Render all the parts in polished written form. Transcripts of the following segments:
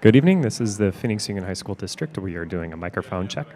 Good evening. This is the Phoenix Union High School District. We are doing a microphone check.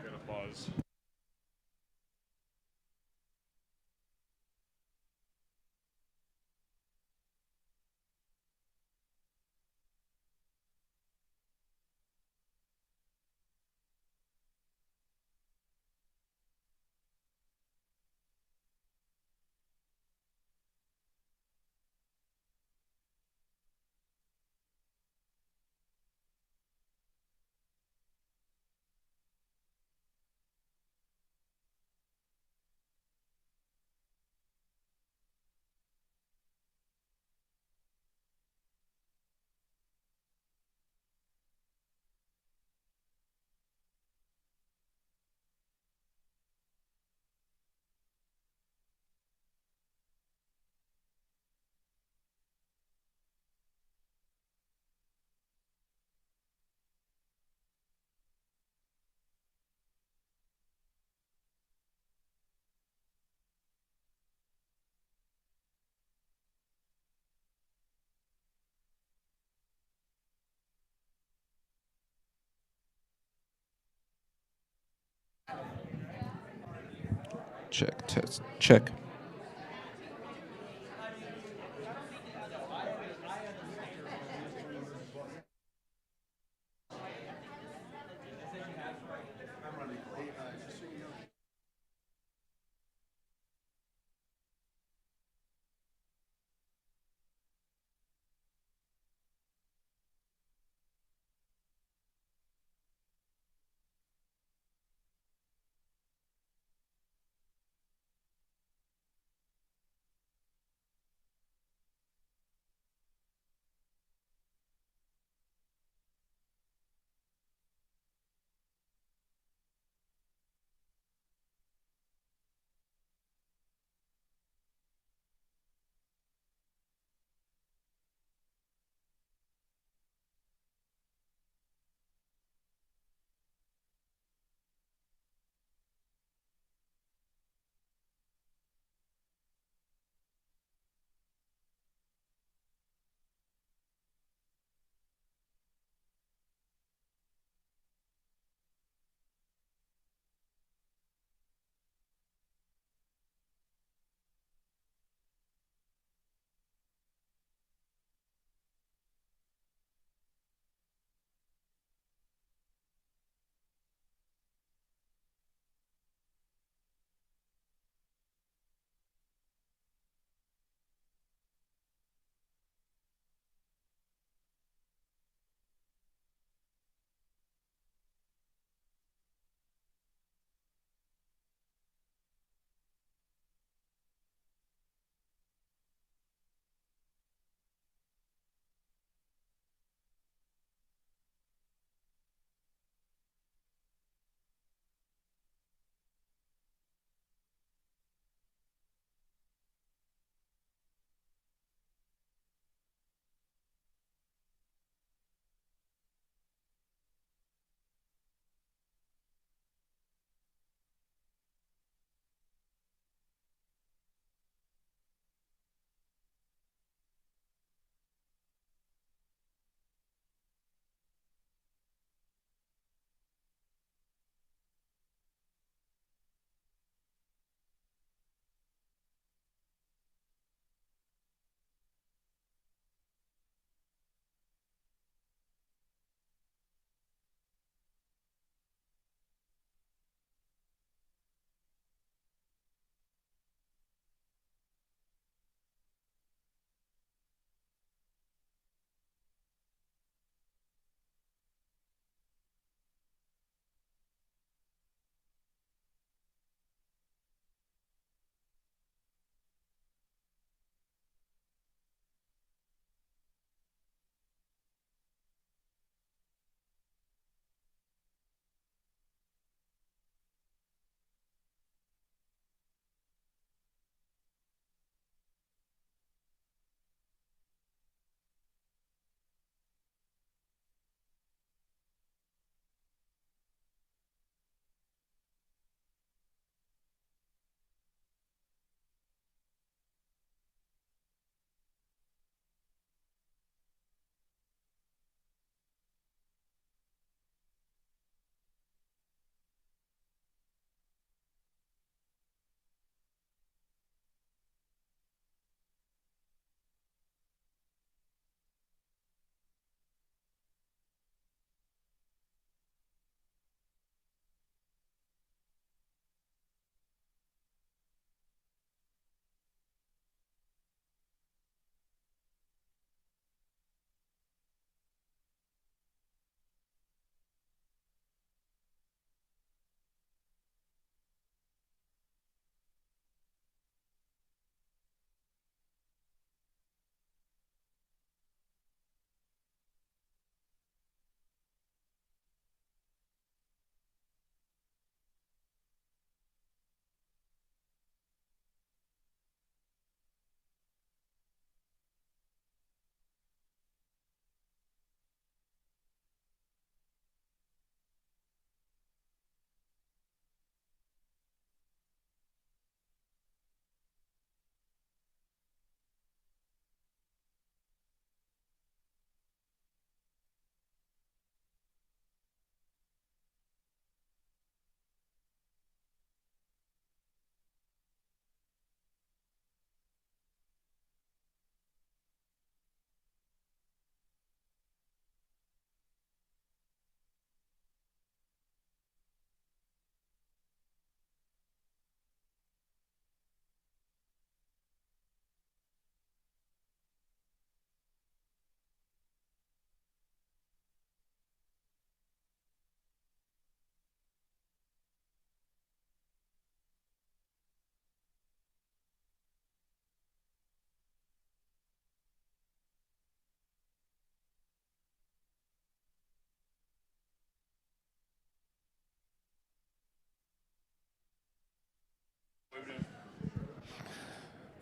Check, test, check.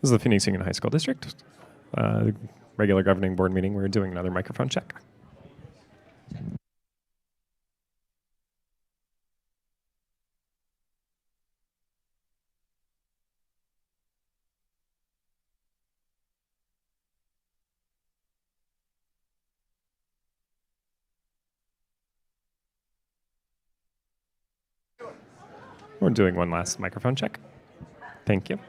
This is the Phoenix Union High School District. Regular governing board meeting. We're doing another microphone check. We're doing one last microphone check. Thank you.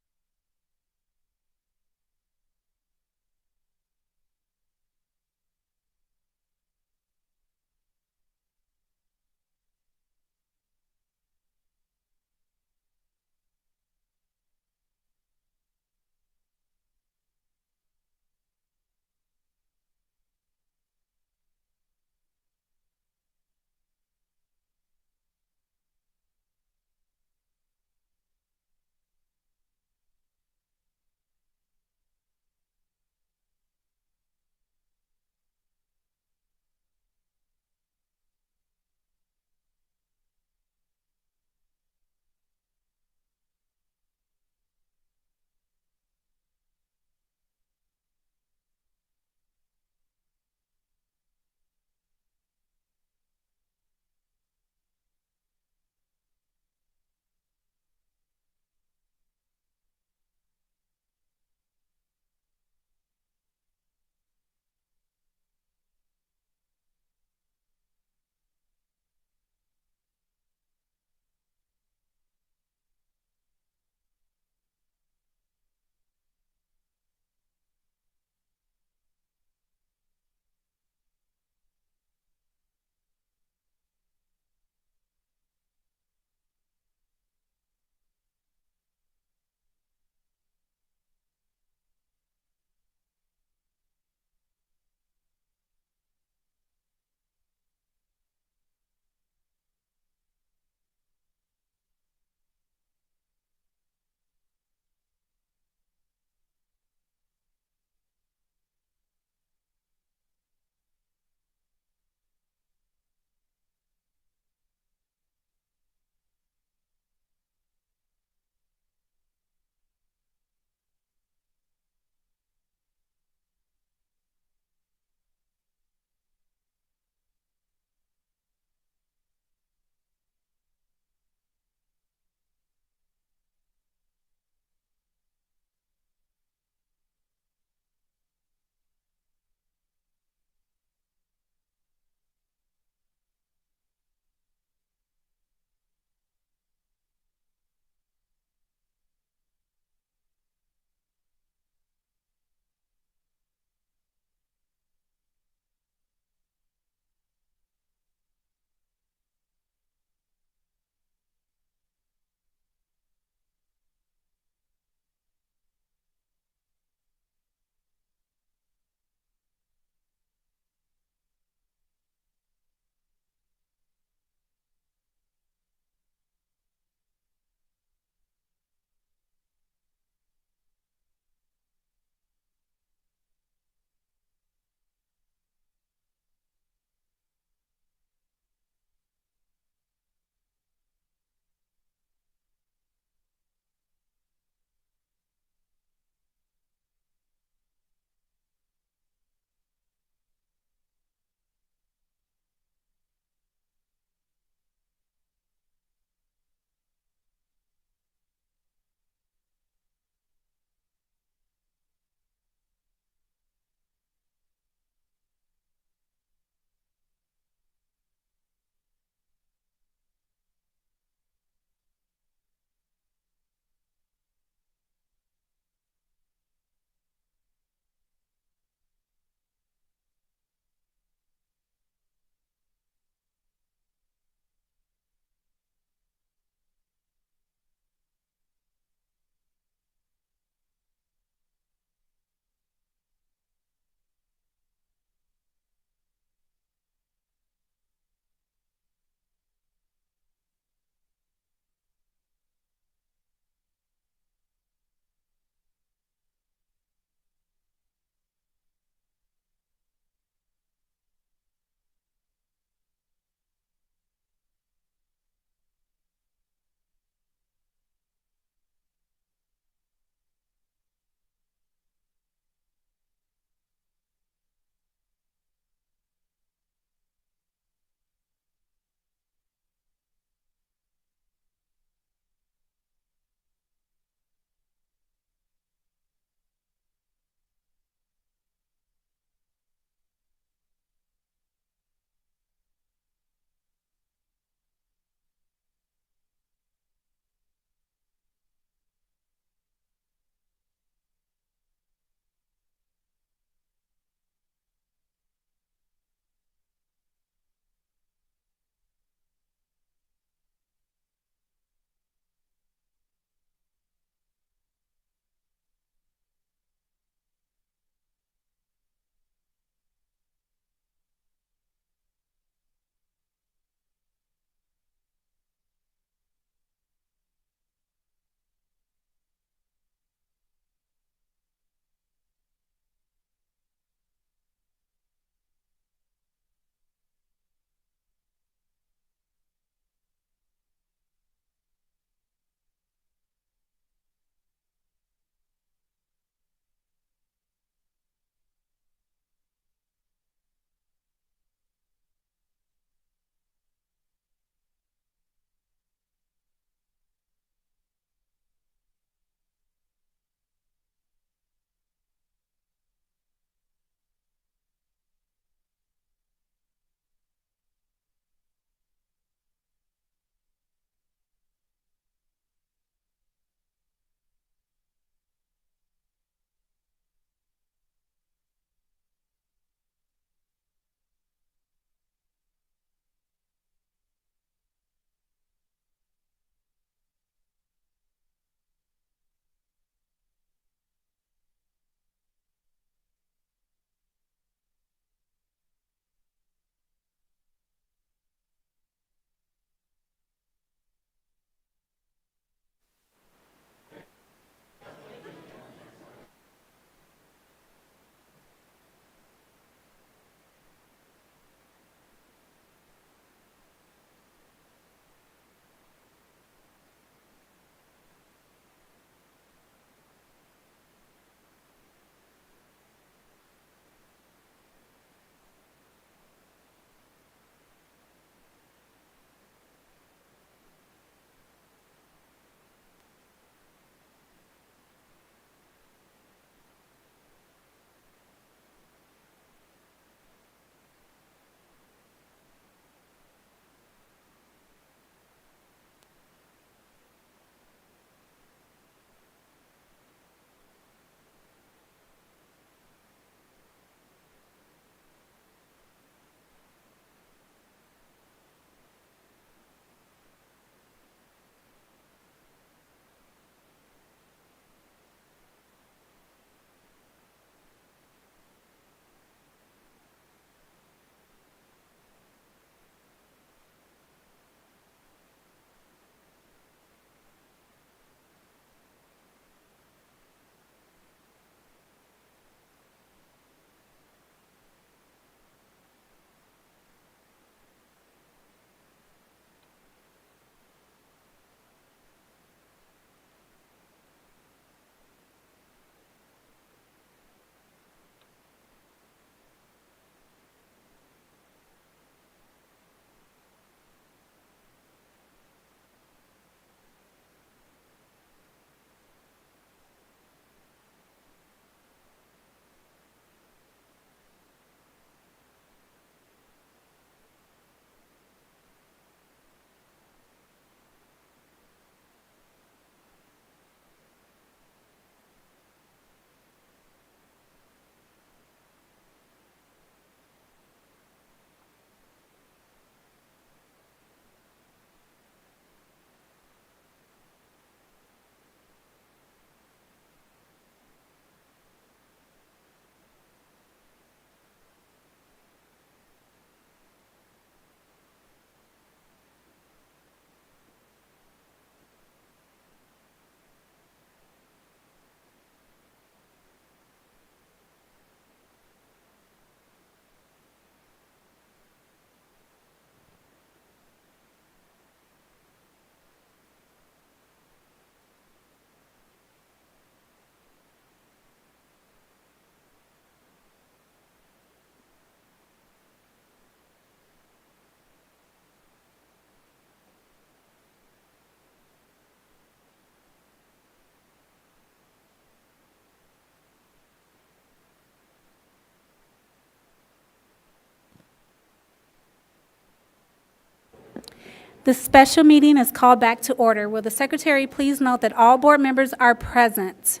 The special meeting is called back to order. Will the secretary please note that all board members are present?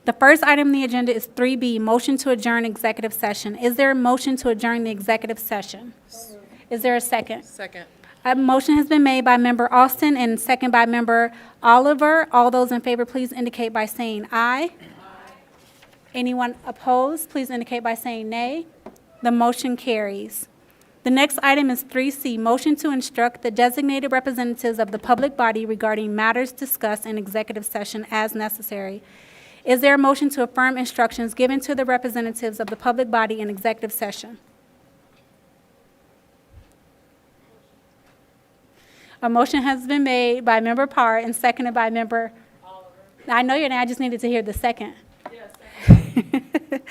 The first item on the agenda is 3B, motion to adjourn executive session. Is there a motion to adjourn the executive session? Is there a second? Second. A motion has been made by Member Austin and second by Member Oliver. All those in favor, please indicate by saying aye. Anyone opposed, please indicate by saying nay. The motion carries. The next item is 3C, motion to instruct the designated representatives of the public body regarding matters discussed in executive session as necessary. Is there a motion to affirm instructions given to the representatives of the public body in executive session? A motion has been made by Member Parr and seconded by Member Oliver. I know your name, I just needed to hear the second. Yes, second.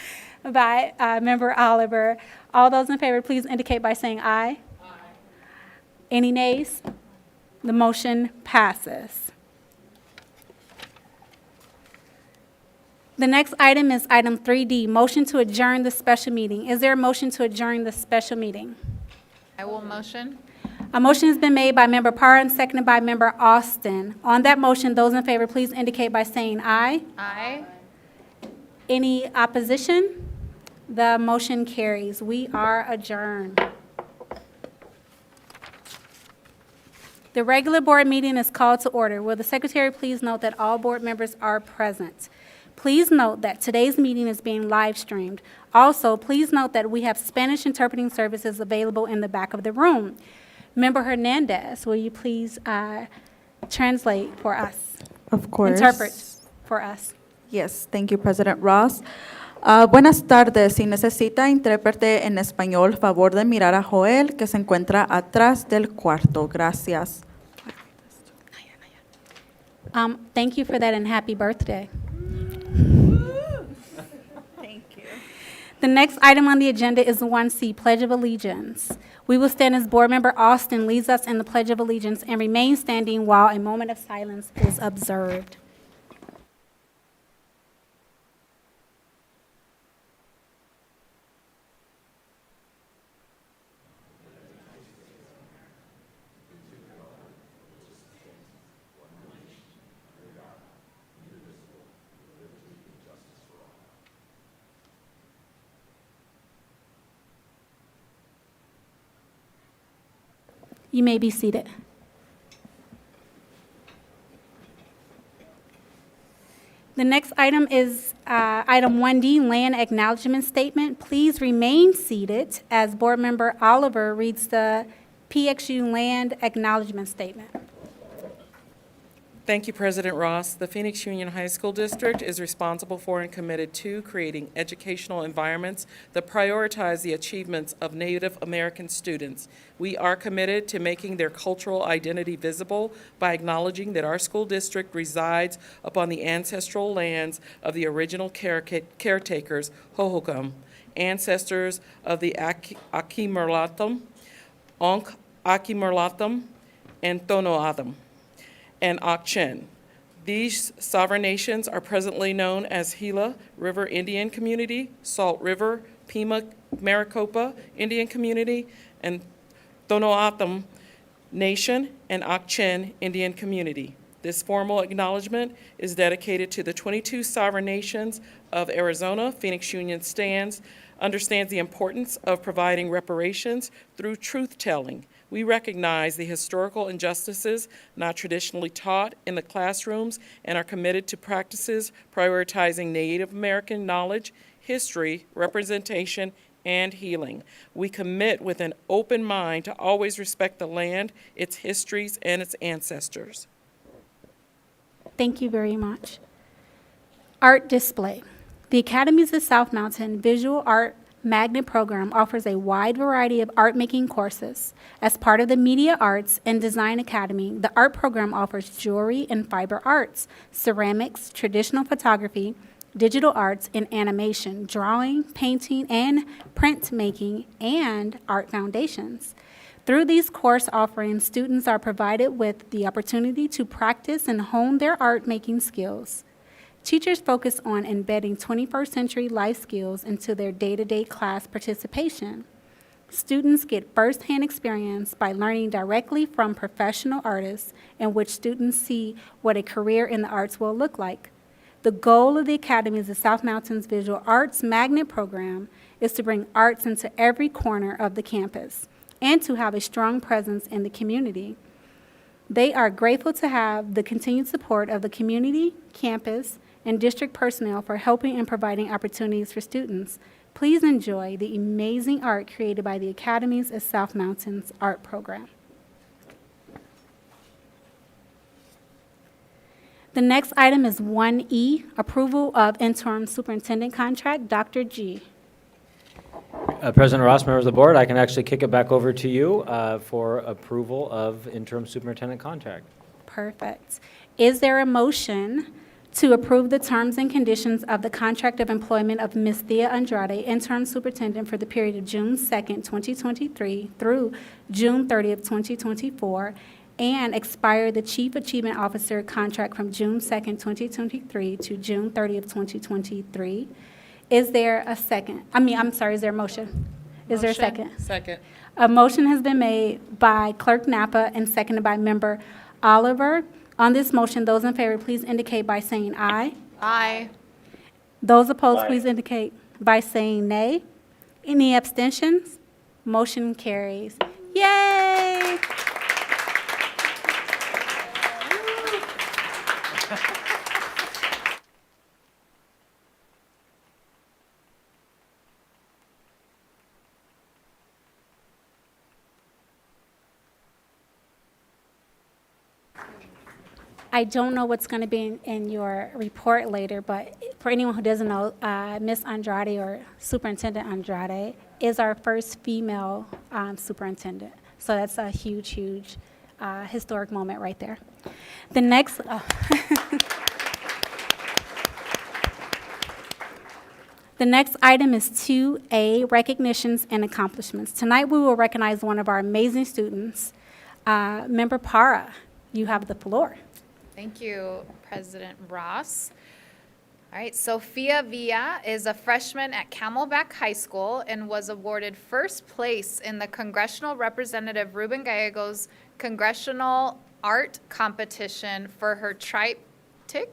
By Member Oliver. All those in favor, please indicate by saying aye. Aye. Any nays? The motion passes. The next item is item 3D, motion to adjourn the special meeting. Is there a motion to adjourn the special meeting? I will motion. A motion has been made by Member Parr and seconded by Member Austin. On that motion, those in favor, please indicate by saying aye. Aye. Any opposition? The motion carries. We are adjourned. The regular board meeting is called to order. Will the secretary please note that all board members are present? Please note that today's meeting is being live streamed. Also, please note that we have Spanish interpreting services available in the back of the room. Member Hernandez, will you please translate for us? Of course. Interpret for us. Yes, thank you, President Ross. Buenas tardes. Si necesita intérprete en español, favor de mirar a Joel, que se encuentra atrás del cuarto. Gracias. Thank you for that and happy birthday. Thank you. The next item on the agenda is 1C, Pledge of Allegiance. We will stand as Board Member Austin leads us in the Pledge of Allegiance and remain standing while a moment of silence is observed. You may be seated. The next item is item 1D, Land Acknowledgement Statement. Please remain seated as Board Member Oliver reads the PXU Land Acknowledgement Statement. Thank you, President Ross. The Phoenix Union High School District is responsible for and committed to creating educational environments that prioritize the achievements of Native American students. We are committed to making their cultural identity visible by acknowledging that our school district resides upon the ancestral lands of the original caretakers, Hohokam, ancestors of the Akimerlatham, Onk Akimerlatham, and Tonoatham, and Akchen. These sovereign nations are presently known as Gila River Indian Community, Salt River, Pima Maricopa Indian Community, and Tonoatham Nation and Akchen Indian Community. This formal acknowledgement is dedicated to the 22 sovereign nations of Arizona. Phoenix Union understands the importance of providing reparations through truth-telling. We recognize the historical injustices not traditionally taught in the classrooms and are committed to practices prioritizing Native American knowledge, history, representation, and healing. We commit with an open mind to always respect the land, its histories, and its ancestors. Thank you very much. Art display. The Academies of South Mountain Visual Art Magnet program offers a wide variety of art-making courses. As part of the Media Arts and Design Academy, the art program offers jewelry and fiber arts, ceramics, traditional photography, digital arts, and animation, drawing, painting, and printmaking, and art foundations. Through these course offerings, students are provided with the opportunity to practice and hone their art-making skills. Teachers focus on embedding 21st century life skills into their day-to-day class participation. Students get firsthand experience by learning directly from professional artists, in which students see what a career in the arts will look like. The goal of the Academy's South Mountains Visual Arts Magnet Program is to bring arts into every corner of the campus and to have a strong presence in the community. They are grateful to have the continued support of the community, campus, and district personnel for helping and providing opportunities for students. Please enjoy the amazing art created by the Academy's South Mountains Art Program. The next item is 1E, approval of interim superintendent contract. Dr. G. President Ross, members of the board, I can actually kick it back over to you for approval of interim superintendent contract. Perfect. Is there a motion to approve the terms and conditions of the contract of employment of Ms. Thea Andrade, interim superintendent for the period of June 2nd, 2023 through June 30th, 2024, and expire the Chief Achievement Officer contract from June 2nd, 2023 to June 30th, 2023? Is there a second? Is there a motion? Is there a second? Second. A motion has been made by Clerk Napa and seconded by Member Oliver. On this motion, those in favor, please indicate by saying aye. Aye. Those opposed, please indicate by saying nay. Any abstentions? Motion carries. Yay! I don't know what's going to be in your report later, but for anyone who doesn't know, Ms. Andrade, or Superintendent Andrade, is our first female superintendent. So that's a huge, huge historic moment right there. The next, the next item is 2A, recognitions and accomplishments. Tonight we will recognize one of our amazing students, Member Para. You have the floor. Thank you, President Ross. All right, Sophia Villa is a freshman at Camelback High School and was awarded first place in the Congressional Representative Ruben Gallegos Congressional Art Competition for her triptych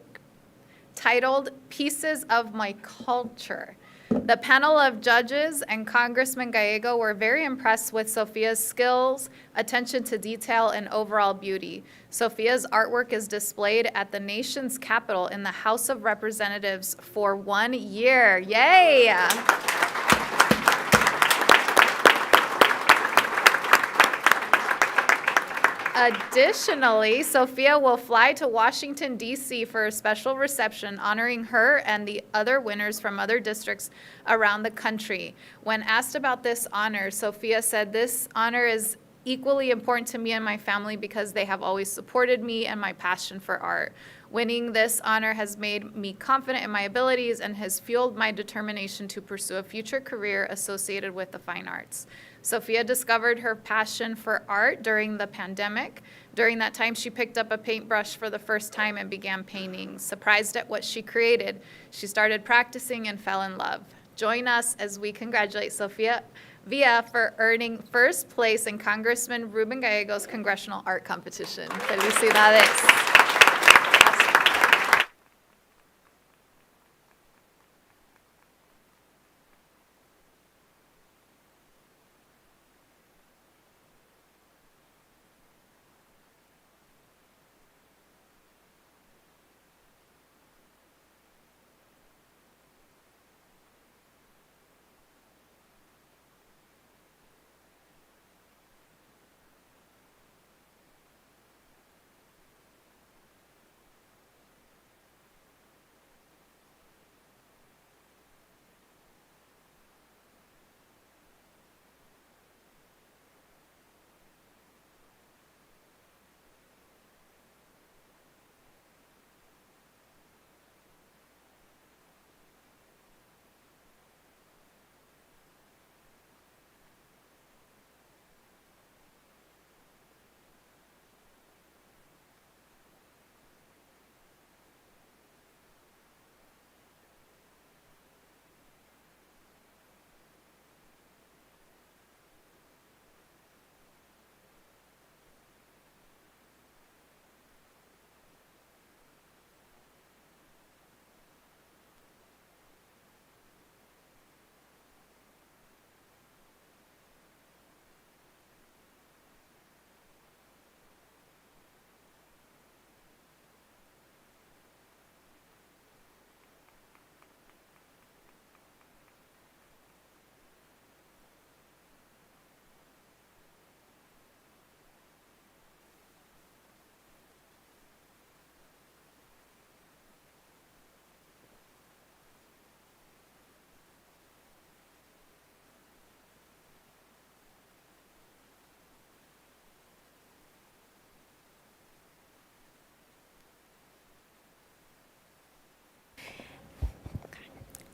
titled Pieces of My Culture. The panel of judges and Congressman Gallego were very impressed with Sophia's skills, attention to detail, and overall beauty. Sophia's artwork is displayed at the nation's capital in the House of Representatives for 1 year. Yay! Additionally, Sophia will fly to Washington, D.C. for a special reception honoring her and the other winners from other districts around the country. When asked about this honor, Sophia said, "This honor is equally important to me and my family because they have always supported me and my passion for art. Winning this honor has made me confident in my abilities and has fueled my determination to pursue a future career associated with the fine arts." Sophia discovered her passion for art during the pandemic. During that time, she picked up a paintbrush for the first time and began painting. Surprised at what she created, she started practicing and fell in love. Join us as we congratulate Sophia Villa for earning first place in Congressman Ruben Gallegos' Congressional Art Competition. Felicidades.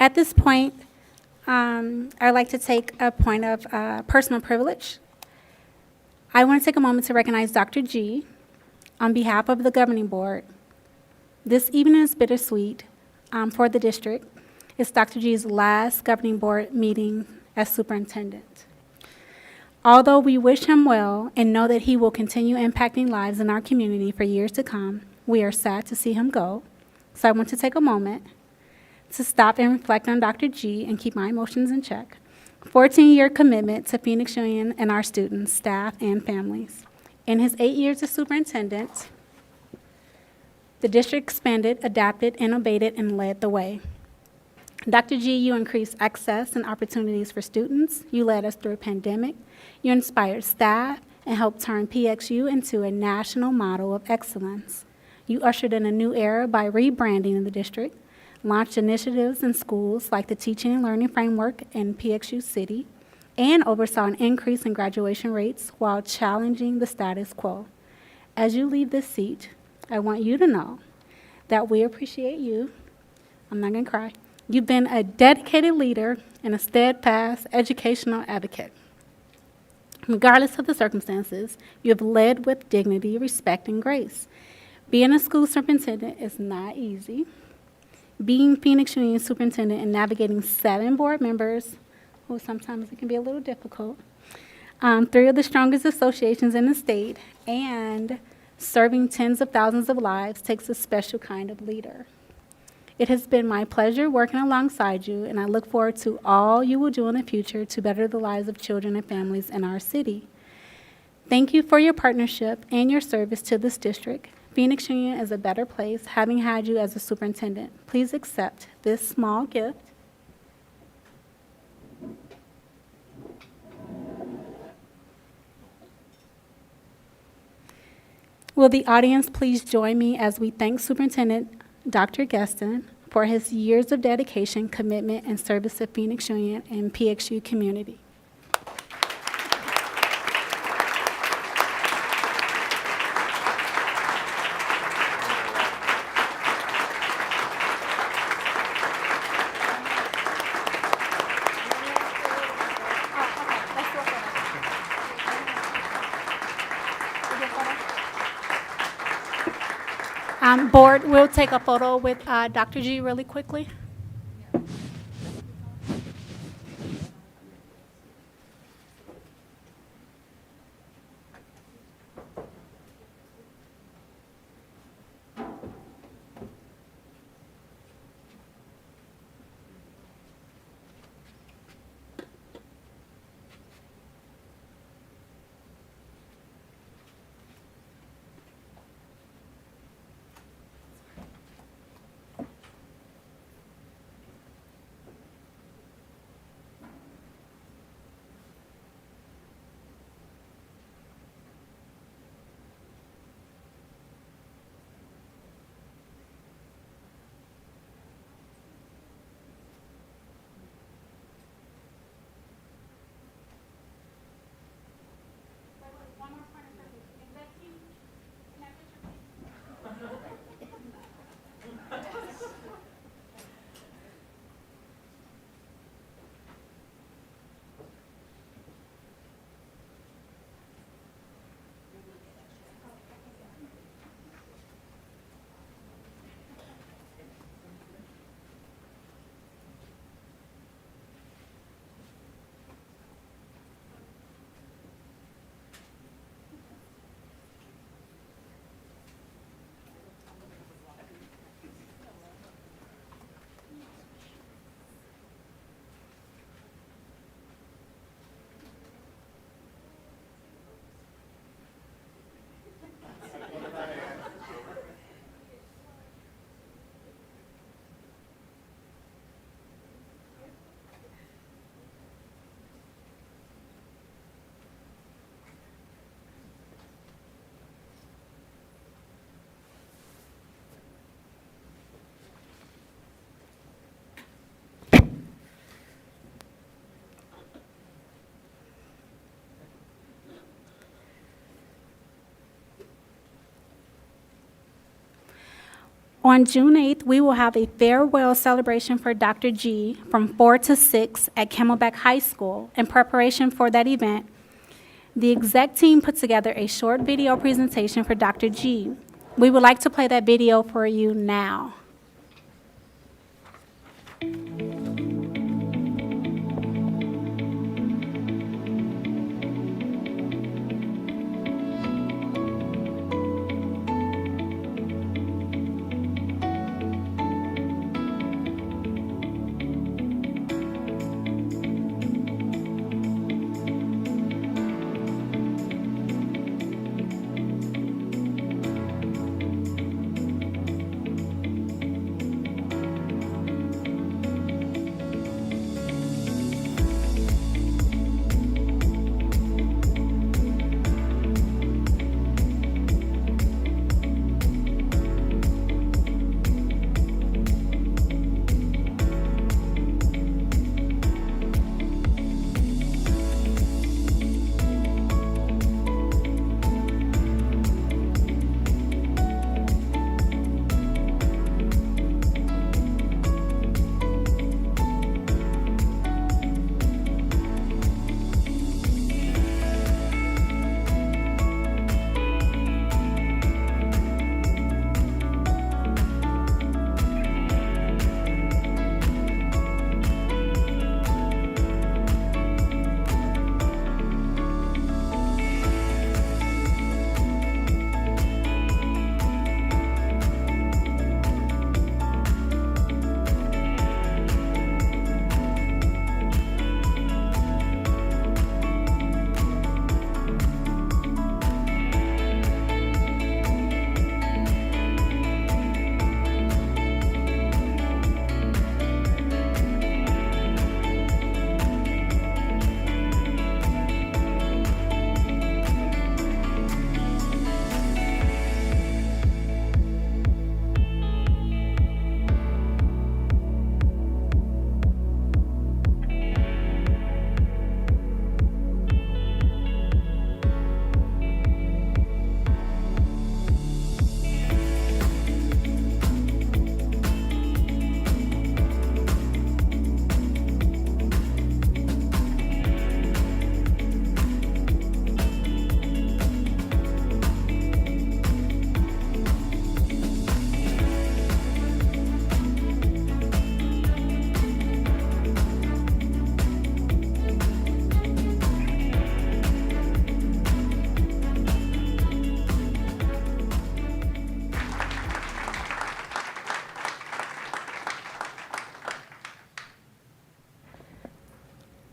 At this point, I'd like to take a point of personal privilege. I want to take a moment to recognize Dr. G on behalf of the governing board. This evening is bittersweet for the district. It's Dr. G's last governing board meeting as superintendent. Although we wish him well and know that he will continue impacting lives in our community for years to come, we are sad to see him go. So I want to take a moment to stop and reflect on Dr. G and keep my emotions in check. 14-year commitment to Phoenix Union and our students, staff, and families. In his 8 years as superintendent, the district expanded, adapted, innovated, and led the way. Dr. G, you increased access and opportunities for students. You led us through a pandemic. You inspired staff and helped turn PXU into a national model of excellence. You ushered in a new era by rebranding in the district, launched initiatives in schools like the Teaching and Learning Framework in PXU City, and oversaw an increase in graduation rates while challenging the status quo. As you leave this seat, I want you to know that we appreciate you. I'm not going to cry. You've been a dedicated leader and a steadfast educational advocate. Regardless of the circumstances, you have led with dignity, respect, and grace. Being a school superintendent is not easy. Being Phoenix Union superintendent and navigating 7 board members, well, sometimes it can be a little difficult, 3 of the strongest associations in the state, and serving tens of thousands of lives takes a special kind of leader. It has been my pleasure working alongside you, and I look forward to all you will do in the future to better the lives of children and families in our city. Thank you for your partnership and your service to this district. Phoenix Union is a better place having had you as a superintendent. Please accept this small gift. Will the audience please join me as we thank Superintendent Dr. Gaston for his years of dedication, commitment, and service to Phoenix Union and PXU community. Board, we'll take a photo with Dr. G really quickly. On June 8th, we will have a farewell celebration for Dr. G from 4 to 6 at Camelback High School. In preparation for that event, the exec team put together a short video presentation for Dr. G. We would like to play that video for you now.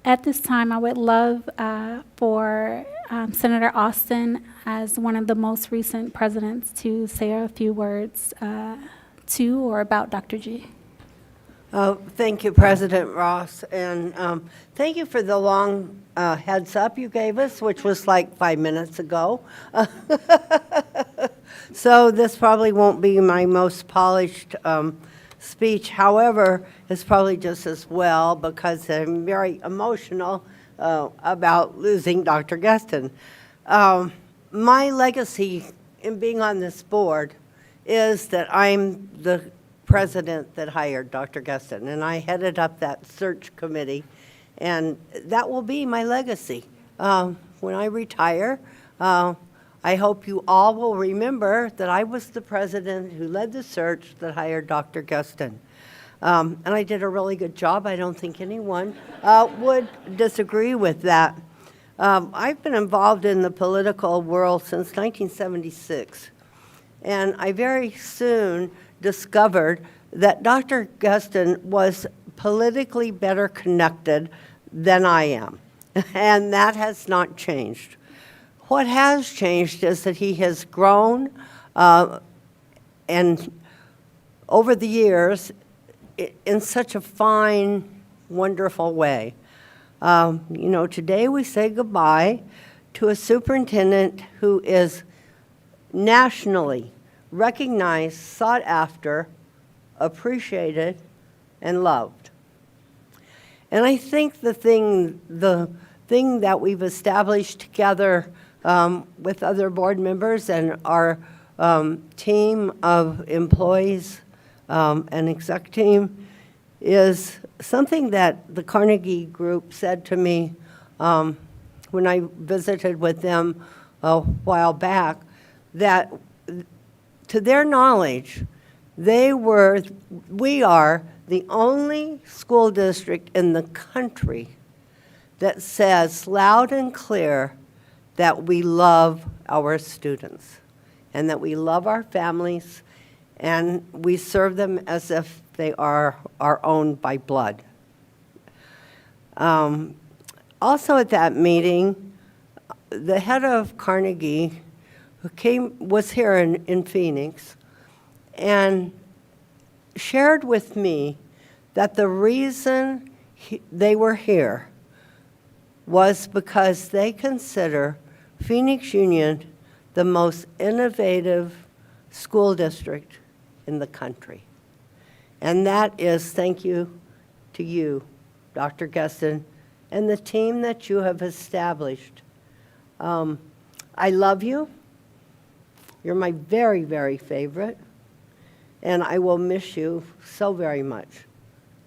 At this time, I would love for Senator Austin, as one of the most recent presidents, to say a few words to or about Dr. G. Thank you, President Ross, and thank you for the long heads up you gave us, which was like 5 minutes ago. So this probably won't be my most polished speech. However, it's probably just as well because I'm very emotional about losing Dr. Guston. My legacy in being on this board is that I'm the president that hired Dr. Guston, and I headed up that search committee, and that will be my legacy. When I retire, I hope you all will remember that I was the president who led the search that hired Dr. Guston. And I did a really good job. I don't think anyone would disagree with that. I've been involved in the political world since 1976, and I very soon discovered that Dr. Guston was politically better connected than I am, and that has not changed. What has changed is that he has grown, and over the years, in such a fine, wonderful way. You know, today we say goodbye to a superintendent who is nationally recognized, sought after, appreciated, and loved. And I think the thing that we've established together with other board members and our team of employees and exec team is something that the Carnegie Group said to me when I visited with them a while back, that to their knowledge, we are the only school district in the country that says loud and clear that we love our students and that we love our families and we serve them as if they are our own by blood. Also at that meeting, the head of Carnegie was here in Phoenix and shared with me that the reason they were here was because they consider Phoenix Union the most innovative school district in the country. And that is thank you to you, Dr. Geston, and the team that you have established. I love you. You're my very, very favorite, and I will miss you so very much.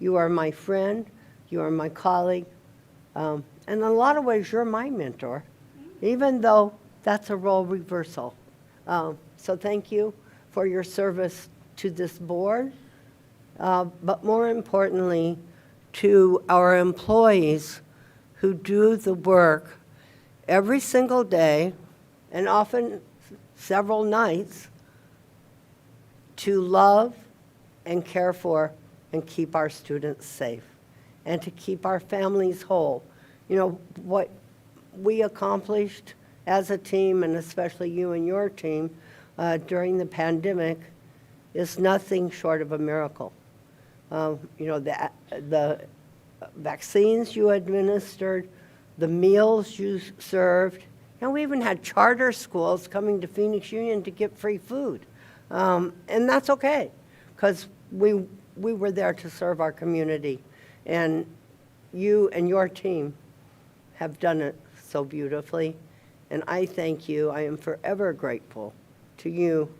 You are my friend, you are my colleague, and in a lot of ways, you're my mentor, even though that's a role reversal. So thank you for your service to this board, but more importantly, to our employees who do the work every single day, and often several nights, to love and care for and keep our students safe and to keep our families whole. You know, what we accomplished as a team, and especially you and your team, during the pandemic is nothing short of a miracle. You know, the vaccines you administered, the meals you served, and we even had charter schools coming to Phoenix Union to get free food. And that's okay, because we were there to serve our community. And you and your team have done it so beautifully. And I thank you. I am forever grateful to you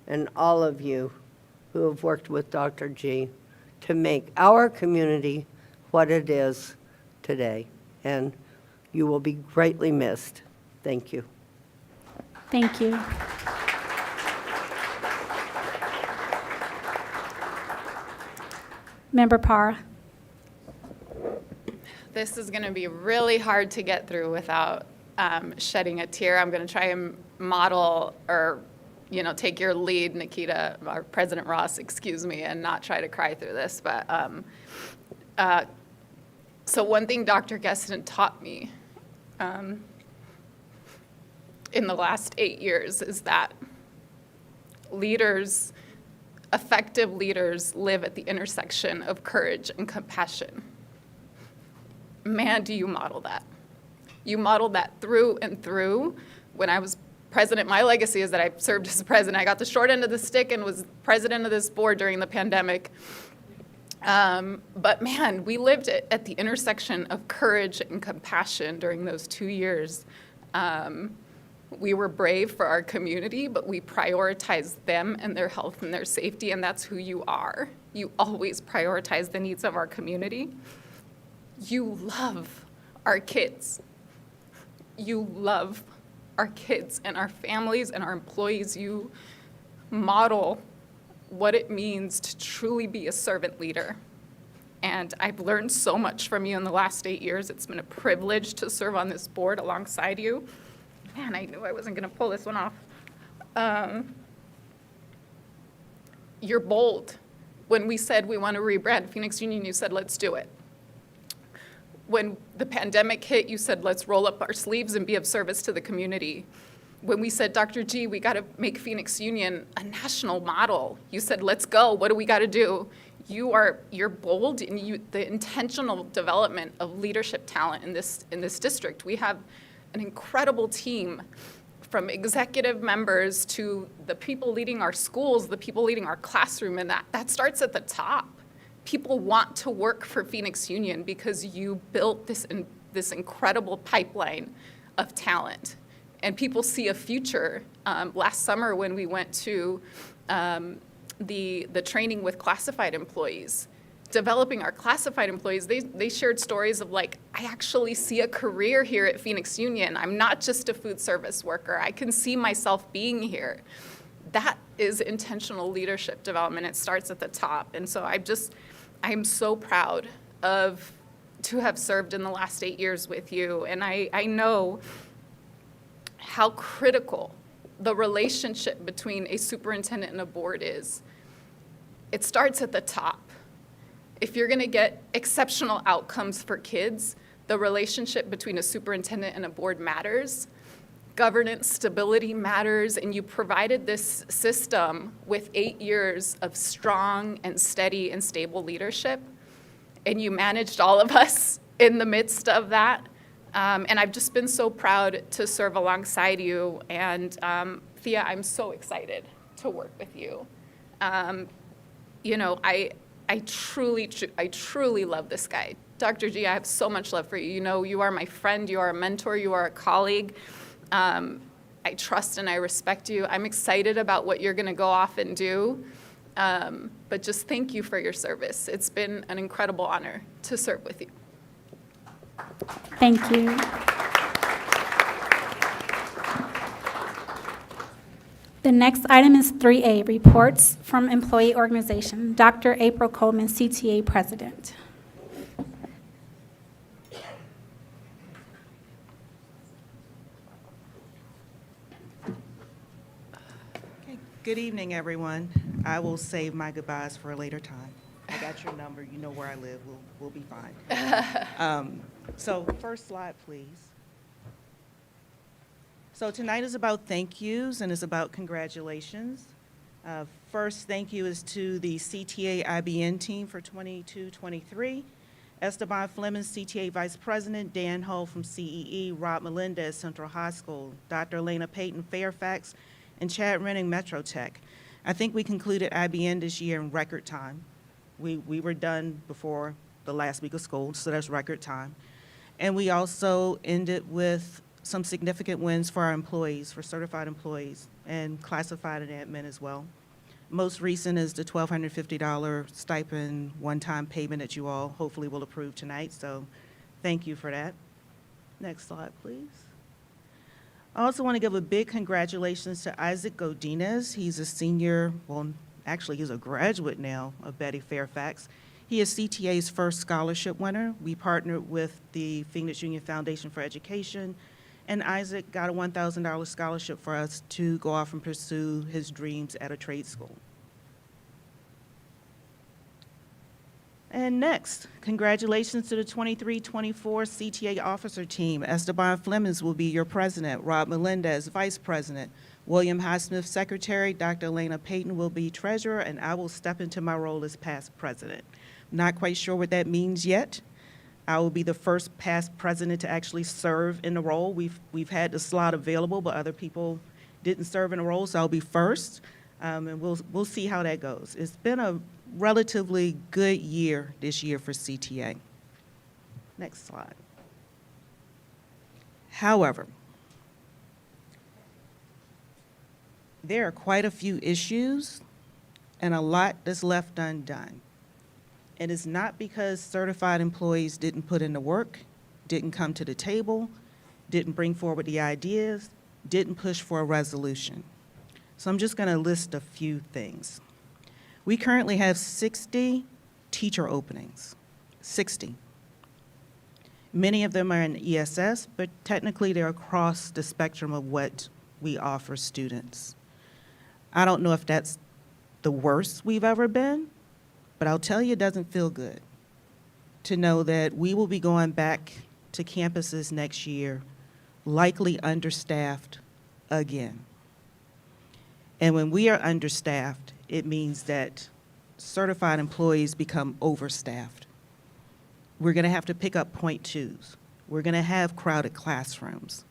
and all of you who have worked with Dr. G to make our community what it is today. And you will be greatly missed. Thank you. Thank you. Member Parra. This is going to be really hard to get through without shedding a tear. I'm going to try and model or, you know, take your lead, Nikita, or President Ross, excuse me, and not try to cry through this. But so one thing Dr. Geston taught me in the last 8 years is that leaders, effective leaders, live at the intersection of courage and compassion. Man, do you model that. You modeled that through and through. When I was president, my legacy is that I served as president. I got the short end of the stick and was president of this board during the pandemic. But man, we lived at the intersection of courage and compassion during those 2 years. We were brave for our community, but we prioritized them and their health and their safety, and that's who you are. You always prioritize the needs of our community. You love our kids. You love our kids and our families and our employees. You model what it means to truly be a servant leader. And I've learned so much from you in the last 8 years. It's been a privilege to serve on this board alongside you. Man, I knew I wasn't going to pull this one off. You're bold. When we said we want to rebrand Phoenix Union, you said, let's do it. When the pandemic hit, you said, let's roll up our sleeves and be of service to the community. When we said, Dr. G, we got to make Phoenix Union a national model, you said, let's go. What do we got to do? You're bold in the intentional development of leadership talent in this district. We have an incredible team, from executive members to the people leading our schools, the people leading our classroom, and that starts at the top. People want to work for Phoenix Union because you built this incredible pipeline of talent, and people see a future last summer when we went to the training with classified employees. Developing our classified employees, they shared stories of like, I actually see a career here at Phoenix Union. I'm not just a food service worker. I can see myself being here. That is intentional leadership development. It starts at the top. And so I'm so proud to have served in the last 8 years with you. And I know how critical the relationship between a superintendent and a board is. It starts at the top. If you're going to get exceptional outcomes for kids, the relationship between a superintendent and a board matters. Governance stability matters, and you provided this system with 8 years of strong and steady and stable leadership, and you managed all of us in the midst of that. And I've just been so proud to serve alongside you, and Thea, I'm so excited to work with you. You know, I truly love this guy. Dr. G, I have so much love for you. You know, you are my friend, you are a mentor, you are a colleague. I trust and I respect you. I'm excited about what you're gonna go off and do. But just thank you for your service. It's been an incredible honor to serve with you. Thank you. The next item is 3A, reports from employee organization. Dr. April Coleman, CTA President. Okay. Good evening, everyone. I will save my goodbyes for a later time. I got your number. You know where I live. We'll be fine. So first slide, please. So tonight is about thank yous and is about congratulations. First thank you is to the CTA IBN team for 22-23. Esteban Fleming, CTA Vice President, Dan Hull from CEE, Rob Melendez, Central High School, Dr. Elena Payton, Fairfax, and Chad Renning, Metro Tech. I think we concluded IBN this year in record time. We were done before the last week of school, so that's record time. And we also ended with some significant wins for our employees, for certified employees, and classified and admin as well. Most recent is the $1,250 stipend one-time payment that you all hopefully will approve tonight, so thank you for that. Next slide, please. I also want to give a big congratulations to Isaac Godinez. He's a senior, well, actually he's a graduate now of Betty Fairfax. He is CTA's first scholarship winner. We partnered with the Phoenix Union Foundation for Education, and Isaac got a $1,000 scholarship for us to go off and pursue his dreams at a trade school. And next, congratulations to the 23-24 CTA officer team. Esteban Flemings will be your president, Rob Melendez, vice president, William Highsmith, secretary, Dr. Elena Payton will be treasurer, and I will step into my role as past president. Not quite sure what that means yet. I will be the first past president to actually serve in the role. We've had the slot available, but other people didn't serve in the role, so I'll be first, and we'll see how that goes. It's been a relatively good year this year for CTA. Next slide. However, there are quite a few issues and a lot that's left undone. And it's not because certified employees didn't put in the work, didn't come to the table, didn't bring forward the ideas, didn't push for a resolution. So I'm just going to list a few things. We currently have 60 teacher openings, 60. Many of them are in ESS, but technically they're across the spectrum of what we offer students. I don't know if that's the worst we've ever been, but I'll tell you, it doesn't feel good to know that we will be going back to campuses next year, likely understaffed again. And when we are understaffed, it means that certified employees become overstaffed. We're going to have to pick up .2s. We're going to have crowded classrooms.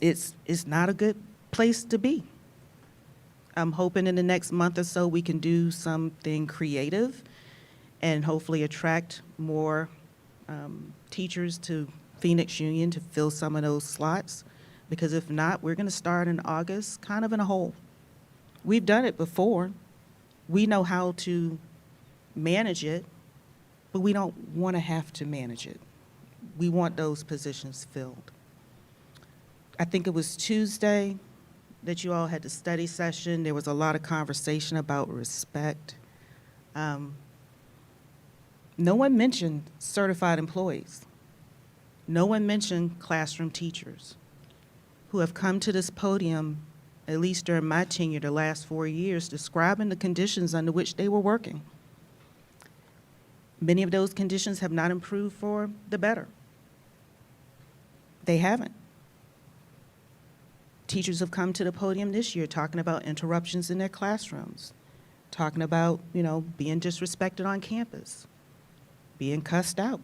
It's not a good place to be. I'm hoping in the next month or so we can do something creative and hopefully attract more teachers to Phoenix Union to fill some of those slots. Because if not, we're going to start in August kind of in a hole. We've done it before. We know how to manage it, but we don't want to have to manage it. We want those positions filled. I think it was Tuesday that you all had the study session. There was a lot of conversation about respect. No one mentioned certified employees. No one mentioned classroom teachers who have come to this podium, at least during my tenure the last 4 years, describing the conditions under which they were working. Many of those conditions have not improved for the better. They haven't. Teachers have come to the podium this year talking about interruptions in their classrooms, talking about, being disrespected on campus, being cussed out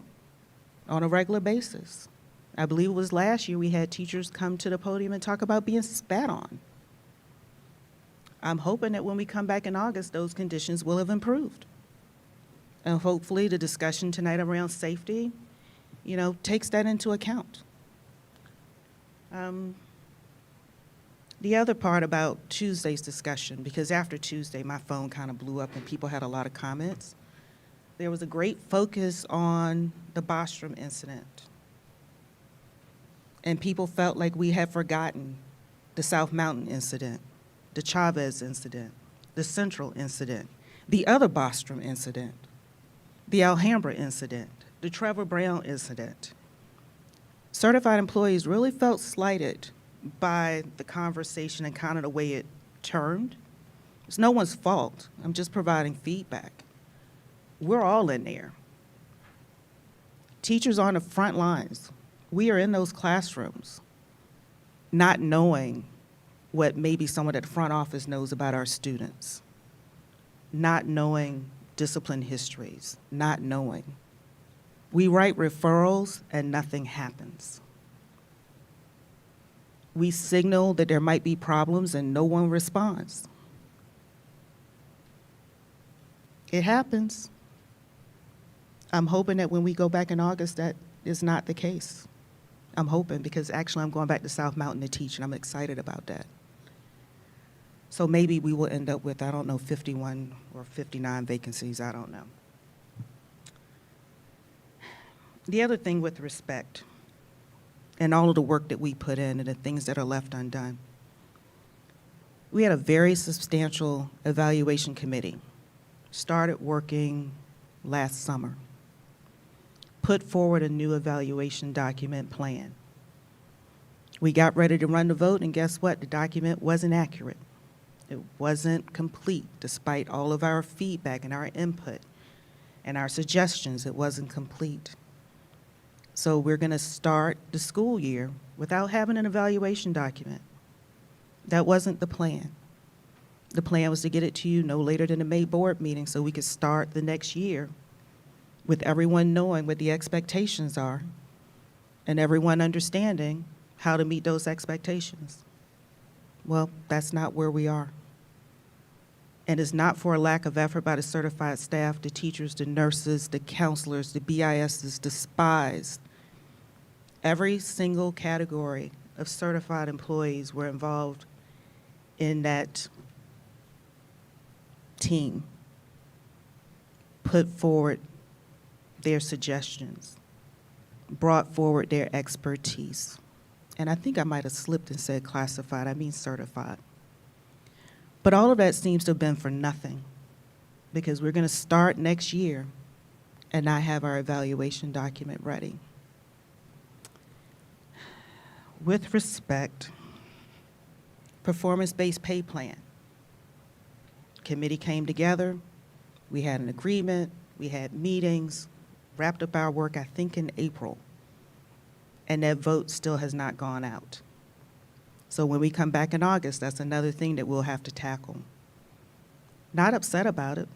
on a regular basis. I believe it was last year we had teachers come to the podium and talk about being spat on. I'm hoping that when we come back in August, those conditions will have improved. And hopefully the discussion tonight around safety, takes that into account. The other part about Tuesday's discussion, because after Tuesday, my phone kind of blew up and people had a lot of comments. There was a great focus on the Bostrom incident. And people felt like we had forgotten the South Mountain incident, the Chavez incident, the Central incident, the other Bostrom incident, the Alhambra incident, the Trevor Brown incident. Certified employees really felt slighted by the conversation and kind of the way it turned. It's no one's fault. I'm just providing feedback. We're all in there. Teachers on the front lines. We are in those classrooms, not knowing what maybe someone at the front office knows about our students, not knowing discipline histories, not knowing. We write referrals and nothing happens. We signal that there might be problems and no one responds. It happens. I'm hoping that when we go back in August, that is not the case. I'm hoping, because actually I'm going back to South Mountain to teach, and I'm excited about that. So maybe we will end up with, 51 or 59 vacancies, I don't know. The other thing with respect, and all of the work that we put in and the things that are left undone, we had a very substantial evaluation committee, started working last summer, put forward a new evaluation document plan. We got ready to run the vote, and guess what? The document wasn't accurate. It wasn't complete, despite all of our feedback and our input and our suggestions. It wasn't complete. So we're going to start the school year without having an evaluation document. That wasn't the plan. The plan was to get it to you no later than the May board meeting so we could start the next year with everyone knowing what the expectations are and everyone understanding how to meet those expectations. Well, that's not where we are. And it's not for a lack of effort by the certified staff, the teachers, the nurses, the counselors, the BISs, the SPIs. Every single category of certified employees were involved in that team, put forward their suggestions, brought forward their expertise. And I think I might have slipped and said classified, I mean certified. But all of that seems to have been for nothing, because we're going to start next year and not have our evaluation document ready. With respect, performance-based pay plan. Committee came together, we had an agreement, we had meetings, wrapped up our work, I think, in April. And that vote still has not gone out. So when we come back in August, that's another thing that we'll have to tackle. Not upset about it.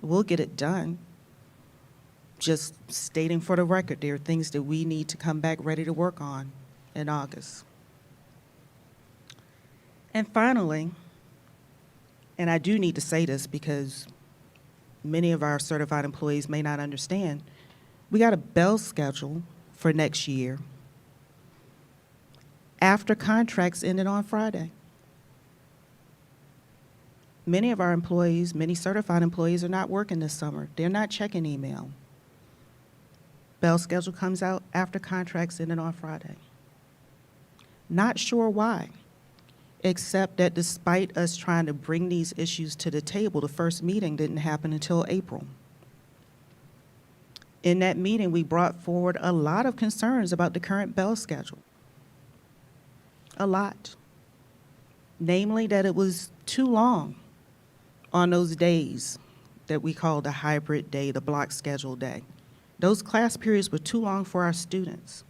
We'll get it done. Just stating for the record, there are things that we need to come back ready to work on in August. And finally, and I do need to say this because many of our certified employees may not understand, we got a bell schedule for next year. after contracts ended on Friday. Many of our employees, many certified employees are not working this summer. They're not checking email. Bell schedule comes out after contracts ended on Friday. Not sure why, except that despite us trying to bring these issues to the table, the first meeting didn't happen until April. In that meeting, we brought forward a lot of concerns about the current Bell schedule. A lot. Namely, that it was too long on those days that we call the hybrid day, the block schedule day. Those class periods were too long for our students.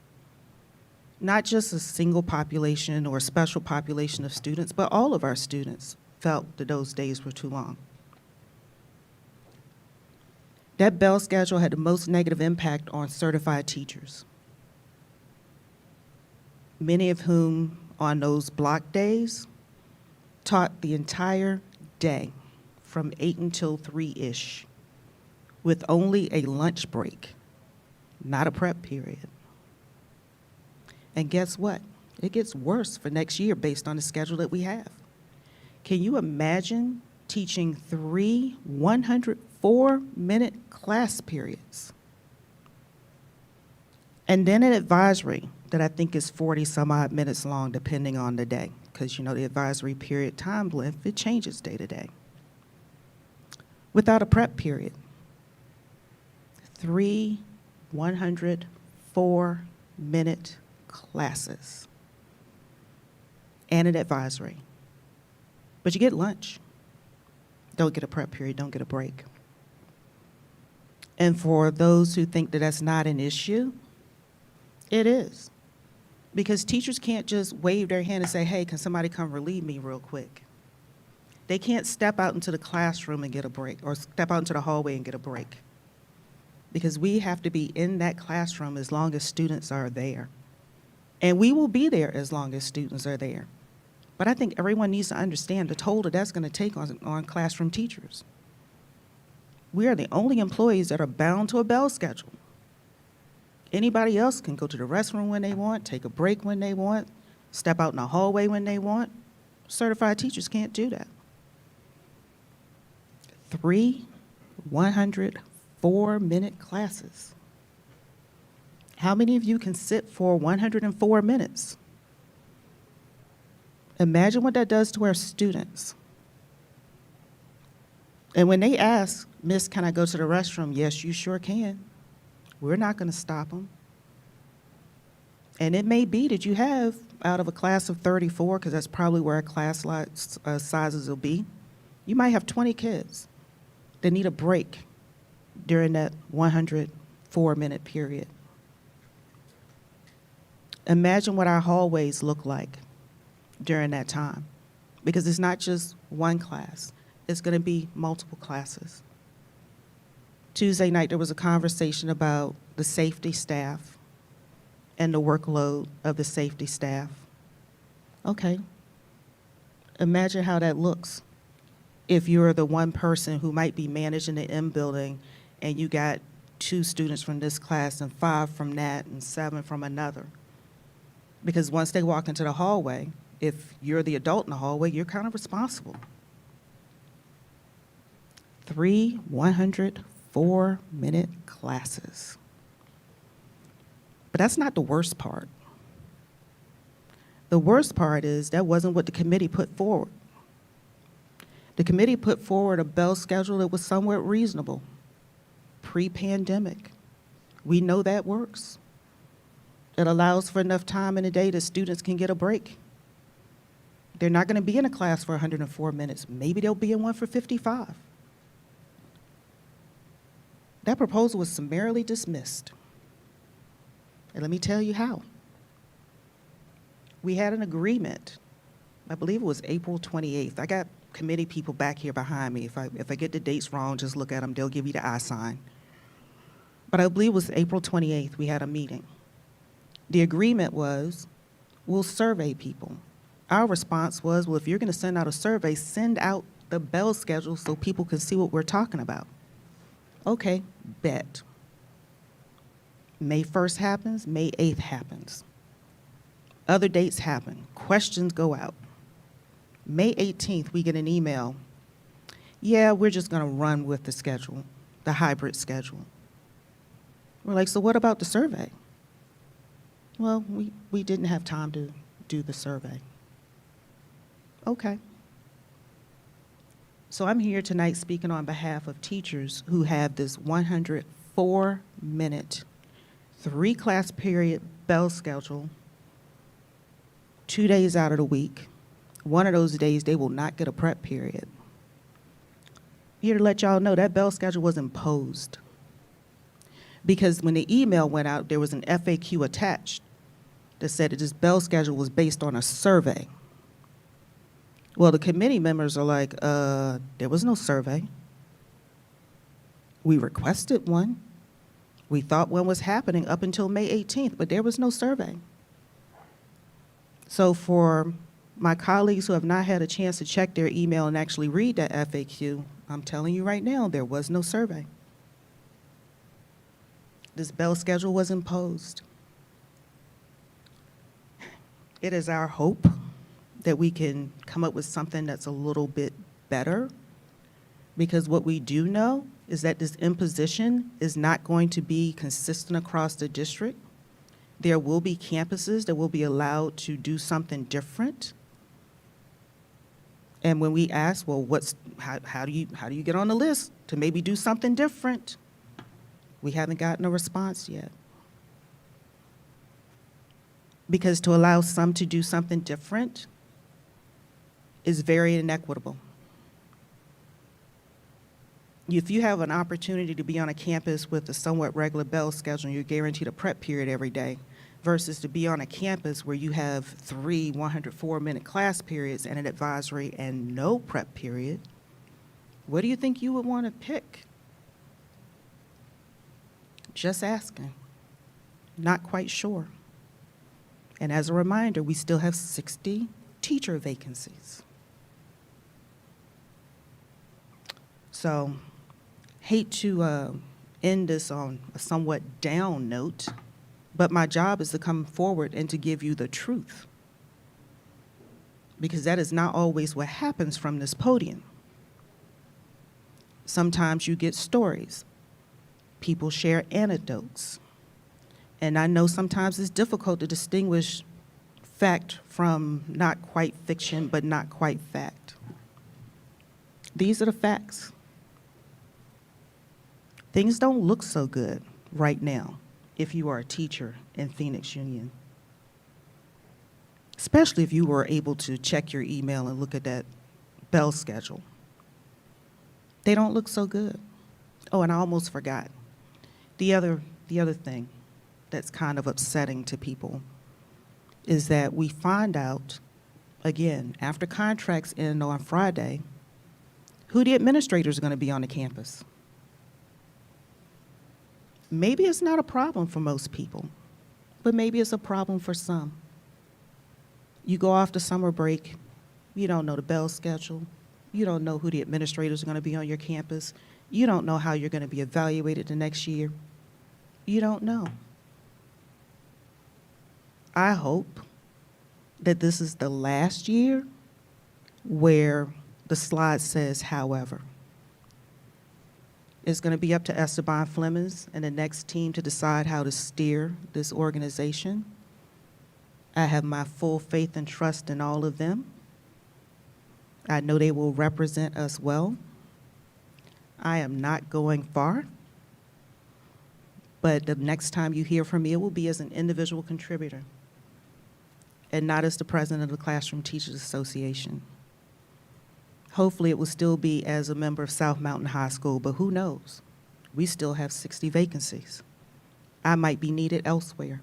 Not just a single population or a special population of students, but all of our students felt that those days were too long. That Bell schedule had the most negative impact on certified teachers, many of whom on those block days taught the entire day from 8 until 3-ish with only a lunch break, not a prep period. And guess what? It gets worse for next year based on the schedule that we have. Can you imagine teaching 3 104-minute class periods? And then an advisory that I think is 40 some odd minutes long, depending on the day, because you know the advisory period time length, it changes day to day. Without a prep period. 3 104-minute classes and an advisory. But you get lunch. Don't get a prep period, don't get a break. And for those who think that that's not an issue, it is. Because teachers can't just wave their hand and say, hey, can somebody come relieve me real quick? They can't step out into the classroom and get a break, or step out into the hallway and get a break. Because we have to be in that classroom as long as students are there. And we will be there as long as students are there. But I think everyone needs to understand the toll that that's going to take on classroom teachers. We are the only employees that are bound to a Bell schedule. Anybody else can go to the restroom when they want, take a break when they want, step out in the hallway when they want. Certified teachers can't do that. 3 104-minute classes. How many of you can sit for 104 minutes? Imagine what that does to our students. And when they ask, Miss, can I go to the restroom? Yes, you sure can. We're not going to stop them. And it may be that you have, out of a class of 34, because that's probably where our class sizes will be, you might have 20 kids that need a break during that 104-minute period. Imagine what our hallways look like during that time, because it's not just one class. It's going to be multiple classes. Tuesday night, there was a conversation about the safety staff and the workload of the safety staff. Okay. Imagine how that looks if you're the one person who might be managing the M building and you got 2 students from this class and 5 from that and 7 from another. Because once they walk into the hallway, if you're the adult in the hallway, you're kind of responsible. 3 104-minute classes. But that's not the worst part. The worst part is that wasn't what the committee put forward. The committee put forward a Bell schedule that was somewhat reasonable, pre-pandemic. We know that works. It allows for enough time in the day that students can get a break. They're not going to be in a class for 104 minutes. Maybe they'll be in one for 55. That proposal was summarily dismissed. And let me tell you how. We had an agreement, I believe it was April 28th. I got committee people back here behind me. If I get the dates wrong, just look at them. They'll give you the I sign. But I believe it was April 28th we had a meeting. The agreement was, we'll survey people. Our response was, well, if you're going to send out a survey, send out the Bell schedule so people can see what we're talking about. Okay, bet. May 1st happens, May 8th happens. Other dates happen. Questions go out. May 18th, we get an email. Yeah, we're just going to run with the schedule, the hybrid schedule. We're like, so what about the survey? Well, we didn't have time to do the survey. Okay. So I'm here tonight speaking on behalf of teachers who have this 104-minute, 3-class period bell schedule, 2 days out of the week. One of those days, they will not get a prep period. Here to let y'all know that bell schedule was imposed. Because when the email went out, there was an FAQ attached that said that this bell schedule was based on a survey. Well, the committee members are like, there was no survey. We requested one. We thought one was happening up until May 18th, but there was no survey. So for my colleagues who have not had a chance to check their email and actually read that FAQ, I'm telling you right now, there was no survey. This bell schedule was imposed. It is our hope that we can come up with something that's a little bit better, because what we do know is that this imposition is not going to be consistent across the district. There will be campuses that will be allowed to do something different. And when we ask, well, how do you get on the list to maybe do something different? We haven't gotten a response yet. Because to allow some to do something different is very inequitable. If you have an opportunity to be on a campus with a somewhat regular bell schedule and you're guaranteed a prep period every day, versus to be on a campus where you have 3 104-minute class periods and an advisory and no prep period, what do you think you would want to pick? Just asking. Not quite sure. And as a reminder, we still have 60 teacher vacancies. So, hate to end this on a somewhat down note, but my job is to come forward and to give you the truth, because that is not always what happens from this podium. Sometimes you get stories. People share anecdotes. And I know sometimes it's difficult to distinguish fact from not quite fiction, but not quite fact. These are the facts. Things don't look so good right now if you are a teacher in Phoenix Union, especially if you were able to check your email and look at that bell schedule. They don't look so good. Oh, and I almost forgot. The other thing that's kind of upsetting to people is that we find out, again, after contracts end on Friday, who the administrators are going to be on the campus. Maybe it's not a problem for most people, but maybe it's a problem for some. You go off to summer break, you don't know the bell schedule, you don't know who the administrators are going to be on your campus, you don't know how you're going to be evaluated the next year. You don't know. I hope that this is the last year where the slide says, however. It's going to be up to Esteban Flemings and the next team to decide how to steer this organization. I have my full faith and trust in all of them. I know they will represent us well. I am not going far, but the next time you hear from me, it will be as an individual contributor and not as the president of the Classroom Teachers Association. Hopefully it will still be as a member of South Mountain High School, but who knows? We still have 60 vacancies. I might be needed elsewhere.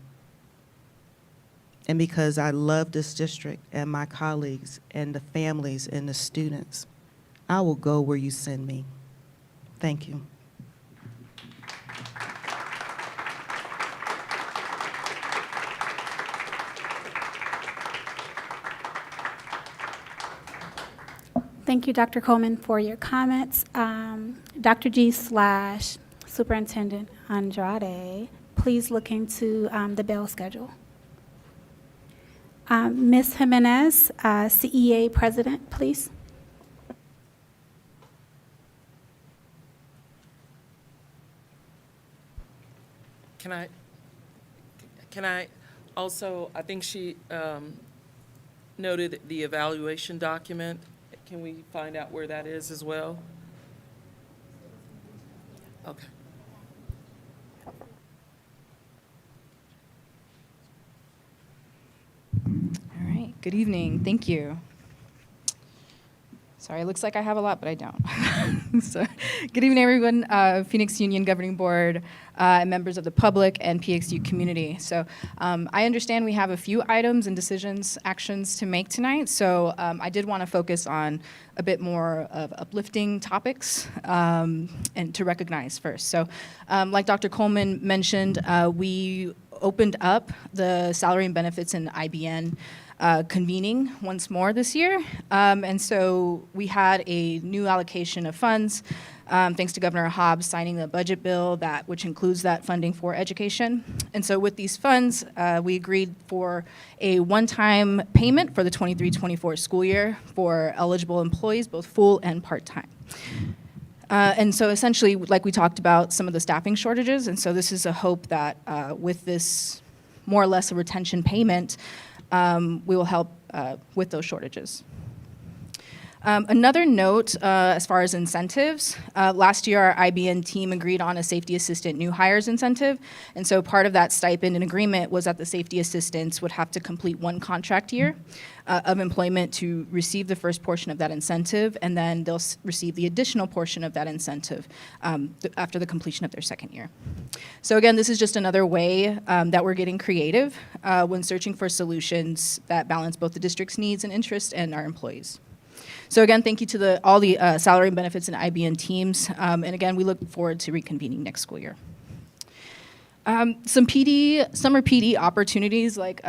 And because I love this district and my colleagues and the families and the students, I will go where you send me. Thank you. Thank you, Dr. Coleman, for your comments. Dr. G/Superintendent Andrade, please look into the bell schedule. Ms. Jimenez, CEA President, please. Can I also, I think she noted the evaluation document. Can we find out where that is as well? Okay. All right, good evening, thank you. Sorry, it looks like I have a lot, but I don't. So, good evening, everyone, Phoenix Union Governing Board, members of the public, and PXU community. So, I understand we have a few items and decisions, actions to make tonight, so I did want to focus on a bit more of uplifting topics and to recognize first. So, like Dr. Coleman mentioned, we opened up the salary and benefits and IBN convening once more this year. And so we had a new allocation of funds, thanks to Governor Hobbs signing the budget bill, which includes that funding for education. And so with these funds, we agreed for a one-time payment for the 23-24 school year for eligible employees, both full and part-time. And so essentially, like we talked about, some of the staffing shortages, and so this is a hope that with this more or less a retention payment, we will help with those shortages. Another note as far as incentives, last year our IBN team agreed on a safety assistant new hires incentive, and so part of that stipend and agreement was that the safety assistants would have to complete one contract year of employment to receive the first portion of that incentive, and then they'll receive the additional portion of that incentive after the completion of their second year. So again, this is just another way that we're getting creative when searching for solutions that balance both the district's needs and interests and our employees. So again, thank you to all the salary and benefits and IBN teams. And again, we look forward to reconvening next school year. Some summer PD opportunities, like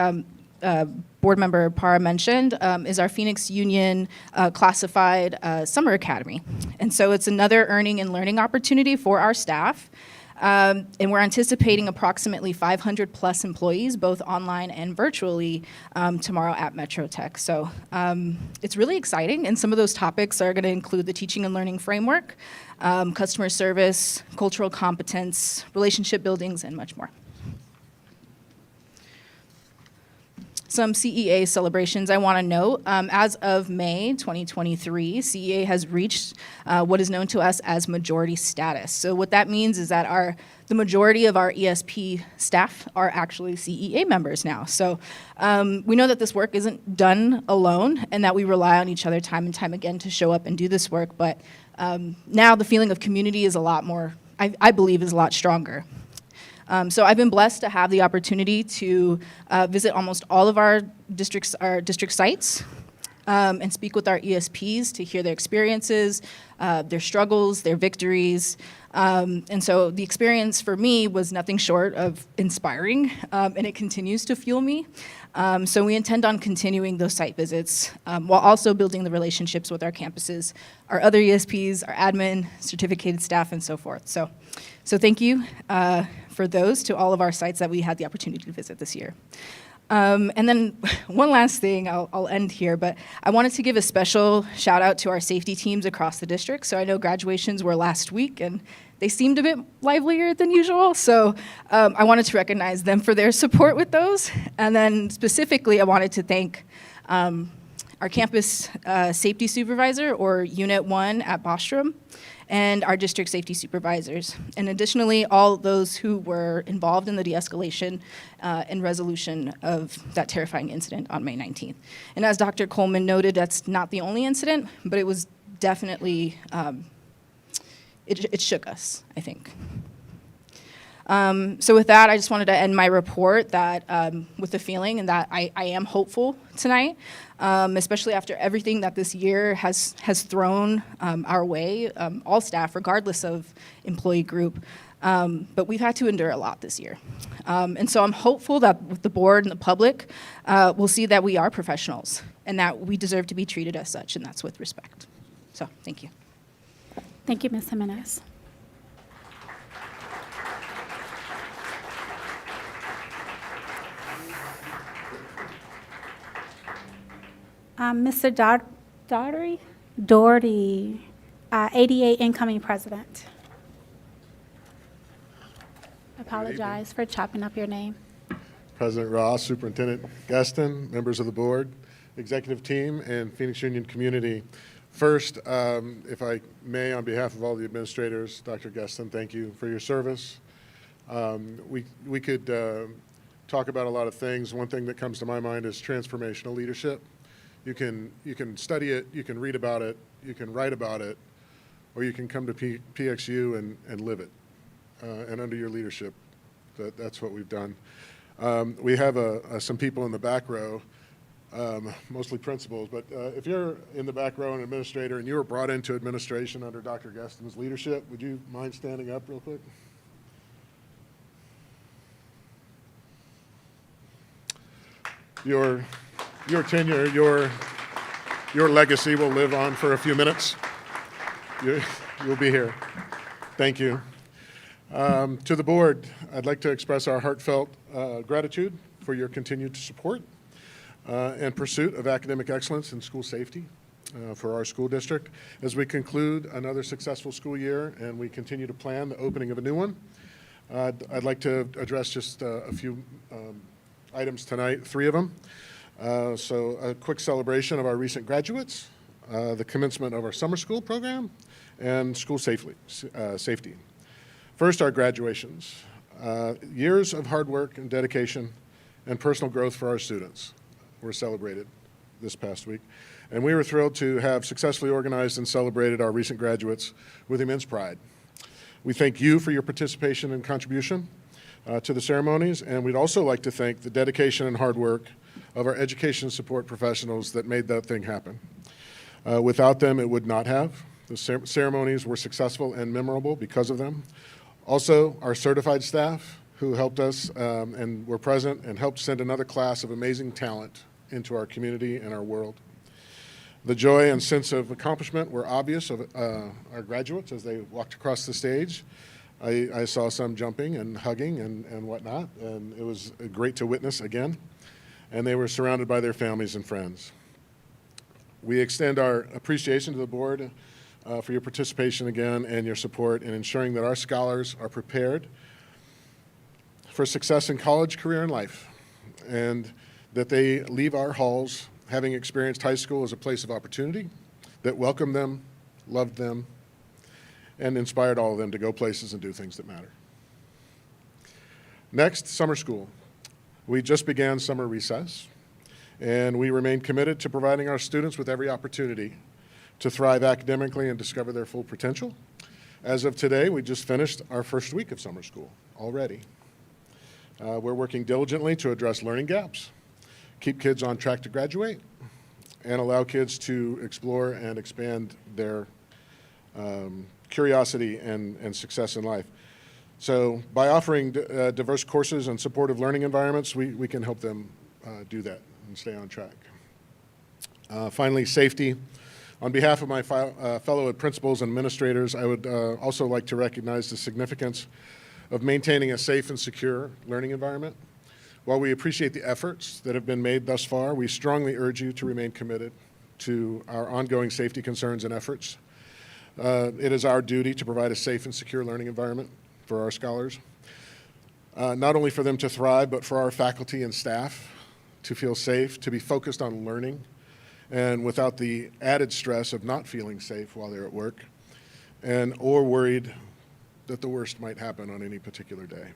Board Member Parra mentioned, is our Phoenix Union classified summer academy. And so it's another earning and learning opportunity for our staff. And we're anticipating approximately 500 plus employees, both online and virtually, tomorrow at Metro Tech. So it's really exciting, and some of those topics are going to include the teaching and learning framework, customer service, cultural competence, relationship buildings, and much more. Some CEA celebrations I want to note. As of May 2023, CEA has reached what is known to us as majority status. So what that means is that the majority of our ESP staff are actually CEA members now. So we know that this work isn't done alone and that we rely on each other time and time again to show up and do this work. But now the feeling of community is a lot more, I believe, is a lot stronger. So I've been blessed to have the opportunity to visit almost all of our district sites and speak with our ESPs to hear their experiences, their struggles, their victories. And so the experience for me was nothing short of inspiring, and it continues to fuel me. So we intend on continuing those site visits while also building the relationships with our campuses, our other ESPs, our admin, certificated staff, and so forth. So thank you for those to all of our sites that we had the opportunity to visit this year. And then one last thing, I'll end here, but I wanted to give a special shout out to our safety teams across the district. So I know graduations were last week and they seemed a bit livelier than usual. So I wanted to recognize them for their support with those. And then specifically, I wanted to thank our campus safety supervisor, or Unit 1 at Bostrom, and our district safety supervisors. And additionally, all those who were involved in the de-escalation and resolution of that terrifying incident on May 19th. And as Dr. Coleman noted, that's not the only incident, but it was definitely, it shook us, I think. So with that, I just wanted to end my report that with the feeling and that I am hopeful tonight, especially after everything that this year has thrown our way, all staff, regardless of employee group. But we've had to endure a lot this year. And so I'm hopeful that with the board and the public, we'll see that we are professionals and that we deserve to be treated as such, and that's with respect. So thank you. Thank you, Ms. Jimenez. Mr. Daugherty? Doherty, ADA incoming president. Apologize for chopping up your name. President Ross, Superintendent Gaston, members of the board, executive team, and Phoenix Union community. First, if I may, on behalf of all the administrators, Dr. Gaston, thank you for your service. We could talk about a lot of things. One thing that comes to my mind is transformational leadership. You can study it, you can read about it, you can write about it, or you can come to PXU and live it. And under your leadership, that's what we've done. We have some people in the back row, mostly principals, but if you're in the back row an administrator and you were brought into administration under Dr. Gaston's leadership, would you mind standing up real quick? Your tenure, your legacy will live on for a few minutes. You'll be here. Thank you. To the board, I'd like to express our heartfelt gratitude for your continued support and pursuit of academic excellence and school safety for our school district as we conclude another successful school year and we continue to plan the opening of a new one. I'd like to address just a few items tonight, 3 of them. So a quick celebration of our recent graduates, the commencement of our summer school program, and school safety. First, our graduations. Years of hard work and dedication and personal growth for our students were celebrated this past week. And we were thrilled to have successfully organized and celebrated our recent graduates with immense pride. We thank you for your participation and contribution to the ceremonies, and we'd also like to thank the dedication and hard work of our education support professionals that made that thing happen. Without them, it would not have. The ceremonies were successful and memorable because of them. Also, our certified staff who helped us and were present and helped send another class of amazing talent into our community and our world. The joy and sense of accomplishment were obvious of our graduates as they walked across the stage. I saw some jumping and hugging and whatnot, and it was great to witness again. And they were surrounded by their families and friends. We extend our appreciation to the board for your participation again and your support in ensuring that our scholars are prepared for success in college, career, and life, and that they leave our halls having experienced high school as a place of opportunity that welcomed them, loved them, and inspired all of them to go places and do things that matter. Next, summer school. We just began summer recess, and we remain committed to providing our students with every opportunity to thrive academically and discover their full potential. As of today, we just finished our first week of summer school already. We're working diligently to address learning gaps, keep kids on track to graduate, and allow kids to explore and expand their curiosity and success in life. So by offering diverse courses and supportive learning environments, we can help them do that and stay on track. Finally, safety. On behalf of my fellow principals and administrators, I would also like to recognize the significance of maintaining a safe and secure learning environment. While we appreciate the efforts that have been made thus far, we strongly urge you to remain committed to our ongoing safety concerns and efforts. It is our duty to provide a safe and secure learning environment for our scholars, not only for them to thrive, but for our faculty and staff to feel safe, to be focused on learning, and without the added stress of not feeling safe while they're at work, or worried that the worst might happen on any particular day.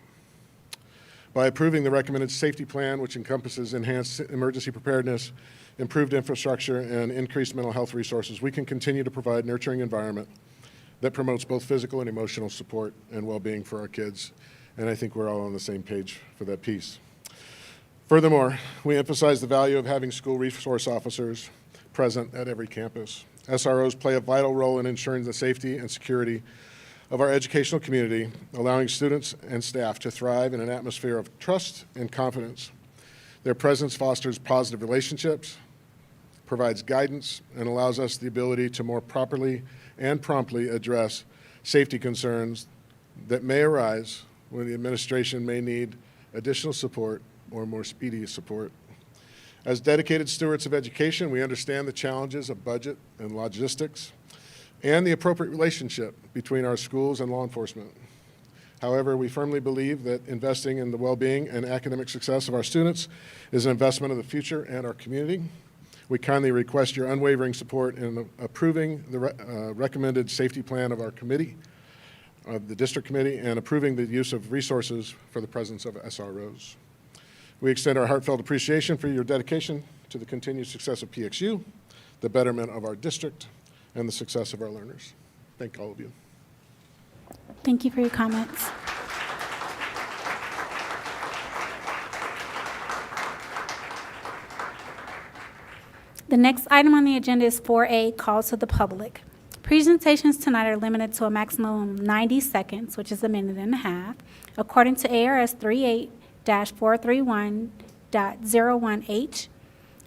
By approving the recommended safety plan, which encompasses enhanced emergency preparedness, improved infrastructure, and increased mental health resources, we can continue to provide nurturing environment that promotes both physical and emotional support and well-being for our kids. And I think we're all on the same page for that piece. Furthermore, we emphasize the value of having school resource officers present at every campus. SROs play a vital role in ensuring the safety and security of our educational community, allowing students and staff to thrive in an atmosphere of trust and confidence. Their presence fosters positive relationships, provides guidance, and allows us the ability to more properly and promptly address safety concerns that may arise when the administration may need additional support or more speedy support. As dedicated stewards of education, we understand the challenges of budget and logistics and the appropriate relationship between our schools and law enforcement. However, we firmly believe that investing in the well-being and academic success of our students is an investment of the future and our community. We kindly request your unwavering support in approving the recommended safety plan of our committee, of the district committee, and approving the use of resources for the presence of SROs. We extend our heartfelt appreciation for your dedication to the continued success of PXU, the betterment of our district, and the success of our learners. Thank all of you. Thank you for your comments. The next item on the agenda is 4A, calls to the public. Presentations tonight are limited to a maximum of 90 seconds, which is a minute and a half, according to ARS 38-431.01H.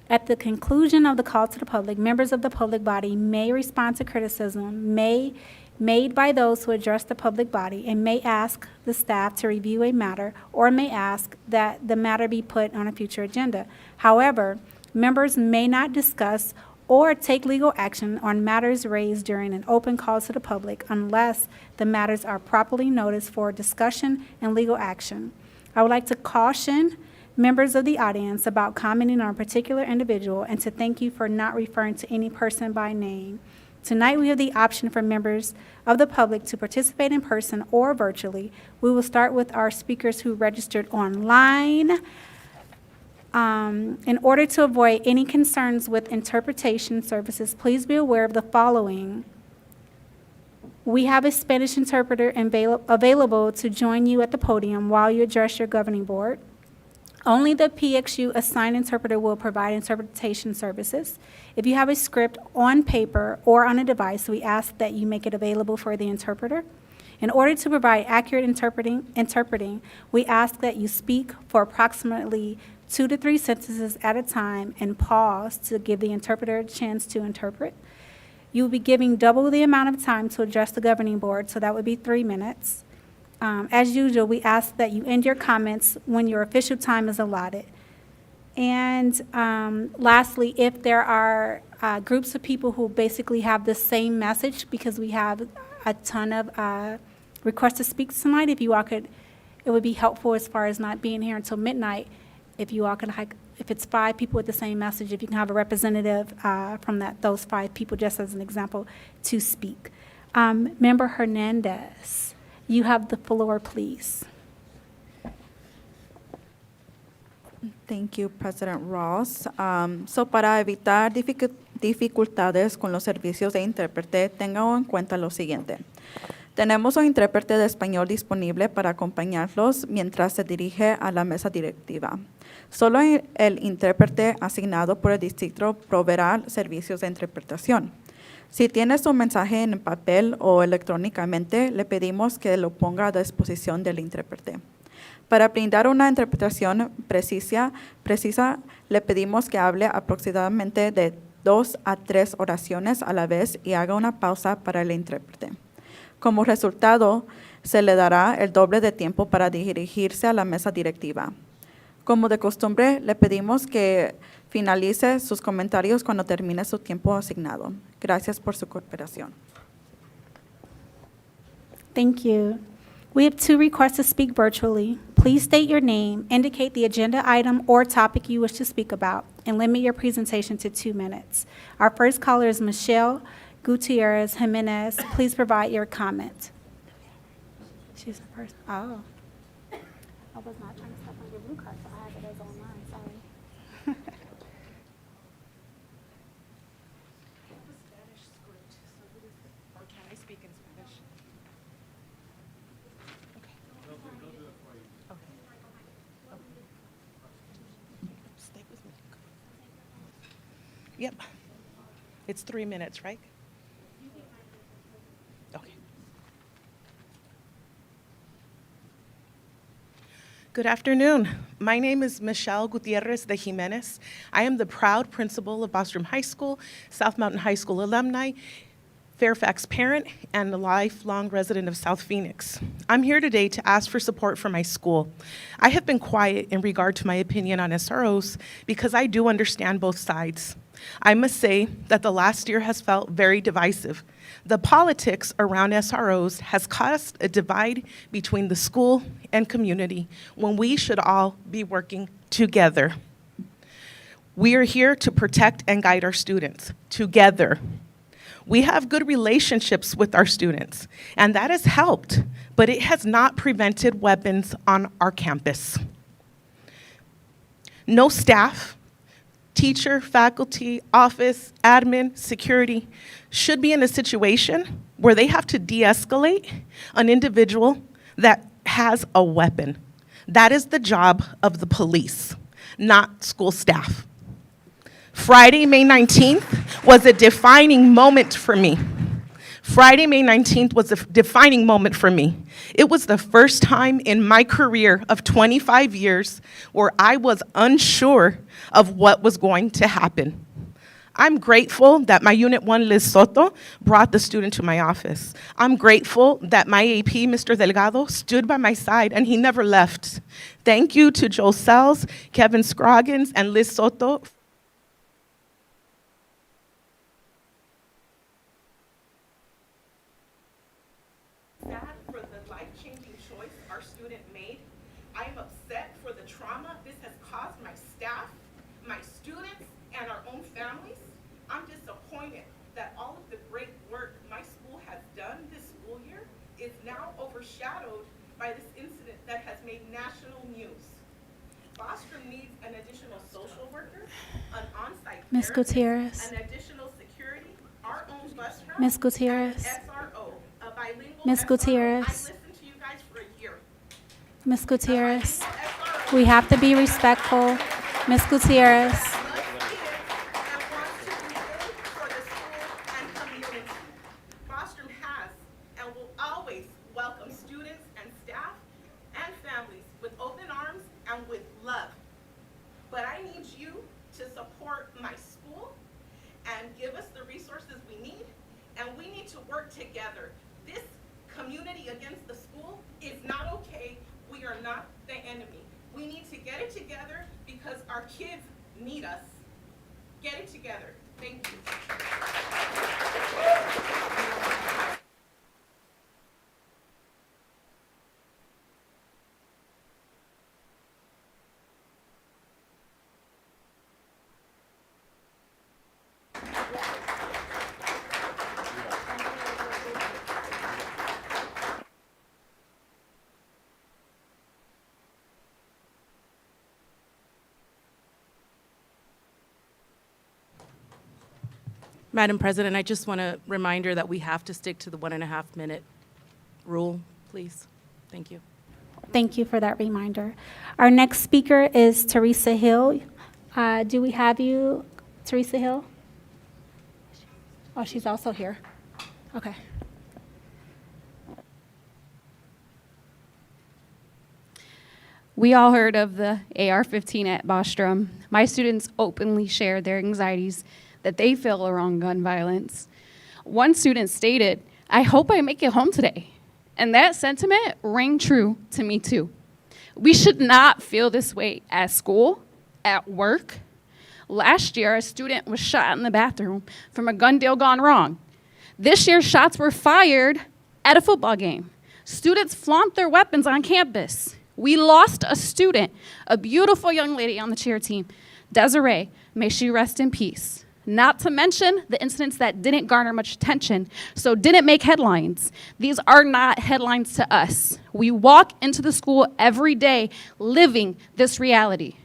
At the conclusion of the call to the public, members of the public body may respond to criticism made by those who address the public body and may ask the staff to review a matter or may ask that the matter be put on a future agenda. However, members may not discuss or take legal action on matters raised during an open call to the public unless the matters are properly noticed for discussion and legal action. I would like to caution members of the audience about commenting on a particular individual and to thank you for not referring to any person by name. Tonight, we have the option for members of the public to participate in person or virtually. We will start with our speakers who registered online. In order to avoid any concerns with interpretation services, please be aware of the following. We have a Spanish interpreter available to join you at the podium while you address your governing board. Only the PXU assigned interpreter will provide interpretation services. If you have a script on paper or on a device, we ask that you make it available for the interpreter. In order to provide accurate interpreting, we ask that you speak for approximately 2 to 3 sentences at a time and pause to give the interpreter a chance to interpret. You will be giving double the amount of time to address the governing board, so that would be 3 minutes. As usual, we ask that you end your comments when your official time is allotted. And lastly, if there are groups of people who basically have the same message, because we have a ton of requests to speak tonight, if you all could, it would be helpful as far as not being here until midnight. If you all could, if it's 5 people with the same message, if you can have a representative from those 5 people, just as an example, to speak. Member Hernandez, you have the floor, please. Thank you, President Ross. Para evitar dificultades con los servicios de intérprete, tengan en cuenta lo siguiente. Tenemos un intérprete de español disponible para acompañarlos mientras se dirige a la mesa directiva. Solo el intérprete asignado por el distrito proveerá servicios de interpretación. Si tienes un mensaje en papel o electrónicamente, le pedimos que lo ponga a disposición del intérprete. Para brindar una interpretación precisa, le pedimos que hable aproximadamente de 2 a 3 oraciones a la vez y haga una pausa para el intérprete. Como resultado, se le dará el doble de tiempo para dirigirse a la mesa directiva. Como de costumbre, le pedimos que finalice sus comentarios cuando termine su tiempo asignado. Gracias por su cooperación. Thank you. We have 2 requests to speak virtually. Please state your name, indicate the agenda item or topic you wish to speak about, and limit your presentation to 2 minutes. Our first caller is Michelle Gutierrez Jimenez. Please provide your comment. She's the person. Oh. I was not trying to step on your blue card, so I had it as online. Sorry. Stay with me. Yep. It's 3 minutes, right? Okay. Good afternoon. My name is Michelle Gutierrez de Jimenez. I am the proud principal of Bostrom High School, South Mountain High School alumni, Fairfax parent and a lifelong resident of South Phoenix. I'm here today to ask for support for my school. I have been quiet in regard to my opinion on SROs because I do understand both sides. I must say that the last year has felt very divisive. The politics around SROs has caused a divide between the school and community when we should all be working together. We are here to protect and guide our students together. We have good relationships with our students, and that has helped, but it has not prevented weapons on our campus. No staff, teacher, faculty, office, admin, security should be in a situation where they have to de-escalate an individual that has a weapon. That is the job of the police, not school staff. Friday, May 19th was a defining moment for me. Friday, May 19th was a defining moment for me. It was the first time in my career of 25 years where I was unsure of what was going to happen. I'm grateful that my Unit 1, Liz Soto, brought the student to my office. I'm grateful that my AP, Mr. Delgado, stood by my side and he never left. Thank you to Joe Sells, Kevin Scroggins, and Liz Soto. Sad for the life-changing choice our student made. I am upset for the trauma this has caused my staff, my students, and our own families. I'm disappointed that all of the great work my school has done this school year is now overshadowed by this incident that has made national news. Bostrom needs an additional social worker, an on-site Ms. therapist, Gutierrez. an additional security, our own bus route, Ms. Gutierrez. and an SRO, a bilingual Ms. SRO. Gutierrez. I listened to you guys for a year. Ms. Gutierrez, we have to be respectful. Ms. Gutierrez. Bostrom has and will always welcome students and staff and families with open arms and with love. But I need you to support my school and give us the resources we need, and we need to work together. This community against the school is not okay. We are not the enemy. We need to get it together because our kids need us. Get it together. Thank you. Madam President, I just want a reminder that we have to stick to the 1.5 minute rule, please. Thank you. Thank you for that reminder. Our next speaker is Teresa Hill. Do we have you, Teresa Hill? Oh, she's also here. Okay. We all heard of the AR-15 at Bostrom. My students openly shared their anxieties that they feel around gun violence. One student stated, "I hope I make it home today." And that sentiment rang true to me too. We should not feel this way at school, at work. Last year, a student was shot in the bathroom from a gun deal gone wrong. This year, shots were fired at a football game. Students flaunt their weapons on campus. We lost a student, a beautiful young lady on the cheer team, Desiree, may she rest in peace. Not to mention the incidents that didn't garner much attention, so didn't make headlines. These are not headlines to us. We walk into the school every day living this reality.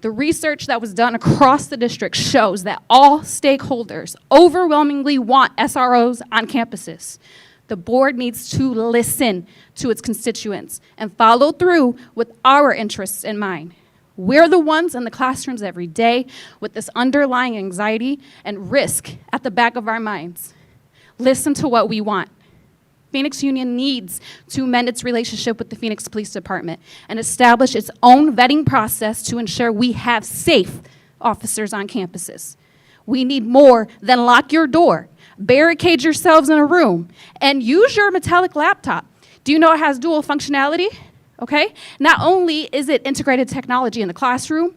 The research that was done across the district shows that all stakeholders overwhelmingly want SROs on campuses. The board needs to listen to its constituents and follow through with our interests in mind. We're the ones in the classrooms every day with this underlying anxiety and risk at the back of our minds. Listen to what we want. Phoenix Union needs to mend its relationship with the Phoenix Police Department and establish its own vetting process to ensure we have safe officers on campuses. We need more than lock your door. barricade yourselves in a room, and use your metallic laptop. Do you know it has dual functionality? Okay? Not only is it integrated technology in the classroom.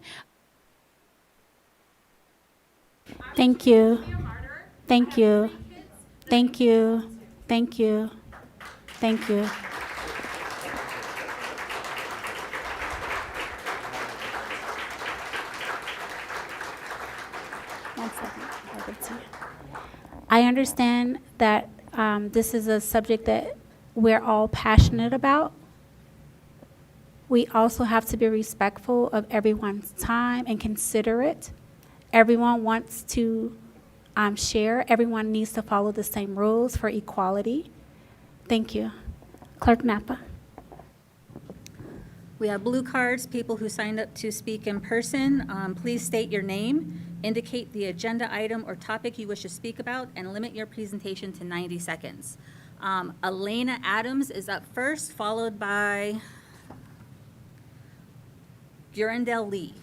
Thank you. Thank you. Thank you. Thank you. Thank you. One second. I'll get to you. I understand that this is a subject that we're all passionate about. We also have to be respectful of everyone's time and considerate. Everyone wants to share. Everyone needs to follow the same rules for equality. Thank you. Clerk Napa. We have blue cards, people who signed up to speak in person. Please state your name, indicate the agenda item or topic you wish to speak about, and limit your presentation to 90 seconds. Elena Adams is up first, followed by Gurendel Lee.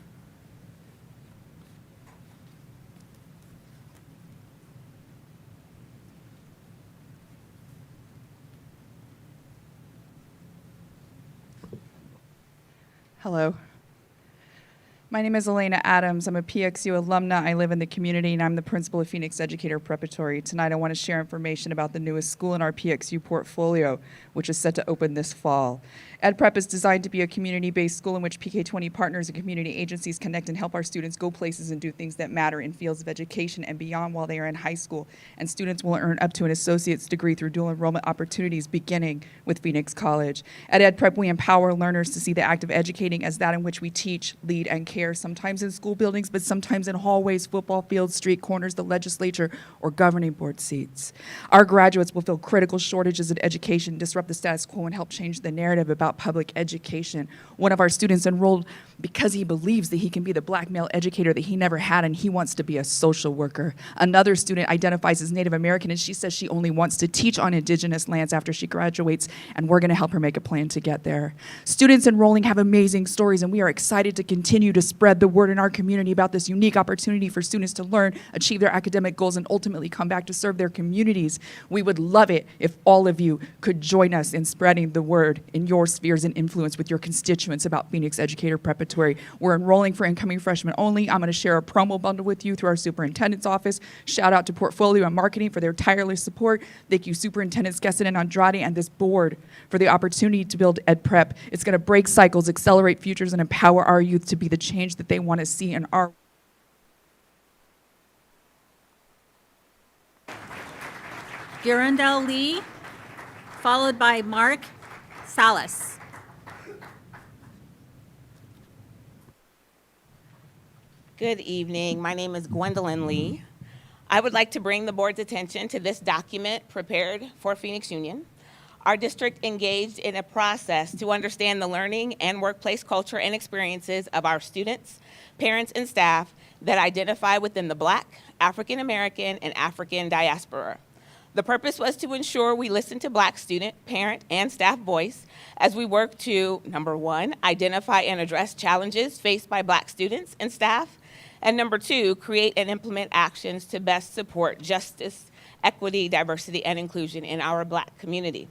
Hello. My name is Elena Adams. I'm a PXU alumna. I live in the community, and I'm the principal of Phoenix Educator Preparatory. Tonight, I want to share information about the newest school in our PXU portfolio, which is set to open this fall. EdPrep is designed to be a community-based school in which PK20 partners and community agencies connect and help our students go places and do things that matter in fields of education and beyond while they are in high school. And students will earn up to an associate's degree through dual enrollment opportunities beginning with Phoenix College. At EdPrep, we empower learners to see the act of educating as that in which we teach, lead, and care, sometimes in school buildings, but sometimes in hallways, football fields, street corners, the legislature, or governing board seats. Our graduates will fill critical shortages in education, disrupt the status quo, and help change the narrative about public education. One of our students enrolled because he believes that he can be the black male educator that he never had, and he wants to be a social worker. Another student identifies as Native American, and she says she only wants to teach on indigenous lands after she graduates, and we're going to help her make a plan to get there. Students enrolling have amazing stories, and we are excited to continue to spread the word in our community about this unique opportunity for students to learn, achieve their academic goals, and ultimately come back to serve their communities. We would love it if all of you could join us in spreading the word in your spheres and influence with your constituents about Phoenix Educator Preparatory. We're enrolling for incoming freshmen only. I'm going to share a promo bundle with you through our superintendent's office. Shout out to Portfolio and Marketing for their tireless support. Thank you, Superintendents Gesson and Andrade and this board for the opportunity to build EdPrep. It's going to break cycles, accelerate futures, and empower our youth to be the change that they want to see in our Gurendel Lee, followed by Mark Salas. Good evening. My name is Gwendolyn Lee. I would like to bring the board's attention to this document prepared for Phoenix Union. Our district engaged in a process to understand the learning and workplace culture and experiences of our students, parents, and staff that identify within the Black, African American, and African diaspora. The purpose was to ensure we listen to Black student, parent, and staff voice as we work to, number one, identify and address challenges faced by Black students and staff, and number two, create and implement actions to best support justice, equity, diversity, and inclusion in our Black community.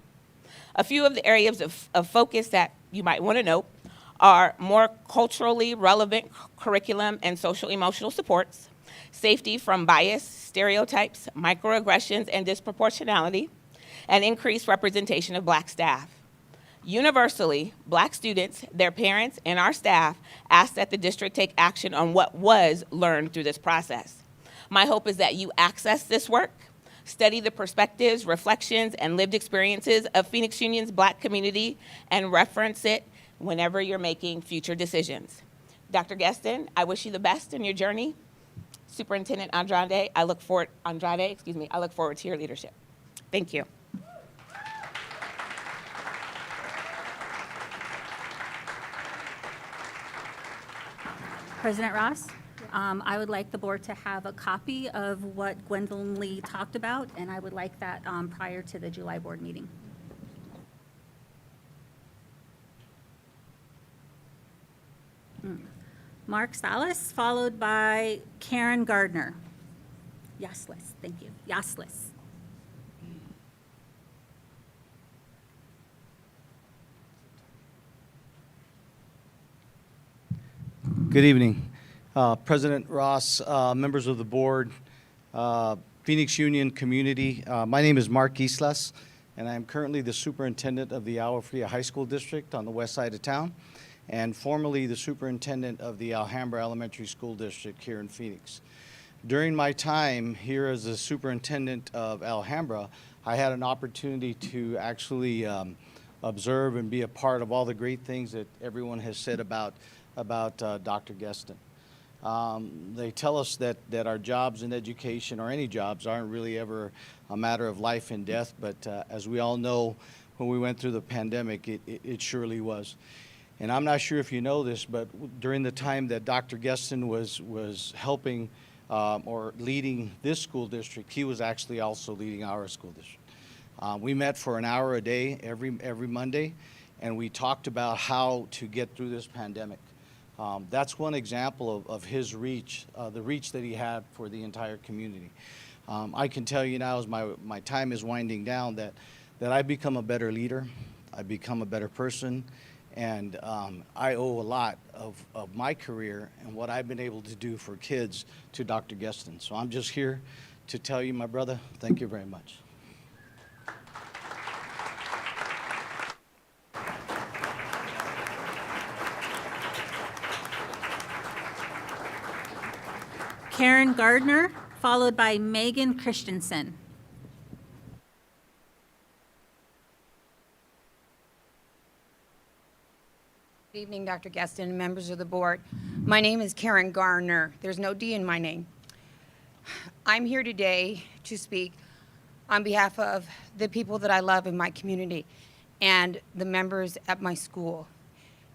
A few of the areas of focus that you might want to note are more culturally relevant curriculum and social emotional supports, safety from bias, stereotypes, microaggressions, and disproportionality, and increased representation of Black staff. Universally, Black students, their parents, and our staff ask that the district take action on what was learned through this process. My hope is that you access this work, study the perspectives, reflections, and lived experiences of Phoenix Union's Black community, and reference it whenever you're making future decisions. Dr. Geston, I wish you the best in your journey. Superintendent Andrade, I look forward to your leadership. Thank you. President Ross, I would like the board to have a copy of what Gwendolyn Lee talked about, and I would like that prior to the July board meeting. Mark Salas, followed by Karen Gardner. Yaslis, thank you. Yaslis. Good evening. President Ross, members of the board, Phoenix Union community. My name is Mark Islas, and I am currently the superintendent of the Agua Fria High School District on the west side of town, and formerly the superintendent of the Alhambra Elementary School District here in Phoenix. During my time here as the superintendent of Alhambra, I had an opportunity to actually observe and be a part of all the great things that everyone has said about Dr. Guestin. They tell us that our jobs in education, or any jobs, aren't really ever a matter of life and death, but as we all know, when we went through the pandemic, it surely was. And I'm not sure if you know this, but during the time that Dr. Guestin was helping or leading this school district, he was actually also leading our school district. We met for an hour a day every Monday, and we talked about how to get through this pandemic. That's one example of his reach, the reach that he had for the entire community. I can tell you now, as my time is winding down, that I've become a better leader, I've become a better person, and I owe a lot of my career and what I've been able to do for kids to Dr. Guestin. So I'm just here to tell you, my brother, thank you very much. Karen Gardner, followed by Megan Christensen. Good evening, Dr. Guestin and members of the board. My name is Karen Gardner. There's no D in my name. I'm here today to speak on behalf of the people that I love in my community and the members at my school.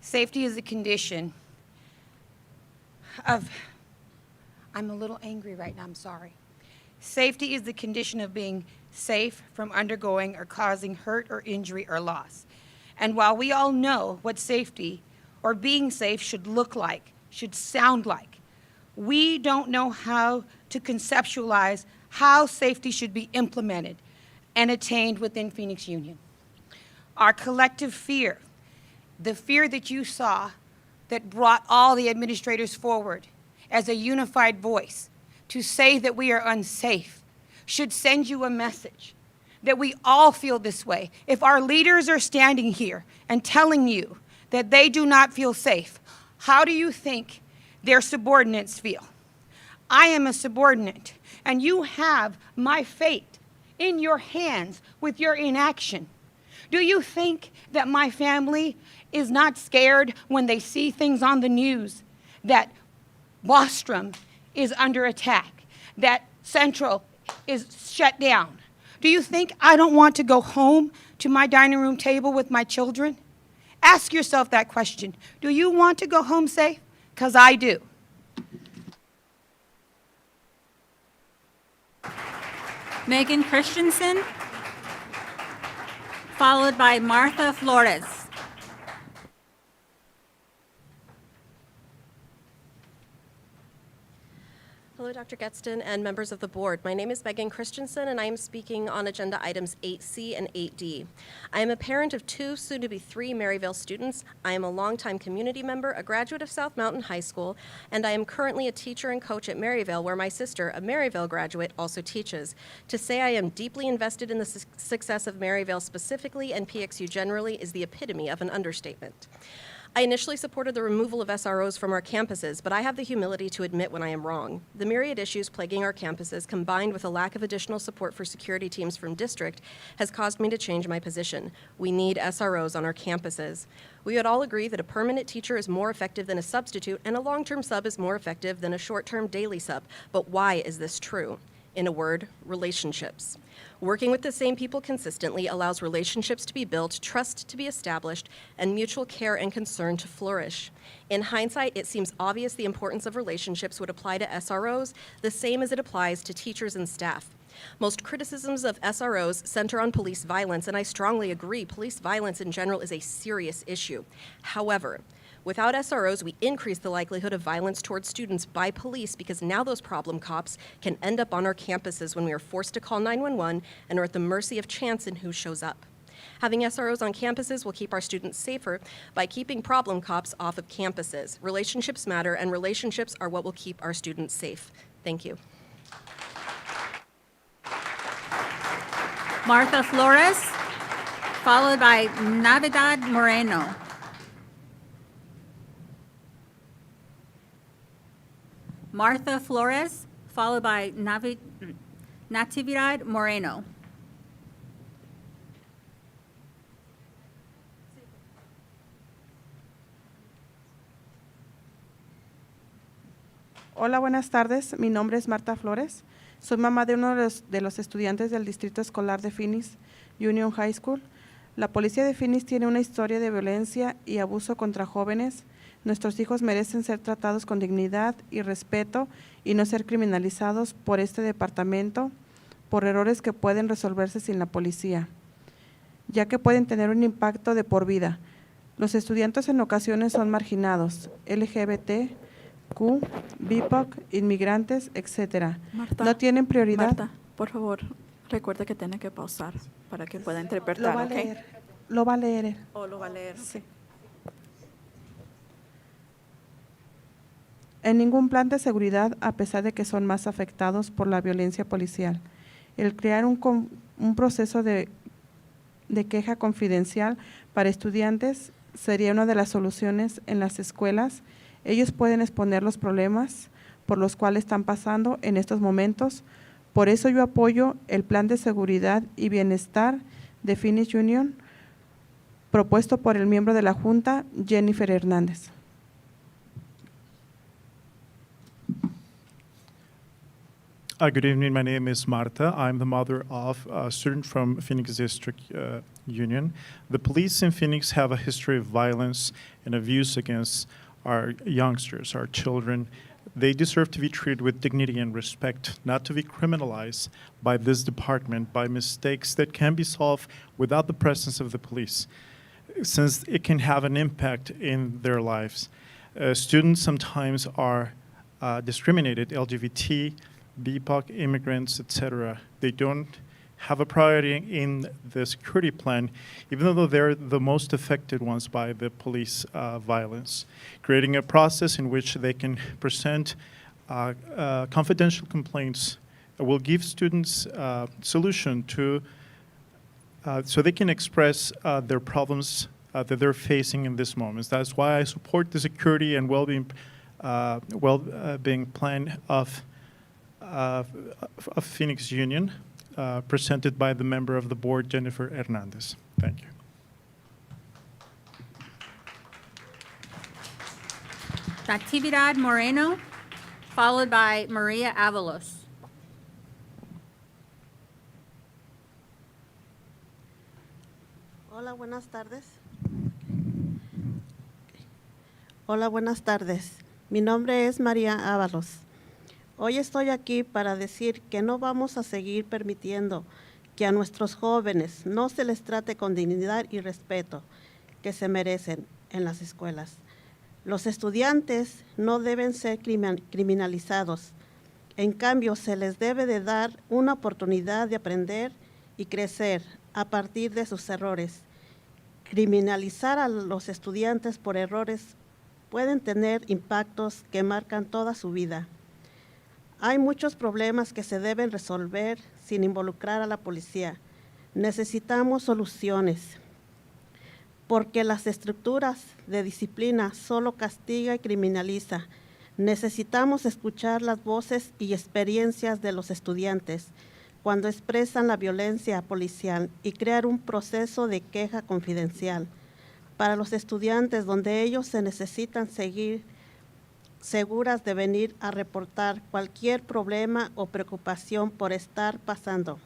Safety is a condition of, I'm a little angry right now, I'm sorry. Safety is the condition of being safe from undergoing or causing hurt or injury or loss. And while we all know what safety or being safe should look like, should sound like, we don't know how to conceptualize how safety should be implemented and attained within Phoenix Union. Our collective fear, the fear that you saw that brought all the administrators forward as a unified voice to say that we are unsafe, should send you a message that we all feel this way. If our leaders are standing here and telling you that they do not feel safe, how do you think their subordinates feel? I am a subordinate, and you have my fate in your hands with your inaction. Do you think that my family is not scared when they see things on the news that Bostrom is under attack, that Central is shut down? Do you think I don't want to go home to my dining room table with my children? Ask yourself that question. Do you want to go home safe? Because I do. Megan Christensen, followed by Martha Flores. Hello, Dr. Guestin and members of the board. My name is Megan Christensen, and I am speaking on agenda items 8C and 8D. I am a parent of 2, soon-to-be 3 Maryvale students. I am a longtime community member, a graduate of South Mountain High School, and I am currently a teacher and coach at Maryvale, where my sister, a Maryvale graduate, also teaches. To say I am deeply invested in the success of Maryvale specifically and PXU generally is the epitome of an understatement. I initially supported the removal of SROs from our campuses, but I have the humility to admit when I am wrong. The myriad issues plaguing our campuses, combined with a lack of additional support for security teams from district, has caused me to change my position. We need SROs on our campuses. We would all agree that a permanent teacher is more effective than a substitute, and a long-term sub is more effective than a short-term daily sub. But why is this true? In a word, relationships. Working with the same people consistently allows relationships to be built, trust to be established, and mutual care and concern to flourish. In hindsight, it seems obvious the importance of relationships would apply to SROs the same as it applies to teachers and staff. Most criticisms of SROs center on police violence, and I strongly agree, police violence in general is a serious issue. However, without SROs, we increase the likelihood of violence towards students by police because now those problem cops can end up on our campuses when we are forced to call 911 and are at the mercy of chance in who shows up. Having SROs on campuses will keep our students safer by keeping problem cops off of campuses. Relationships matter, and relationships are what will keep our students safe. Thank you. Martha Flores, followed by Navidad Moreno. Martha Flores, followed by Natividad Moreno. Hola, buenas tardes. Mi nombre es Marta Flores. Soy mamá de uno de los estudiantes del Distrito Escolar de Phoenix Union High School. La policía de Phoenix tiene una historia de violencia y abuso contra jóvenes. Nuestros hijos merecen ser tratados con dignidad y respeto y no ser criminalizados por este departamento por errores que pueden resolverse sin la policía, ya que pueden tener un impacto de por vida. Los estudiantes en ocasiones son marginados, LGBT, Q, BIPOC, inmigrantes, etc. Marta, No tienen prioridad. Marta, por favor, recuerda que tiene que pausar para que pueda interpretar, Lo va a ¿ok? leer. Lo va a leer. O lo va a leer, sí. En ningún plan de seguridad, a pesar de que son más afectados por la violencia policial. El crear un proceso de queja confidencial para estudiantes sería una de las soluciones en las escuelas. Ellos pueden exponer los problemas por los cuales están pasando en estos momentos. Por eso yo apoyo el plan de seguridad y bienestar de Phoenix Union propuesto por el miembro de la Junta, Jennifer Hernández. Good evening. My name is Marta. I'm the mother of a student from Phoenix District Union. The police in Phoenix have a history of violence and abuse against our youngsters, our children. They deserve to be treated with dignity and respect, not to be criminalized by this department by mistakes that can be solved without the presence of the police, since it can have an impact in their lives. Students sometimes are discriminated, LGBT, BIPOC, immigrants, etc. They don't have a priority in the security plan, even though they're the most affected ones by the police violence. Creating a process in which they can present confidential complaints will give students solution to, so they can express their problems that they're facing in this moment. That's why I support the security and well-being plan of Phoenix Union, presented by the member of the board, Jennifer Hernandez. Thank you. Natividad Moreno, followed by Maria Avalos. Hola, buenas tardes. Hola, buenas tardes. Mi nombre es María Ábalos. Hoy estoy aquí para decir que no vamos a seguir permitiendo que a nuestros jóvenes no se les trate con dignidad y respeto que se merecen en las escuelas. Los estudiantes no deben ser criminalizados. En cambio, se les debe de dar una oportunidad de aprender y crecer a partir de sus errores. Criminalizar a los estudiantes por errores pueden tener impactos que marcan toda su vida. Hay muchos problemas que se deben resolver sin involucrar a la policía. Necesitamos soluciones, porque las estructuras de disciplina solo castiga y criminaliza. Necesitamos escuchar las voces y experiencias de los estudiantes cuando expresan la violencia policial y crear un proceso de queja confidencial para los estudiantes donde ellos se necesitan seguir seguras de venir a reportar cualquier problema o preocupación por estar pasando.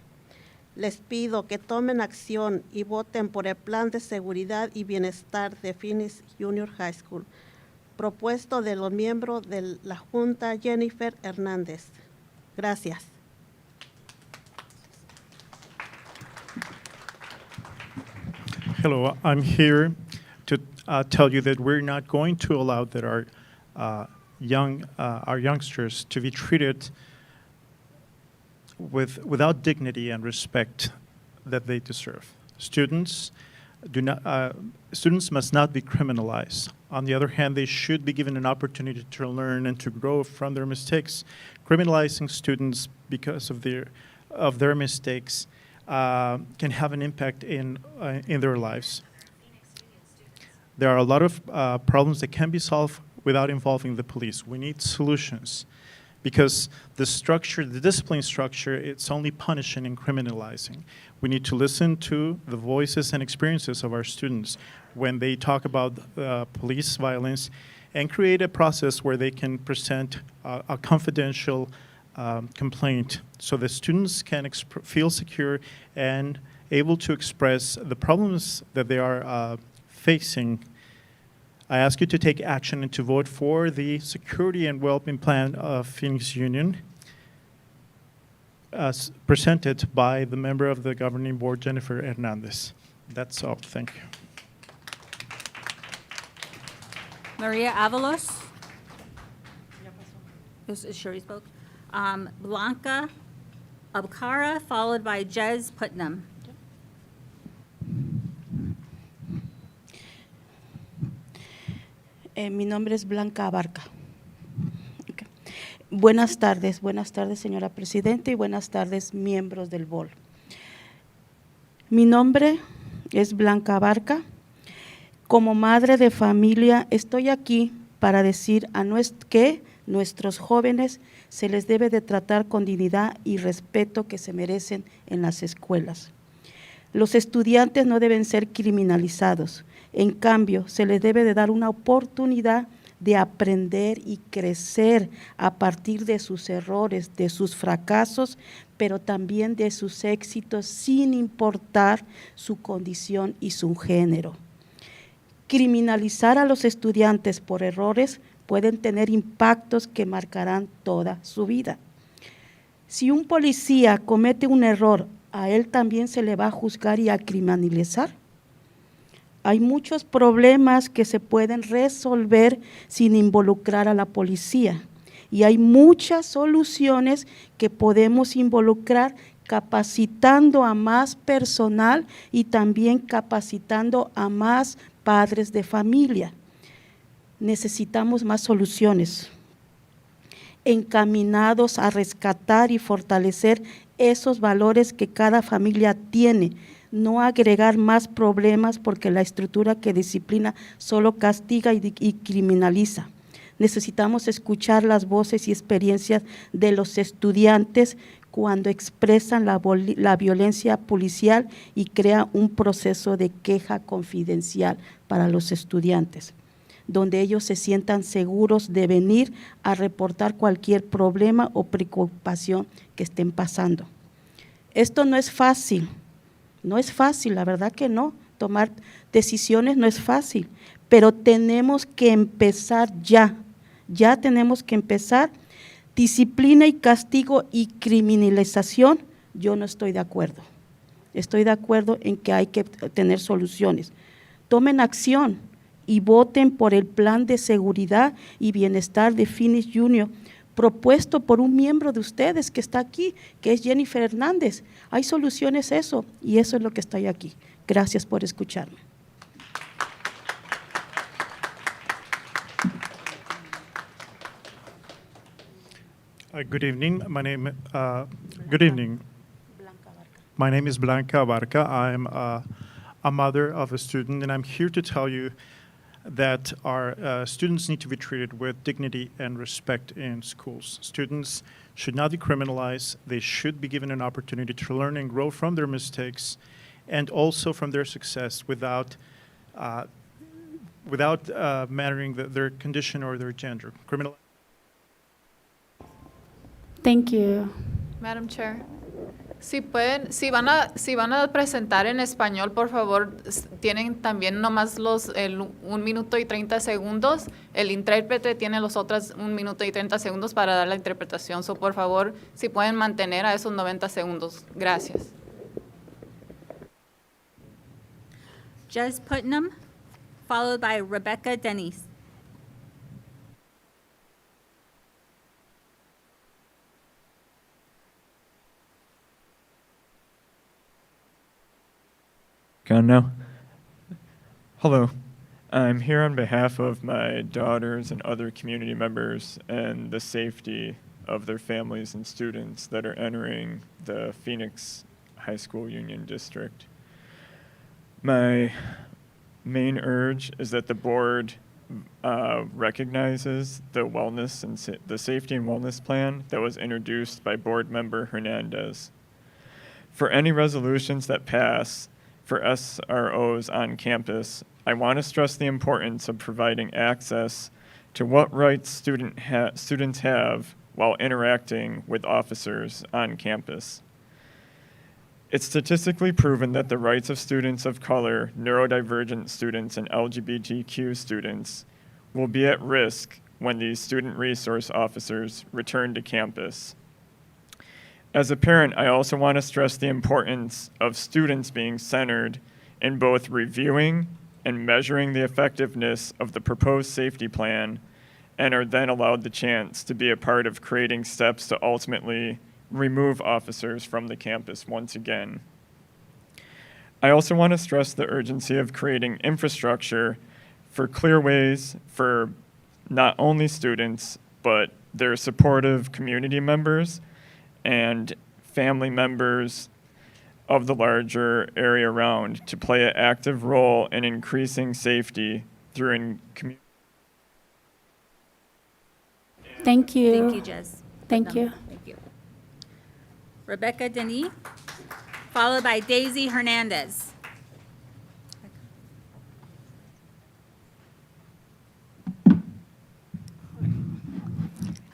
Les pido que tomen acción y voten por el plan de seguridad y bienestar de Phoenix Junior High School, propuesto de los miembros de la Junta Jennifer Hernández. Gracias. Hello, I'm here to tell you that we're not going to allow that our youngsters to be treated without dignity and respect that they deserve. Students students must not be criminalized. On the other hand, they should be given an opportunity to learn and to grow from their mistakes. Criminalizing students because of their mistakes can have an impact in their lives. There are a lot of problems that can be solved without involving the police. We need solutions because the structure, the discipline structure, it's only punishing and criminalizing. We need to listen to the voices and experiences of our students when they talk about police violence and create a process where they can present a confidential complaint so the students can feel secure and able to express the problems that they are facing. I ask you to take action and to vote for the Security and Wellbeing Plan of Phoenix Union as presented by the member of the governing board, Jennifer Hernandez. That's all. Thank you. Maria Avalos. Sherry spoke. Blanca Abkara, followed by Jez Putnam. Mi nombre es Blanca Abarca. Okay. Buenas tardes, señora Presidenta, y buenas tardes, miembros del BOL. Mi nombre es Blanca Abarca. Como madre de familia, estoy aquí para decir que nuestros jóvenes se les debe de tratar con dignidad y respeto que se merecen en las escuelas. Los estudiantes no deben ser criminalizados. En cambio, se les debe de dar una oportunidad de aprender y crecer a partir de sus errores, de sus fracasos, pero también de sus éxitos, sin importar su condición y su género. Criminalizar a los estudiantes por errores pueden tener impactos que marcarán toda su vida. Si un policía comete un error, ¿a él también se le va a juzgar y a criminalizar? Hay muchos problemas que se pueden resolver sin involucrar a la policía y hay muchas soluciones que podemos involucrar capacitando a más personal y también capacitando a más padres de familia. Necesitamos más soluciones encaminados a rescatar y fortalecer esos valores que cada familia tiene, no agregar más problemas porque la estructura que disciplina solo castiga y criminaliza. Necesitamos escuchar las voces y experiencias de los estudiantes cuando expresan la violencia policial y crea un proceso de queja confidencial para los estudiantes, donde ellos se sientan seguros de venir a reportar cualquier problema o preocupación que estén pasando. Esto no es fácil, la verdad que no, tomar decisiones no es fácil, pero tenemos que empezar ya tenemos que empezar. Disciplina y castigo y criminalización, yo no estoy de acuerdo. Estoy de acuerdo en que hay que tener soluciones. Tomen acción y voten por el plan de seguridad y bienestar de Phoenix Junior, propuesto por un miembro de ustedes que está aquí, que es Jennifer Hernández. Hay soluciones eso, y eso es lo que estoy aquí. Gracias por escucharme. Good evening. Good evening. My name is Blanca Abarca. I'm a mother of a student, and I'm here to tell you that our students need to be treated with dignity and respect in schools. Students should not be criminalized. They should be given an opportunity to learn and grow from their mistakes and also from their success without mattering their condition or their gender. Thank you. Madam Chair. Si van a presentar en español, por favor, tienen también nomás 1 minuto y 30 segundos. El intérprete tiene los otros 1 minuto y 30 segundos para dar la interpretación. So, por favor, si pueden mantener a esos 90 segundos. Gracias. Jez Putnam, followed by Rebecca Denise. Gone now? Hello. I'm here on behalf of my daughters and other community members and the safety of their families and students that are entering the Phoenix High School Union District. My main urge is that the board recognizes the wellness and the safety and wellness plan that was introduced by board member Hernandez. For any resolutions that pass for SROs on campus, I want to stress the importance of providing access to what rights students have while interacting with officers on campus. It's statistically proven that the rights of students of color, neurodivergent students, and LGBTQ students will be at risk when these student resource officers return to campus. As a parent, I also want to stress the importance of students being centered in both reviewing and measuring the effectiveness of the proposed safety plan, and are then allowed the chance to be a part of creating steps to ultimately remove officers from the campus once again. I also want to stress the urgency of creating infrastructure for clear ways for not only students, but their supportive community members and family members of the larger area around to play an active role in increasing safety through community. Thank you. Thank you, Jez. Thank you. Thank you. Rebecca Denis, followed by Daisy Hernandez.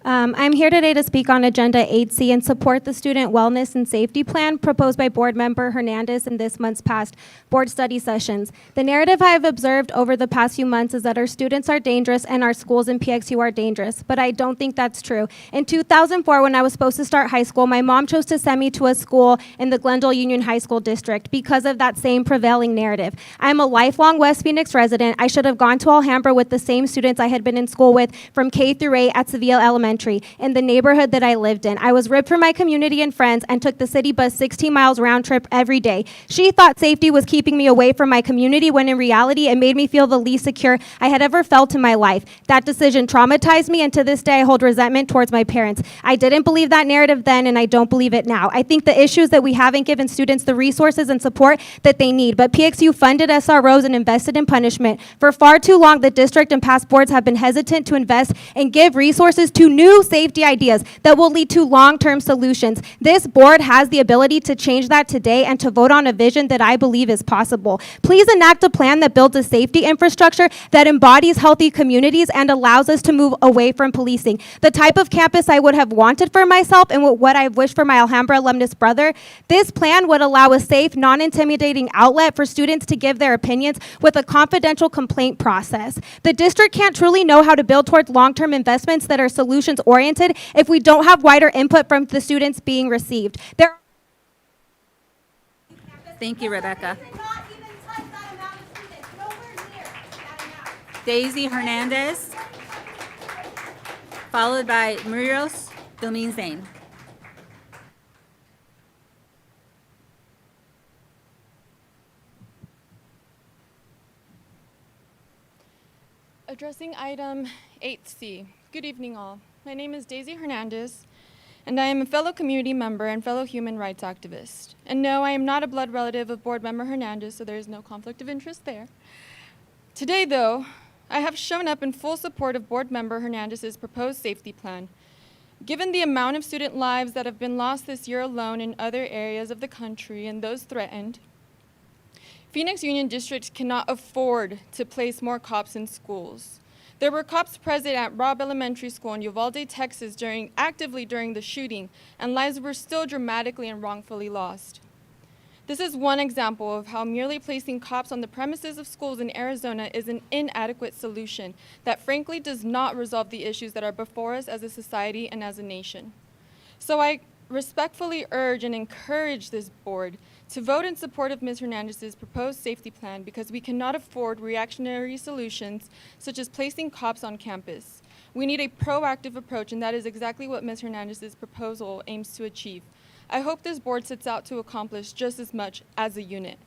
I'm here today to speak on Agenda 8C and support the Student Wellness and Safety Plan proposed by Board Member Hernandez in this month's past board study sessions. The narrative I have observed over the past few months is that our students are dangerous and our schools in PXU are dangerous, but I don't think that's true. In 2004, when I was supposed to start high school, my mom chose to send me to a school in the Glendale Union High School District because of that same prevailing narrative. I'm a lifelong West Phoenix resident. I should have gone to Alhambra with the same students I had been in school with from K through 8 at Seville Elementary in the neighborhood that I lived in. I was ripped from my community and friends and took the city bus 16 miles round trip every day. She thought safety was keeping me away from my community when in reality it made me feel the least secure I had ever felt in my life. That decision traumatized me, and to this day I hold resentment towards my parents. I didn't believe that narrative then and I don't believe it now. I think the issue is that we haven't given students the resources and support that they need, but PXU funded SROs and invested in punishment. For far too long, the district and past boards have been hesitant to invest and give resources to new safety ideas that will lead to long-term solutions. This board has the ability to change that today and to vote on a vision that I believe is possible. Please enact a plan that builds a safety infrastructure that embodies healthy communities and allows us to move away from policing. The type of campus I would have wanted for myself and what I've wished for my Alhambra alumnus brother. This plan would allow a safe, non-intimidating outlet for students to give their opinions with a confidential complaint process. The district can't truly know how to build towards long-term investments that are solutions-oriented if we don't have wider input from the students being received. Thank you, Rebecca. Daisy Hernandez, followed by Murios Dominzain. Addressing item 8C. Good evening, all. My name is Daisy Hernandez, and I am a fellow community member and fellow human rights activist. And no, I am not a blood relative of Board Member Hernandez, so there is no conflict of interest there. Today, though, I have shown up in full support of Board Member Hernandez's proposed safety plan. Given the amount of student lives that have been lost this year alone in other areas of the country and those threatened, Phoenix Union District cannot afford to place more cops in schools. There were cops present at Robb Elementary School in Uvalde, Texas actively during the shooting, and lives were still dramatically and wrongfully lost. This is one example of how merely placing cops on the premises of schools in Arizona is an inadequate solution that frankly does not resolve the issues that are before us as a society and as a nation. So I respectfully urge and encourage this board to vote in support of Ms. Hernandez's proposed safety plan because we cannot afford reactionary solutions such as placing cops on campus. We need a proactive approach, and that is exactly what Ms. Hernandez's proposal aims to achieve. I hope this board sets out to accomplish just as much as a unit.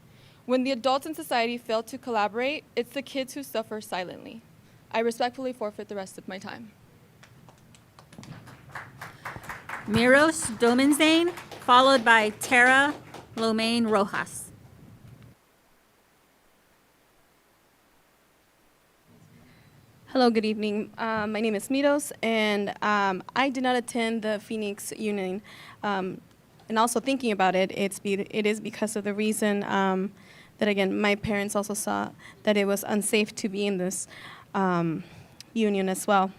When the adults in society fail to collaborate, it's the kids who suffer silently. I respectfully forfeit the rest of my time. Miros Domenzane, followed by Tara Lomain Rojas. Hello, good evening. My name is Miros, and I did not attend the Phoenix Union. And also thinking about it, it is because of the reason that, again, my parents also saw that it was unsafe to be in this union as well.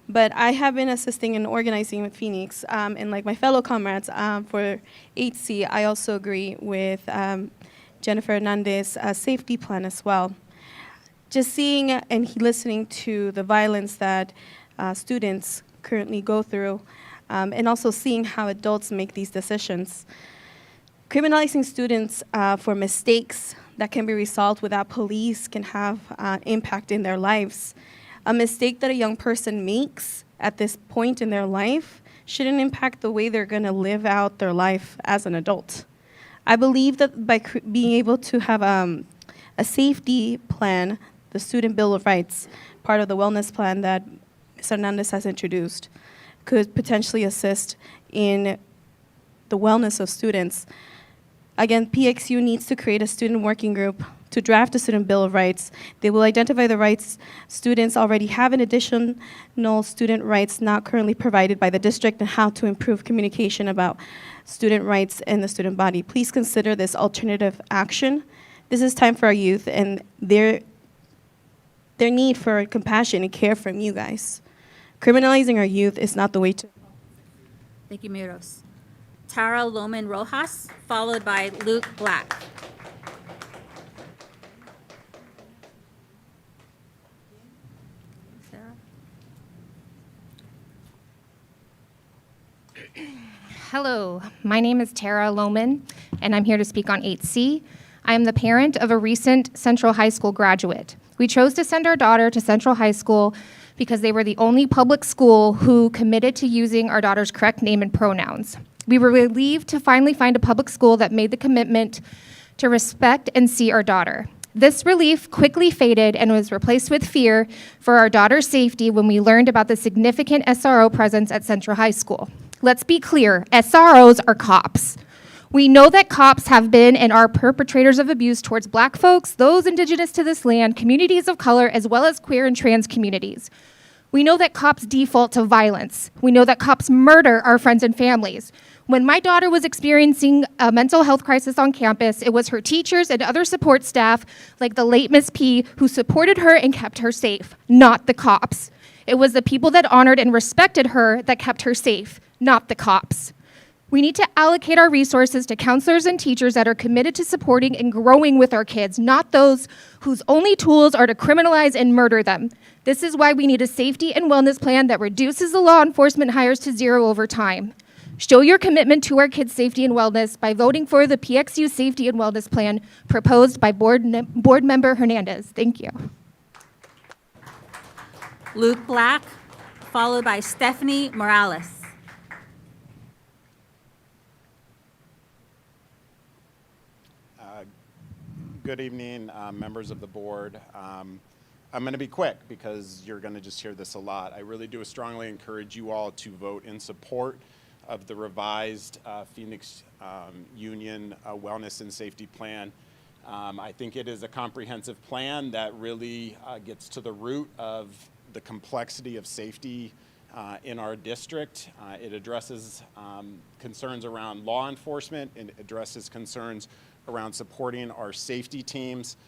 But I have been assisting in organizing with Phoenix, and like my fellow comrades for 8C, I also agree with Jennifer Hernandez's safety plan as well. Just seeing and listening to the violence that students currently go through, and also seeing how adults make these decisions. Criminalizing students for mistakes that can be resolved without police can have impact in their lives. A mistake that a young person makes at this point in their life shouldn't impact the way they're going to live out their life as an adult. I believe that by being able to have a safety plan, the Student Bill of Rights, part of the wellness plan that Ms. Hernandez has introduced, could potentially assist in the wellness of students. Again, PXU needs to create a student working group to draft a Student Bill of Rights. They will identify the rights students already have and additional student rights not currently provided by the district and how to improve communication about student rights in the student body. Please consider this alternative action. This is time for our youth and their need for compassion and care from you guys. Criminalizing our youth is not the way to. Thank you, Miros. Tara Loman Rojas, followed by Luke Black. Sarah? Hello, my name is Tara Loman, and I'm here to speak on 8C. I am the parent of a recent Central High School graduate. We chose to send our daughter to Central High School because they were the only public school who committed to using our daughter's correct name and pronouns. We were relieved to finally find a public school that made the commitment to respect and see our daughter. This relief quickly faded and was replaced with fear for our daughter's safety when we learned about the significant SRO presence at Central High School. Let's be clear, SROs are cops. We know that cops have been and are perpetrators of abuse towards Black folks, those indigenous to this land, communities of color, as well as queer and trans communities. We know that cops default to violence. We know that cops murder our friends and families. When my daughter was experiencing a mental health crisis on campus, it was her teachers and other support staff, like the late Miss P, who supported her and kept her safe, not the cops. It was the people that honored and respected her that kept her safe, not the cops. We need to allocate our resources to counselors and teachers that are committed to supporting and growing with our kids, not those whose only tools are to criminalize and murder them. This is why we need a safety and wellness plan that reduces the law enforcement hires to zero over time. Show your commitment to our kids' safety and wellness by voting for the PXU Safety and Wellness Plan proposed by Board Member Hernandez. Thank you. Luke Black, followed by Stephanie Morales. Good evening, members of the board. I'm going to be quick because you're going to just hear this a lot. I really do strongly encourage you all to vote in support of the revised Phoenix Union Wellness and Safety Plan. I think it is a comprehensive plan that really gets to the root of the complexity of safety in our district. It addresses concerns around law enforcement, and it addresses concerns around supporting our safety teams.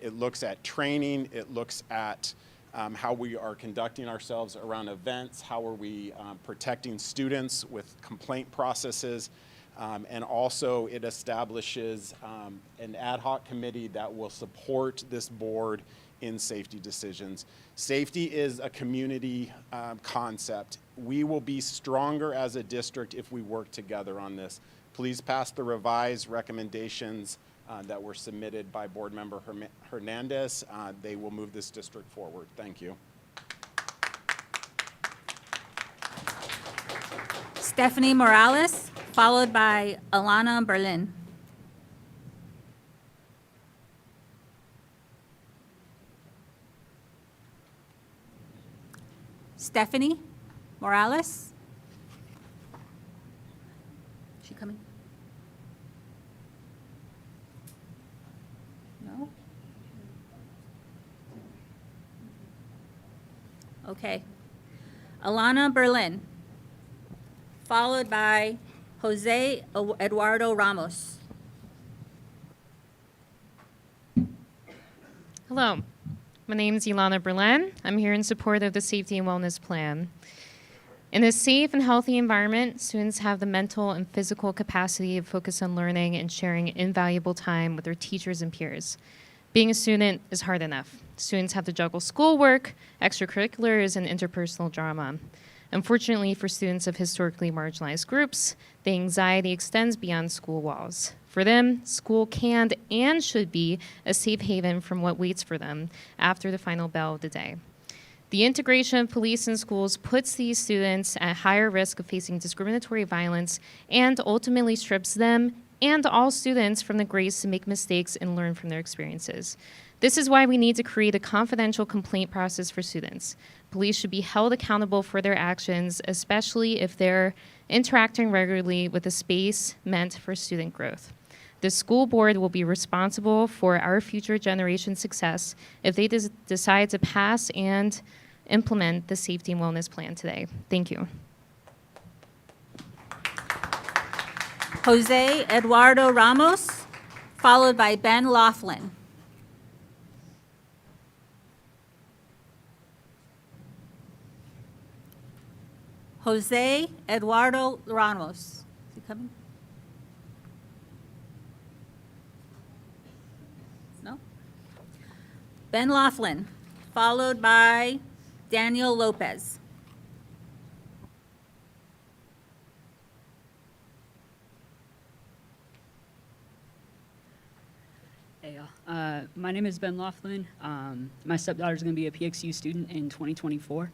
It looks at training. It looks at how we are conducting ourselves around events, how are we protecting students with complaint processes, and also it establishes an ad hoc committee that will support this board in safety decisions. Safety is a community concept. We will be stronger as a district if we work together on this. Please pass the revised recommendations that were submitted by Board Member Hernandez. They will move this district forward. Thank you. Stephanie Morales, followed by Alana Berlin. Stephanie Morales? She coming? No? Okay. Alana Berlin, followed by Jose Eduardo Ramos. Hello, my name is Ilana Berlin. I'm here in support of the Safety and Wellness Plan. In a safe and healthy environment, students have the mental and physical capacity to focus on learning and sharing invaluable time with their teachers and peers. Being a student is hard enough. Students have to juggle schoolwork, extracurriculars, and interpersonal drama. Unfortunately, for students of historically marginalized groups, the anxiety extends beyond school walls. For them, school can and should be a safe haven from what waits for them after the final bell of the day. The integration of police in schools puts these students at higher risk of facing discriminatory violence and ultimately strips them and all students from the grace to make mistakes and learn from their experiences. This is why we need to create a confidential complaint process for students. Police should be held accountable for their actions, especially if they're interacting regularly with a space meant for student growth. The school board will be responsible for our future generation's success if they decide to pass and implement the Safety and Wellness Plan today. Thank you. Jose Eduardo Ramos, followed by Ben Laughlin. Jose Eduardo Ramos. Is he coming? No? Ben Laughlin, followed by Daniel Lopez. Hey, y'all. My name is Ben Laughlin. My stepdaughter is going to be a PXU student in 2024.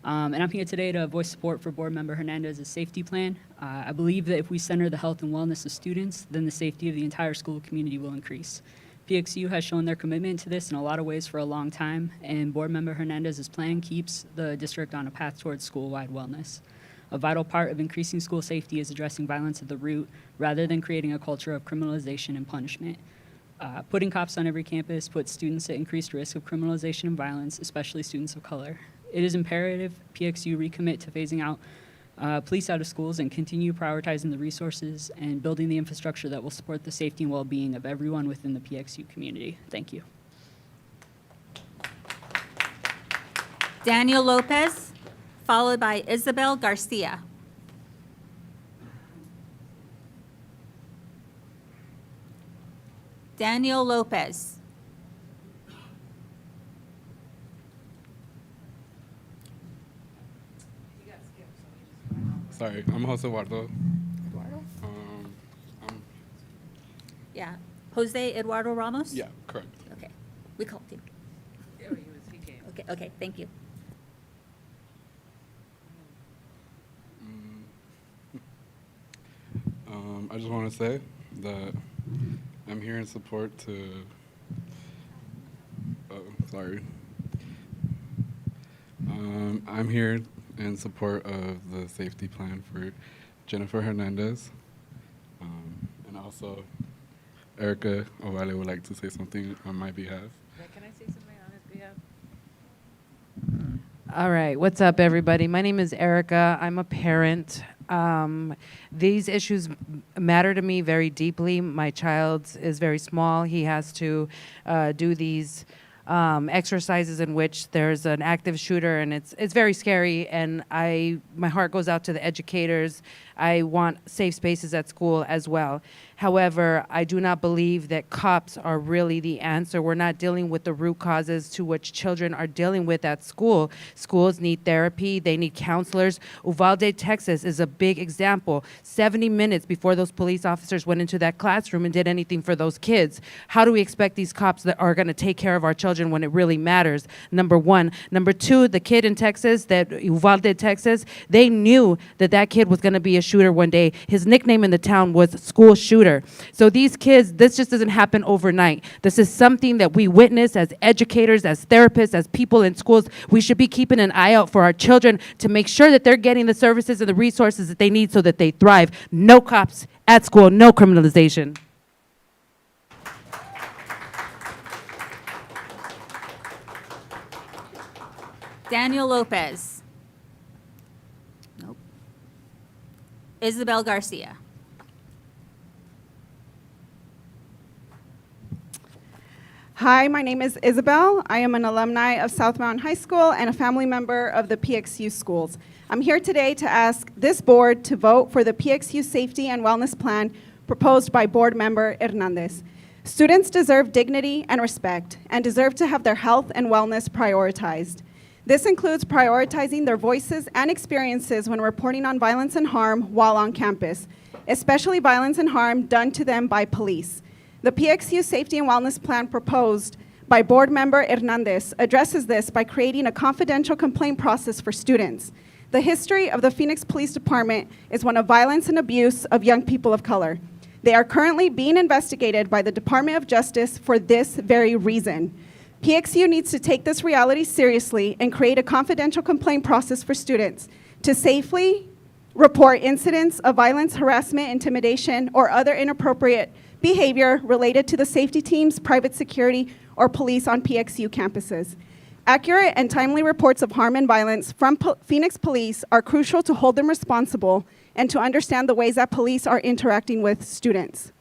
And I'm here today to voice support for Board Member Hernandez's safety plan. I believe that if we center the health and wellness of students, then the safety of the entire school community will increase. PXU has shown their commitment to this in a lot of ways for a long time, and Board Member Hernandez's plan keeps the district on a path towards school-wide wellness. A vital part of increasing school safety is addressing violence at the root rather than creating a culture of criminalization and punishment. Putting cops on every campus puts students at increased risk of criminalization and violence, especially students of color. It is imperative PXU recommit to phasing out police out of schools and continue prioritizing the resources and building the infrastructure that will support the safety and well-being of everyone within the PXU community. Thank you. Daniel Lopez, followed by Isabel Garcia. Daniel Lopez. Sorry, I'm Jose Eduardo. Eduardo? I'm, Yeah. Jose Eduardo Ramos? yeah, correct. Okay. We called him. There he was, he came. Okay, thank you. I just want to say that I'm here in support to, sorry. I'm here in support of the safety plan for Jennifer Hernandez. And also, Erica Ovale would like to say something on my behalf. Yeah, can I say something on his behalf? All right, what's up, everybody? My name is Erica. I'm a parent. These issues matter to me very deeply. My child is very small. He has to do these exercises in which there's an active shooter, and it's very scary. And my heart goes out to the educators. I want safe spaces at school as well. However, I do not believe that cops are really the answer. We're not dealing with the root causes to which children are dealing with at school. Schools need therapy. They need counselors. Uvalde, Texas is a big example. 70 minutes before those police officers went into that classroom and did anything for those kids. How do we expect these cops that are going to take care of our children when it really matters? Number one. Number two, the kid in Texas, that Uvalde, Texas, they knew that that kid was going to be a shooter one day. His nickname in the town was School Shooter. shooter. So these kids, this just doesn't happen overnight. This is something that we witness as educators, as therapists, as people in schools. We should be keeping an eye out for our children to make sure that they're getting the services and the resources that they need so that they thrive. No cops at school, no criminalization. Daniel Lopez. Nope. Isabel Garcia. Hi, my name is Isabel. I am an alumni of South Mountain High School and a family member of the PXU schools. I'm here today to ask this board to vote for the PXU Safety and Wellness Plan proposed by Board Member Hernandez. Students deserve dignity and respect and deserve to have their health and wellness prioritized. This includes prioritizing their voices and experiences when reporting on violence and harm while on campus, especially violence and harm done to them by police. The PXU Safety and Wellness Plan proposed by Board Member Hernandez addresses this by creating a confidential complaint process for students. The history of the Phoenix Police Department is one of violence and abuse of young people of color. They are currently being investigated by the Department of Justice for this very reason. PXU needs to take this reality seriously and create a confidential complaint process for students to safely report incidents of violence, harassment, intimidation, or other inappropriate behavior related to the safety teams, private security, or police on PXU campuses. Accurate and timely reports of harm and violence from Phoenix Police are crucial to hold them responsible and to understand the ways that police are interacting with students.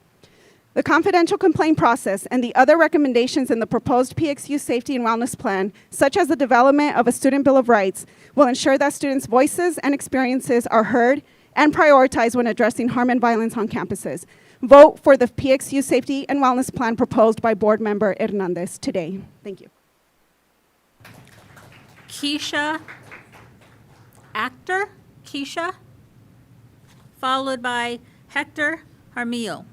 The confidential complaint process and the other recommendations in the proposed PXU Safety and Wellness Plan, such as the development of a Student Bill of Rights, will ensure that students' voices and experiences are heard and prioritized when addressing harm and violence on campuses. Vote for the PXU Safety and Wellness Plan proposed by Board Member Hernandez today. Thank you. Keisha Actor, followed by Hector Jaramillo.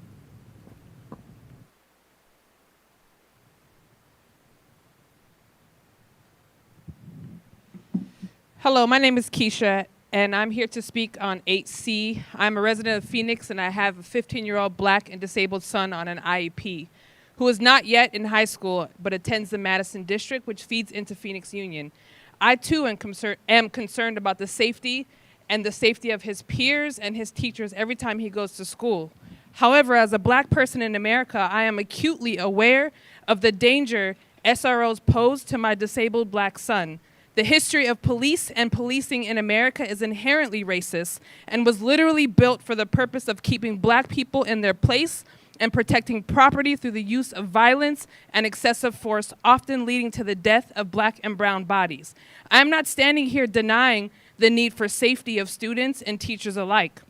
Hello, my name is Keisha, and I'm here to speak on 8C. I'm a resident of Phoenix, and I have a 15-year-old black and disabled son on an IEP who is not yet in high school but attends the Madison District, which feeds into Phoenix Union. I, too, am concerned about the safety and the safety of his peers and his teachers every time he goes to school. However, as a black person in America, I am acutely aware of the danger SROs pose to my disabled black son. The history of police and policing in America is inherently racist and was literally built for the purpose of keeping black people in their place and protecting property through the use of violence and excessive force, often leading to the death of black and brown bodies. I'm not standing here denying the need for safety of students and teachers alike.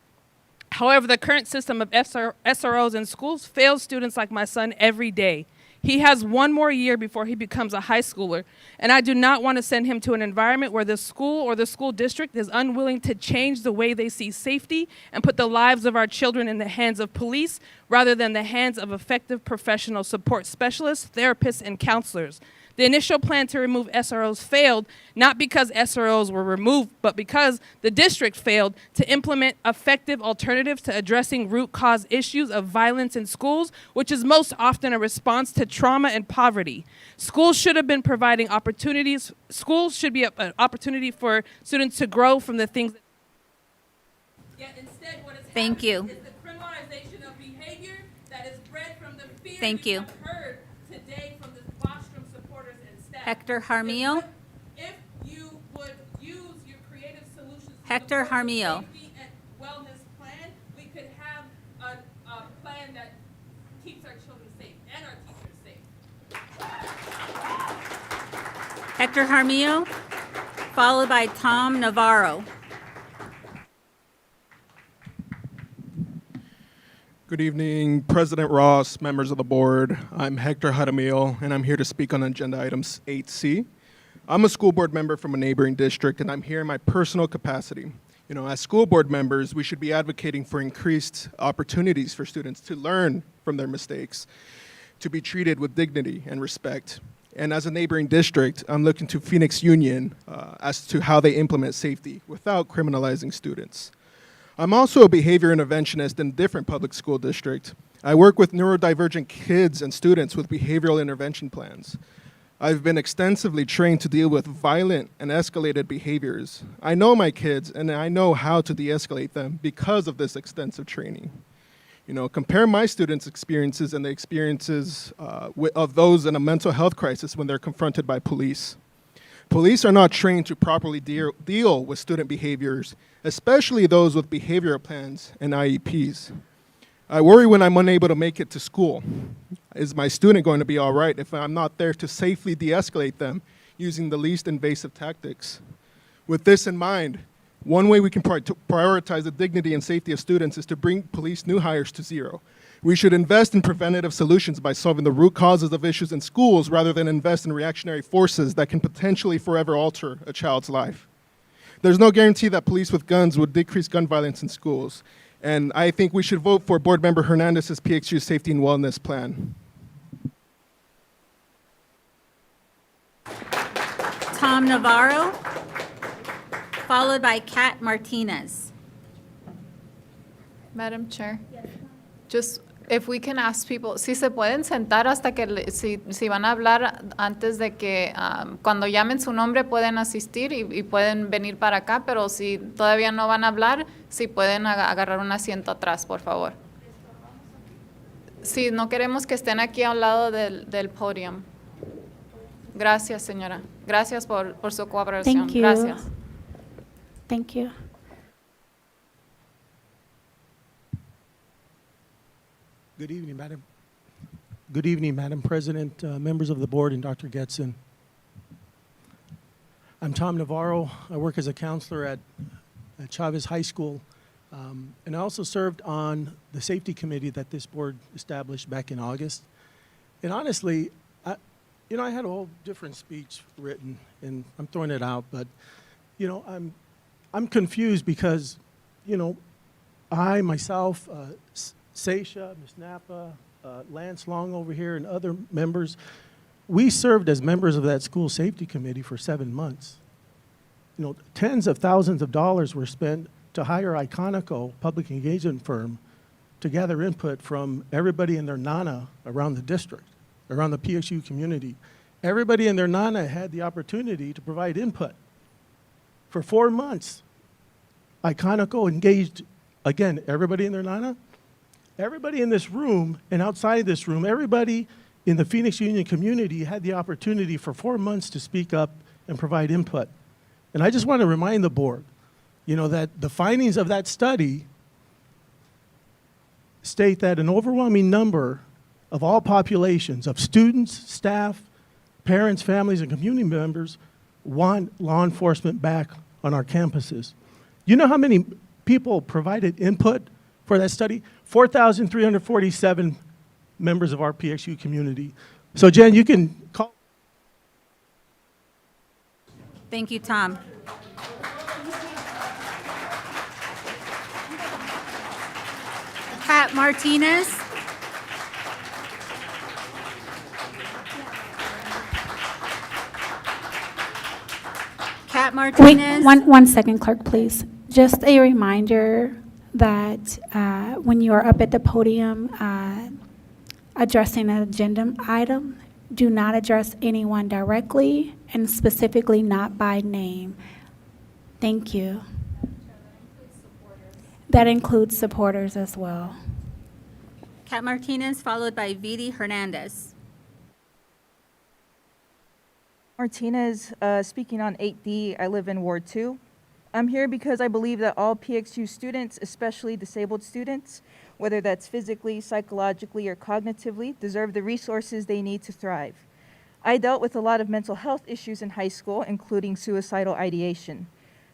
However, the current system of SROs in schools fails students like my son every day. He has one more year before he becomes a high schooler, and I do not want to send him to an environment where the school or the school district is unwilling to change the way they see safety and put the lives of our children in the hands of police rather than the hands of effective professional support specialists, therapists, and counselors. The initial plan to remove SROs failed, not because SROs were removed, but because the district failed to implement effective alternatives to addressing root cause issues of violence in schools, which is most often a response to trauma and poverty. Schools should have been providing opportunities. Schools should be an opportunity for students to grow from the things. Yet instead, what is Thank you. is the criminalization of behavior that is bred from the fear Thank you. we have heard today from the Washroom supporters and staff. Hector Jaramillo. If you would use your creative solutions to Hector support the Jaramillo. safety and wellness plan, we could have a plan that keeps our children safe and our teachers safe. Hector Jaramillo, followed by Tom Navarro. Good evening, President Ross, members of the board. I'm Hector Jaramillo, and I'm here to speak on agenda items 8C. I'm a school board member from a neighboring district, and I'm here in my personal capacity. You know, as school board members, we should be advocating for increased opportunities for students to learn from their mistakes, to be treated with dignity and respect. And as a neighboring district, I'm looking to Phoenix Union as to how they implement safety without criminalizing students. I'm also a behavior interventionist in a different public school district. I work with neurodivergent kids and students with behavioral intervention plans. I've been extensively trained to deal with violent and escalated behaviors. I know my kids, and I know how to de-escalate them because of this extensive training. You know, compare my students' experiences and the experiences of those in a mental health crisis when they're confronted by police. Police are not trained to properly deal with student behaviors, especially those with behavioral plans and IEPs. I worry when I'm unable to make it to school. Is my student going to be all right if I'm not there to safely de-escalate them using the least invasive tactics? With this in mind, one way we can prioritize the dignity and safety of students is to bring police new hires to zero. We should invest in preventative solutions by solving the root causes of issues in schools rather than invest in reactionary forces that can potentially forever alter a child's life. There's no guarantee that police with guns would decrease gun violence in schools. And I think we should vote for Board Member Hernandez's PXU Safety and Wellness Plan. Tom Navarro, followed by Kat Martinez. Madam Chair, just if we can ask people, si se pueden sentar hasta que, si van a hablar antes de que, cuando llamen su nombre pueden asistir y pueden venir para acá, pero si todavía no van a hablar, si pueden agarrar un asiento atrás, por favor. Sí, no queremos que estén aquí al lado del podium. Gracias, señora. Gracias por su cooperación. Thank you. Gracias. Thank you. Good evening, Madam. Good evening, Madam President, members of the board, and Dr. Getson. I'm Tom Navarro. I work as a counselor at Chavez High School, and I also served on the safety committee that this board established back in August. And honestly, I had a whole different speech written, and I'm throwing it out, but I'm confused because, I myself, Seisha, Ms. Napa, Lance Long over here, and other members, we served as members of that school safety committee for 7 months. Tens of thousands of dollars were spent to hire Iconico, public engagement firm, to gather input from everybody and their nana around the district, around the PXU community. Everybody and their nana had the opportunity to provide input. For 4 months, Iconico engaged, again, everybody and their nana. Everybody in this room and outside this room, everybody in the Phoenix Union community had the opportunity for 4 months to speak up and provide input. And I just want to remind the board, that the findings of that study state that an overwhelming number of all populations, of students, staff, parents, families, and community members want law enforcement back on our campuses. You know how many people provided input for that study? 4,347 members of our PXU community. So Jen, you can call. Thank you, Tom. Kat Martinez. Kat Martinez. Wait, one second, clerk, please. Just a reminder that when you are up at the podium addressing an agenda item, do not address anyone directly and specifically not by name. Thank you. That includes supporters as well. Kat Martinez, followed by Vidi Hernandez. Martinez, speaking on 8D, I live in Ward 2. I'm here because I believe that all PXU students, especially disabled students, whether that's physically, psychologically, or cognitively, deserve the resources they need to thrive. I dealt with a lot of mental health issues in high school, including suicidal ideation.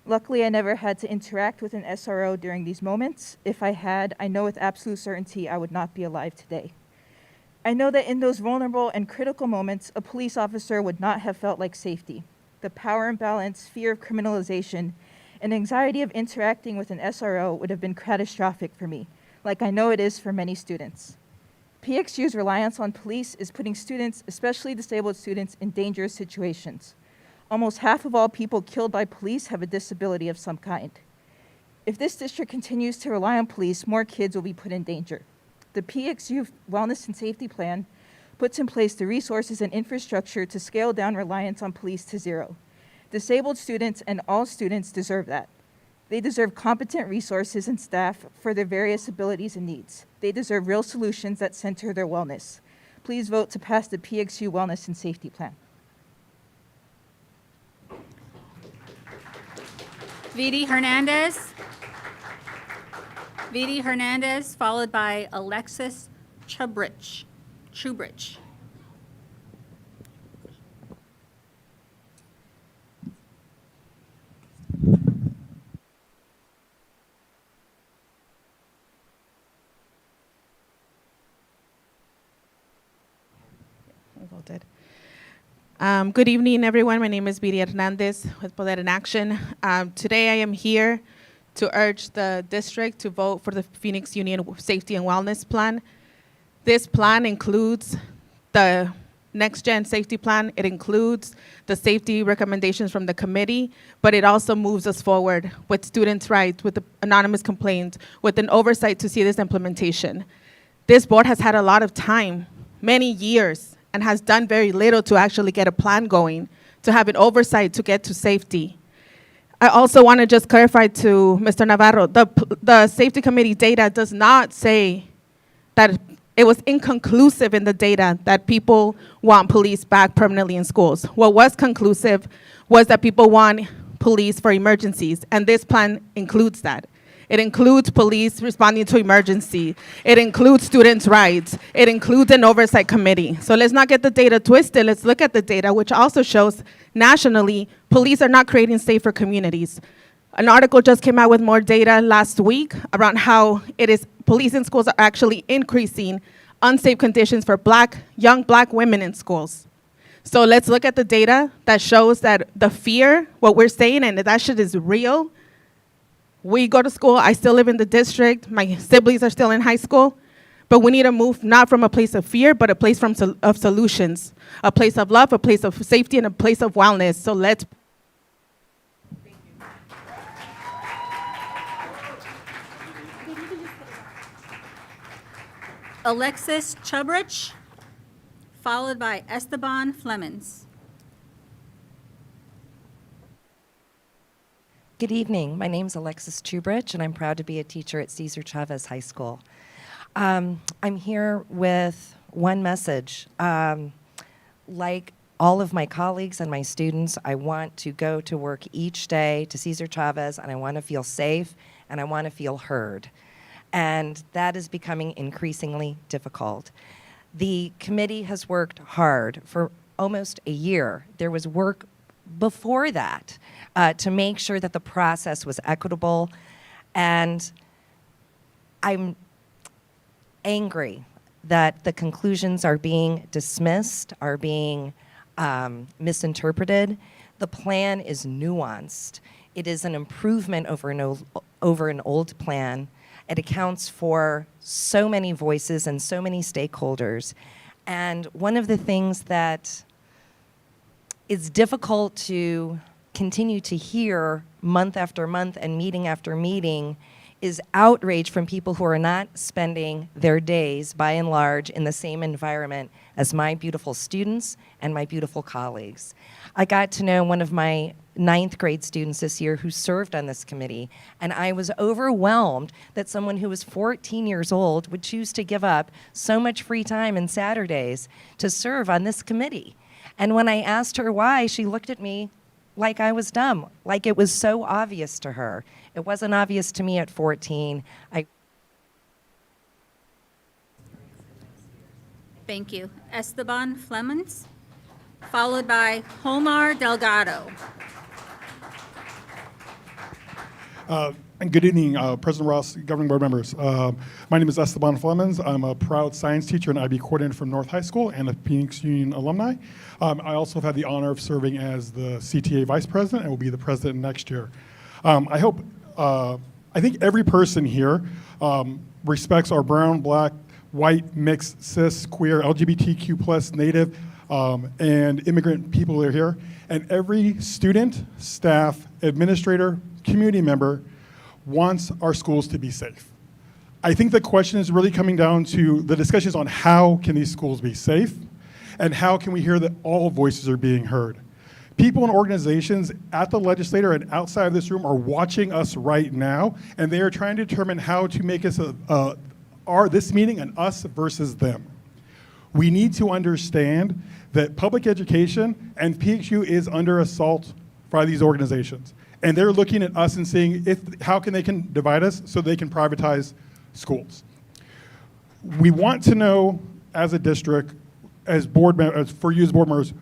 Luckily, I never had to interact with an SRO during these moments. If I had, I know with absolute certainty I would not be alive today. I know that in those vulnerable and critical moments, a police officer would not have felt like safety. The power imbalance, fear of criminalization, and anxiety of interacting with an SRO would have been catastrophic for me, like I know it is for many students. PXU's reliance on police is putting students, especially disabled students, in dangerous situations. Almost half of all people killed by police have a disability of some kind. If this district continues to rely on police, more kids will be put in danger. The PXU Wellness and Safety Plan puts in place the resources and infrastructure to scale down reliance on police to zero. Disabled students and all students deserve that. They deserve competent resources and staff for their various abilities and needs. They deserve real solutions that center their wellness. Please vote to pass the PXU Wellness and Safety Plan. Vidi Hernandez. Vidi Hernandez, followed by Alexis Chubrich. Voted. Good evening, everyone. My name is Vidi Hernandez with Poder in Action. Today I am here to urge the district to vote for the Phoenix Union Safety and Wellness Plan. This plan includes the Next Gen Safety Plan. It includes the safety recommendations from the committee, but it also moves us forward with students' rights, with the anonymous complaints, with an oversight to see this implementation. This board has had a lot of time, many years, and has done very little to actually get a plan going, to have an oversight to get to safety. I also want to just clarify to Mr. Navarro, the safety committee data does not say that it was inconclusive in the data that people want police back permanently in schools. What was conclusive was that people want police for emergencies, and this plan includes that. It includes police responding to emergency. It includes students' rights. It includes an oversight committee. So let's not get the data twisted. Let's look at the data, which also shows nationally, police are not creating safer communities. An article just came out with more data last week around how police in schools are actually increasing unsafe conditions for young black women in schools. So let's look at the data that shows that the fear, what we're saying, and that shit is real. We go to school, I still live in the district, my siblings are still in high school, but we need to move not from a place of fear, but a place of solutions, a place of love, a place of safety, and a place of wellness. So let's. Alexis Chubrich, followed by Esteban Flemons. Good evening. My name is Alexis Chubrich, and I'm proud to be a teacher at Cesar Chavez High School. I'm here with one message. Like all of my colleagues and my students, I want to go to work each day to Cesar Chavez, and I want to feel safe, and I want to feel heard. And that is becoming increasingly difficult. The committee has worked hard for almost a year. There was work before that to make sure that the process was equitable, and I'm angry that the conclusions are being dismissed, are being misinterpreted. The plan is nuanced. It is an improvement over an old plan. It accounts for so many voices and so many stakeholders. And one of the things that is difficult to continue to hear month after month and meeting after meeting is outrage from people who are not spending their days, by and large, in the same environment as my beautiful students and my beautiful colleagues. I got to know one of my 9th grade students this year who served on this committee, and I was overwhelmed that someone who was 14 years old would choose to give up so much free time and Saturdays to serve on this committee. And when I asked her why, she looked at me like I was dumb, like it was so obvious to her. It wasn't obvious to me at 14. Thank you. Esteban Flemons, followed by Homar Delgado. And good evening, President Ross, governing board members. My name is Esteban Flemons. I'm a proud science teacher and IB coordinator from North High School and a Phoenix Union alumni. I also have had the honor of serving as the CTA vice president and will be the president next year. I think every person here respects our brown, black, white, mixed, cis, queer, LGBTQ+, native, and immigrant people that are here. And every student, staff, administrator, community member wants our schools to be safe. I think the question is really coming down to the discussions on how can these schools be safe and how can we hear that all voices are being heard. People and organizations at the legislature and outside of this room are watching us right now, and they are trying to determine how to make us this meeting an us versus them. We need to understand that public education and PXU is under assault by these organizations. And they're looking at us and saying how can they can divide us so they can privatize schools. We want to know as a district, for you as board members,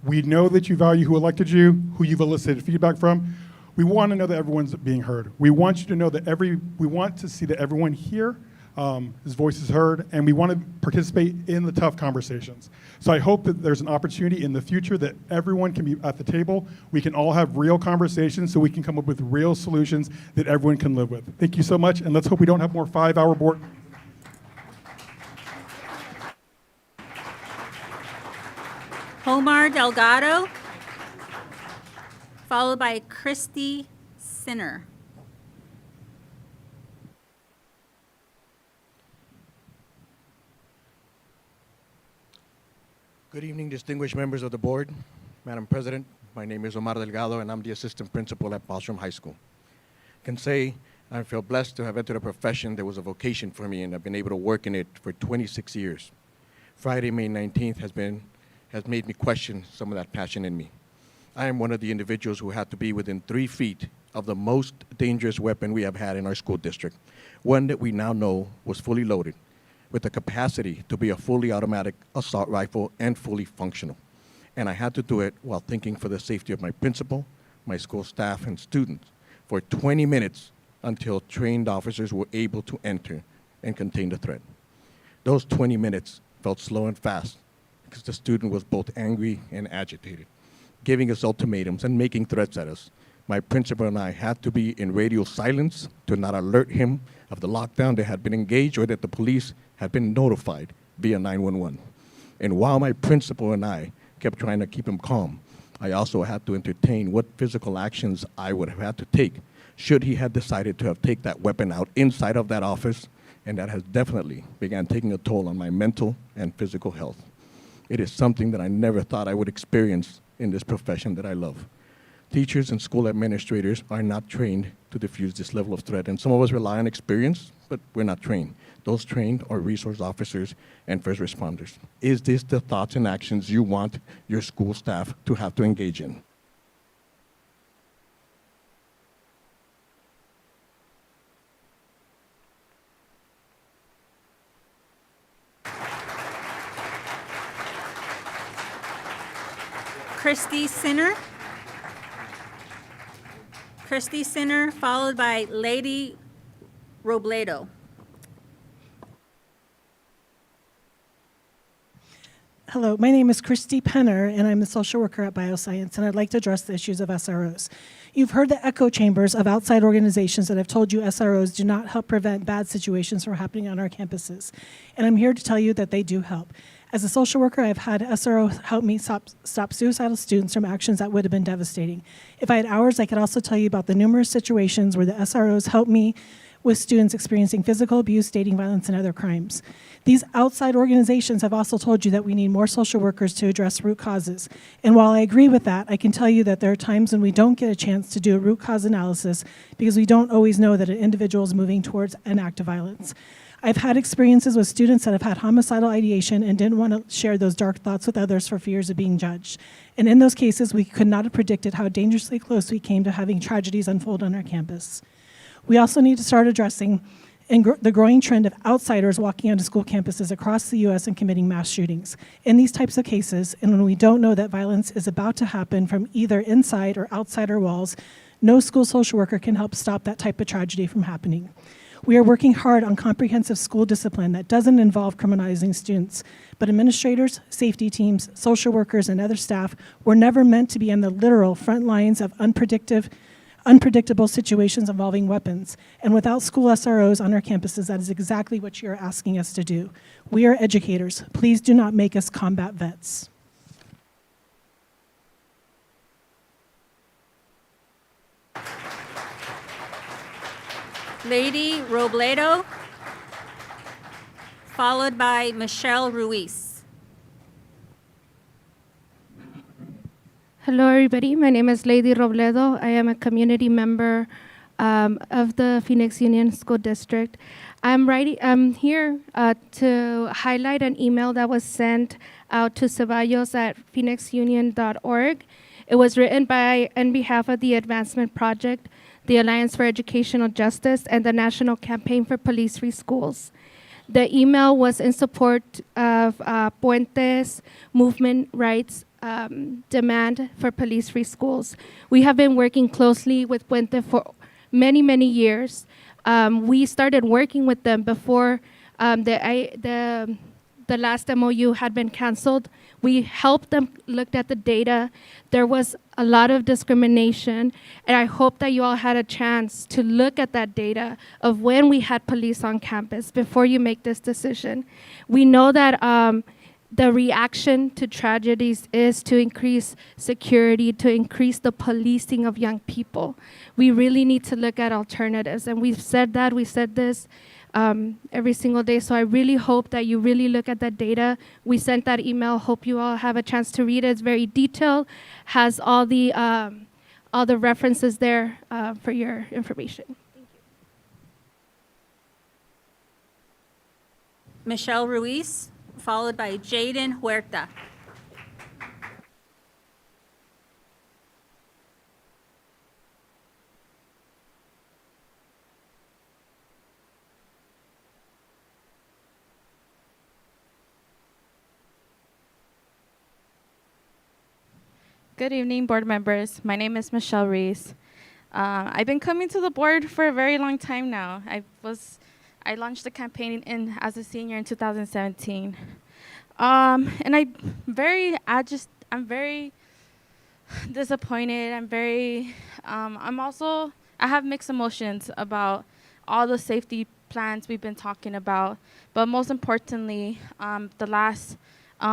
we know that you value who elected you, who you've elicited feedback from. We want to know that everyone's being heard. We want you to know that we want to see that everyone here, his voice is heard, and we want to participate in the tough conversations. So I hope that there's an opportunity in the future that everyone can be at the table. We can all have real conversations so we can come up with real solutions that everyone can live with. Thank you so much, and let's hope we don't have more 5-hour board. Homar Delgado, followed by Christy Sinner. Good evening, distinguished members of the board. Madam President, my name is Omar Delgado, and I'm the assistant principal at Bostrom High School. I can say I feel blessed to have entered a profession that was a vocation for me, and I've been able to work in it for 26 years. Friday, May 19th has made me question some of that passion in me. I am one of the individuals who had to be within 3 feet of the most dangerous weapon we have had in our school district, one that we now know was fully loaded, with the capacity to be a fully automatic assault rifle and fully functional. And I had to do it while thinking for the safety of my principal, my school staff, and students for 20 minutes until trained officers were able to enter and contain the threat. Those 20 minutes felt slow and fast because the student was both angry and agitated, giving us ultimatums and making threats at us. My principal and I had to be in radio silence to not alert him of the lockdown that had been engaged or that the police had been notified via 911. And while my principal and I kept trying to keep him calm, I also had to entertain what physical actions I would have had to take should he have decided to have taken that weapon out inside of that office, and that has definitely began taking a toll on my mental and physical health. It is something that I never thought I would experience in this profession that I love. Teachers and school administrators are not trained to diffuse this level of threat, and some of us rely on experience, but we're not trained. Those trained are resource officers and first responders. Is this the thoughts and actions you want your school staff to have to engage in? Christy Sinner. Christy Sinner, followed by Lady Robledo. Hello, my name is Christy Penner, and I'm the social worker at Bioscience, and I'd like to address the issues of SROs. You've heard the echo chambers of outside organizations that have told you SROs do not help prevent bad situations from happening on our campuses, and I'm here to tell you that they do help. As a social worker, I've had SRO help me stop suicidal students from actions that would have been devastating. If I had hours, I could also tell you about the numerous situations where the SROs helped me with students experiencing physical abuse, dating violence, and other crimes. These outside organizations have also told you that we need more social workers to address root causes. And while I agree with that, I can tell you that there are times when we don't get a chance to do a root cause analysis because we don't always know that an individual is moving towards an act of violence. I've had experiences with students that have had homicidal ideation and didn't want to share those dark thoughts with others for fears of being judged. And in those cases, we could not have predicted how dangerously close we came to having tragedies unfold on our campus. We also need to start addressing the growing trend of outsiders walking onto school campuses across the U.S. and committing mass shootings. In these types of cases, and when we don't know that violence is about to happen from either inside or outside our walls, no school social worker can help stop that type of tragedy from happening. We are working hard on comprehensive school discipline that doesn't involve criminalizing students, but administrators, safety teams, social workers, and other staff were never meant to be on the literal front lines of unpredictable situations involving weapons. And without school SROs on our campuses, that is exactly what you're asking us to do. We are educators. Please do not make us combat vets. Lady Robledo, followed by Michelle Ruiz. Hello, everybody. My name is Lady Robledo. I am a community member of the Phoenix Union School District. I'm here to highlight an email that was sent out to Ceballos at phoenixunion.org. It was written by on behalf of the Advancement Project, the Alliance for Educational Justice, and the National Campaign for Police-Free Schools. The email was in support of Puente's movement rights demand for police-free schools. We have been working closely with Puente for many, many years. We started working with them before the last MOU had been canceled. We helped them look at the data. There was a lot of discrimination, and I hope that you all had a chance to look at that data of when we had police on campus before you make this decision. We know that the reaction to tragedies is to increase security, to increase the policing of young people. We really need to look at alternatives, and we've said that, we said this every single day, so I really hope that you really look at that data. We sent that email, hope you all have a chance to read it. It's very detailed, has all the references there for your information. Thank you. Michelle Ruiz, followed by Jaden Huerta. Good evening, board members. My name is Michelle Reese. I've been coming to the board for a very long time now. I launched the campaign as a senior in 2017. And I'm very disappointed. I have mixed emotions about all the safety plans we've been talking about. But most importantly, the last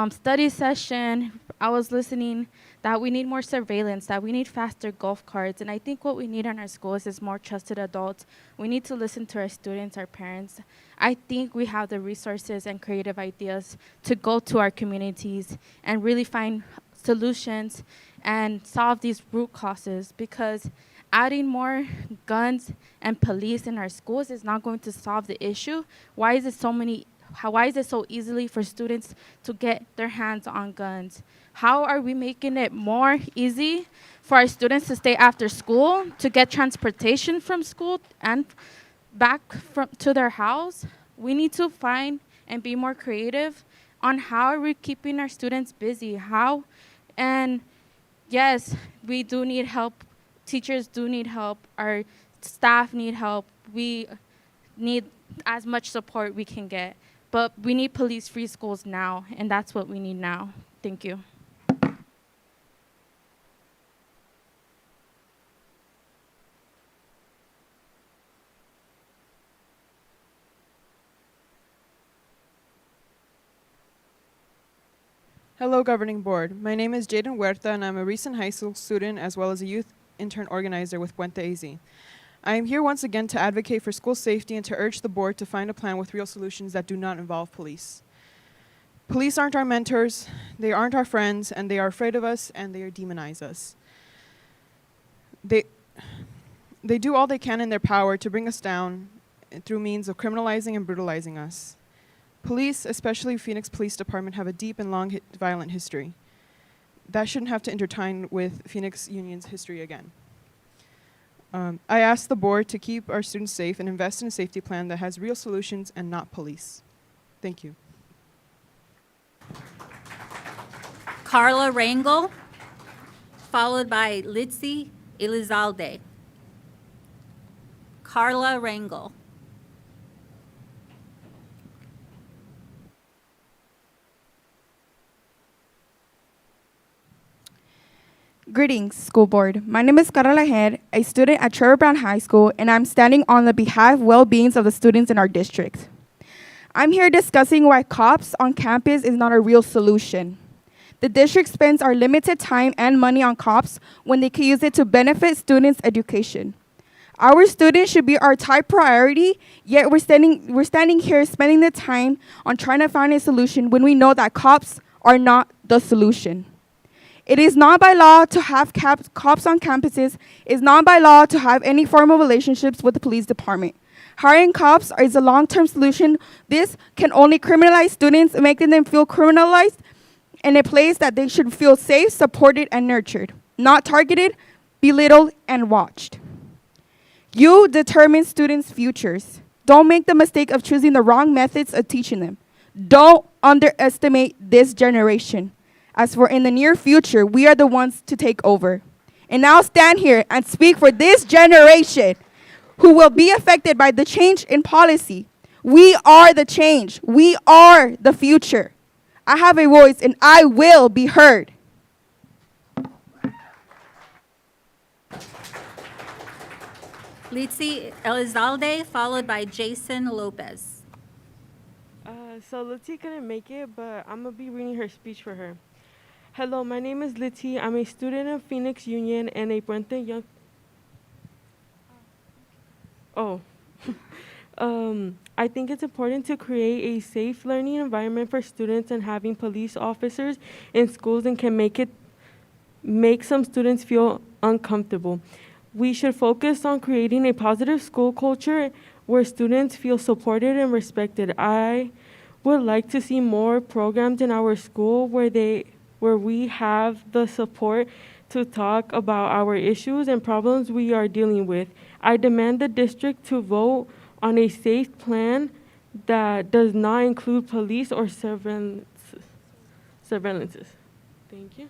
study session, I was listening that we need more surveillance, that we need faster golf carts. And I think what we need in our schools is more trusted adults. We need to listen to our students, our parents. I think we have the resources and creative ideas to go to our communities and really find solutions and solve these root causes, because adding more guns and police in our schools is not going to solve the issue. Why is it so easily for students to get their hands on guns? How are we making it more easy for our students to stay after school, to get transportation from school and back to their house? We need to find and be more creative on how are we keeping our students busy. And yes, we do need help. Teachers do need help. Our staff need help. We need as much support we can get. But we need police-free schools now, and that's what we need now. Thank you. Hello, Governing Board. My name is Jaden Huerta, and I'm a recent high school student as well as a youth intern organizer with Puente AZ. I am here once again to advocate for school safety and to urge the board to find a plan with real solutions that do not involve police. Police aren't our mentors, they aren't our friends, and they are afraid of us, and they demonize us. They do all they can in their power to bring us down through means of criminalizing and brutalizing us. Police, especially Phoenix Police Department, have a deep and long violent history. That shouldn't have to intertwine with Phoenix Union's history again. I ask the board to keep our students safe and invest in a safety plan that has real solutions and not police. Thank you. Carla Rangel, followed by Litzy Elizalde. Carla Rangel. Greetings, school board. My name is Carla Head, a student at Trevor Brown High School, and I'm standing on the behalf of well-being of the students in our district. I'm here discussing why cops on campus is not a real solution. The district spends our limited time and money on cops when they could use it to benefit students' education. Our students should be our top priority, yet we're standing here spending the time on trying to find a solution when we know that cops are not the solution. It is not by law to have cops on campuses. It's not by law to have any formal relationships with the police department. Hiring cops is a long-term solution. This can only criminalize students, making them feel criminalized in a place that they should feel safe, supported, and nurtured, not targeted, belittled, and watched. You determine students' futures. Don't make the mistake of choosing the wrong methods of teaching them. Don't underestimate this generation. As for in the near future, we are the ones to take over. And I'll stand here and speak for this generation who will be affected by the change in policy. We are the change. We are the future. I have a voice and I will be heard. Litsi Elizalde, followed by Jason Lopez. So Litsi couldn't make it, but I'm going to be reading her speech for her. Hello, my name is Litsi. I'm a student of Phoenix Union and a Puente Young... I think it's important to create a safe learning environment for students, and having police officers in schools and can make some students feel uncomfortable. We should focus on creating a positive school culture where students feel supported and respected. I would like to see more programs in our school where we have the support to talk about our issues and problems we are dealing with. I demand the district to vote on a safe plan that does not include police or surveillances. Thank you.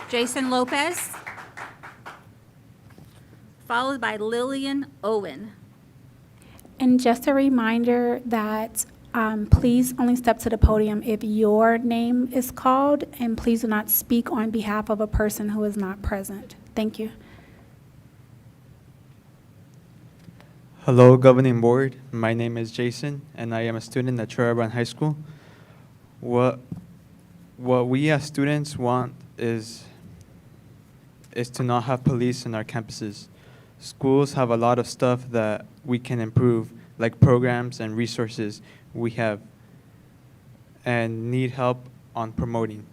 Jason Lopez, followed by Lillian Owen. And just a reminder that please only step to the podium if your name is called, and please do not speak on behalf of a person who is not present. Thank you. Hello, Governing Board. My name is Jason, and I am a student at Cherry Brown High School. What we as students want is to not have police in our campuses. Schools have a lot of stuff that we can improve, like programs and resources we have and need help on promoting.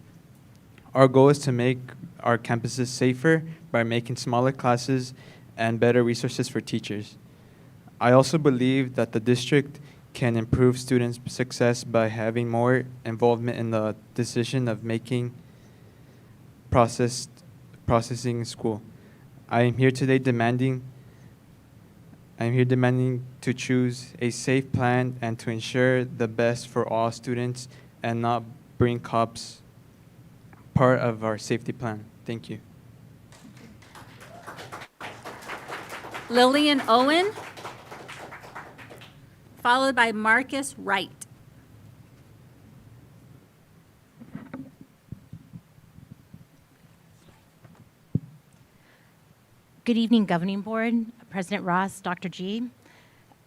Our goal is to make our campuses safer by making smaller classes and better resources for teachers. I also believe that the district can improve students' success by having more involvement in the decision of making processing in school. I am here today demanding to choose a safe plan and to ensure the best for all students and not bring cops part of our safety plan. Thank you. Lillian Owen, followed by Marcus Wright. Good evening, Governing Board, President Ross, Dr. G.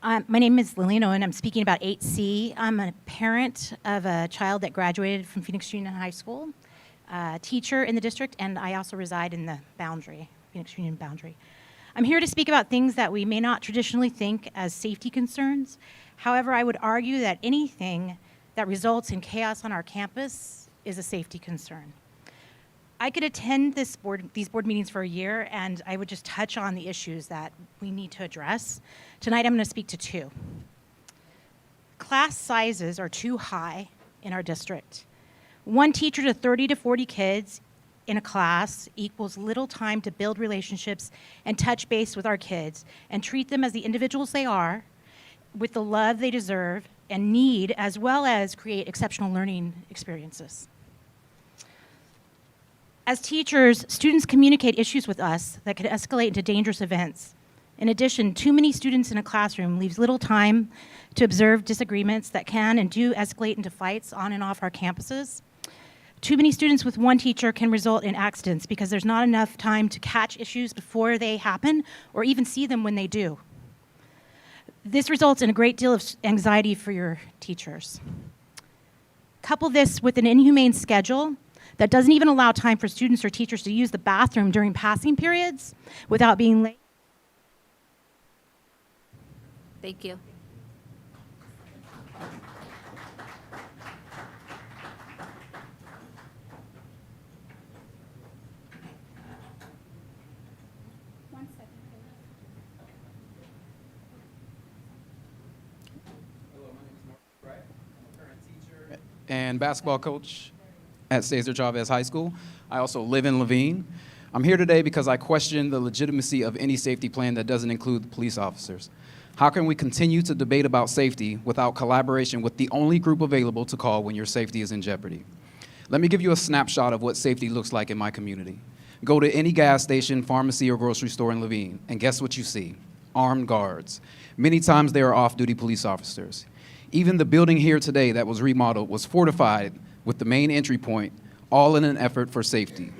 My name is Lillian Owen. I'm speaking about 8C. I'm a parent of a child that graduated from Phoenix Union High School, a teacher in the district, and I also reside in the boundary, Phoenix Union boundary. I'm here to speak about things that we may not traditionally think as safety concerns. However, I would argue that anything that results in chaos on our campus is a safety concern. I could attend these board meetings for a year, and I would just touch on the issues that we need to address. Tonight, I'm going to speak to two. Class sizes are too high in our district. One teacher to 30 to 40 kids in a class equals little time to build relationships and touch base with our kids and treat them as the individuals they are, with the love they deserve and need, as well as create exceptional learning experiences. As teachers, students communicate issues with us that could escalate into dangerous events. In addition, too many students in a classroom leaves little time to observe disagreements that can and do escalate into fights on and off our campuses. Too many students with one teacher can result in accidents because there's not enough time to catch issues before they happen or even see them when they do. This results in a great deal of anxiety for your teachers. Couple this with an inhumane schedule that doesn't even allow time for students or teachers to use the bathroom during passing periods without being late. Thank you. And basketball coach at Cesar Chavez High School. I also live in Laveen. I'm here today because I question the legitimacy of any safety plan that doesn't include police officers. How can we continue to debate about safety without collaboration with the only group available to call when your safety is in jeopardy? Let me give you a snapshot of what safety looks like in my community. Go to any gas station, pharmacy, or grocery store in Laveen, and guess what you see? Armed guards. Many times they are off-duty police officers. Even the building here today that was remodeled was fortified with the main entry point, all in an effort for safety.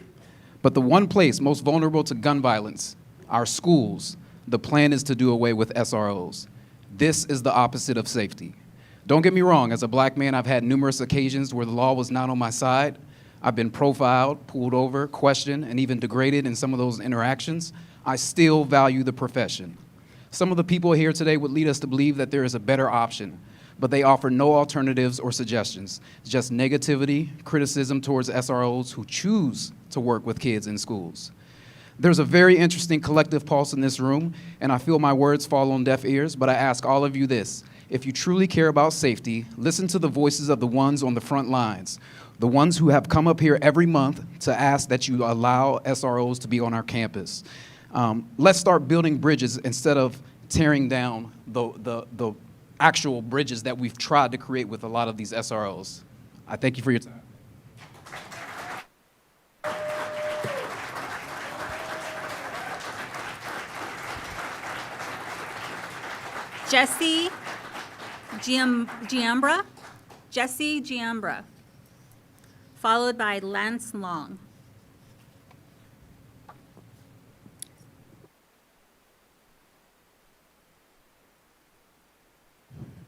But the one place most vulnerable to gun violence, our schools, the plan is to do away with SROs. This is the opposite of safety. Don't get me wrong, as a black man, I've had numerous occasions where the law was not on my side. I've been profiled, pulled over, questioned, and even degraded in some of those interactions. I still value the profession. Some of the people here today would lead us to believe that there is a better option, but they offer no alternatives or suggestions, just negativity, criticism towards SROs who choose to work with kids in schools. There's a very interesting collective pulse in this room, and I feel my words fall on deaf ears, but I ask all of you this. If you truly care about safety, listen to the voices of the ones on the front lines, the ones who have come up here every month to ask that you allow SROs to be on our campus. Let's start building bridges instead of tearing down the actual bridges that we've tried to create with a lot of these SROs. I thank you for your time. Jesse Giambra. Jesse Giambra. Followed by Lance Long.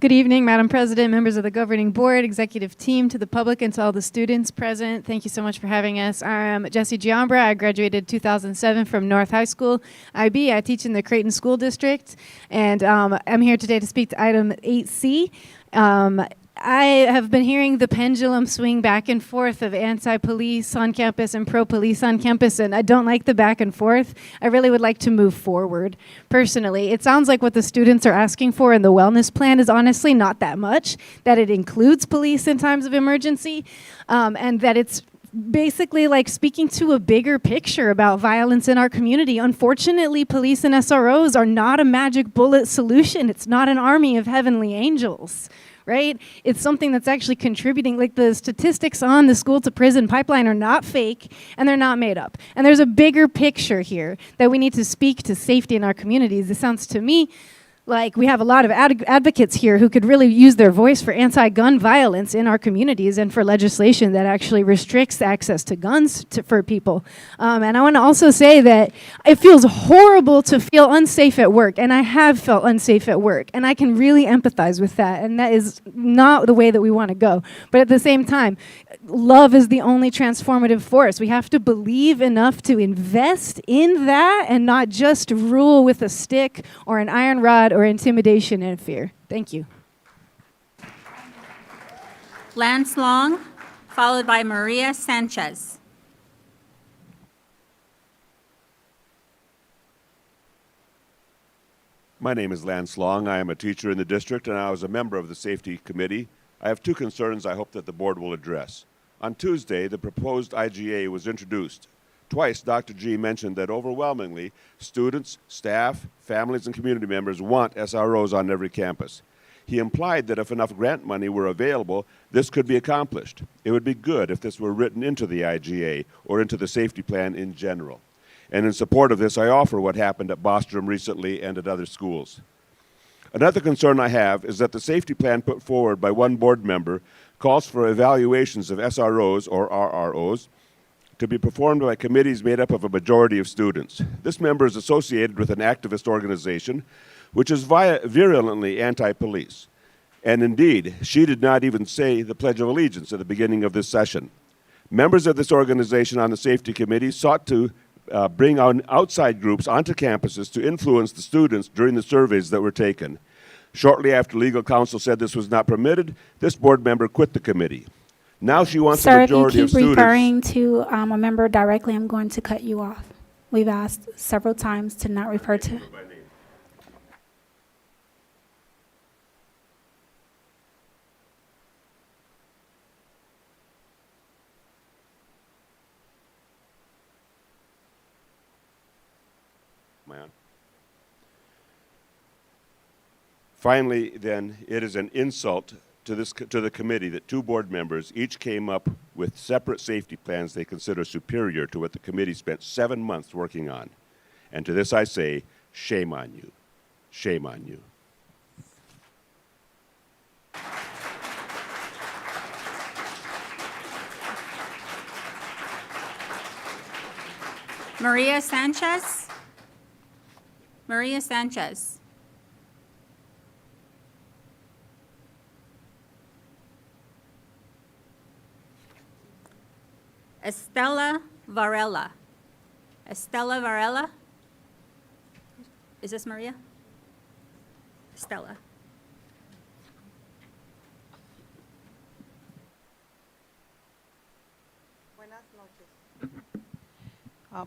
Good evening, Madam President, members of the governing board, executive team, to the public, and to all the students present. Thank you so much for having us. I'm Jessie Giambra. I graduated 2007 from North High School, IB. I teach in the Creighton School District, and I'm here today to speak to item 8C. I have been hearing the pendulum swing back and forth of anti-police on campus and pro-police on campus, and I don't like the back and forth. I really would like to move forward, personally. It sounds like what the students are asking for in the wellness plan is honestly not that much, that it includes police in times of emergency, and that it's basically like speaking to a bigger picture about violence in our community. Unfortunately, police and SROs are not a magic bullet solution. It's not an army of heavenly angels. Right? It's something that's actually contributing. Like, the statistics on the school to prison pipeline are not fake, and they're not made up. And there's a bigger picture here that we need to speak to safety in our communities. It sounds to me like we have a lot of advocates here who could really use their voice for anti-gun violence in our communities and for legislation that actually restricts access to guns for people. And I want to also say that it feels horrible to feel unsafe at work, and I have felt unsafe at work, and I can really empathize with that, and that is not the way that we want to go. But at the same time, love is the only transformative force. We have to believe enough to invest in that and not just rule with a stick or an iron rod or intimidation and fear. Thank you. Lance Long, followed by Maria Sanchez. My name is Lance Long. I am a teacher in the district, and I was a member of the safety committee. I have two concerns I hope that the board will address. On Tuesday, the proposed IGA was introduced. Twice, Dr. G mentioned that overwhelmingly, students, staff, families, and community members want SROs on every campus. He implied that if enough grant money were available, this could be accomplished. It would be good if this were written into the IGA or into the safety plan in general. And in support of this, I offer what happened at Bostrom recently and at other schools. Another concern I have is that the safety plan put forward by one board member calls for evaluations of SROs or RROs to be performed by committees made up of a majority of students. This member is associated with an activist organization which is virulently anti-police. And indeed, she did not even say the Pledge of Allegiance at the beginning of this session. Members of this organization on the safety committee sought to bring on outside groups onto campuses to influence the students during the surveys that were taken. Shortly after legal counsel said this was not permitted, this board member quit the committee. Now she wants a Sir, if you majority of keep students. referring to a member directly, I'm going to cut you off. We've asked several times to not refer to. Finally, then, it is an insult to the committee that two board members each came up with separate safety plans they consider superior to what the committee spent 7 months working on. And to this I say, shame on you. Shame on you. Maria Sanchez? Maria Sanchez. Estela Varela. Estela Varela? Is this Maria? Estela.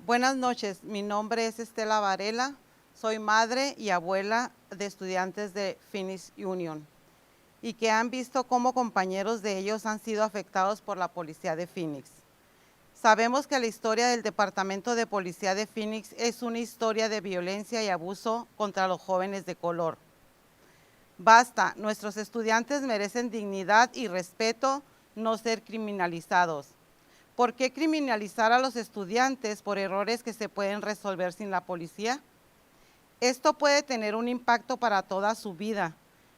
Buenas noches, mi nombre es Estela Varela, soy madre y abuela de estudiantes de Phoenix Union y que han visto cómo compañeros de ellos han sido afectados por la policía de Phoenix. Sabemos que la historia del Departamento de Policía de Phoenix es una historia de violencia y abuso contra los jóvenes de color. Basta, nuestros estudiantes merecen dignidad y respeto, no ser criminalizados. ¿Por qué criminalizar a los estudiantes por errores que se pueden resolver sin la policía? Esto puede tener un impacto para toda su vida.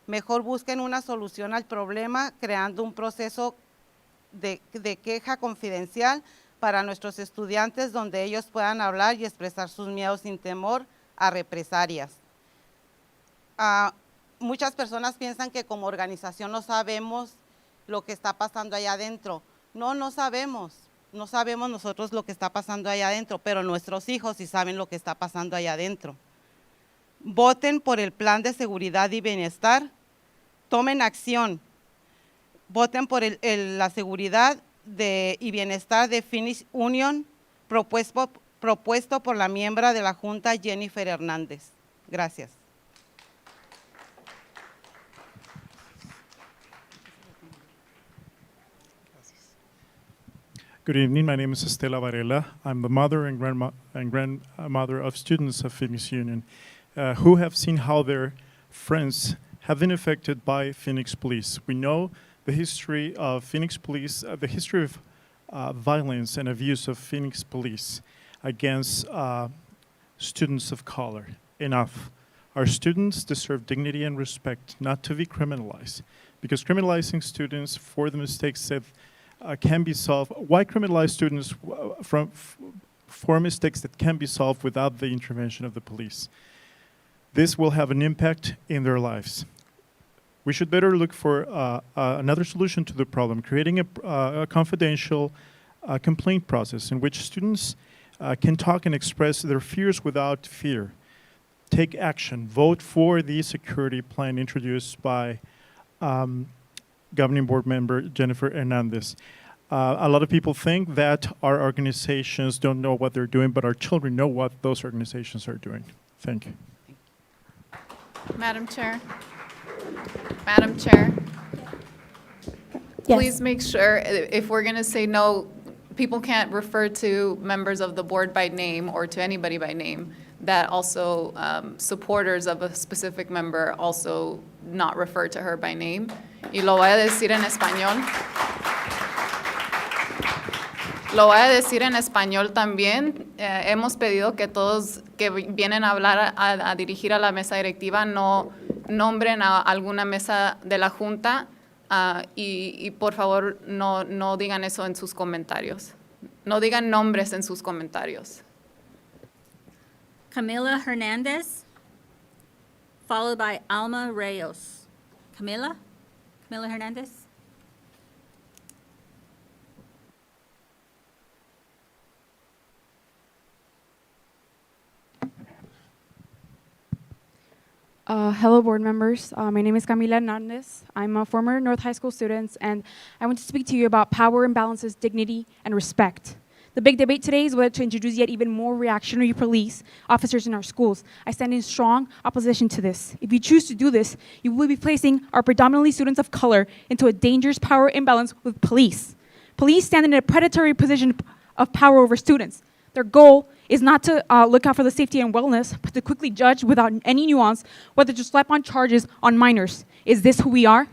Mejor busquen una solución al problema creando un proceso de queja confidencial para nuestros estudiantes donde ellos puedan hablar y expresar sus miedos sin temor a represalias. Muchas personas piensan que como organización no sabemos lo que está pasando allá adentro. No sabemos. No sabemos nosotros lo que está pasando allá adentro, pero nuestros hijos sí saben lo que está pasando allá adentro. Voten por el plan de seguridad y bienestar. Tomen acción. Voten por la seguridad y bienestar de Phoenix Union propuesto por la miembro de la Junta Jennifer Hernández. Gracias. Good evening. My name is Estela Varela. I'm the mother and grandmother of students of Phoenix Union who have seen how their friends have been affected by Phoenix Police. We know the history of Phoenix Police, the history of violence and abuse of Phoenix Police against students of color. Enough. Our students deserve dignity and respect, not to be criminalized. Because criminalizing students for the mistakes that can be solved. Why criminalize students for mistakes that can be solved without the intervention of the police? This will have an impact in their lives. We should better look for another solution to the problem, creating a confidential complaint process in which students can talk and express their fears without fear. Take action. Vote for the security plan introduced by Governing Board Member Jennifer Hernandez. A lot of people think that our organizations don't know what they're doing, but our children know what those organizations are doing. Thank you. Madam Chair. Madam Chair. Yes. Please make sure, if we're going to say no, people can't refer to members of the board by name or to anybody by name, that also supporters of a specific member also not refer to her by name. Y lo voy a decir en español. Lo voy a decir en español también. Hemos pedido que todos que vienen a hablar, a dirigir a la mesa directiva, no nombren a alguna mesa de la Junta y por favor no digan eso en sus comentarios. No digan nombres en sus comentarios. Camila Hernandez, followed by Alma Reyes. Camila Hernandez. Hello, board members. My name is Camila Hernandez. I'm a former North High School student, and I want to speak to you about power imbalances, dignity, and respect. The big debate today is whether to introduce yet even more reactionary police officers in our schools. I stand in strong opposition to this. If you choose to do this, you will be placing our predominantly students of color into a dangerous power imbalance with police. Police stand in a predatory position of power over students. Their goal is not to look out for the safety and wellness, but to quickly judge without any nuance whether to slap on charges on minors. Is this who we are?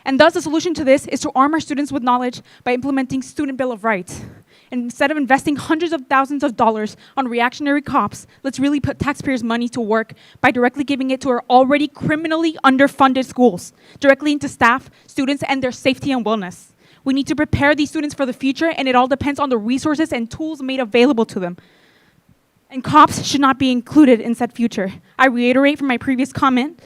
And thus the solution to this is to arm our students with knowledge by implementing Student Bill of Rights. And instead of investing hundreds of thousands of dollars on reactionary cops, let's really put taxpayers' money to work by directly giving it to our already criminally underfunded schools, directly into staff, students, and their safety and wellness. We need to prepare these students for the future, and it all depends on the resources and tools made available to them. And cops should not be included in said future. I reiterate from my previous comment,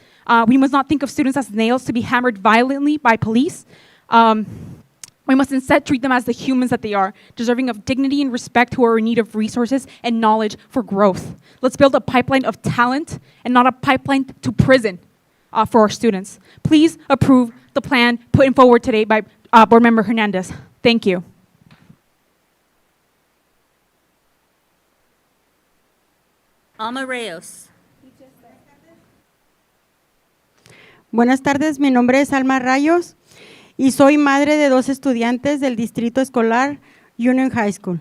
we must not think of students as nails to be hammered violently by police. We must instead treat them as the humans that they are, deserving of dignity and respect, who are in need of resources and knowledge for growth. Let's build a pipeline of talent and not a pipeline to prison for our students. Please approve the plan put forward today by Board Member Hernandez. Thank you. Alma Reyes. Buenas tardes, mi nombre es Alma Rayos y soy madre de 2 estudiantes del distrito escolar Union High School.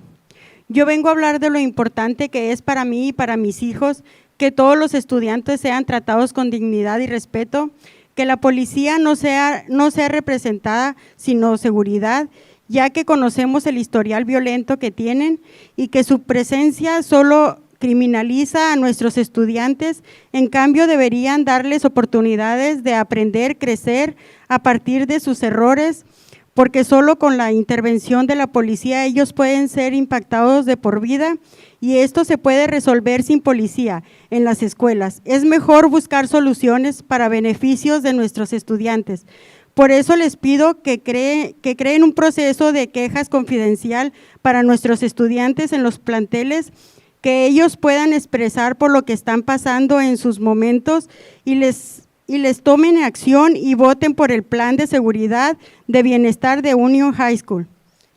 Yo vengo a hablar de lo importante que es para mí y para mis hijos que todos los estudiantes sean tratados con dignidad y respeto, que la policía no sea representada, sino seguridad, ya que conocemos el historial violento que tienen y que su presencia solo criminaliza a nuestros estudiantes. En cambio, deberían darles oportunidades de aprender, crecer a partir de sus errores, porque solo con la intervención de la policía ellos pueden ser impactados de por vida, y esto se puede resolver sin policía en las escuelas. Es mejor buscar soluciones para beneficios de nuestros estudiantes. Por eso les pido que creen un proceso de quejas confidencial para nuestros estudiantes en los planteles, que ellos puedan expresar por lo que están pasando en sus momentos y les tomen acción y voten por el plan de seguridad de bienestar de Union High School.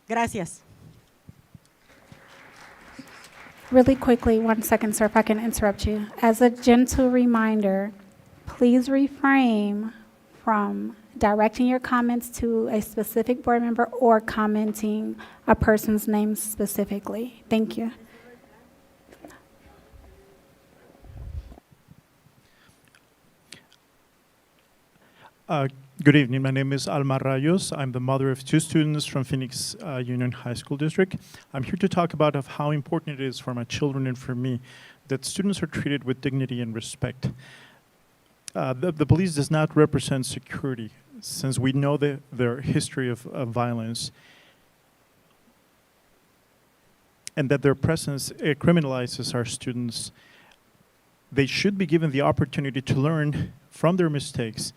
Gracias. Really quickly, 1 second, sir, if I can interrupt you. As a gentle reminder, please refrain from directing your comments to a specific board member or commenting a person's name specifically. Thank you. Good evening. My name is Alma Rayos. I'm the mother of 2 students from Phoenix Union High School District. I'm here to talk about how important it is for my children and for me that students are treated with dignity and respect. The police does not represent security, since we know their history of violence, and that their presence criminalizes our students. They should be given the opportunity to learn from their mistakes,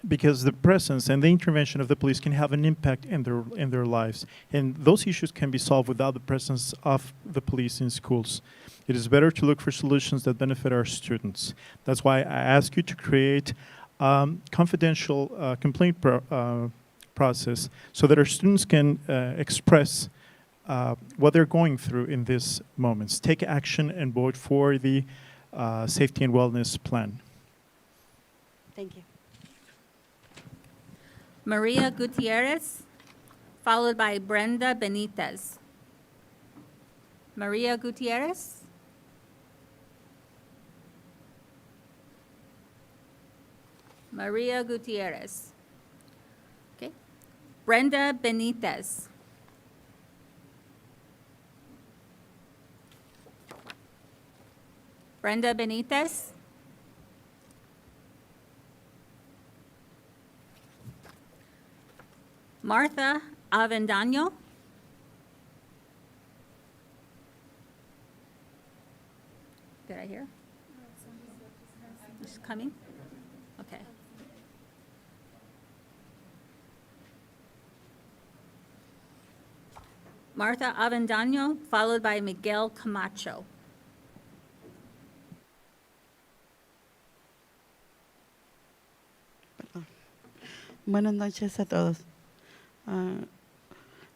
because the presence and the intervention of the police can have an impact in their lives. And those issues can be solved without the presence of the police in schools. It is better to look for solutions that benefit our students. That's why I ask you to create confidential complaint process so that our students can express what they're going through in these moments. Take action and vote for the safety and wellness plan. Thank you. Maria Gutierrez, followed by Brenda Benitez. Maria Gutierrez. Maria Gutierrez. Okay. Brenda Benitez. Brenda Benitez. Martha Avendaño. Did I hear? She's coming? Okay. Martha Avendaño, followed by Miguel Camacho. Buenas noches a todos.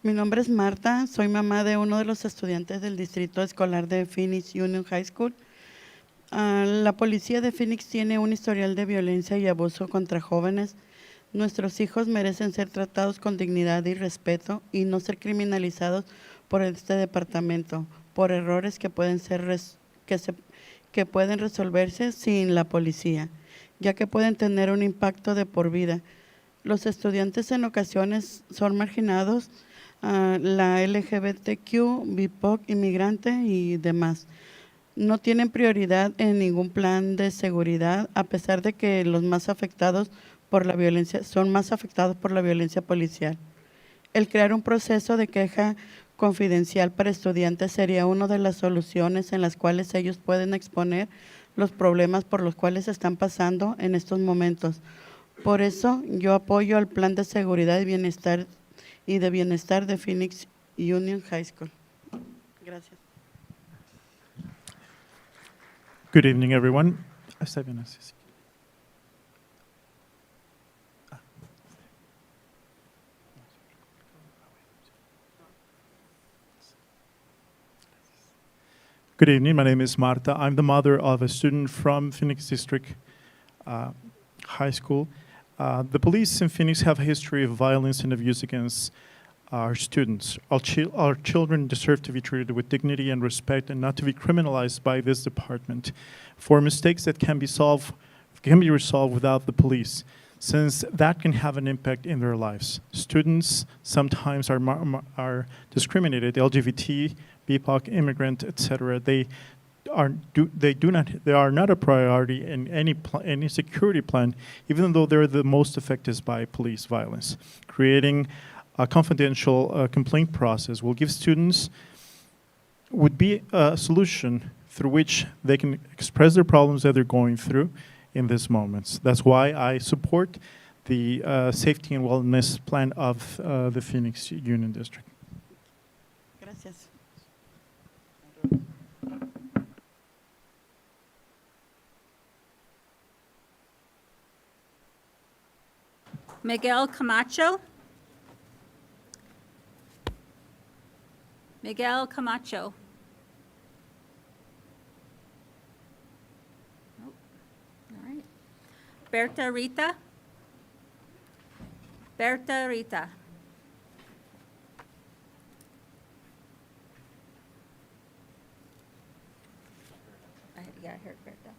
Mi nombre es Marta, soy mamá de uno de los estudiantes del distrito escolar de Phoenix Union High School. La policía de Phoenix tiene un historial de violencia y abuso contra jóvenes. Nuestros hijos merecen ser tratados con dignidad y respeto y no ser criminalizados por este departamento, por errores que pueden pueden resolverse sin la policía, ya que pueden tener un impacto de por vida. Los estudiantes en ocasiones son marginados, la LGBTQ, BIPOC, inmigrante y demás. No tienen prioridad en ningún plan de seguridad, a pesar de que los más afectados por la violencia son más afectados por la violencia policial. El crear un proceso de queja confidencial para estudiantes sería una de las soluciones en las cuales ellos pueden exponer los problemas por los cuales están pasando en estos momentos. Por eso yo apoyo al plan de seguridad y de bienestar de Phoenix Union High School. Gracias. Good evening, everyone. Good evening. My name is Marta. I'm the mother of a student from Phoenix District High School. The police in Phoenix have a history of violence and abuse against our students. Our children deserve to be treated with dignity and respect and not to be criminalized by this department for mistakes that can be resolved without the police, since that can have an impact in their lives. Students sometimes are discriminated, LGBT, BIPOC, immigrant, etc. They are not a priority in any security plan, even though they're the most affected by police violence. Creating a confidential complaint process will give students would be a solution through which they can express their problems that they're going through in these moments. That's why I support the safety and wellness plan of the Phoenix Union District. Gracias. Miguel Camacho. Miguel Camacho. Nope. All right. Berta Rita. Berta Rita. Yeah, I heard Berta.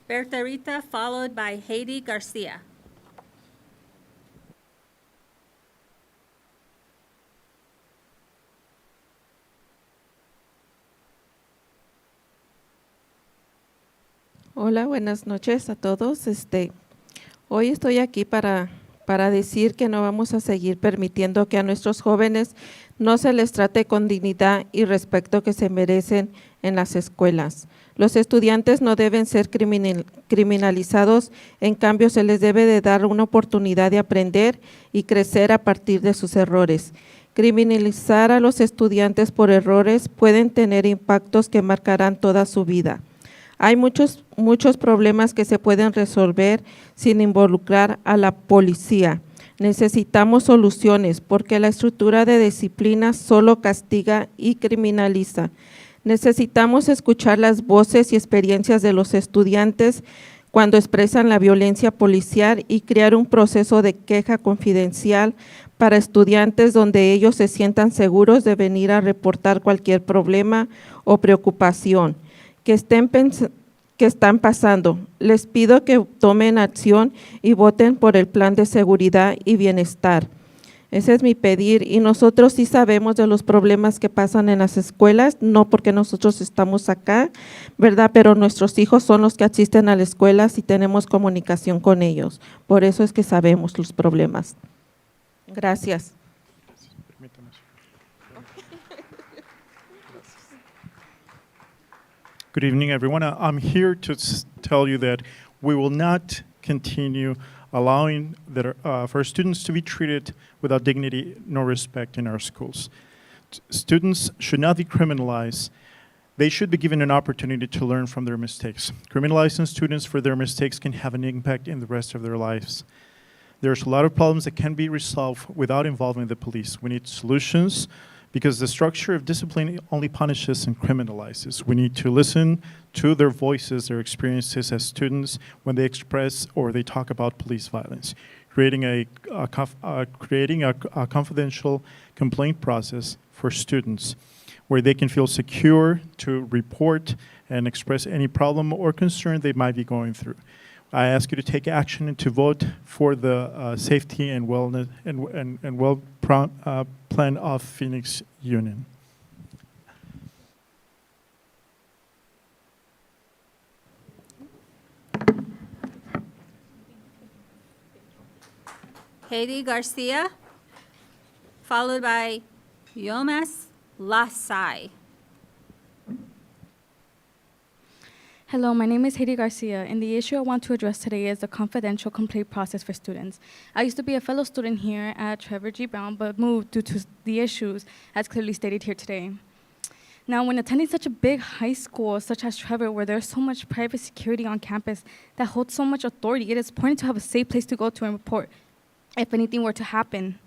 Berta Rita, followed by Haiti Garcia. Hola, buenas noches a todos. Hoy estoy aquí para decir que no vamos a seguir permitiendo que a nuestros jóvenes no se les trate con dignidad y respeto que se merecen en las escuelas. Los estudiantes no deben ser criminalizados, en cambio se les debe de dar una oportunidad de aprender y crecer a partir de sus errores. Criminalizar a los estudiantes por errores pueden tener impactos que marcarán toda su vida. Hay muchos problemas que se pueden resolver sin involucrar a la policía. Necesitamos soluciones porque la estructura de disciplina solo castiga y criminaliza. Necesitamos escuchar las voces y experiencias de los estudiantes cuando expresan la violencia policial y crear un proceso de queja confidencial para estudiantes donde ellos se sientan seguros de venir a reportar cualquier problema o preocupación que están pasando. Les pido que tomen acción y voten por el plan de seguridad y bienestar. Ese es mi pedir, y nosotros sí sabemos de los problemas que pasan en las escuelas, no porque nosotros estamos acá, ¿verdad? Pero nuestros hijos son los que asisten a las escuelas y tenemos comunicación con ellos. Por eso es que sabemos los problemas. Gracias. Good evening, everyone. I'm here to tell you that we will not continue allowing for students to be treated without dignity nor respect in our schools. Students should not be criminalized They should be given an opportunity to learn from their mistakes. Criminalizing students for their mistakes can have an impact in the rest of their lives. There's a lot of problems that can be resolved without involving the police. We need solutions because the structure of discipline only punishes and criminalizes. We need to listen to their voices, their experiences as students when they express or they talk about police violence. Creating a confidential complaint process for students where they can feel secure to report and express any problem or concern they might be going through. I ask you to take action and to vote for the safety and wellness and well plan of Phoenix Union. Haiti Garcia, followed by Yomas Lasai. Hello, my name is Haiti Garcia, and the issue I want to address today is the confidential complaint process for students. I used to be a fellow student here at Trevor G. Brown, but moved due to the issues, as clearly stated here today. Now, when attending such a big high school, such as Trevor, where there's so much private security on campus that holds so much authority, it is important to have a safe place to go to and report if anything were to happen.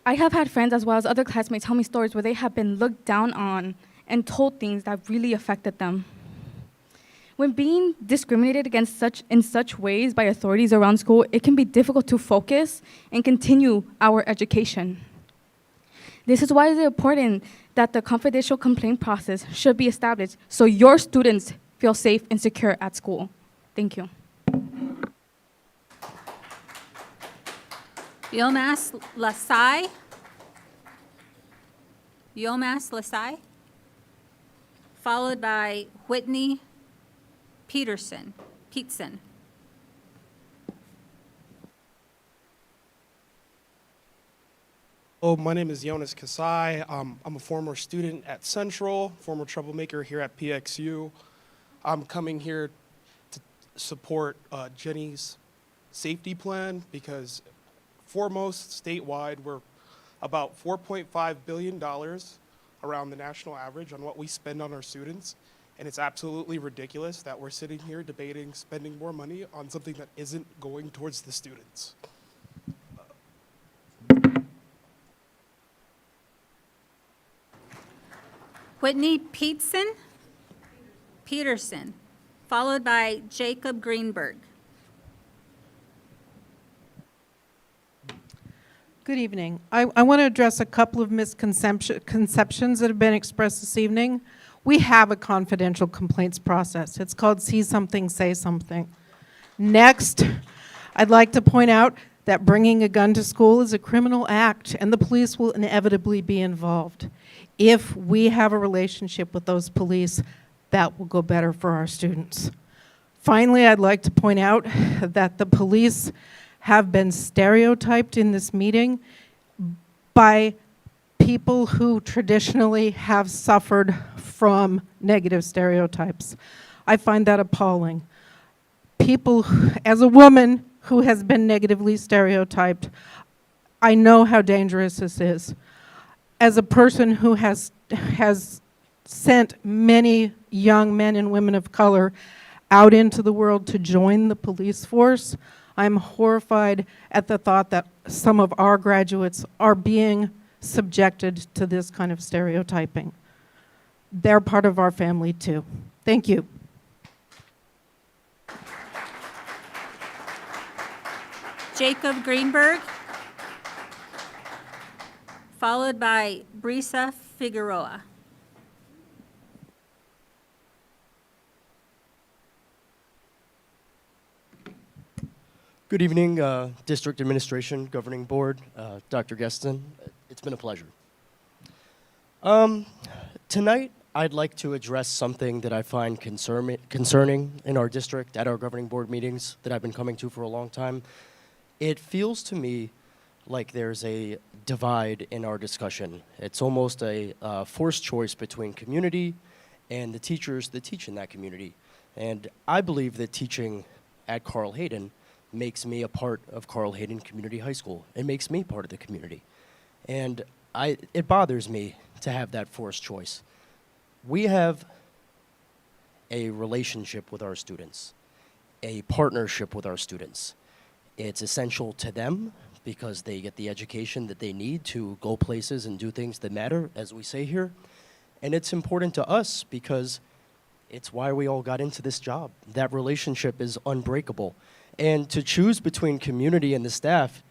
I have had friends as well as other classmates tell me stories where they have been looked down on and told things that really affected them. When being discriminated against in such ways by authorities around school, it can be difficult to focus and continue our education. This is why it is important that the confidential complaint process should be established so your students feel safe and secure at school. Thank you. Yomas Lasai. Yomas Lasai, followed by Whitney Peterson. Oh, my name is Jonas Kasai. I'm a former student at Central, former troublemaker here at PXU. I'm coming here to support Jenny's safety plan because foremost statewide, we're about $4.5 billion around the national average on what we spend on our students. And it's absolutely ridiculous that we're sitting here debating spending more money on something that isn't going towards the students. Whitney Peterson, followed by Jacob Greenberg. Good evening. I want to address a couple of misconceptions that have been expressed this evening. We have a confidential complaints process. It's called See Something, Say Something. Next, I'd like to point out that bringing a gun to school is a criminal act, and the police will inevitably be involved. If we have a relationship with those police, that will go better for our students. Finally, I'd like to point out that the police have been stereotyped in this meeting by people who traditionally have suffered from negative stereotypes. I find that appalling. People, as a woman who has been negatively stereotyped, I know how dangerous this is. As a person who has sent many young men and women of color out into the world to join the police force, I'm horrified at the thought that some of our graduates are being subjected to this kind of stereotyping. They're part of our family too. Thank you. Jacob Greenberg, followed by Brisa Figueroa. Good evening, District Administration, Governing Board, Dr. Geston. It's been a pleasure. Tonight, I'd like to address something that I find concerning in our district at our Governing Board meetings that I've been coming to for a long time. It feels to me like there's a divide in our discussion. It's almost a forced choice between community and the teachers that teach in that community. And I believe that teaching at Carl Hayden makes me a part of Carl Hayden Community High School. It makes me part of the community. And it bothers me to have that forced choice. We have a relationship with our students, a partnership with our students. It's essential to them because they get the education that they need to go places and do things that matter, as we say here. And it's important to us because it's why we all got into this job. That relationship is unbreakable. And to choose between community and the staff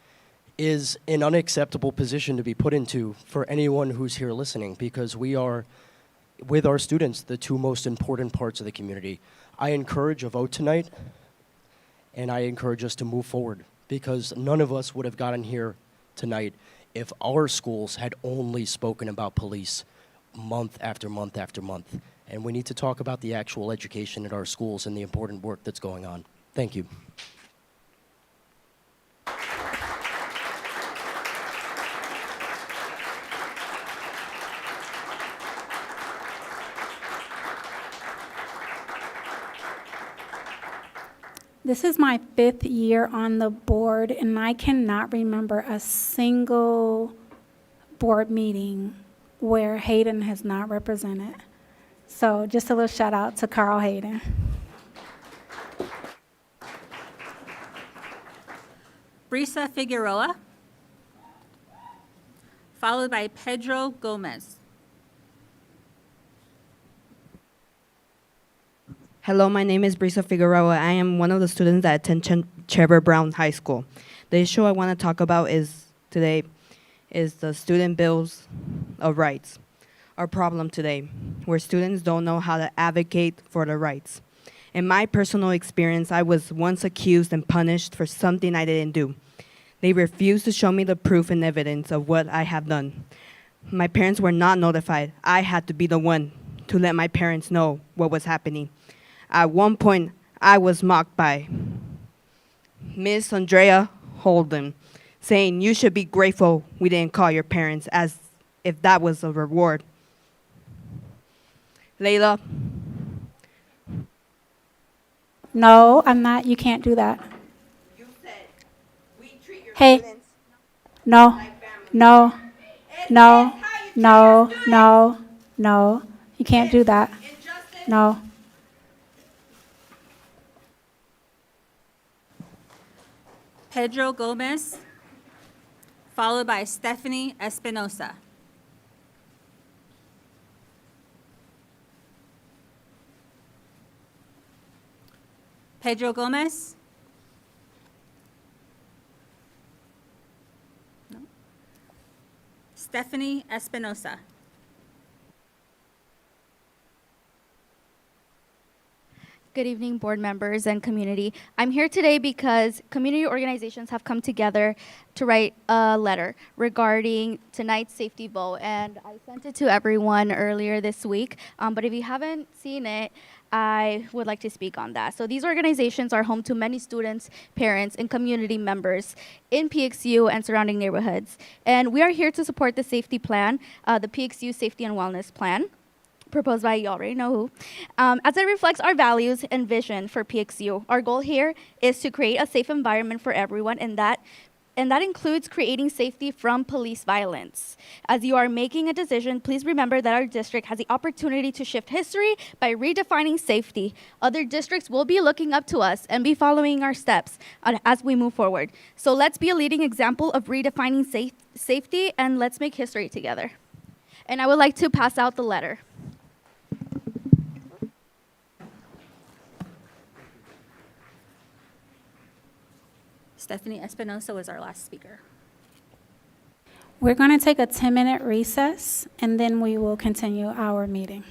is an unacceptable position to be put into for anyone who's here listening, because we are, with our students, the two most important parts of the community. I encourage a vote tonight, and I encourage us to move forward, because none of us would have gotten here tonight if our schools had only spoken about police month after month after month. And we need to talk about the actual education at our schools and the important work that's going on. Thank you. This is my 5th year on the board, and I cannot remember a single board meeting where Hayden has not represented. So just a little shout out to Carl Hayden. Brisa Figueroa, followed by Pedro Gomez. Hello, my name is Brisa Figueroa. I am one of the students that attend Trevor Brown High School. The issue I want to talk about today is the student bills of rights. Our problem today, where students don't know how to advocate for their rights. In my personal experience, I was once accused and punished for something I didn't do. They refused to show me the proof and evidence of what I have done. My parents were not notified. I had to be the one to let my parents know what was happening. At one point, I was mocked by Miss Andrea Holden, saying, "You should be grateful we didn't call your parents," as if that was a reward. Layla. No, I'm not. You can't do that. You said we treat your Hey. students No, like family. no, It's no, how you treat no, your students. no, no. You can't do that. Injustice. No. Pedro Gomez, followed by Stephanie Espinosa. Pedro Gomez. No. Stephanie Espinosa. Good evening, board members and community. I'm here today because community organizations have come together to write a letter regarding tonight's safety vote, and I sent it to everyone earlier this week, but if you haven't seen it, I would like to speak on that. So these organizations are home to many students, parents, and community members in PXU and surrounding neighborhoods, and we are here to support the safety plan, the PXU Safety and Wellness Plan, proposed by you already know who, as it reflects our values and vision for PXU. Our goal here is to create a safe environment for everyone, and that includes creating safety from police violence. As you are making a decision, please remember that our district has the opportunity to shift history by redefining safety. Other districts will be looking up to us and be following our steps as we move forward. So let's be a leading example of redefining safety, and let's make history together. And I would like to pass out the letter. Stephanie Espinosa was our last speaker. We're going to take a 10-minute recess, and then we will continue our meeting.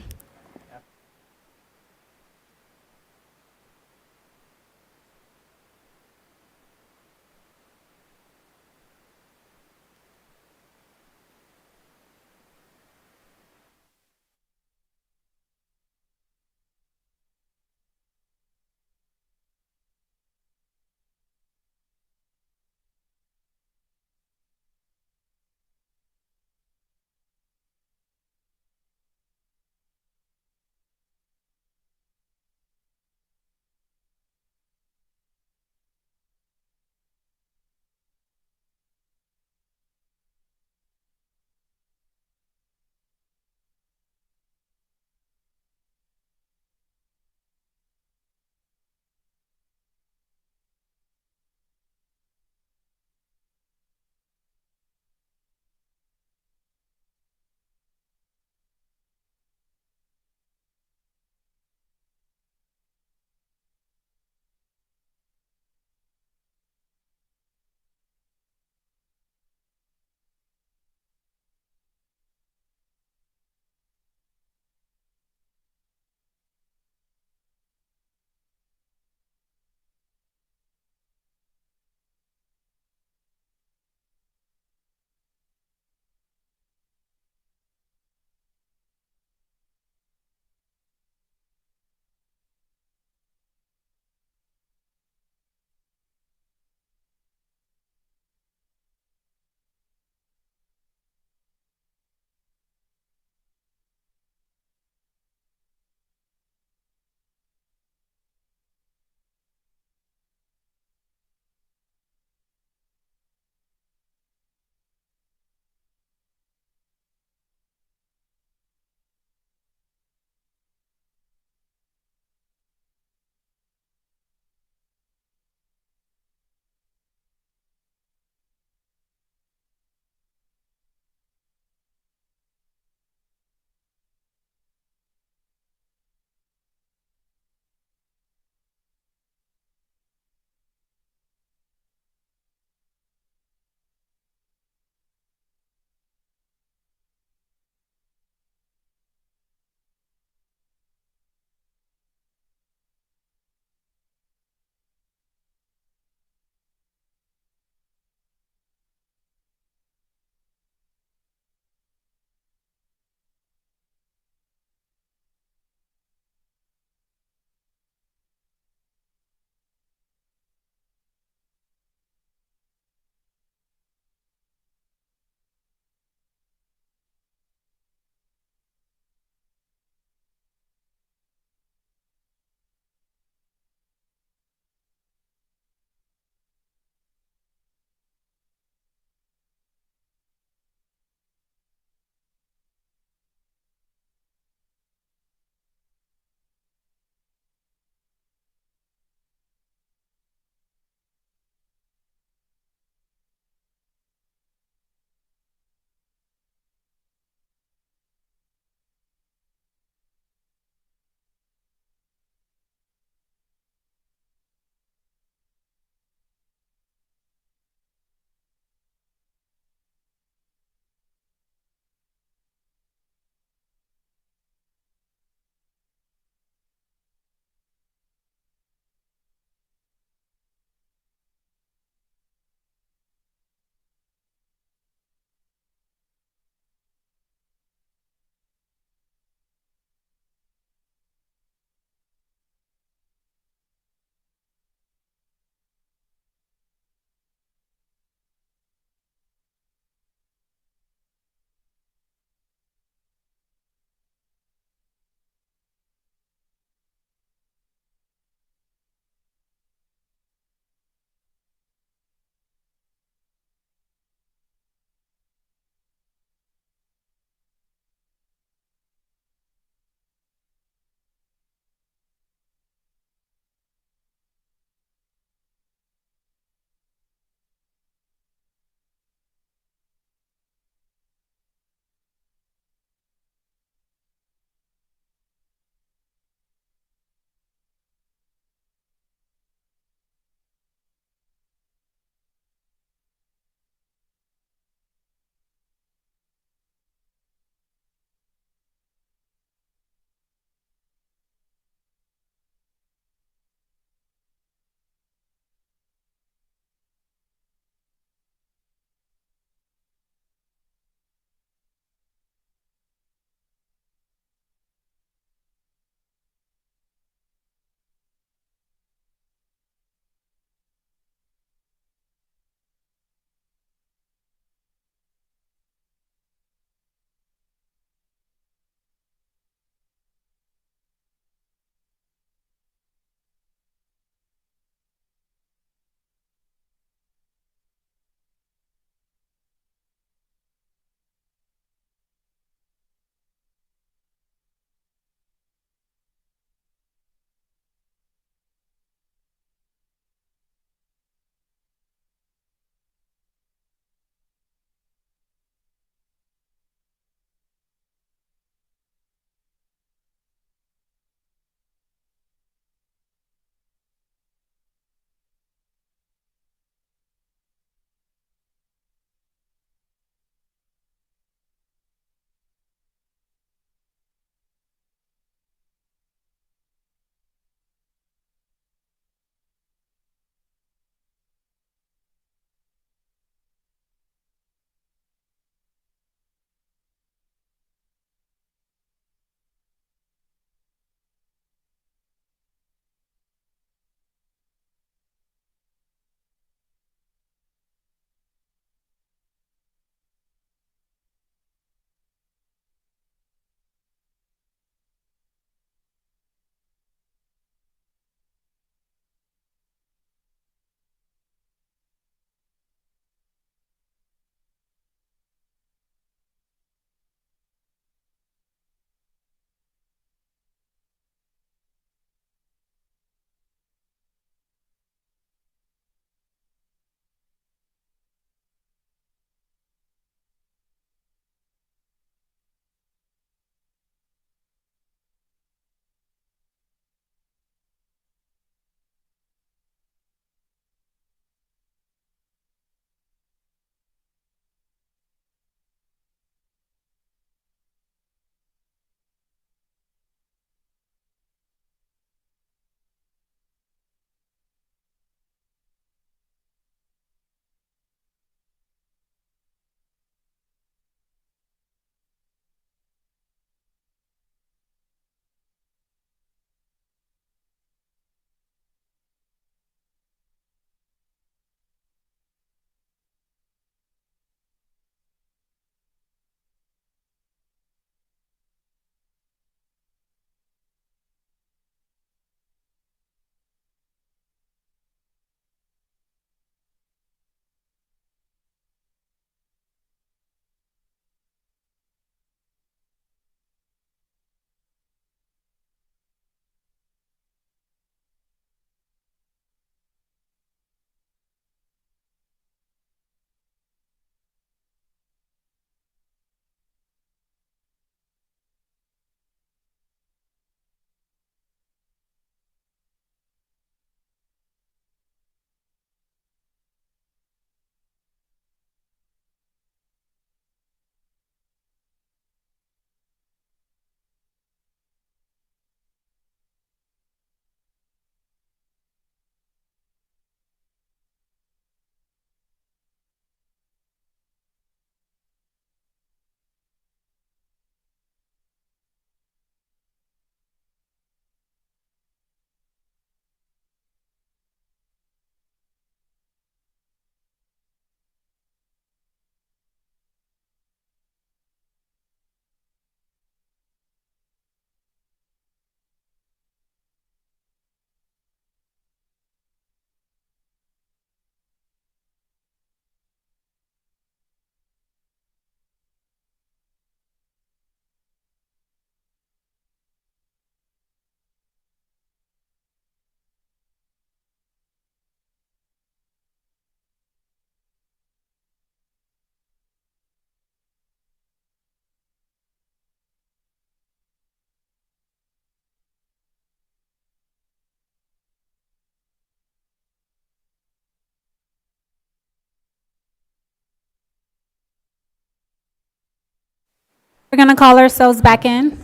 We're going to call ourselves back in.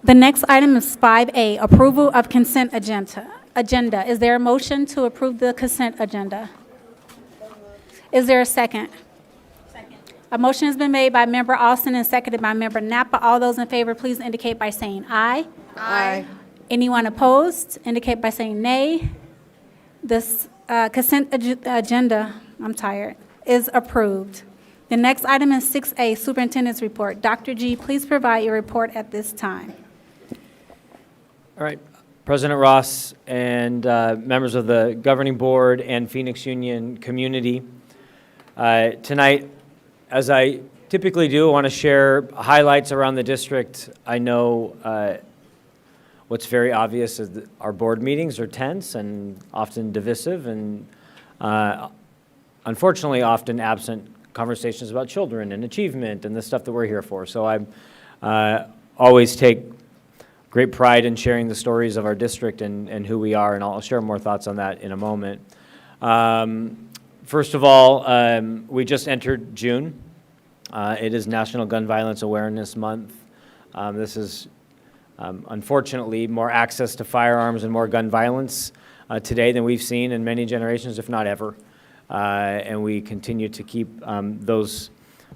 The next item is 5A, approval of consent agenda. Is there a motion to approve the consent agenda? Is there a second? Second. A motion has been made by Member Austin and seconded by Member Napa. All those in favor, please indicate by saying aye. Aye. Anyone opposed, indicate by saying nay. This consent agenda, I'm tired, is approved. The next item is 6A, Superintendent's Report. Dr. G, please provide your report at this time. All right, President Ross and members of the governing board and Phoenix Union community. Tonight, as I typically do, I want to share highlights around the district. I know what's very obvious is that our board meetings are tense and often divisive and unfortunately often absent conversations about children and achievement and the stuff that we're here for. So I always take great pride in sharing the stories of our district and who we are, and I'll share more thoughts on that in a moment. First of all, we just entered June. It is National Gun Violence Awareness Month. This is unfortunately more access to firearms and more gun violence today than we've seen in many generations, if not ever. And we continue to keep those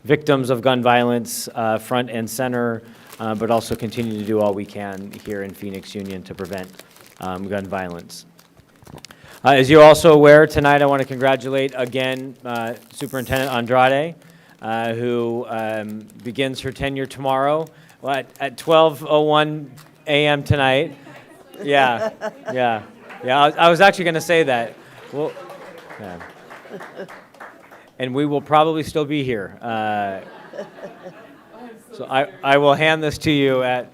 victims of gun violence front and center, but also continue to do all we can here in Phoenix Union to prevent gun violence. As you're also aware, tonight I want to congratulate again Superintendent Andrade, who begins her tenure tomorrow at 12:01 a.m. tonight. Yeah. I was actually going to say that. Well, yeah. And we will probably still be here. So I will hand this to you at.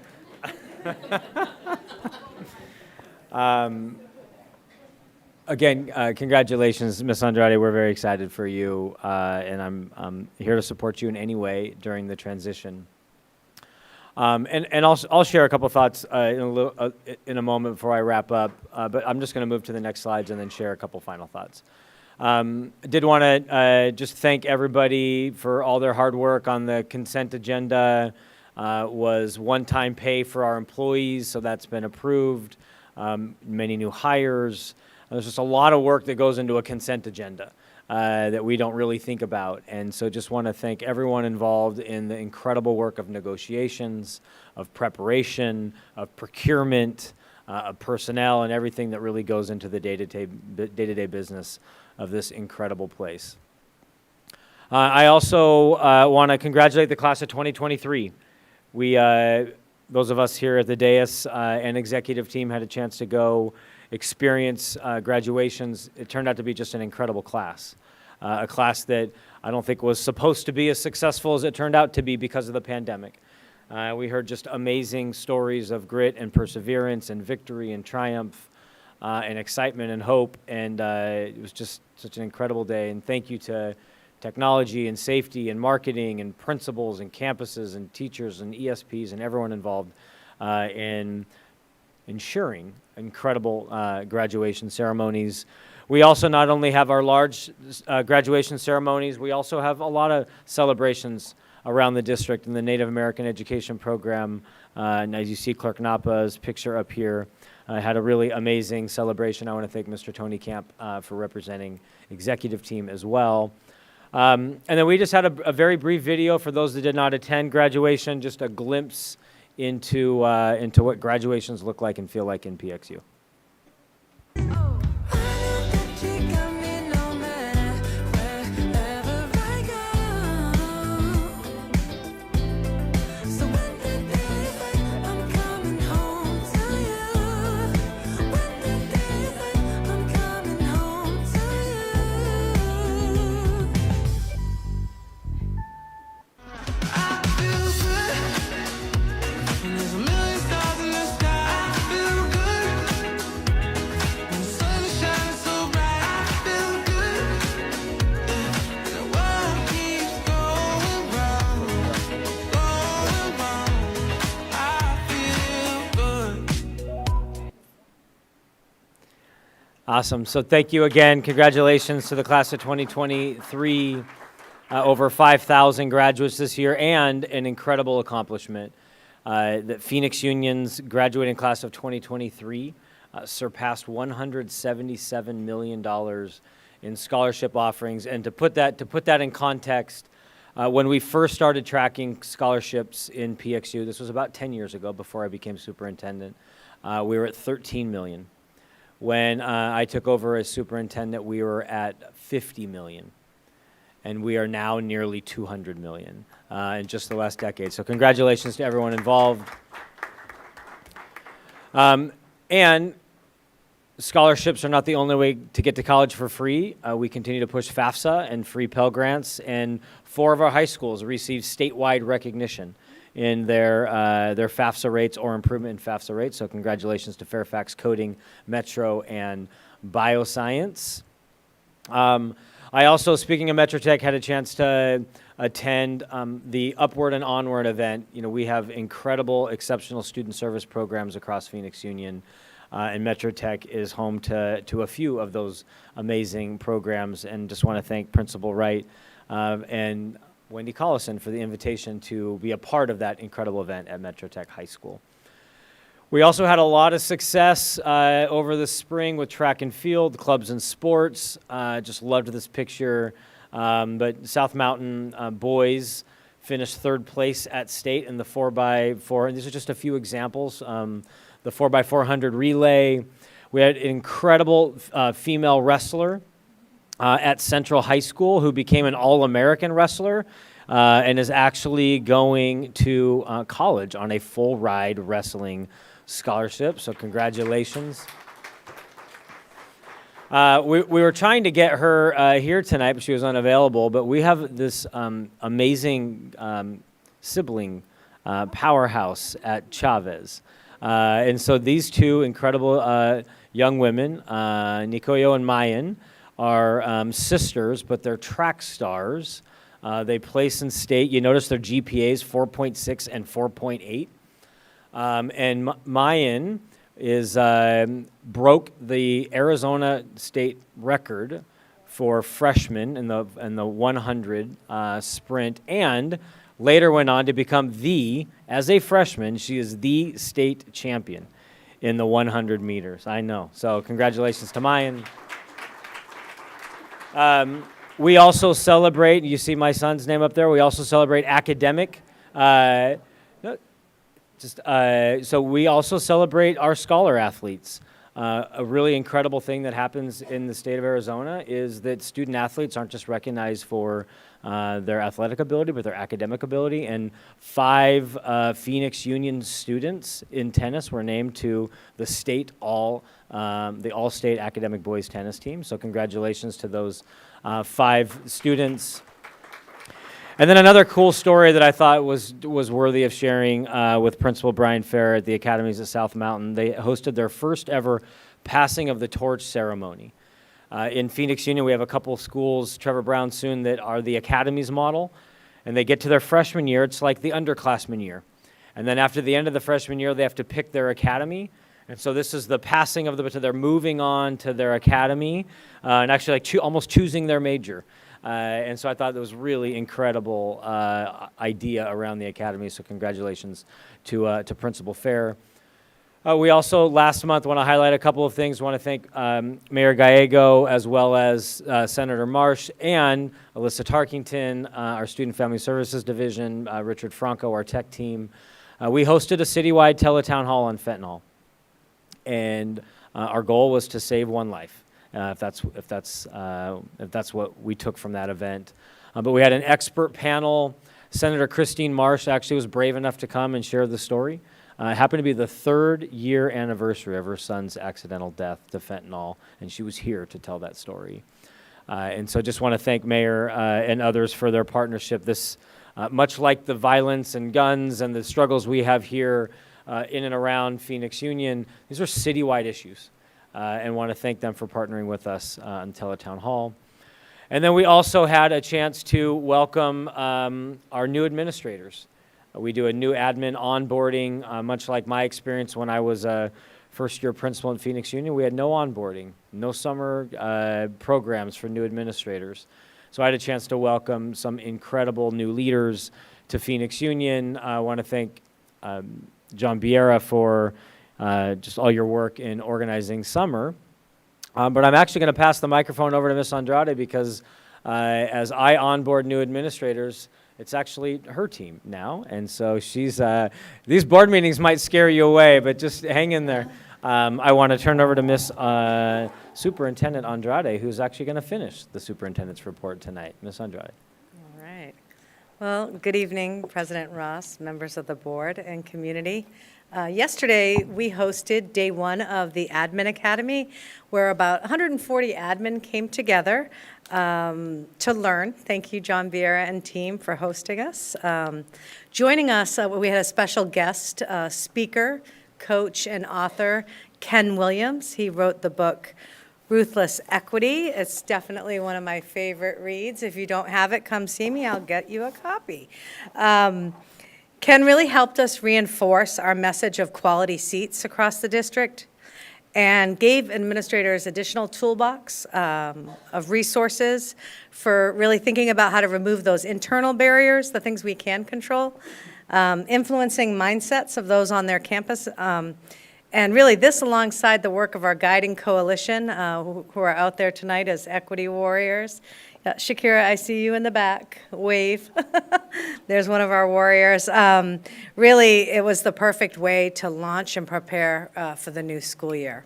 Again, congratulations, Ms. Andrade. We're very excited for you, and I'm here to support you in any way during the transition. And I'll share a couple thoughts in a moment before I wrap up, but I'm just going to move to the next slides and then share a couple final thoughts. I did want to just thank everybody for all their hard work on the consent agenda. Was one-time pay for our employees, so that's been approved. Many new hires. There's just a lot of work that goes into a consent agenda that we don't really think about. And so just want to thank everyone involved in the incredible work of negotiations, of preparation, of procurement, of personnel, and everything that really goes into the day-to-day business of this incredible place. I also want to congratulate the class of 2023. We, those of us here at the dais and executive team had a chance to go experience graduations. It turned out to be just an incredible class. A class that I don't think was supposed to be as successful as it turned out to be because of the pandemic. We heard just amazing stories of grit and perseverance and victory and triumph and excitement and hope, and it was just such an incredible day. And thank you to technology and safety and marketing and principals and campuses and teachers and ESPs and everyone involved in ensuring incredible graduation ceremonies. We also not only have our large graduation ceremonies, we also have a lot of celebrations around the district in the Native American Education Program. And as you see Clerk Napa's picture up here, had a really amazing celebration. I want to thank Mr. Tony Camp for representing executive team as well. And then we just had a very brief video for those that did not attend graduation, just a glimpse into what graduations look like and feel like in PXU. Awesome. So thank you again. Congratulations to the class of 2023. Over 5,000 graduates this year, and an incredible accomplishment that Phoenix Union's graduating class of 2023 surpassed $177 million in scholarship offerings. And to put that in context, when we first started tracking scholarships in PXU, this was about 10 years ago before I became superintendent, we were at 13 million. When I took over as superintendent, we were at 50 million. And we are now nearly 200 million in just the last decade. So congratulations to everyone involved. And scholarships are not the only way to get to college for free. We continue to push FAFSA and free Pell Grants, and 4 of our high schools received statewide recognition in their FAFSA rates or improvement in FAFSA rates. So congratulations to Fairfax Coding, Metro, and Bioscience. I also, speaking of Metro Tech, had a chance to attend the Upward and Onward event. You know, we have incredible, exceptional student service programs across Phoenix Union, and Metro Tech is home to a few of those amazing programs. And just want to thank Principal Wright and Wendy Collison for the invitation to be a part of that incredible event at Metro Tech High School. We also had a lot of success over the spring with track and field, clubs and sports. Just loved this picture. But South Mountain boys finished 3rd place at state in the 4x4. And these are just a few examples. The 4x400 relay. We had an incredible female wrestler at Central High School who became an All-American wrestler and is actually going to college on a full ride wrestling scholarship, so congratulations. We were trying to get her here tonight, but she was unavailable, but we have this amazing sibling powerhouse at Chavez. And so these 2 incredible young women, Nicoyo and Mayan, are sisters, but they're track stars. They place in state. You notice their GPAs 4.6 and 4.8. And Mayan broke the Arizona state record for freshmen in the 100 sprint, and later went on to become as a freshman, she is the state champion in the 100 meters. I know. So congratulations to Mayan. We also celebrate, you see my son's name up there, we also celebrate academic. So we also celebrate our scholar athletes. A really incredible thing that happens in the state of Arizona is that student athletes aren't just recognized for their athletic ability, but their academic ability. And 5 Phoenix Union students in tennis were named to the all-state academic boys tennis team. So congratulations to those 5 students. And then another cool story that I thought was worthy of sharing with Principal Brian Fair at the Academies at South Mountain. They hosted their first ever passing of the torch ceremony. In Phoenix Union, we have a couple of schools, Trevor Brown soon, that are the Academies model. And they get to their freshman year, it's like the underclassman year. And then after the end of the freshman year, they have to pick their academy. And so this is the passing of they're moving on to their academy and actually almost choosing their major. And so I thought that was really incredible idea around the academy. So congratulations to Principal Fair. We also last month want to highlight a couple of things. Want to thank Mayor Gallego as well as Senator Marsh and Alyssa Tarkington, our Student Family Services Division, Richard Franco, our tech team. We hosted a citywide teletown hall on fentanyl, and our goal was to save one life. If that's what we took from that event. But we had an expert panel. Senator Christine Marsh actually was brave enough to come and share the story. It happened to be the 3rd year anniversary of her son's accidental death to fentanyl, and she was here to tell that story. And so just want to thank Mayor and others for their partnership. This, much like the violence and guns and the struggles we have here in and around Phoenix Union, these are citywide issues. And want to thank them for partnering with us on Teletown Hall. And then we also had a chance to welcome our new administrators. We do a new admin onboarding, much like my experience when I was a first-year principal in Phoenix Union, we had no onboarding, no summer programs for new administrators. So I had a chance to welcome some incredible new leaders to Phoenix Union. I want to thank John Biera for just all your work in organizing summer. But I'm actually going to pass the microphone over to Ms. Andrade because as I onboard new administrators, it's actually her team now. And so she's, these board meetings might scare you away, but just hang in there. I want to turn over to Ms. Superintendent Andrade, who's actually going to finish the superintendent's report tonight. Ms. Andrade. All right. Well, good evening, President Ross, members of the board and community. Yesterday, we hosted day one of the Admin Academy, where about 140 admin came together to learn. Thank you, John Vieira and team, for hosting us. Joining us, we had a special guest speaker, coach, and author, Ken Williams. He wrote the book, Ruthless Equity. It's definitely one of my favorite reads. If you don't have it, come see me. I'll get you a copy. Ken really helped us reinforce our message of quality seats across the district and gave administrators additional toolbox of resources for really thinking about how to remove those internal barriers, the things we can control, influencing mindsets of those on their campus. And really this alongside the work of our guiding coalition who are out there tonight as equity warriors. Shakira, I see you in the back. Wave. There's one of our warriors. Really, it was the perfect way to launch and prepare for the new school year.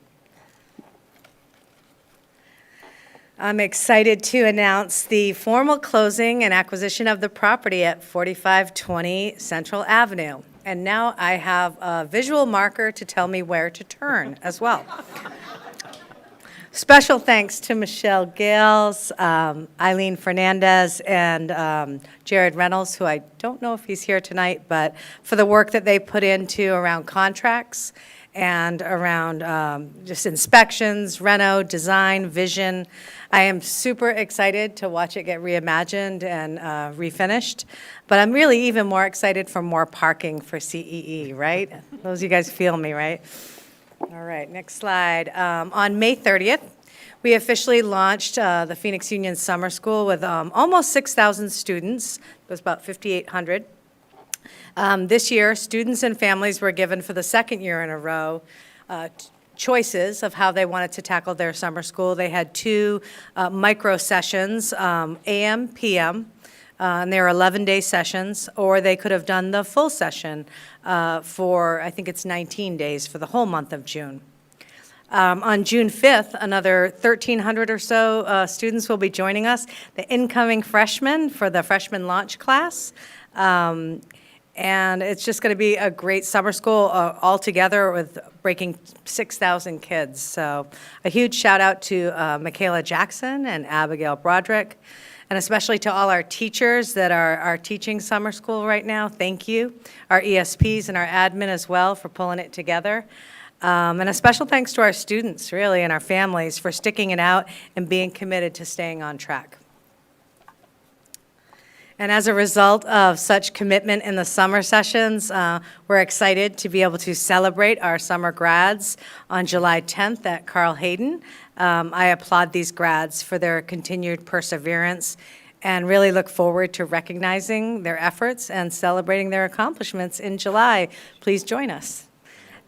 I'm excited to announce the formal closing and acquisition of the property at 4520 Central Avenue. And now I have a visual marker to tell me where to turn as well. Special thanks to Michelle Gales, Eileen Fernandez, and Jared Reynolds, who I don't know if he's here tonight, but for the work that they put into around contracts and around just inspections, reno, design, vision. I am super excited to watch it get reimagined and refinished, but I'm really even more excited for more parking for CEE, right? Those of you guys feel me, right? All right, next slide. On May 30th, we officially launched the Phoenix Union Summer School with almost 6,000 students. It was about 5,800. This year, students and families were given for the second year in a row choices of how they wanted to tackle their summer school. They had two micro sessions, AM, PM, and they were 11-day sessions, or they could have done the full session for, I think it's 19 days for the whole month of June. On June 5th, another 1,300 or so students will be joining us, the incoming freshmen for the freshman launch class. And it's just going to be a great summer school all together with breaking 6,000 kids. So a huge shout out to Michaela Jackson and Abigail Broderick, and especially to all our teachers that are teaching summer school right now. Thank you. Our ESPs and our admin as well for pulling it together. And a special thanks to our students, really, and our families for sticking it out and being committed to staying on track. And as a result of such commitment in the summer sessions, we're excited to be able to celebrate our summer grads on July 10th at Carl Hayden. I applaud these grads for their continued perseverance and really look forward to recognizing their efforts and celebrating their accomplishments in July. Please join us.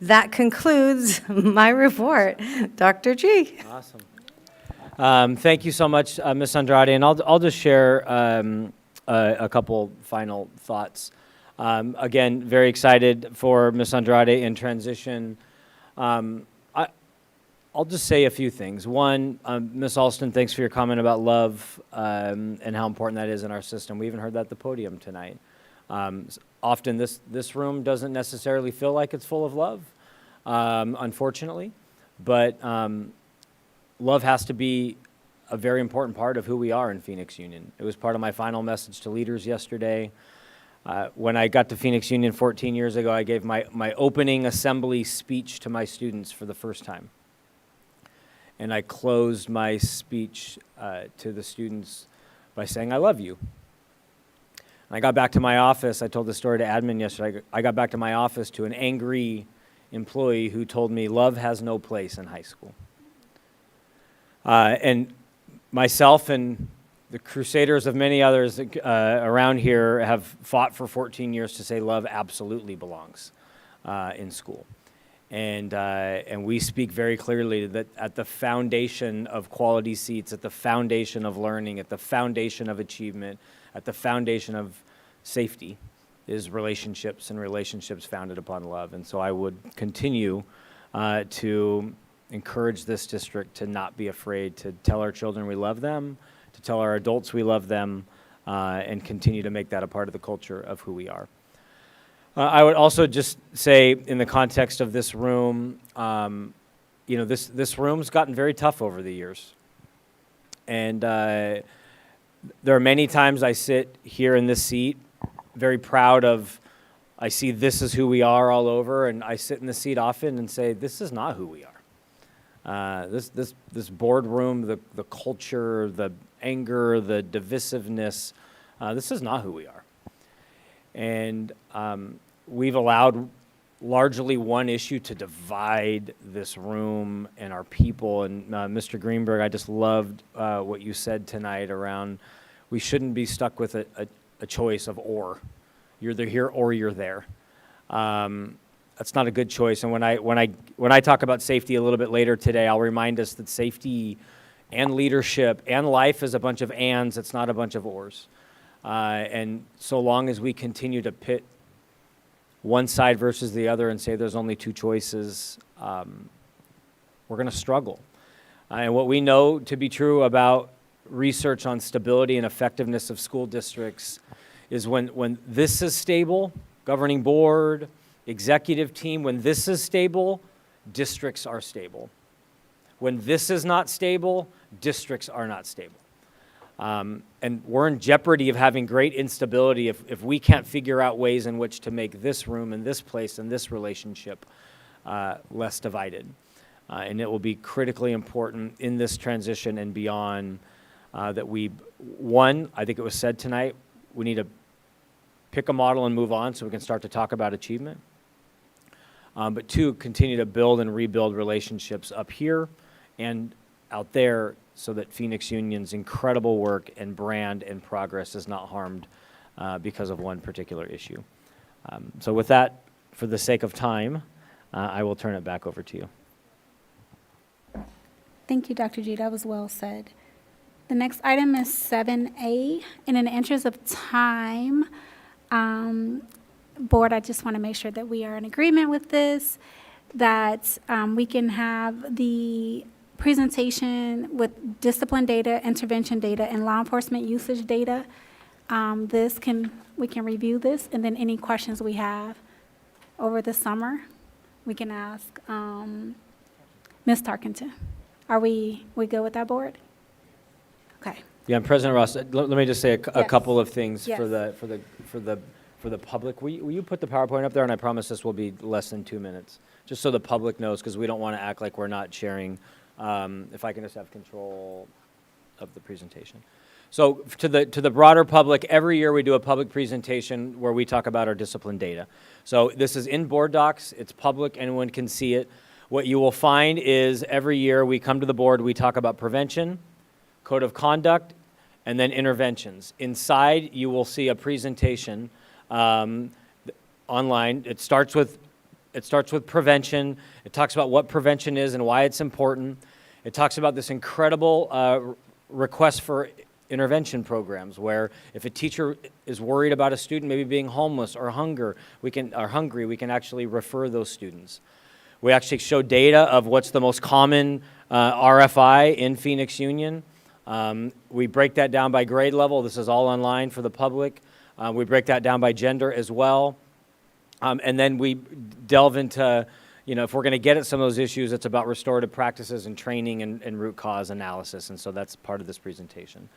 That concludes my report. Dr. G. Awesome. Thank you so much, Ms. Andrade. And I'll just share a couple final thoughts. Again, very excited for Ms. Andrade in transition. I'll just say a few things. One, Ms. Alston, thanks for your comment about love and how important that is in our system. We even heard that at the podium tonight. Often this room doesn't necessarily feel like it's full of love, unfortunately, but love has to be a very important part of who we are in Phoenix Union. It was part of my final message to leaders yesterday. When I got to Phoenix Union 14 years ago, I gave my opening assembly speech to my students for the first time. And I closed my speech to the students by saying, I love you. And I got back to my office. I told the story to admin yesterday. I got back to my office to an angry employee who told me love has no place in high school. And myself and the crusaders of many others around here have fought for 14 years to say love absolutely belongs in school. And we speak very clearly that at the foundation of quality seats, at the foundation of learning, at the foundation of achievement, at the foundation of safety is relationships, and relationships founded upon love. And so I would continue to encourage this district to not be afraid to tell our children we love them, to tell our adults we love them, and continue to make that a part of the culture of who we are. I would also just say, in the context of this room, you know, this room's gotten very tough over the years. And there are many times I sit here in this seat, very proud of, I see this is who we are all over, and I sit in the seat often and say, this is not who we are. This boardroom, the culture, the anger, the divisiveness, this is not who we are. And we've allowed largely one issue to divide this room and our people. And Mr. Greenberg, I just loved what you said tonight around we shouldn't be stuck with a choice of or. You're either here or you're there. That's not a good choice. And when I talk about safety a little bit later today, I'll remind us that safety and leadership and life is a bunch of ands. It's not a bunch of ors. And so long as we continue to pit one side versus the other and say there's only two choices, we're going to struggle. And what we know to be true about research on stability and effectiveness of school districts is when this is stable, governing board, executive team, when this is stable, districts are stable. When this is not stable, districts are not stable. And we're in jeopardy of having great instability if we can't figure out ways in which to make this room and this place and this relationship less divided. And it will be critically important in this transition and beyond that I think it was said tonight, we need to pick a model and move on so we can start to talk about achievement. But two, continue to build and rebuild relationships up here and out there so that Phoenix Union's incredible work and brand and progress is not harmed because of one particular issue. So with that, for the sake of time, I will turn it back over to you. Thank you, Dr. G. That was well said. The next item is 7A. And in the interest of time, board, I just want to make sure that we are in agreement with this, that we can have the presentation with discipline data, intervention data, and law enforcement usage data. We can review this, and then any questions we have over the summer, we can ask Ms. Tarkenton. Are we good with that, board? Okay. Yeah, and President Ross, let me just say a Yes. couple of things Yes. for the public. Will you put the PowerPoint up there? And I promise this will be less than 2 minutes, just so the public knows, because we don't want to act like we're not sharing. If I can just have control of the presentation. So to the broader public, every year we do a public presentation where we talk about our discipline data. So this is in board docs, it's public, anyone can see it. What you will find is every year we come to the board, we talk about prevention, code of conduct, and then interventions. Inside, you will see a presentation online. It starts with prevention. It talks about what prevention is and why it's important. It talks about this incredible request for intervention programs where if a teacher is worried about a student maybe being homeless or hungry, we can actually refer those students. We actually show data of what's the most common RFI in Phoenix Union. We break that down by grade level. This is all online for the public. We break that down by gender as well. And then we delve into, if we're going to get at some of those issues, it's about restorative practices and training and root cause analysis. And so that's part of this presentation.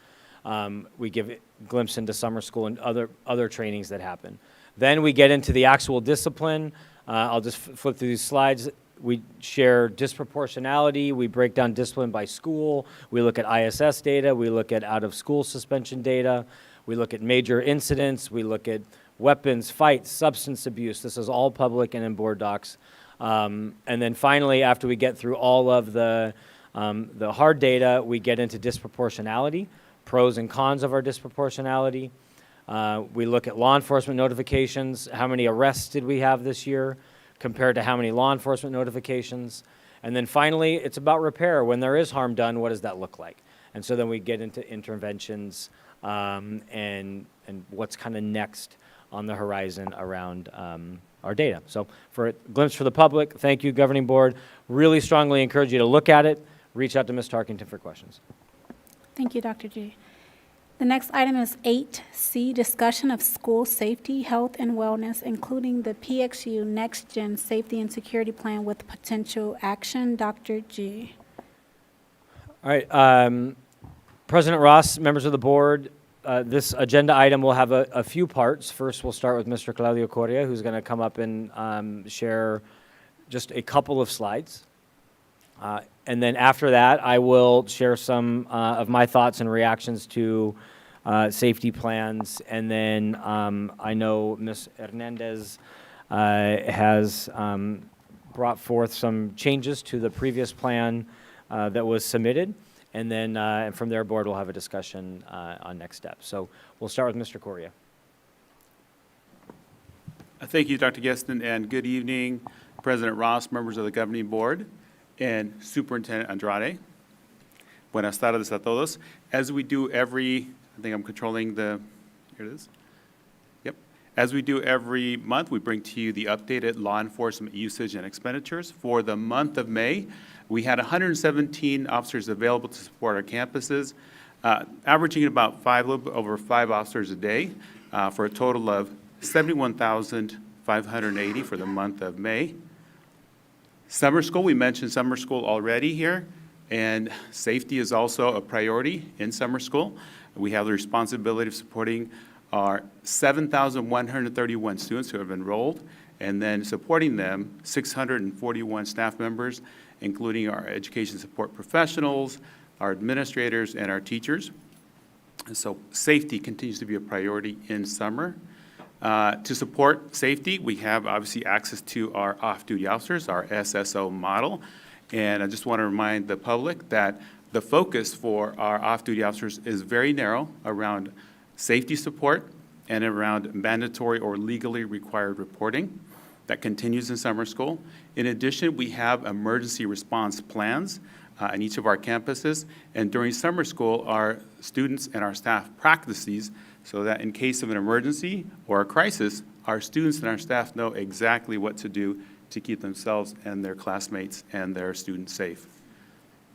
We give a glimpse into summer school and other trainings that happen. Then we get into the actual discipline. I'll just flip through these slides. We share disproportionality. We break down discipline by school. We look at ISS data. We look at out-of-school suspension data. We look at major incidents. We look at weapons, fights, substance abuse. This is all public and in board docs. And then finally, after we get through all of the hard data, we get into disproportionality, pros and cons of our disproportionality. We look at law enforcement notifications. How many arrests did we have this year compared to how many law enforcement notifications? And then finally, it's about repair. When there is harm done, what does that look like? And so then we get into interventions and what's kind of next on the horizon around our data. So for a glimpse for the public, thank you, Governing Board. Really strongly encourage you to look at it. Reach out to Ms. Tarkington for questions. Thank you, Dr. G. The next item is 8C, discussion of school safety, health, and wellness, including the PXU Next Gen Safety and Security Plan with potential action. Dr. G. All right. President Ross, members of the board, this agenda item will have a few parts. First, we'll start with Mr. Claudio Correa, who's going to come up and share just a couple of slides. And then after that, I will share some of my thoughts and reactions to safety plans. And then I know Ms. Hernandez has brought forth some changes to the previous plan that was submitted. And then from their board, we'll have a discussion on next steps. So we'll start with Mr. Correa. Thank you, Dr. Geston, and good evening, President Ross, members of the Governing Board, and Superintendent Andrade. Buenas tardes a todos. As we do every, I think I'm controlling the, here it is. Yep. As we do every month, we bring to you the updated law enforcement usage and expenditures. For the month of May, we had 117 officers available to support our campuses, averaging about a little bit over 5 officers a day, for a total of 71,580 for the month of May. Summer school, we mentioned summer school already here, and safety is also a priority in summer school. We have the responsibility of supporting our 7,131 students who have enrolled, and then supporting them, 641 staff members, including our education support professionals, our administrators, and our teachers. And so safety continues to be a priority in summer. To support safety, we have obviously access to our off-duty officers, our SSO model. And I just want to remind the public that the focus for our off-duty officers is very narrow around safety support and around mandatory or legally required reporting. That continues in summer school. In addition, we have emergency response plans in each of our campuses. And during summer school, our students and our staff practice these so that in case of an emergency or a crisis, our students and our staff know exactly what to do to keep themselves and their classmates and their students safe.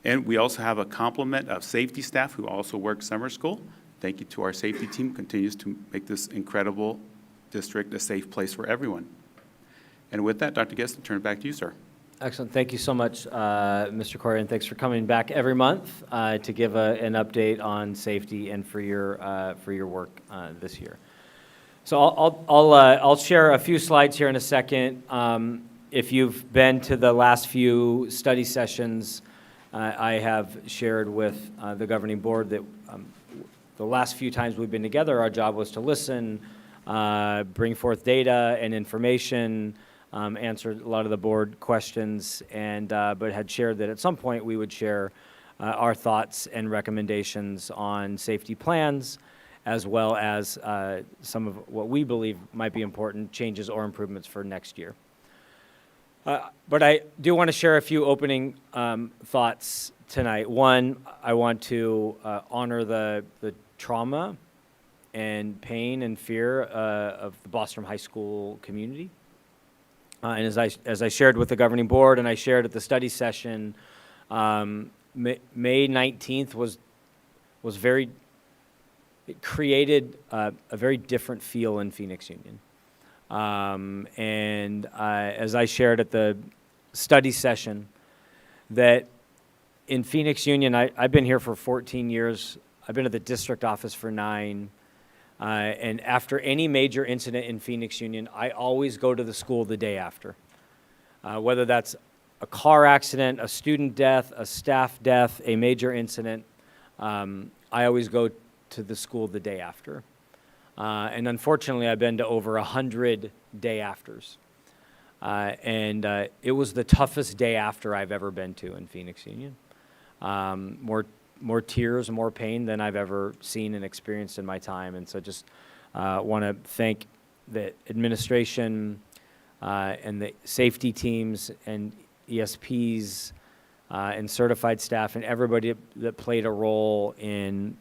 And we also have a complement of safety staff who also work summer school. Thank you to our safety team, continues to make this incredible district a safe place for everyone. And with that, Dr. Guest, I'll turn it back to you, sir. Excellent. Thank you so much, Mr. Correa, and thanks for coming back every month to give an update on safety and for your work this year. So I'll share a few slides here in a second. If you've been to the last few study sessions, I have shared with the governing board that the last few times we've been together, our job was to listen, bring forth data and information, answer a lot of the board questions, and but had shared that at some point we would share our thoughts and recommendations on safety plans, as well as some of what we believe might be important changes or improvements for next year. But I do want to share a few opening thoughts tonight. One, I want to honor the trauma and pain and fear of the Bostrom High School community. And as I shared with the governing board and I shared at the study session, May 19th was very, it created a very different feel in Phoenix Union. And as I shared at the study session, that in Phoenix Union, I've been here for 14 years. I've been at the district office for 9. And after any major incident in Phoenix Union, I always go to the school the day after. Whether that's a car accident, a student death, a staff death, a major incident, I always go to the school the day after. And unfortunately, I've been to over 100 day afters. It was the toughest day after I've ever been to in Phoenix Union. More tears, more pain than I've ever seen and experienced in my time. And so just want to thank the administration and the safety teams and ESPs and certified staff and everybody that played a role in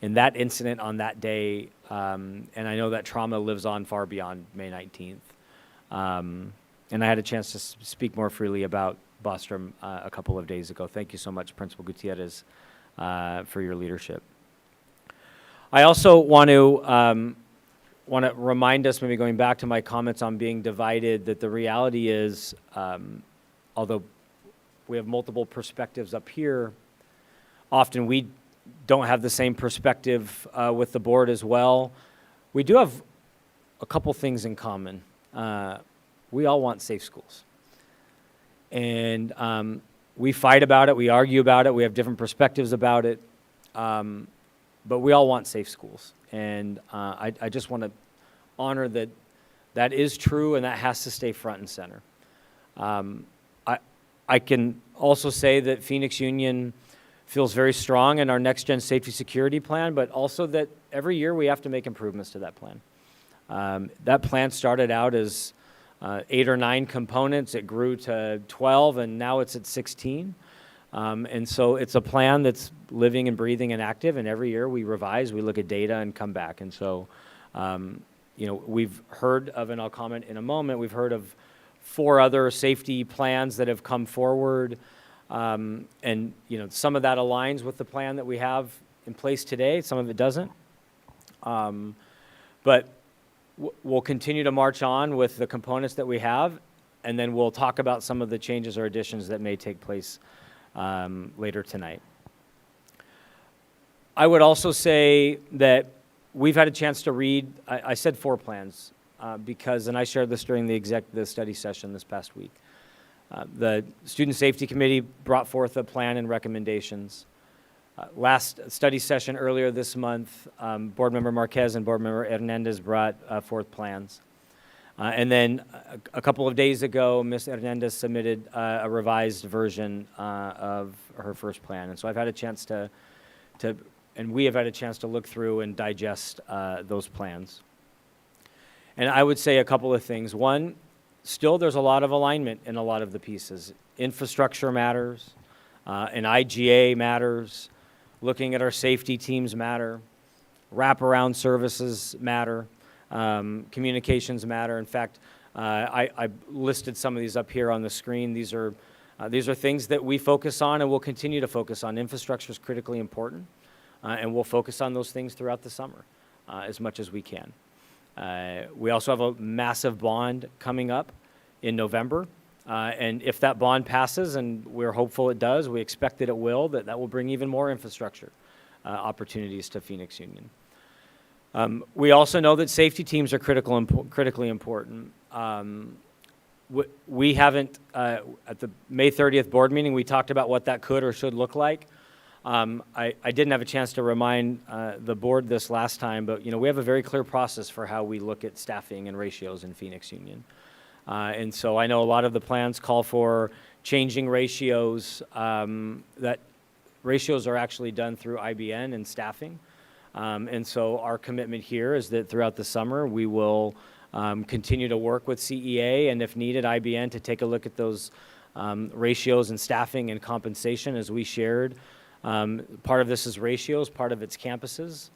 that incident on that day. And I know that trauma lives on far beyond May 19th. And I had a chance to speak more freely about Bostrom a couple of days ago. Thank you so much, Principal Gutierrez, for your leadership. I also want to remind us, maybe going back to my comments on being divided, that the reality is, although we have multiple perspectives up here, often we don't have the same perspective with the board as well. We do have a couple things in common. We all want safe schools. And we fight about it, we argue about it, we have different perspectives about it, but we all want safe schools. And I just want to honor that that is true and that has to stay front and center. I can also say that Phoenix Union feels very strong in our Next Gen Safety Security Plan, but also that every year we have to make improvements to that plan. That plan started out as 8 or 9 components. It grew to 12, and now it's at 16. And so it's a plan that's living and breathing and active, and every year we revise, we look at data and come back. And so, we've heard of, and I'll comment in a moment, we've heard of 4 other safety plans that have come forward. And, some of that aligns with the plan that we have in place today. Some of it doesn't. But we'll continue to march on with the components that we have, and then we'll talk about some of the changes or additions that may take place later tonight. I would also say that we've had a chance to read, I said 4 plans, because, and I shared this during the study session this past week. The Student Safety Committee brought forth a plan and recommendations. Last study session earlier this month, Board Member Marquez and Board Member Hernandez brought forth plans. And then a couple of days ago, Ms. Hernandez submitted a revised version of her first plan. And so I've had a chance and we have had a chance to look through and digest those plans. And I would say a couple of things. One, still there's a lot of alignment in a lot of the pieces. Infrastructure matters, and IGA matters. Looking at our safety teams matter. Wraparound services matter. Communications matter. In fact, I listed some of these up here on the screen. These are things that we focus on and will continue to focus on. Infrastructure is critically important, and we'll focus on those things throughout the summer as much as we can. We also have a massive bond coming up in November. And if that bond passes, and we're hopeful it does, we expect that it will, that will bring even more infrastructure opportunities to Phoenix Union. We also know that safety teams are critically important. We haven't, at the May 30th board meeting, we talked about what that could or should look like. I didn't have a chance to remind the board this last time, but we have a very clear process for how we look at staffing and ratios in Phoenix Union. And so I know a lot of the plans call for changing ratios. That ratios are actually done through IBN and staffing. And so our commitment here is that throughout the summer, we will continue to work with CEA and if needed, IBN to take a look at those ratios and staffing and compensation as we shared. Part of this is ratios, part of it's campuses.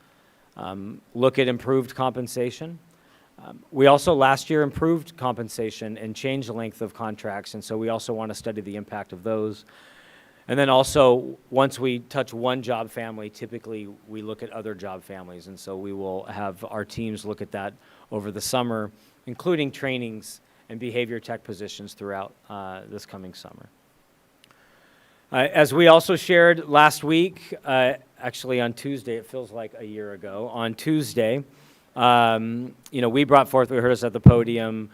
Look at improved compensation. We also last year improved compensation and changed the length of contracts, and so we also want to study the impact of those. And then also, once we touch one job family, typically we look at other job families, and so we will have our teams look at that over the summer, including trainings and behavior tech positions throughout this coming summer. As we also shared last week, actually on Tuesday, it feels like a year ago, on Tuesday, we brought forth, we heard us at the podium,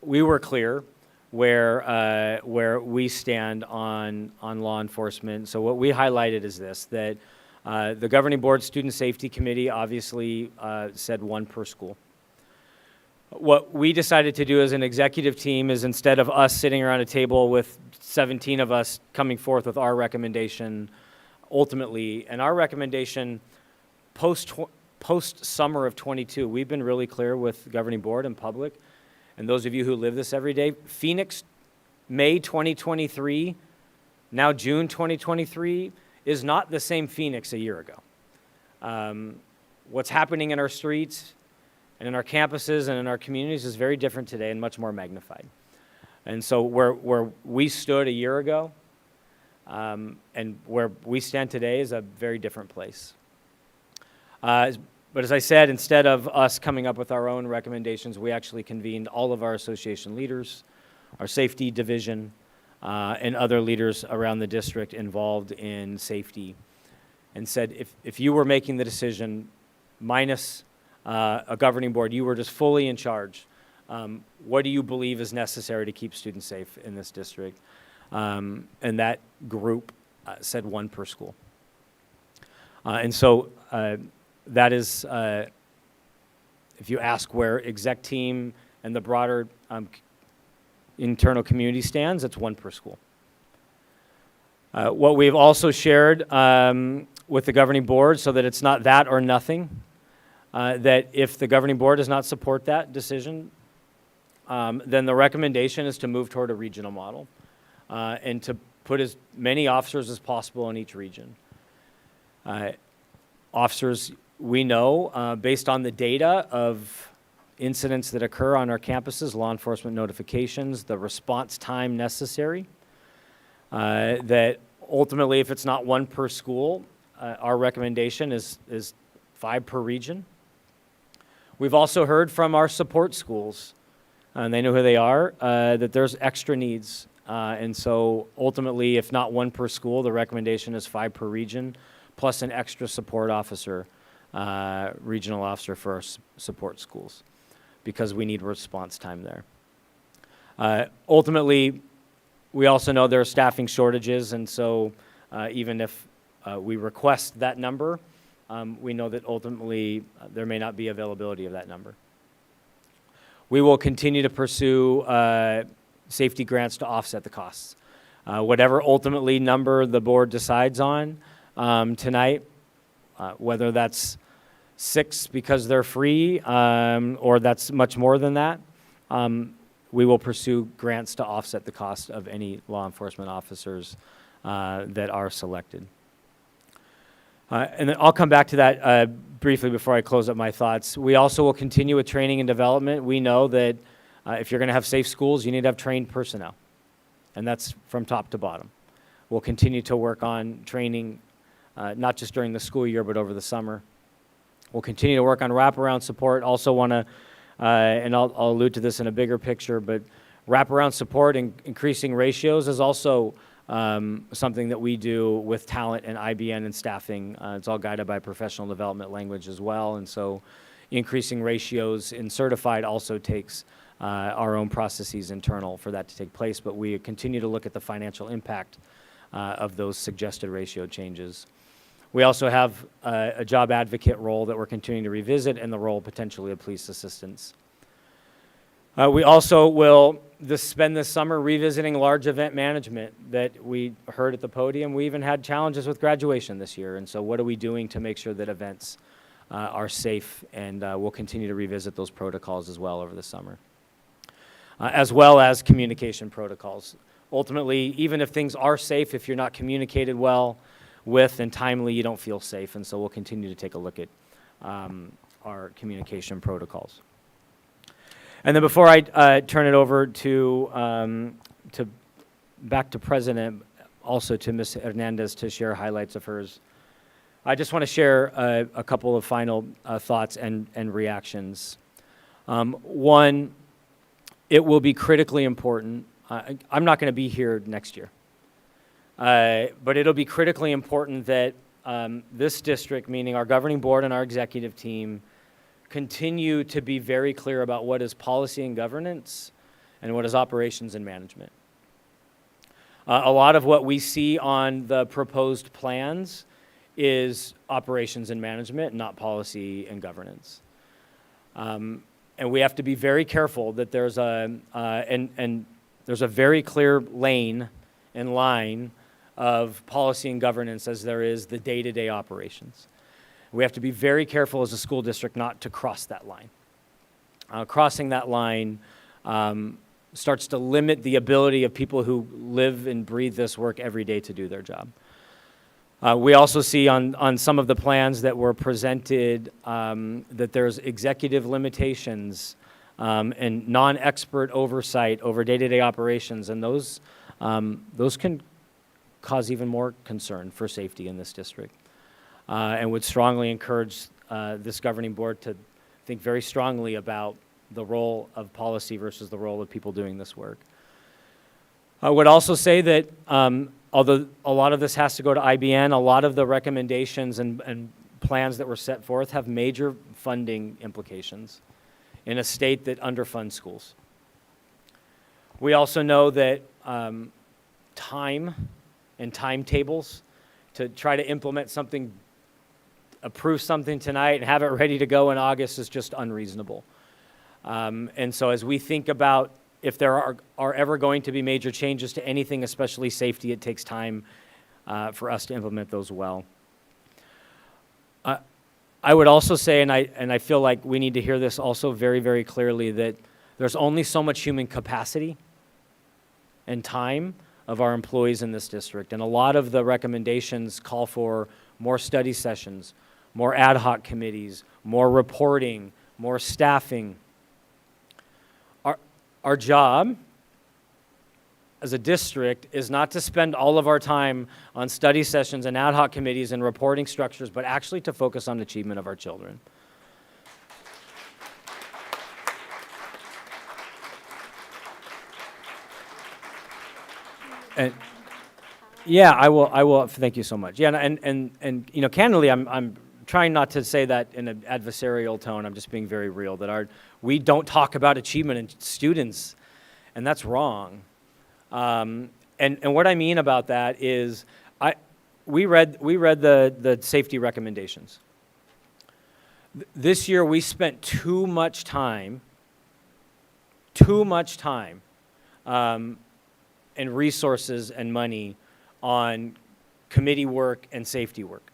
we were clear where we stand on law enforcement. So what we highlighted is this, that the Governing Board Student Safety Committee obviously said 1 per school. What we decided to do as an executive team is, instead of us sitting around a table with 17 of us coming forth with our recommendation ultimately, and our recommendation post-summer of 22, we've been really clear with the governing board and public, and those of you who live this every day, Phoenix, May 2023, now June 2023, is not the same Phoenix a year ago. What's happening in our streets and in our campuses and in our communities is very different today and much more magnified. And so where we stood a year ago and where we stand today is a very different place. But as I said, instead of us coming up with our own recommendations, we actually convened all of our association leaders, our safety division, and other leaders around the district involved in safety, and said, if you were making the decision minus a governing board, you were just fully in charge, what do you believe is necessary to keep students safe in this district? And that group said 1 per school. And so that is, if you ask where exec team and the broader internal community stands, it's 1 per school. What we've also shared with the governing board, so that it's not that or nothing, that if the governing board does not support that decision, then the recommendation is to move toward a regional model and to put as many officers as possible in each region. Officers, we know, based on the data of incidents that occur on our campuses, law enforcement notifications, the response time necessary, that ultimately, if it's not 1 per school, our recommendation is 5 per region. We've also heard from our support schools, and they know who they are, that there's extra needs. And so ultimately, if not 1 per school, the recommendation is 5 per region, plus an extra support officer, regional officer for our support schools, because we need response time there. Ultimately, we also know there are staffing shortages, and so even if we request that number, we know that ultimately there may not be availability of that number. We will continue to pursue safety grants to offset the costs. Whatever ultimately number the board decides on tonight, whether that's 6 because they're free or that's much more than that, we will pursue grants to offset the cost of any law enforcement officers that are selected. And then I'll come back to that briefly before I close up my thoughts. We also will continue with training and development. We know that if you're going to have safe schools, you need to have trained personnel, and that's from top to bottom. We'll continue to work on training, not just during the school year, but over the summer. We'll continue to work on wraparound support. Also want to, and I'll allude to this in a bigger picture, but wraparound support and increasing ratios is also something that we do with talent and IBN and staffing. It's all guided by professional development language as well, and so increasing ratios in certified also takes our own processes internal for that to take place, but we continue to look at the financial impact of those suggested ratio changes. We also have a job advocate role that we're continuing to revisit, and the role potentially of police assistants. We also will spend this summer revisiting large event management that we heard at the podium. We even had challenges with graduation this year, and so what are we doing to make sure that events are safe, and we'll continue to revisit those protocols as well over the summer. As well as communication protocols. Ultimately, even if things are safe, if you're not communicated well with and timely, you don't feel safe, and so we'll continue to take a look at our communication protocols. And then before I turn it over to back to President, also to Ms. Hernandez to share highlights of hers, I just want to share a couple of final thoughts and reactions. One, it will be critically important. I'm not going to be here next year, but it'll be critically important that this district, meaning our governing board and our executive team, continue to be very clear about what is policy and governance and what is operations and management. A lot of what we see on the proposed plans is operations and management, not policy and governance. And we have to be very careful that there's and there's a very clear lane and line of policy and governance as there is the day-to-day operations. We have to be very careful as a school district not to cross that line. Crossing that line starts to limit the ability of people who live and breathe this work every day to do their job. We also see on some of the plans that were presented that there's executive limitations and non-expert oversight over day-to-day operations, and those can cause even more concern for safety in this district. And would strongly encourage this governing board to think very strongly about the role of policy versus the role of people doing this work. I would also say that although a lot of this has to go to IBN, a lot of the recommendations and plans that were set forth have major funding implications in a state that underfunds schools. We also know that time and timetables to try to implement something, approve something tonight and have it ready to go in August is just unreasonable. And so as we think about if there are ever going to be major changes to anything, especially safety, it takes time for us to implement those well. I would also say, and I feel like we need to hear this also very, very clearly, that there's only so much human capacity and time of our employees in this district. And a lot of the recommendations call for more study sessions, more ad hoc committees, more reporting, more staffing. Our job as a district is not to spend all of our time on study sessions and ad hoc committees and reporting structures, but actually to focus on achievement of our children. And yeah, I will. Thank you so much. Yeah, and you know, candidly, I'm trying not to say that in an adversarial tone. I'm just being very real. That we don't talk about achievement in students, and that's wrong. And what I mean about that is, we read the safety recommendations. This year we spent too much time, and resources and money on committee work and safety work.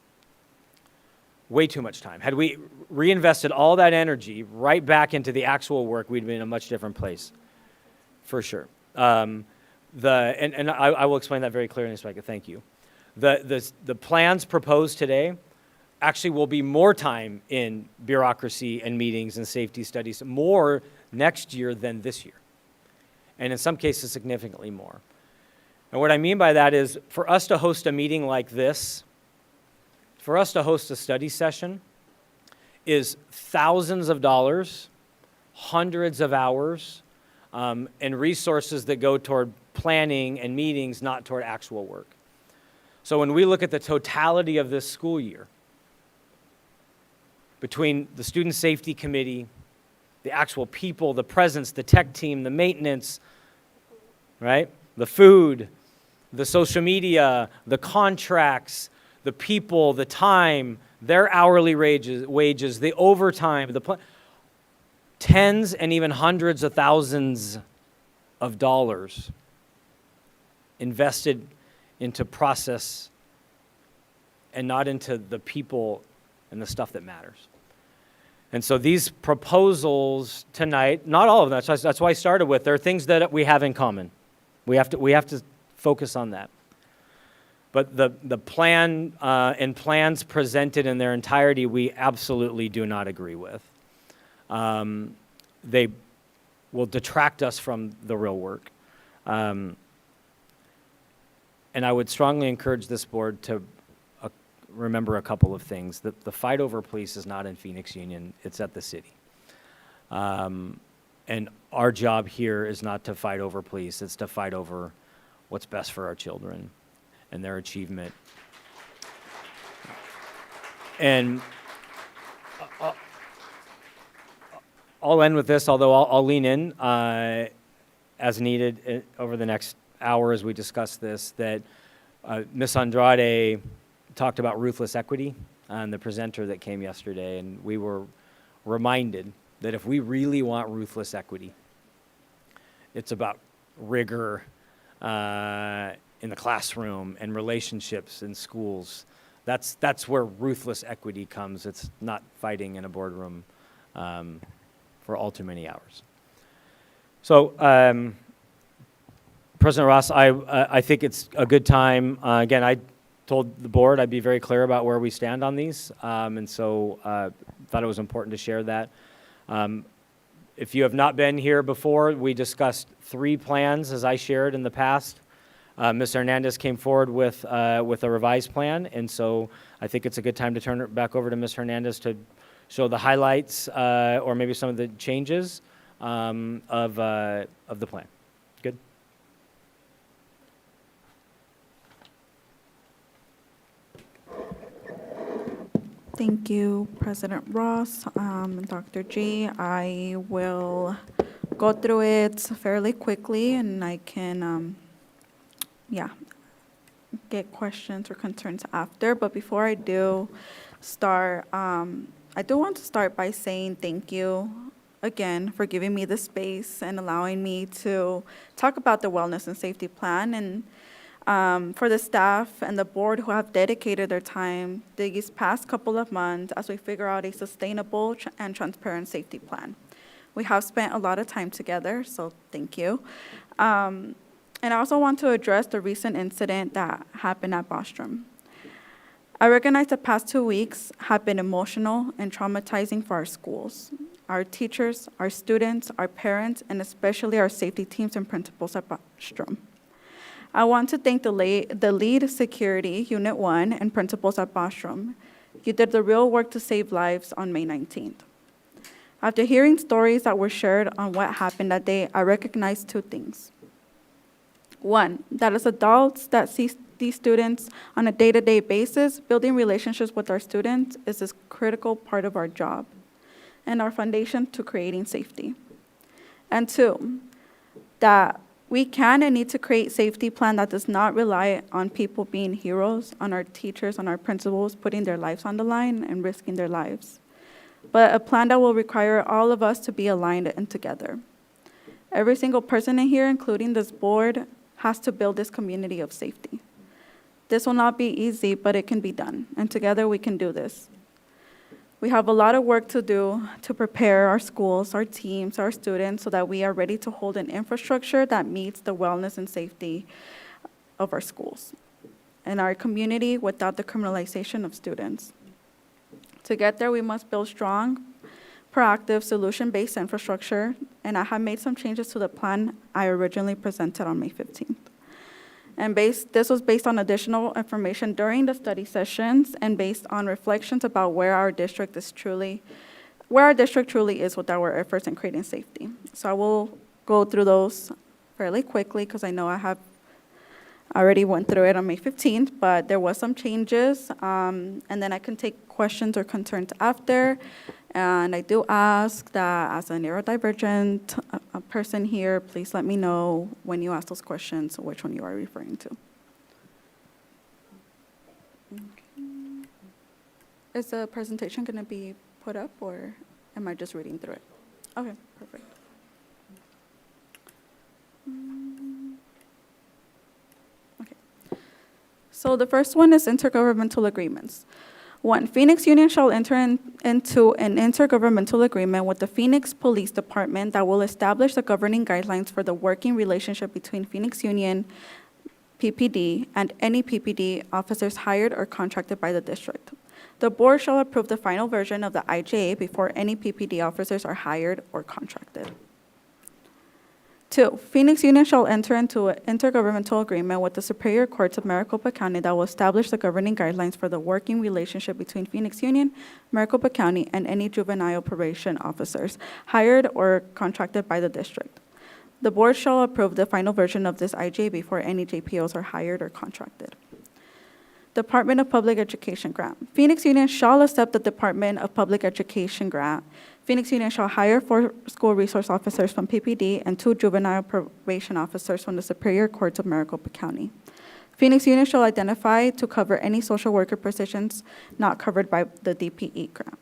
Way too much time. Had we reinvested all that energy right back into the actual work, we'd be in a much different place, for sure. I will explain that very clearly in a second. Thank you. The plans proposed today actually will be more time in bureaucracy and meetings and safety studies, more next year than this year, and in some cases significantly more. And what I mean by that is, for us to host a meeting like this, for us to host a study session, is thousands of dollars, hundreds of hours, and resources that go toward planning and meetings, not toward actual work. So when we look at the totality of this school year, between the Student Safety Committee, the actual people, the presence, the tech team, the maintenance, right? The food, the social media, the contracts, the people, the time, their hourly wages, the overtime, tens and even hundreds of thousands of dollars invested into process and not into the people and the stuff that matters. And so these proposals tonight, not all of them, that's why I started with, there are things that we have in common. We have to focus on that. But the plan and plans presented in their entirety, we absolutely do not agree with. They will detract us from the real work. And I would strongly encourage this board to remember a couple of things. That the fight over police is not in Phoenix Union, it's at the city. And our job here is not to fight over police, it's to fight over what's best for our children and their achievement. And I'll end with this, although I'll lean in as needed over the next hour as we discuss this, that Ms. Andrade talked about ruthless equity and the presenter that came yesterday, and we were reminded that if we really want ruthless equity, it's about rigor in the classroom and relationships in schools. That's where ruthless equity comes. It's not fighting in a boardroom for all too many hours. So, President Ross, I think it's a good time. Again, I told the board I'd be very clear about where we stand on these, and so thought it was important to share that. If you have not been here before, we discussed 3 plans, as I shared in the past. Ms. Hernandez came forward with a revised plan, and so I think it's a good time to turn it back over to Ms. Hernandez to show the highlights or maybe some of the changes of the plan. Good. Thank you, President Ross, and Dr. G. I will go through it fairly quickly, and I can, get questions or concerns after. But before I do start, I do want to start by saying thank you again for giving me the space and allowing me to talk about the wellness and safety plan, and for the staff and the board who have dedicated their time these past couple of months as we figure out a sustainable and transparent safety plan. We have spent a lot of time together, so thank you. And I also want to address the recent incident that happened at Bostrom. I recognize the past 2 weeks have been emotional and traumatizing for our schools, our teachers, our students, our parents, and especially our safety teams and principals at Bostrom. I want to thank the lead security, Unit 1, and principals at Bostrom. You did the real work to save lives on May 19th. After hearing stories that were shared on what happened that day, I recognize 2 things. 1, that as adults that see these students on a day-to-day basis, building relationships with our students is a critical part of our job and our foundation to creating safety. And 2, that we can and need to create safety plan that does not rely on people being heroes, on our teachers, on our principals, putting their lives on the line and risking their lives, but a plan that will require all of us to be aligned and together. Every single person in here, including this board, has to build this community of safety. This will not be easy, but it can be done, and together we can do this. We have a lot of work to do to prepare our schools, our teams, our students, so that we are ready to hold an infrastructure that meets the wellness and safety of our schools and our community without the criminalization of students. To get there, we must build strong, proactive, solution-based infrastructure, and I have made some changes to the plan I originally presented on May 15th. And this was based on additional information during the study sessions and based on reflections about where our district truly is with our efforts in creating safety. So I will go through those fairly quickly because I know I have already went through it on May 15th, but there was some changes, and then I can take questions or concerns after. And I do ask that as a neurodivergent person here, please let me know when you ask those questions, which one you are referring to. Okay. Is the presentation going to be put up, or am I just reading through it? Okay, perfect. Okay. So the first one is intergovernmental agreements. 1, Phoenix Union shall enter into an intergovernmental agreement with the Phoenix Police Department that will establish the governing guidelines for the working relationship between Phoenix Union, PPD, and any PPD officers hired or contracted by the district. The board shall approve the final version of the IJA before any PPD officers are hired or contracted. 2, Phoenix Union shall enter into an intergovernmental agreement with the Superior Courts of Maricopa County that will establish the governing guidelines for the working relationship between Phoenix Union, Maricopa County, and any juvenile probation officers hired or contracted by the district. The board shall approve the final version of this IJ before any JPOs are hired or contracted. Department of Public Education grant. Phoenix Union shall accept the Department of Public Education grant. Phoenix Union shall hire 4 school resource officers from PPD and 2 juvenile probation officers from the Superior Courts of Maricopa County. Phoenix Union shall identify to cover any social worker positions not covered by the DPE grant.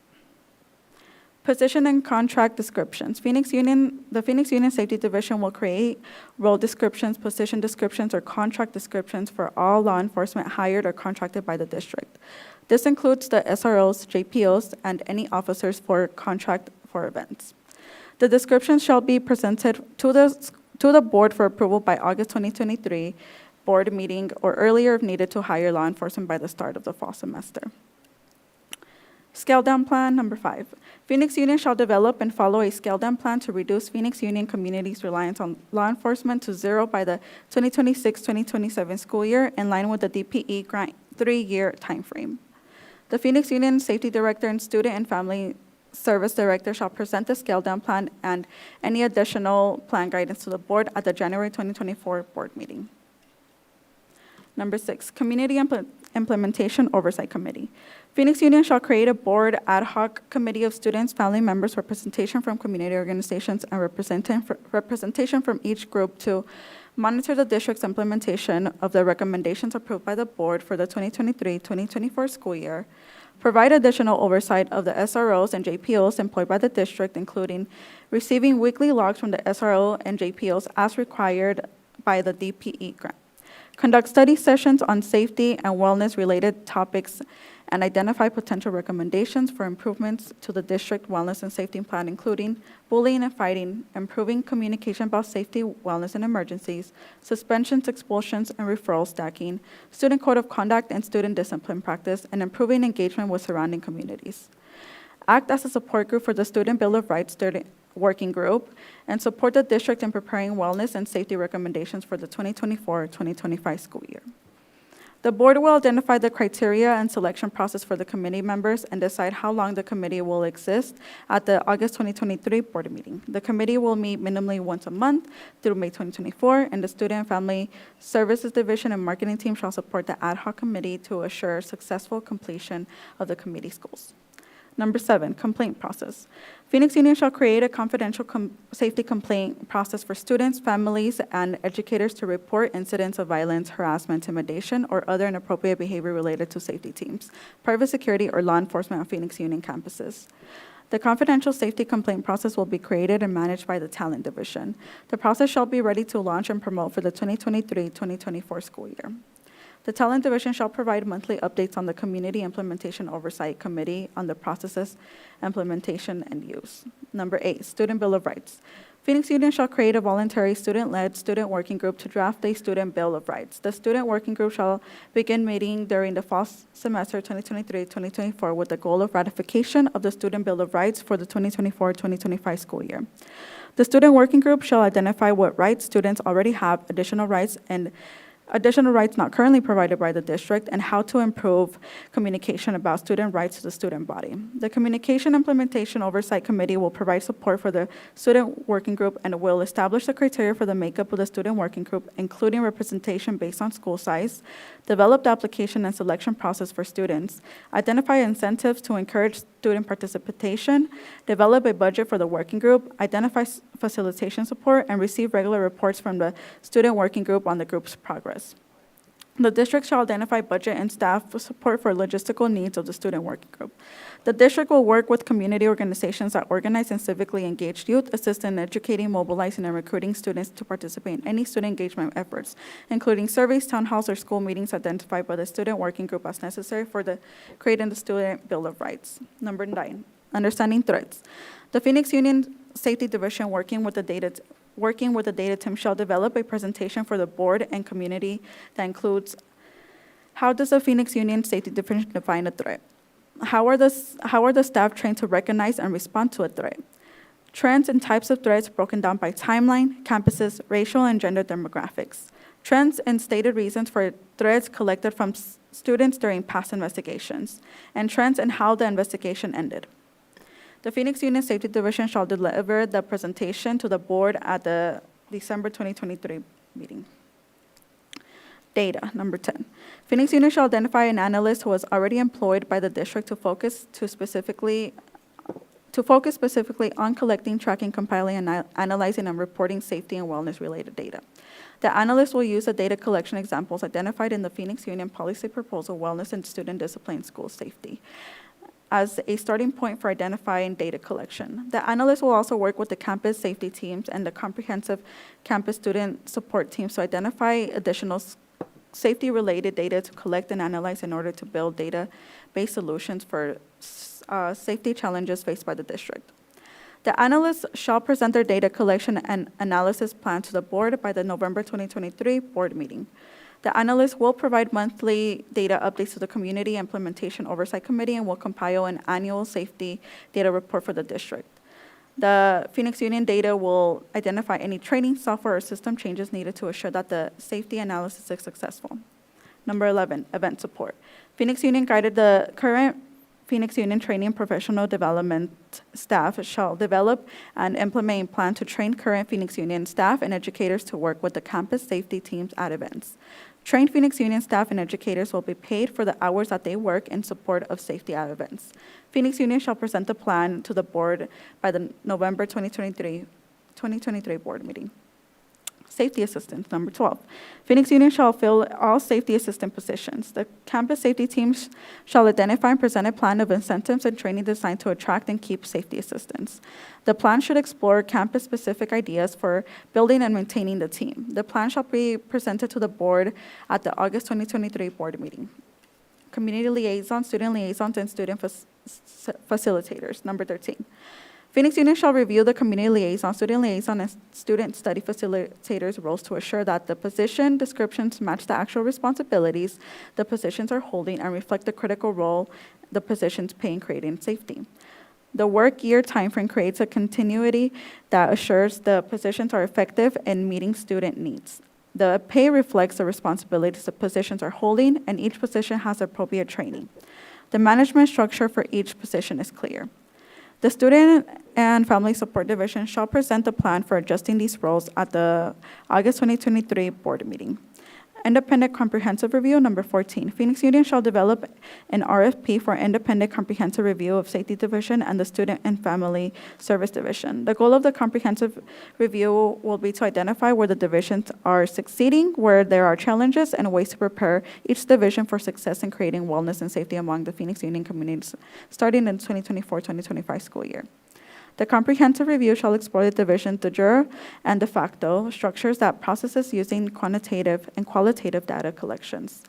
Position and contract descriptions. The Phoenix Union Safety Division will create role descriptions, position descriptions, or contract descriptions for all law enforcement hired or contracted by the district. This includes the SROs, JPOs, and any officers for contract for events. The descriptions shall be presented to the board for approval by August 2023 board meeting or earlier if needed to hire law enforcement by the start of the fall semester. Scale down plan number 5. Phoenix Union shall develop and follow a scale down plan to reduce Phoenix Union community's reliance on law enforcement to zero by the 2026-2027 school year in line with the DPE grant 3-year timeframe. The Phoenix Union Safety Director and Student and Family Service Director shall present the scale down plan and any additional plan guidance to the board at the January 2024 board meeting. Number 6, Community Implementation Oversight Committee. Phoenix Union shall create a board ad hoc committee of students, family members, representation from community organizations, and representation from each group to monitor the district's implementation of the recommendations approved by the board for the 2023-2024 school year, provide additional oversight of the SROs and JPOs employed by the district, including receiving weekly logs from the SRO and JPOs as required by the DPE grant, conduct study sessions on safety and wellness-related topics, and identify potential recommendations for improvements to the district wellness and safety plan, including bullying and fighting, improving communication about safety, wellness, and emergencies, suspensions, expulsions, and referral stacking, student code of conduct and student discipline practice, and improving engagement with surrounding communities. Act as a support group for the Student Bill of Rights working group, and support the district in preparing wellness and safety recommendations for the 2024-2025 school year. The board will identify the criteria and selection process for the committee members and decide how long the committee will exist at the August 2023 board meeting. The committee will meet minimally once a month through May 2024, and the Student and Family Services Division and Marketing Team shall support the ad hoc committee to assure successful completion of the committee's goals. Number 7, complaint process. Phoenix Union shall create a confidential safety complaint process for students, families, and educators to report incidents of violence, harassment, intimidation, or other inappropriate behavior related to safety teams, private security, or law enforcement on Phoenix Union campuses. The confidential safety complaint process will be created and managed by the Talent Division. The process shall be ready to launch and promote for the 2023-2024 school year. The Talent Division shall provide monthly updates on the Community Implementation Oversight Committee on the processes, implementation, and use. Number 8, Student Bill of Rights. Phoenix Union shall create a voluntary student-led student working group to draft a Student Bill of Rights. The student working group shall begin meeting during the fall semester 2023-2024 with the goal of ratification of the Student Bill of Rights for the 2024-2025 school year. The student working group shall identify what rights students already have, additional rights not currently provided by the district, and how to improve communication about student rights to the student body. The Communication Implementation Oversight Committee will provide support for the student working group and will establish the criteria for the makeup of the student working group, including representation based on school size, develop the application and selection process for students, identify incentives to encourage student participation, develop a budget for the working group, identify facilitation support, and receive regular reports from the student working group on the group's progress. The district shall identify budget and staff support for logistical needs of the student working group. The district will work with community organizations that organize and civically engaged youth, assist in educating, mobilizing, and recruiting students to participate in any student engagement efforts, including surveys, town halls, or school meetings identified by the student working group as necessary for creating the Student Bill of Rights. Number 9, understanding threats. The Phoenix Union Safety Division, working with the data team, shall develop a presentation for the board and community that includes: how does the Phoenix Union Safety Division define a threat? How are the staff trained to recognize and respond to a threat? Trends and types of threats broken down by timeline, campuses, racial and gender demographics. Trends and stated reasons for threats collected from students during past investigations, and trends and how the investigation ended. The Phoenix Union Safety Division shall deliver the presentation to the board at the December 2023 meeting. Data, number 10. Phoenix Union shall identify an analyst who was already employed by the district to focus specifically on collecting, tracking, compiling, and analyzing and reporting safety and wellness-related data. The analyst will use the data collection examples identified in the Phoenix Union Policy Proposal, Wellness and Student Discipline School Safety. as a starting point for identifying data collection. The analyst will also work with the campus safety teams and the comprehensive campus student support teams to identify additional safety-related data to collect and analyze in order to build data-based solutions for safety challenges faced by the district. The analysts shall present their data collection and analysis plan to the board by the November 2023 board meeting. The analyst will provide monthly data updates to the Community Implementation Oversight Committee and will compile an annual safety data report for the district. The Phoenix Union data will identify any training, software, or system changes needed to assure that the safety analysis is successful. Number 11, event support. Phoenix Union guided the current Phoenix Union training professional development staff shall develop and implement a plan to train current Phoenix Union staff and educators to work with the campus safety teams at events. Trained Phoenix Union staff and educators will be paid for the hours that they work in support of safety at events. Phoenix Union shall present the plan to the board by the November 2023 board meeting. Safety assistants, number 12. Phoenix Union shall fill all safety assistant positions. The campus safety teams shall identify and present a plan of incentives and training designed to attract and keep safety assistants. The plan should explore campus-specific ideas for building and maintaining the team. The plan shall be presented to the board at the August 2023 board meeting. Community liaisons, student liaisons, and student facilitators, number 13. Phoenix Union shall review the community liaison, student liaison, and student study facilitators' roles to assure that the position descriptions match the actual responsibilities the positions are holding and reflect the critical role the positions play in creating safety. The work year timeframe creates a continuity that assures the positions are effective in meeting student needs. The pay reflects the responsibilities the positions are holding, and each position has appropriate training. The management structure for each position is clear. The Student and Family Support Division shall present the plan for adjusting these roles at the August 2023 board meeting. Independent Comprehensive Review, number 14. Phoenix Union shall develop an RFP for Independent Comprehensive Review of Safety Division and the Student and Family Service Division. The goal of the comprehensive review will be to identify where the divisions are succeeding, where there are challenges, and ways to prepare each division for success in creating wellness and safety among the Phoenix Union communities starting in the 2024-2025 school year. The comprehensive review shall explore the division de jure and de facto structures that processes using quantitative and qualitative data collections.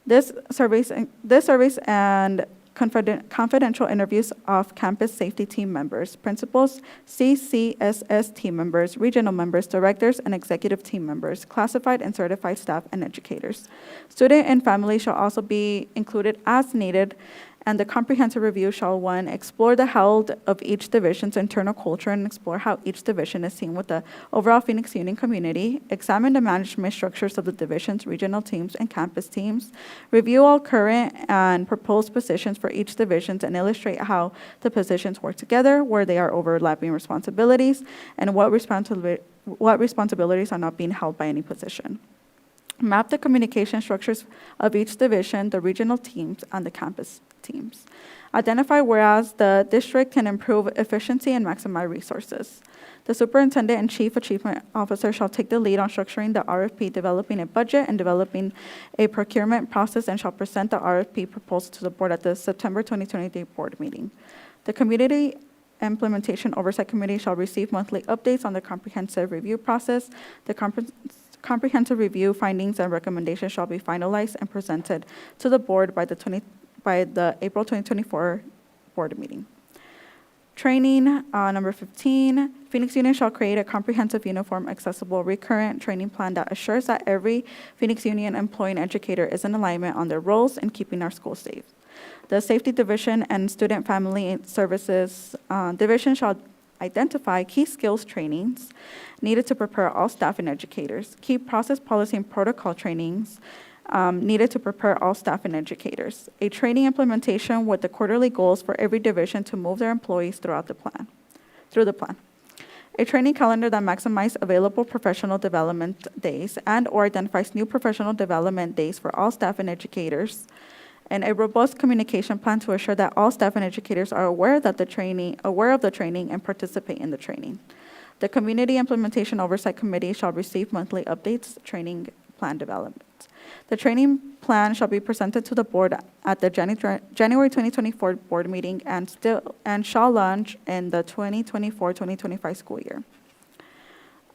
This surveys and confidential interviews of campus safety team members, principals, CCSS team members, regional members, directors, and executive team members, classified and certified staff, and educators. Student and family shall also be included as needed, and the comprehensive review shall, 1, explore the health of each division's internal culture and explore how each division is seen with the overall Phoenix Union community, examine the management structures of the divisions, regional teams, and campus teams, review all current and proposed positions for each division and illustrate how the positions work together, where they are overlapping responsibilities, and what responsibilities are not being held by any position. Map the communication structures of each division, the regional teams, and the campus teams. Identify whereas the district can improve efficiency and maximize resources. The superintendent and chief achievement officer shall take the lead on structuring the RFP, developing a budget, and developing a procurement process, and shall present the RFP proposal to the board at the September 2023 board meeting. The Community Implementation Oversight Committee shall receive monthly updates on the comprehensive review process. The comprehensive review findings and recommendations shall be finalized and presented to the board by the April 2024 board meeting. Training, number 15, Phoenix Union shall create a comprehensive, uniform, accessible, recurrent training plan that assures that every Phoenix Union employee and educator is in alignment on their roles in keeping our schools safe. The Safety Division and Student Family Services Division shall identify key skills trainings needed to prepare all staff and educators, key process, policy, and protocol trainings needed to prepare all staff and educators, a training implementation with the quarterly goals for every division to move their employees through the plan, a training calendar that maximizes available professional development days and or identifies new professional development days for all staff and educators, and a robust communication plan to assure that all staff and educators are aware of the training and participate in the training. The Community Implementation Oversight Committee shall receive monthly updates, training plan development. The training plan shall be presented to the board at the January 2024 board meeting and shall launch in the 2024-2025 school year.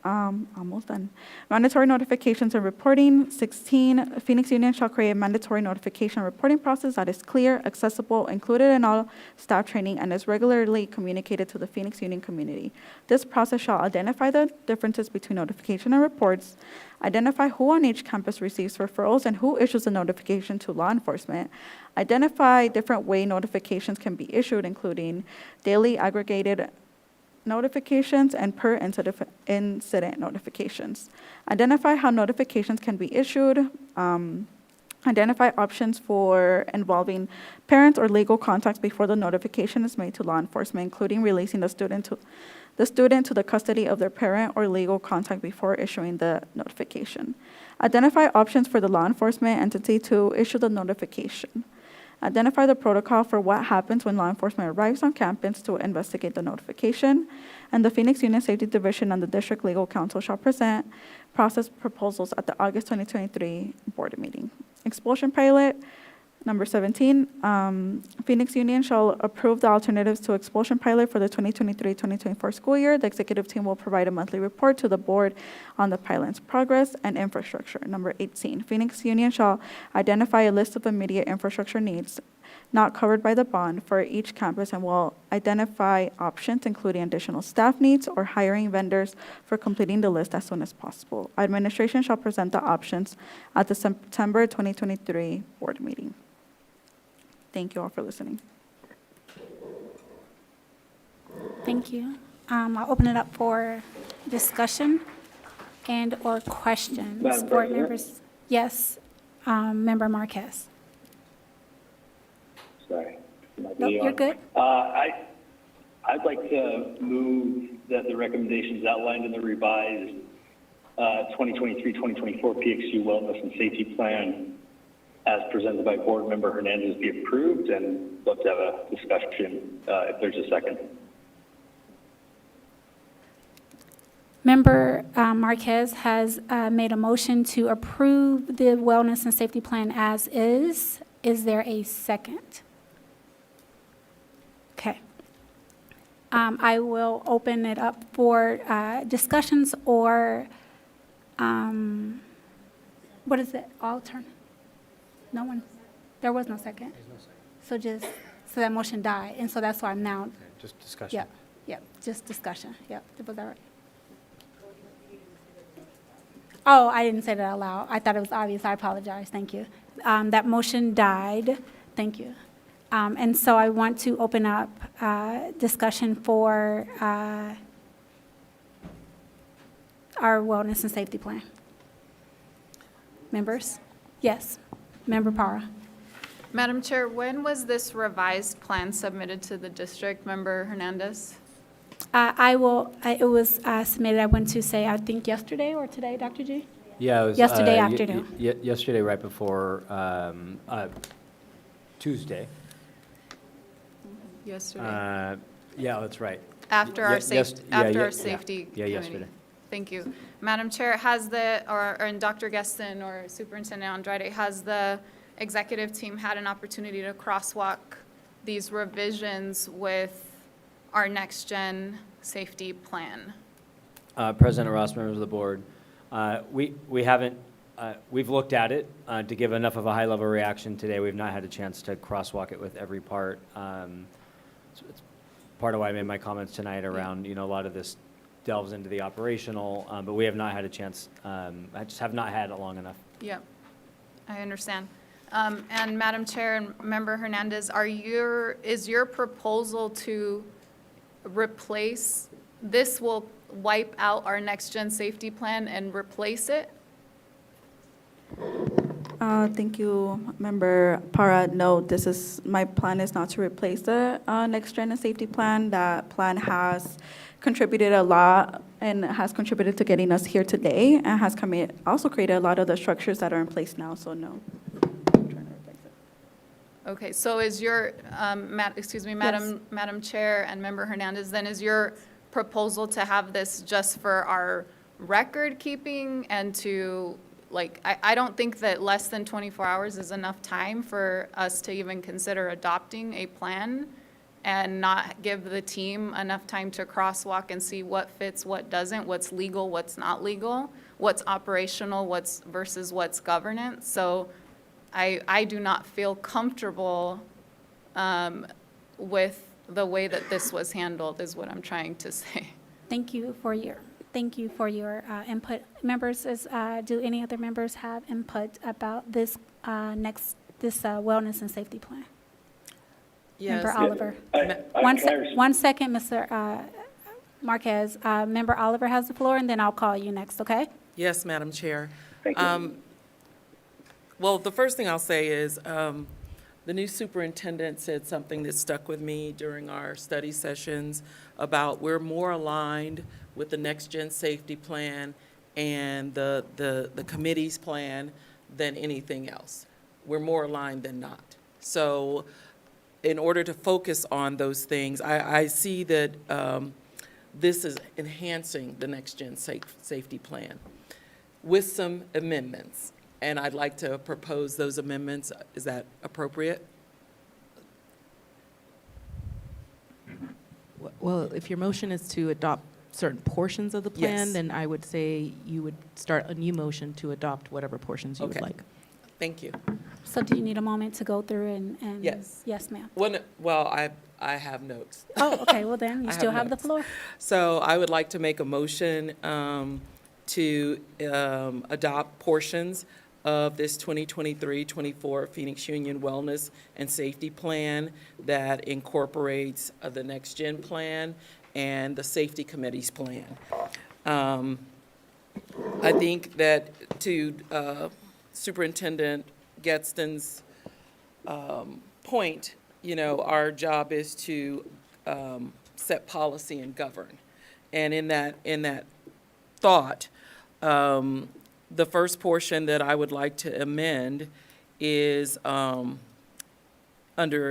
Almost done. Mandatory notifications and reporting. 16, Phoenix Union shall create a mandatory notification reporting process that is clear, accessible, included in all staff training, and is regularly communicated to the Phoenix Union community. This process shall identify the differences between notification and reports, identify who on each campus receives referrals and who issues a notification to law enforcement, identify different way notifications can be issued, including daily aggregated notifications and per incident notifications. Identify how notifications can be issued. Identify options for involving parents or legal contacts before the notification is made to law enforcement, including releasing the student to the custody of their parent or legal contact before issuing the notification. Identify options for the law enforcement entity to issue the notification. Identify the protocol for what happens when law enforcement arrives on campus to investigate the notification. And the Phoenix Union Safety Division and the District Legal Counsel shall present process proposals at the August 2023 board meeting. Expulsion pilot. Number 17, Phoenix Union shall approve the alternatives to expulsion pilot for the 2023-2024 school year. The executive team will provide a monthly report to the board on the pilot's progress and infrastructure. Number 18, Phoenix Union shall identify a list of immediate infrastructure needs not covered by the bond for each campus and will identify options, including additional staff needs or hiring vendors for completing the list as soon as possible. Administration shall present the options at the September 2023 board meeting. Thank you all for listening. Thank you. I'll open it up for discussion and or questions. Madam Board President? members. Yes, Member Marquez. Sorry. No, you're good. I'd like to move that the recommendations outlined in the revised 2023-2024 PXU Wellness and Safety Plan as presented by Board Member Hernandez be approved, and love to have a discussion if there's a second. Member Marquez has made a motion to approve the Wellness and Safety Plan as is. Is there a second? Okay. I will open it up for discussions or, what is it, alternate? No one, there was no second? So that motion died, and so that's why I'm now. Just discussion. Yep, just discussion, yep, was that right? Oh, I didn't say that out loud. I thought it was obvious, I apologize, thank you. That motion died, thank you. And so I want to open up discussion for our Wellness and Safety Plan. Members? Yes. Member Parra. Madam Chair, when was this revised plan submitted to the district? Member Hernandez? It was submitted, I want to say, I think yesterday or today, Dr. G? Yeah, it was yesterday afternoon. Yesterday, right before Tuesday. Yesterday. Yeah, that's right. After our safety Yeah, committee. yesterday. Thank you. Madam Chair, and Dr. Guestin or Superintendent Andrade, has the executive team had an opportunity to crosswalk these revisions with our next-gen safety plan? President Ross, members of the board, we haven't, we've looked at it to give enough of a high-level reaction today. We've not had a chance to crosswalk it with every part. It's part of why I made my comments tonight around, a lot of this delves into the operational, but we have not had a chance. I just have not had it long enough. Yep, I understand. And Madam Chair and Member Hernandez, is your proposal to replace, this will wipe out our next-gen safety plan and replace it? Thank you, Member Parra. No, my plan is not to replace the next gen safety plan. That plan has contributed a lot and has contributed to getting us here today, and has also created a lot of the structures that are in place now, so no. Okay, so is your, Madam Chair and Member Hernandez, then is your proposal to have this just for our record keeping and to like, I don't think that less than 24 hours is enough time for us to even consider adopting a plan and not give the team enough time to crosswalk and see what fits, what doesn't, what's legal, what's not legal, what's operational, what's versus what's governance. So I do not feel comfortable with the way that this was handled, is what I'm trying to say. Thank you for your input. Members, do any other members have input about this wellness and safety plan? Yes. Member Oliver. Can I One second, Mr. Marquez. Member Oliver has the floor, and then I'll call you next, okay? Yes, Madam Chair. Thank you. Well, the first thing I'll say is the new superintendent said something that stuck with me during our study sessions about we're more aligned with the Next Gen Safety Plan and the committee's plan than anything else. We're more aligned than not. So in order to focus on those things, I see that this is enhancing the Next Gen Safety Plan with some amendments. And I'd like to propose those amendments. Is that appropriate? Well, if your motion is to adopt certain portions of the plan, Yes. then I would say you would start a new motion to adopt whatever portions you would Okay. like. Thank you. So do you need a moment to go through and? Yes. Yes, ma'am. Well, I have notes. Oh, okay, well then, you I still have the notes. floor. So I would like to make a motion to adopt portions of this 2023-24 Phoenix Union Wellness and Safety Plan that incorporates the Next Gen Plan and the Safety Committee's plan. I think that to Superintendent Gadsden's point, you know, our job is to set policy and govern. And in that thought, the first portion that I would like to amend is under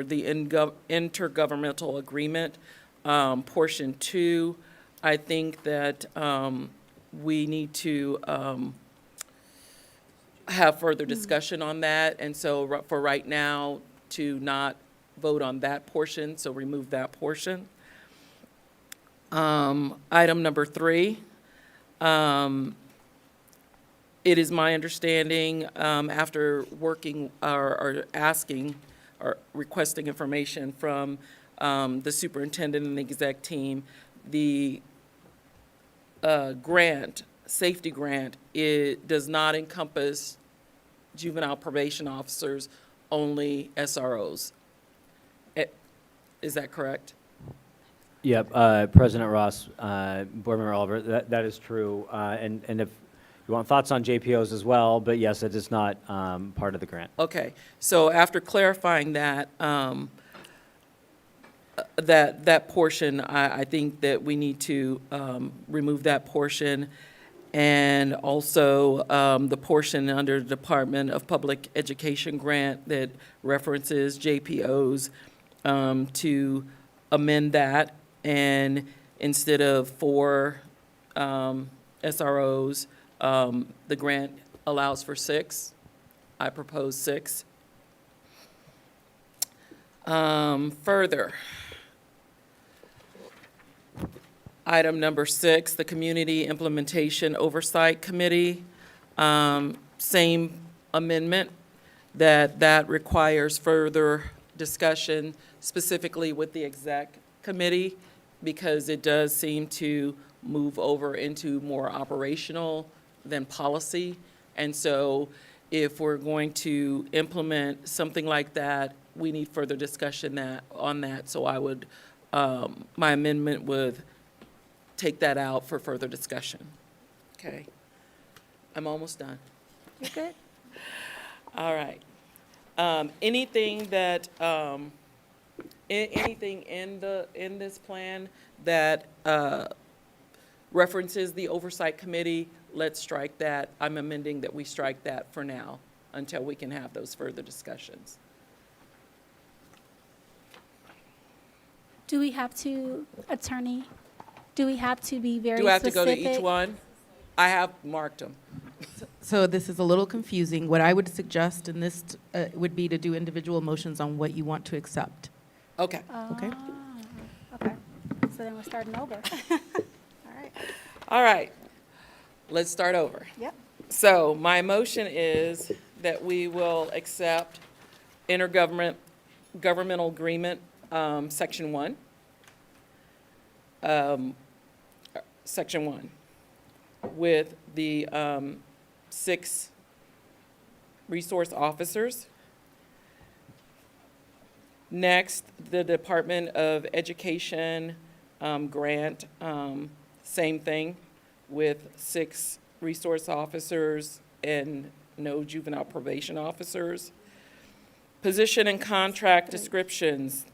the intergovernmental agreement, portion 2. I think that we need to have further discussion on that. And so for right now, to not vote on that portion, so remove that portion. Item number 3. It is my understanding, after working or asking or requesting information from the superintendent and the exec team, the safety grant, it does not encompass juvenile probation officers, only SROs. Is that correct? Yep, President Ross, Board Member Oliver, that is true. And if you want thoughts on JPOs as well, but yes, it is not part of the grant. Okay, so after clarifying that, that portion, I think that we need to remove that portion, and also the portion under the Department of Public Education grant that references JPOs, to amend that, and instead of 4 SROs, the grant allows for 6. I propose 6. Further, item number 6, the Community Implementation Oversight Committee, same amendment, that requires further discussion specifically with the exec committee, because it does seem to move over into more operational than policy. And so if we're going to implement something like that, we need further discussion on that. So I would, my amendment would take that out for further discussion. Okay. I'm almost done. You're good. All right. Anything that, anything in this plan that references the oversight committee, let's strike that. I'm amending that we strike that for now until we can have those further discussions. Do we have to, Attorney, do we have to be very specific? Do I have to go to each one? I have marked them. So this is a little confusing. What I would suggest in this would be to do individual motions on what you want to accept. Okay. Okay. Okay, so then we're starting over. All right. All right. Let's start over. Yep. So my motion is that we will accept governmental agreement, section 1. Section 1, with the 6 resource officers. Next, the Department of Education grant, same thing, with 6 resource officers and no juvenile probation officers. Position and contract descriptions,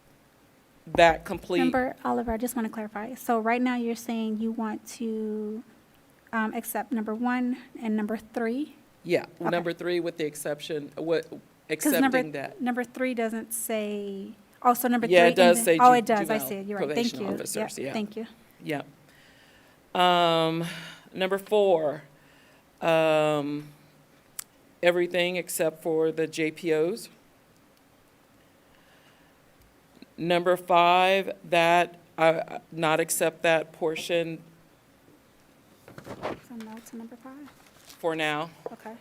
that complete. Member Oliver, I just want to clarify. So right now you're saying you want to accept number 1 and number 3? Yeah, Okay. number 3 with the exception, 'Cause accepting that. Number 3 doesn't say, oh, so number 3. Yeah, it does say Oh, it does, I juvenile see it, you're right, thank probation you. officers, yeah. Thank you. Yeah. Number 4, everything except for the JPOs. Number 5, that, not accept that portion So no to number 5, for now. okay.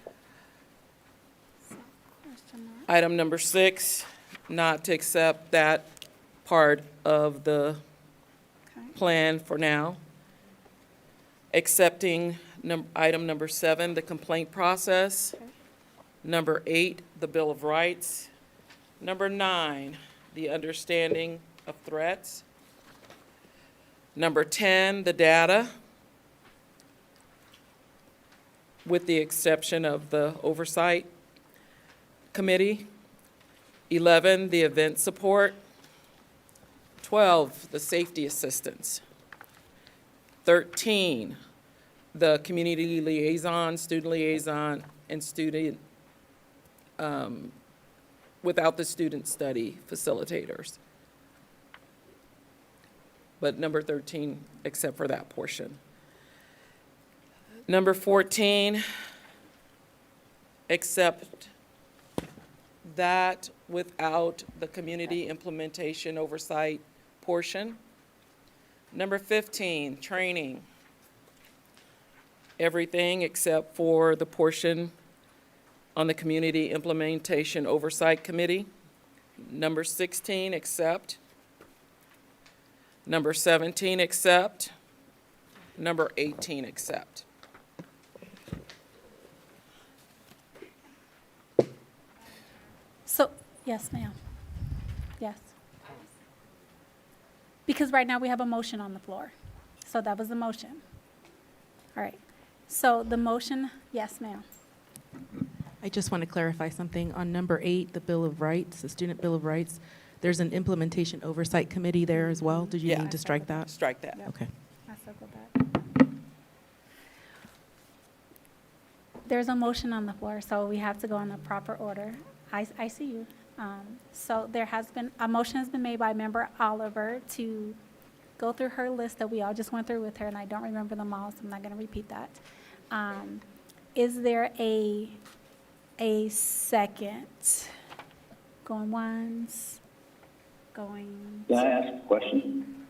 So, question mark. Item number 6, not to accept that part of the Okay. plan for now. Accepting item number 7, the complaint process. Okay. Number 8, the Bill of Rights. Number 9, the understanding of threats. Number 10, the data, with the exception of the oversight committee. 11, the event support. 12, the safety assistance. 13, the community liaison, student liaison, and student, without the student study facilitators. But number 13, except for that portion. Number 14, accept that without the community implementation oversight portion. Number 15, training. Everything except for the portion on the Community Implementation Oversight Committee. Number 16, accept. Number 17, accept. Number 18, accept. So, yes, ma'am. Yes. Because right now we have a motion on the floor. So that was the motion. All right. So the motion, yes, ma'am. I just want to clarify something. On number 8, the Bill of Rights, the Student Bill of Rights, there's an Implementation Oversight Committee there as well. Did you Yeah. need to strike that? Strike that. Okay. I circled that. There's a motion on the floor, so we have to go in the proper order. I see you. So there has been, a motion has been made by Member Oliver to go through her list that we all just went through with her, and I don't remember them all, so I'm not going to repeat that. Is there a second? Going once, going. Can I ask a question?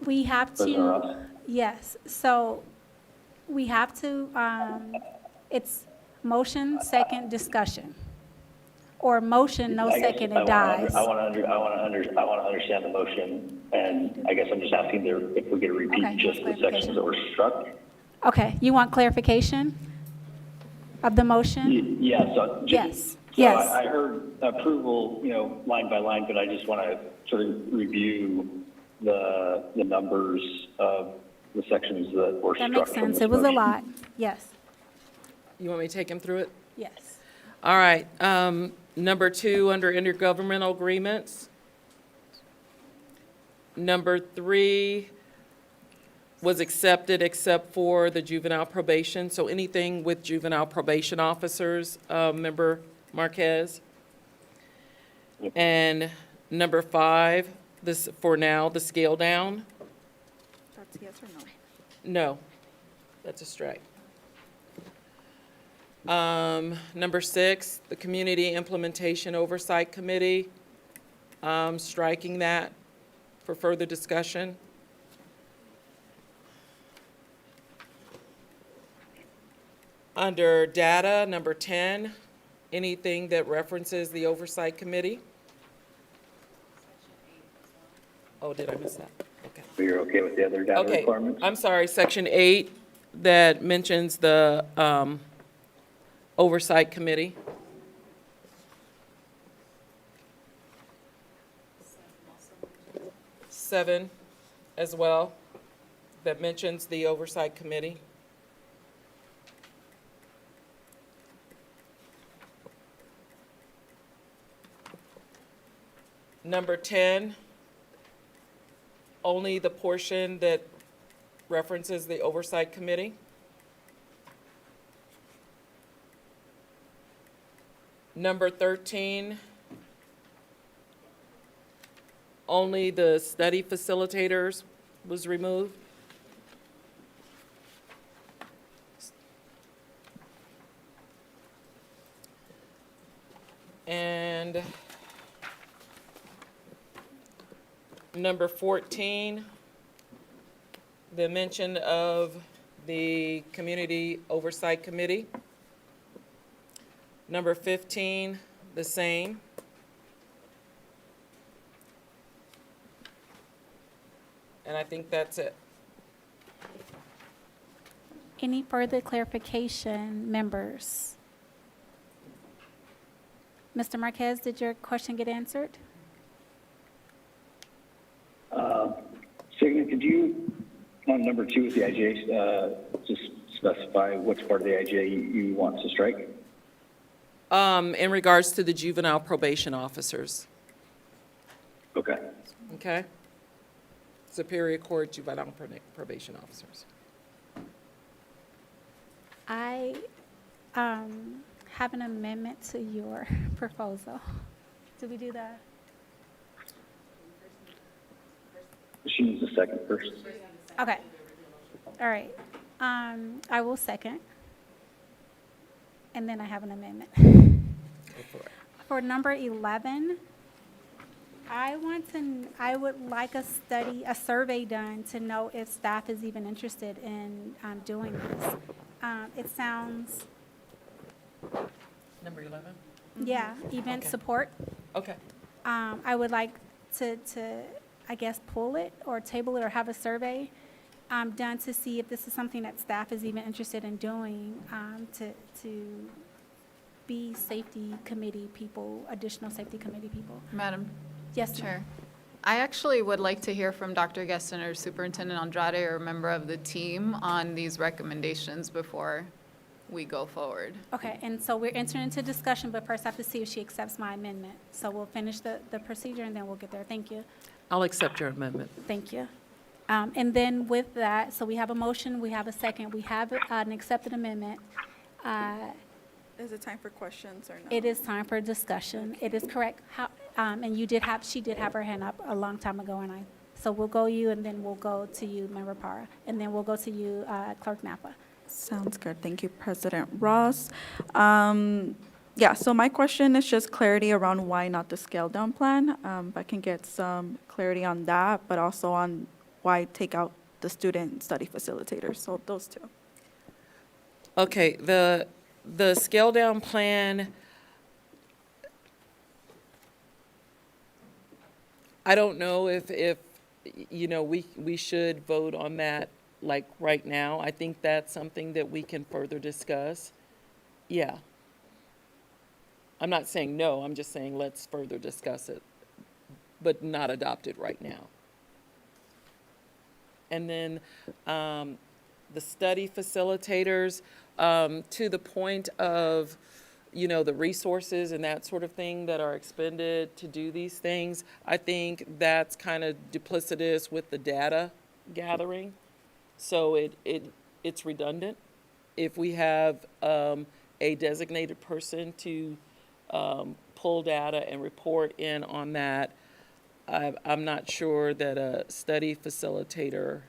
We have President to, Ross? yes, so we have to, it's motion, second, discussion. Or motion, no I guess second, I it wanna dies. I want to understand the motion, and I guess I'm just asking if we could repeat Okay, just the clarification. sections that were struck. Okay, you want clarification of the motion? Yeah, so. Yes, So yes. I heard approval, line by line, but I just want to sort of review the numbers of the sections that were That struck makes from sense. this It was a motion. lot, yes, You want me to take him through it? yes. All right, number 2, under intergovernmental agreements. Number 3 was accepted except for the juvenile probation, so anything with juvenile probation officers, Member Marquez. And number 5, this, for now, the scale down, That's yes or no? no. That's a strike. Number 6, the Community Implementation Oversight Committee, striking that for further discussion. Under data, number 10, anything that references the Oversight Committee. Oh, did I miss that? Okay. So you're okay with the other data Okay, requirements? I'm sorry, section 8 that mentions the Oversight Committee. Seven as well, that mentions the Oversight Committee. Number 10, only the portion that references the Oversight Committee. Number 13, only the study facilitators was removed. And number 14, the mention of the Community Oversight Committee. Number 15, the same. And I think that's it. Any further clarification, members? Mr. Marquez, did your question get answered? Signa, could you, on number 2 with the IGA, just specify which part of the IGA you want to strike? In regards to the juvenile probation officers, Okay. okay? Superior Court juvenile probation officers. I have an amendment to your proposal. Did we do that? She needs a second first. Okay. All right. I will second. And then I have an amendment. For number 11, I would like a survey done to know if staff is even interested in doing this. It sounds, Number 11? yeah, event Okay. support. Okay. I would like to, I guess, pull it or table it or have a survey done to see if this is something that staff is even interested in doing, to be safety committee people, additional safety committee people. Madam Yes, ma'am. Chair. I actually would like to hear from Dr. Geston or Superintendent Andrade or a member of the team on these recommendations before we go forward. Okay, and so we're entering into discussion, but first I have to see if she accepts my amendment. So we'll finish the procedure and then we'll get there. Thank you. I'll accept your amendment. Thank you. And then with that, so we have a motion, we have a second, we have an accepted amendment. Is it time for questions or no? It is time for discussion. It is correct. And she did have her hand up a long time ago, so we'll go you, and then we'll go to you, Member Parra, and then we'll go to you, Clerk Napa. Sounds good. Thank you, President Ross. Yeah, so my question is just clarity around why not the scale down plan. If I can get some clarity on that, but also on why take out the student study facilitators. So those two. Okay, the scale down plan, I don't know if you know, we should vote on that like right now. I think that's something that we can further discuss. Yeah. I'm not saying no, I'm just saying let's further discuss it, but not adopt it right now. And then the study facilitators, to the point of, you know, the resources and that sort of thing that are expended to do these things, I think that's kind of duplicitous with the data gathering. So it's redundant. If we have a designated person to pull data and report in on that, I'm not sure that a study facilitator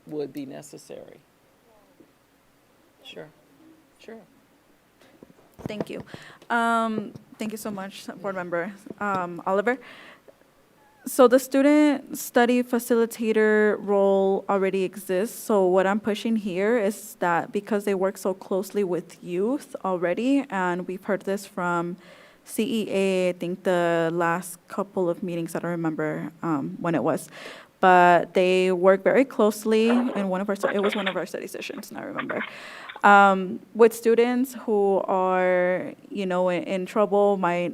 would be necessary. Sure. Sure. Thank you. Thank you so much, Board Member Oliver. So the student study facilitator role already exists. So what I'm pushing here is that because they work so closely with youth already, and we've heard this from CEA, I think the last couple of meetings, I don't remember when it was, but they work very closely in one of our, it was one of our study sessions, I remember, with students who are, in trouble, might,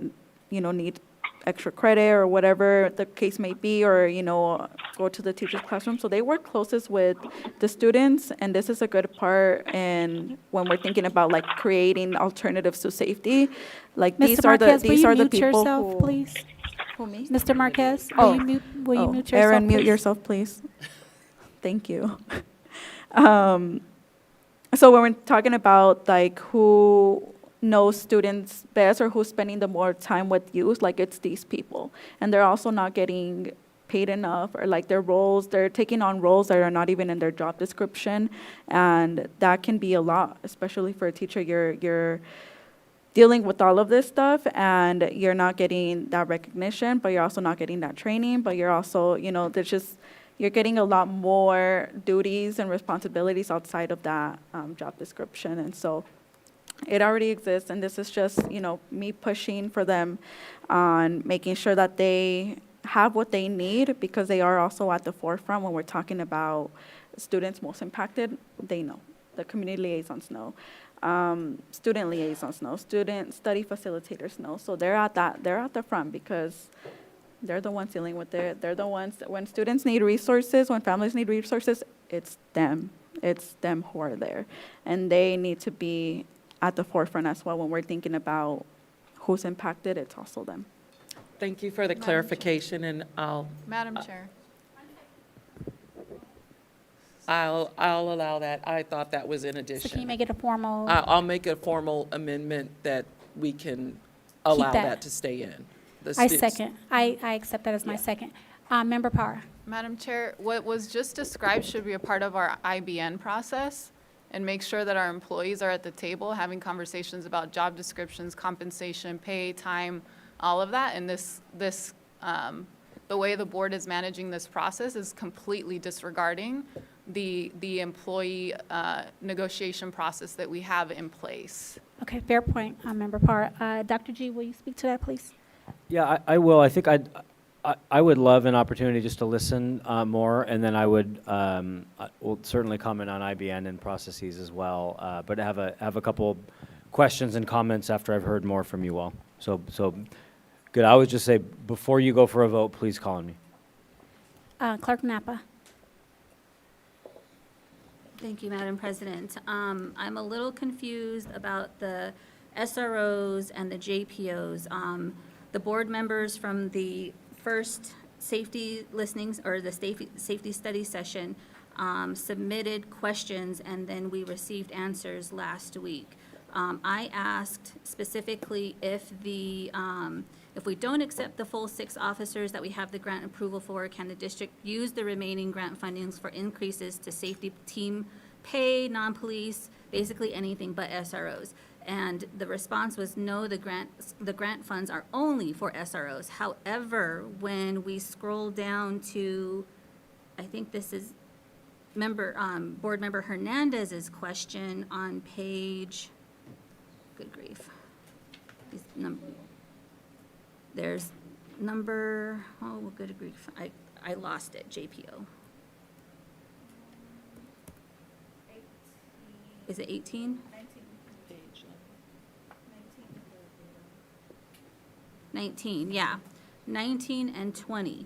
need extra credit or whatever the case may be, or, go to the teacher's classroom. So they work closest with the students, and this is a good part. And when we're thinking about like creating alternatives to safety, like Mr. Marquez, these are the people yourself, who. please? Who, me? Mr. Marquez, Oh. will you mute yourself, Aaron, mute please? yourself, please. Thank you. So when we're talking about like who knows students best or who's spending the more time with youth, like it's these people. And they're also not getting paid enough, or like their roles, they're taking on roles that are not even in their job description. And that can be a lot, especially for a teacher. You're dealing with all of this stuff, and you're not getting that recognition, but you're also not getting that training, but you're also, there's just, you're getting a lot more duties and responsibilities outside of that job description. And so it already exists, and this is just, me pushing for them on making sure that they have what they need, because they are also at the forefront when we're talking about students most impacted. They know, the community liaisons know. Student liaisons know, student study facilitators know. So they're at the front, because they're the ones dealing with it. They're the ones that when students need resources, when families need resources, it's them. It's them who are there. And they need to be at the forefront as well. When we're thinking about who's impacted, it's also them. Thank you for the clarification, and Madam Chair. I'll allow that. I thought that was in So addition. can you make it a formal? I'll make a formal amendment that we can allow that. that to stay in. The I stu- second. I accept that as my second. Member Parra. Madam Chair, what was just described should be a part of our IBN process, and make sure that our employees are at the table having conversations about job descriptions, compensation, pay, time, all of that. And the way the board is managing this process is completely disregarding the employee negotiation process that we have in place. Okay, fair point, Member Parra. Dr. G, will you speak to that, please? Yeah, I will. I think I would love an opportunity just to listen more, and then I will certainly comment on IBN and processes as well. But have a couple questions and comments after I've heard more from you all. So good. I would just say, before you go for a vote, please call on me. Clerk Napa. Thank you, Madam President. I'm a little confused about the SROs and the JPOs. The board members from the first safety listenings, or the safety study session, submitted questions, and then we received answers last week. I asked specifically if we don't accept the full 6 officers that we have the grant approval for, can the district use the remaining grant fundings for increases to safety team pay, non-police, basically anything but SROs? And the response was no, the grant funds are only for SROs. However, when we scroll down to, I think this is Board Member Hernandez's question on page, good grief. There's number, oh, good grief, I lost it, JPO. Is it 18? 19, yeah. 19 and 20.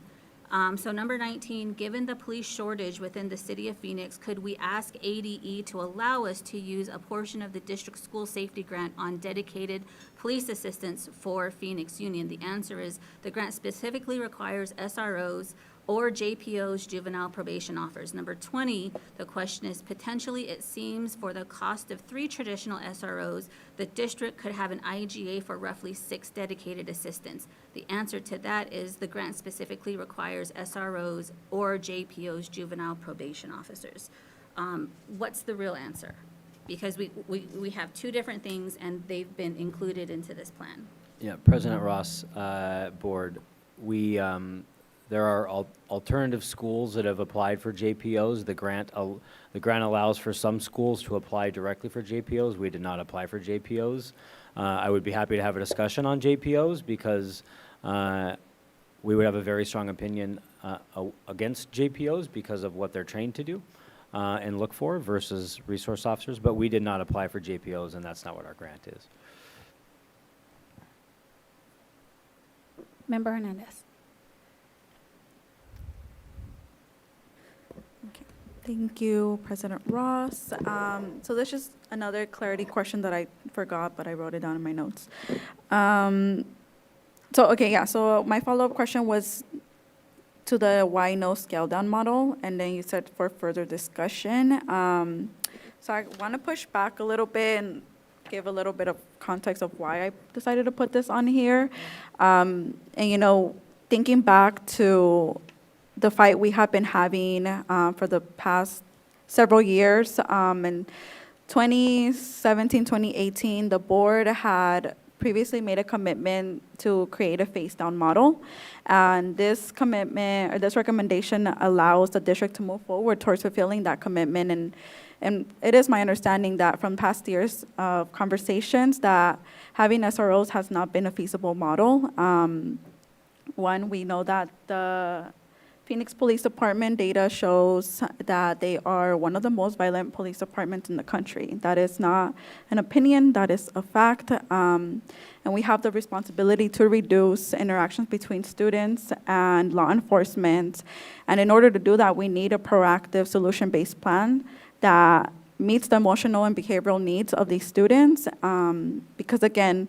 So number 19, given the police shortage within the city of Phoenix, could we ask ADE to allow us to use a portion of the district school safety grant on dedicated police assistance for Phoenix Union? The answer is the grant specifically requires SROs or JPOs, juvenile probation officers. Number 20, the question is potentially it seems for the cost of 3 traditional SROs, the district could have an IGA for roughly 6 dedicated assistants. The answer to that is the grant specifically requires SROs or JPOs, juvenile probation officers. What's the real answer? Because we have two different things, and they've been included into this plan. Yeah, President Ross, Board, there are alternative schools that have applied for JPOs. The grant allows for some schools to apply directly for JPOs. We did not apply for JPOs. I would be happy to have a discussion on JPOs because we would have a very strong opinion against JPOs because of what they're trained to do and look for versus resource officers, but we did not apply for JPOs, and that's not what our grant is. Member Hernandez. Thank you, President Ross. So this is another clarity question that I forgot, but I wrote it down in my notes. So my follow-up question was to the why no scale down model, and then you said for further discussion. So I want to push back a little bit and give a little bit of context of why I decided to put this on here. And, thinking back to the fight we have been having for the past several years, in 2017, 2018, the board had previously made a commitment to create a face-down model. And this commitment, or this recommendation, allows the district to move forward towards fulfilling that commitment. And it is my understanding that from past years of conversations that having SROs has not been a feasible model. One, we know that the Phoenix Police Department data shows that they are one of the most violent police departments in the country. That is not an opinion, that is a fact. And we have the responsibility to reduce interactions between students and law enforcement. And in order to do that, we need a proactive solution-based plan that meets the emotional and behavioral needs of these students. Because again,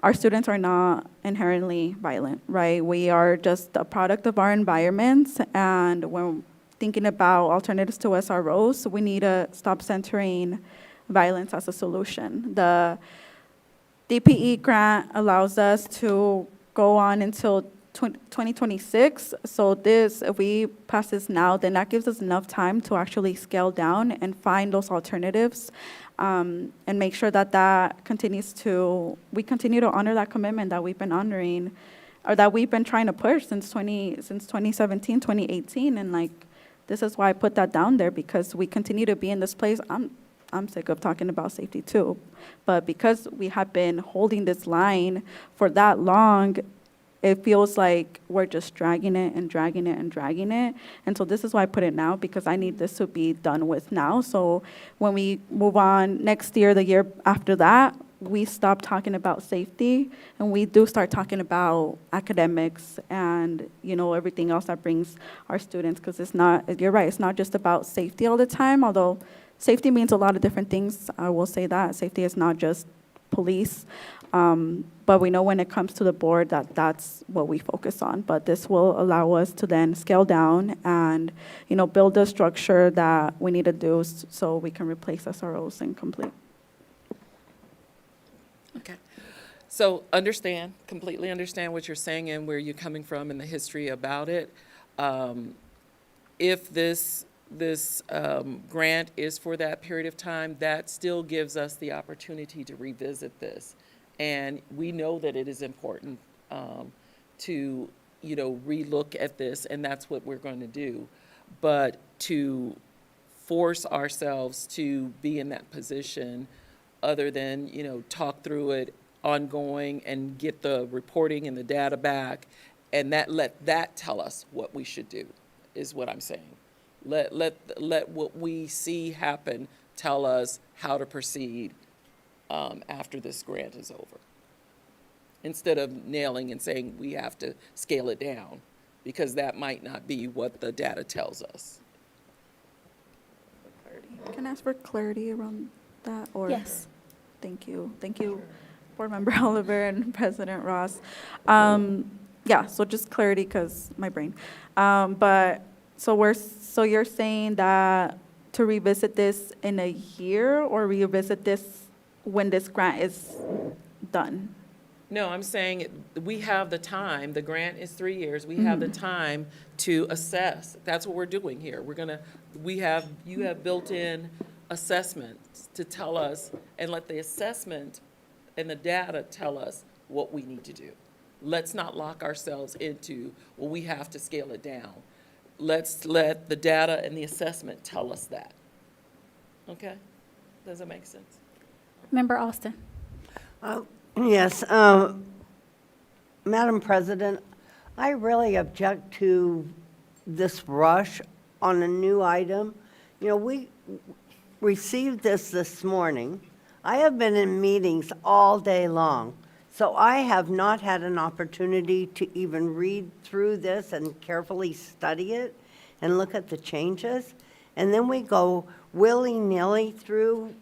our students are not inherently violent, right? We are just a product of our environments, and when thinking about alternatives to SROs, we need to stop centering violence as a solution. The DPE grant allows us to go on until 2026, so if we pass this now, then that gives us enough time to actually scale down and find those alternatives. And make sure that we continue to honor that commitment that we've been honoring, or that we've been trying to push since 2017, 2018. And this is why I put that down there, because we continue to be in this place. I'm sick of talking about safety too, but because we have been holding this line for that long, it feels like we're just dragging it and dragging it and dragging it. And so this is why I put it now, because I need this to be done with now. So when we move on next year, the year after that, we stop talking about safety and we do start talking about academics and, everything else that brings our students. Because you're right, it's not just about safety all the time, although safety means a lot of different things. I will say that. Safety is not just police. But we know when it comes to the board that's what we focus on. But this will allow us to then scale down and, build the structure that we need to do so we can replace SROs and complete. Okay. So completely understand what you're saying and where you're coming from and the history about it. If this grant is for that period of time, that still gives us the opportunity to revisit this. And we know that it is important to, relook at this, and that's what we're going to do. But to force ourselves to be in that position, other than, talk through it ongoing and get the reporting and the data back, and let that tell us what we should do, is what I'm saying. Let what we see happen tell us how to proceed after this grant is over, instead of nailing and saying we have to scale it down, because that might not be what the data tells us. Can I ask for clarity around that? Or Yes. Thank you, Board Member Oliver and President Ross. So just clarity, because my brain. So you're saying that to revisit this in a year, or revisit this when this grant is done? No, I'm saying we have the time. The grant is 3 years. We have the time to assess. That's what we're doing here. You have built in assessments to tell us, and let the assessment and the data tell us what we need to do. Let's not lock ourselves into, well, we have to scale it down. Let's let the data and the assessment tell us that. Okay? Does that make sense? Member Austin. Yes, Madam President, I really object to this rush on a new item. You know, we received this morning. I have been in meetings all day long, so I have not had an opportunity to even read through this and carefully study it and look at the changes. And then we go willy-nilly through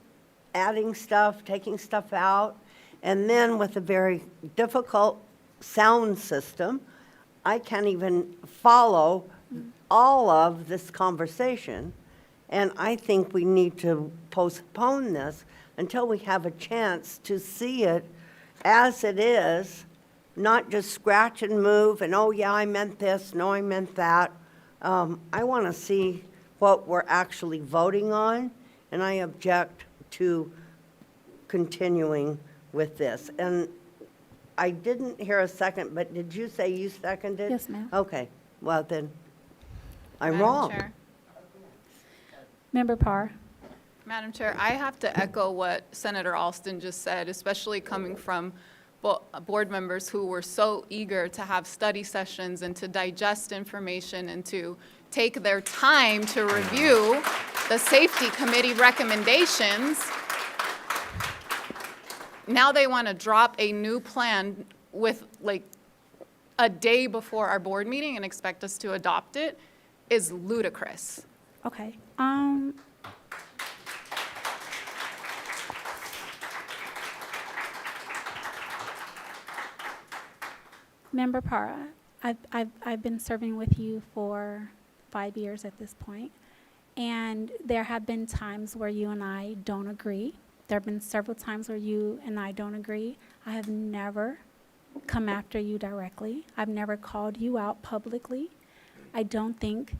adding stuff, taking stuff out, and then with a very difficult sound system, I can't even follow all of this conversation. And I think we need to postpone this until we have a chance to see it as it is, not just scratch and move and, oh yeah, I meant this, no, I meant that. I want to see what we're actually voting on, and I object to continuing with this. And I didn't hear a second, but did you say you seconded? Yes, ma'am. Okay, well then, I'm Madam wrong. Chair. Member Parr. Madam Chair, I have to echo what Senator Alston just said, especially coming from board members who were so eager to have study sessions and to digest information and to take their time to review the safety committee recommendations. Now they want to drop a new plan with like a day before our board meeting and expect us to adopt it is ludicrous. Okay. Member Parra, I've been serving with you for 5 years at this point, and there have been times where you and I don't agree. There have been several times where you and I don't agree. I have never come after you directly. I've never called you out publicly. I don't think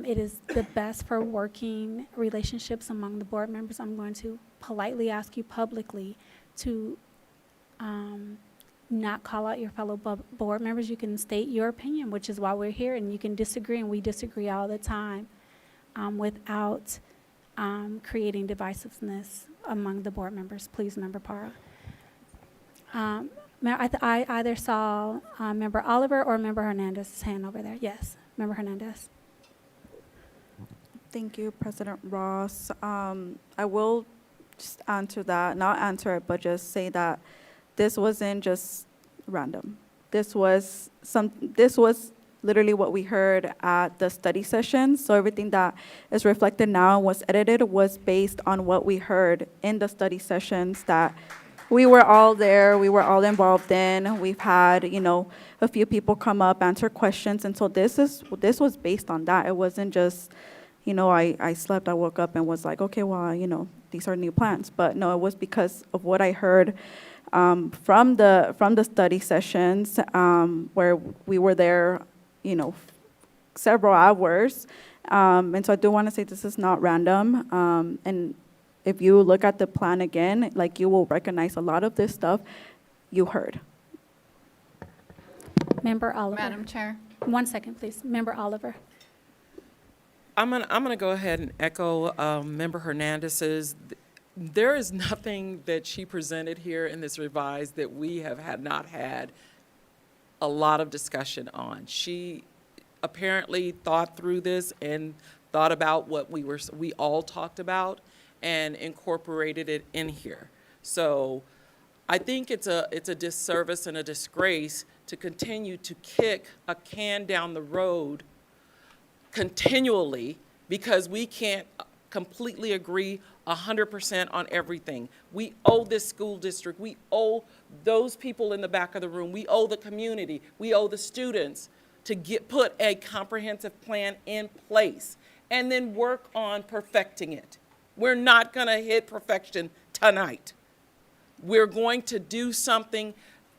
it is the best for working relationships among the board members. I'm going to politely ask you publicly to not call out your fellow board members. You can state your opinion, which is why we're here, and you can disagree, and we disagree all the time without creating divisiveness among the board members. Please, Member Parra. I either saw Member Oliver or Member Hernandez's hand over there. Yes, Member Hernandez. Thank you, President Ross. I will just answer that, not answer it, but just say that this wasn't just random. This was literally what we heard at the study session. So everything that is reflected now and was edited was based on what we heard in the study sessions that we were all there, we were all involved in. We've had, a few people come up, answer questions, and so this was based on that. It wasn't just, I slept, I woke up and was like, okay, well, these are new plans. But no, it was because of what I heard from the study sessions where we were there, several hours. And so I do want to say this is not random. And if you look at the plan again, you will recognize a lot of this stuff you heard. Member Oliver. Madam Chair. 1 second, please. Member Oliver. I'm gonna go ahead and echo Member Hernandez's. There is nothing that she presented here in this revised that we have not had a lot of discussion on. She apparently thought through this and thought about what we all talked about and incorporated it in here. So I think it's a disservice and a disgrace to continue to kick a can down the road continually because we can't completely agree 100% on everything. We owe this school district, we owe those people in the back of the room, we owe the community, we owe the students to put a comprehensive plan in place and then work on perfecting it. We're not gonna hit perfection tonight. We're going to do something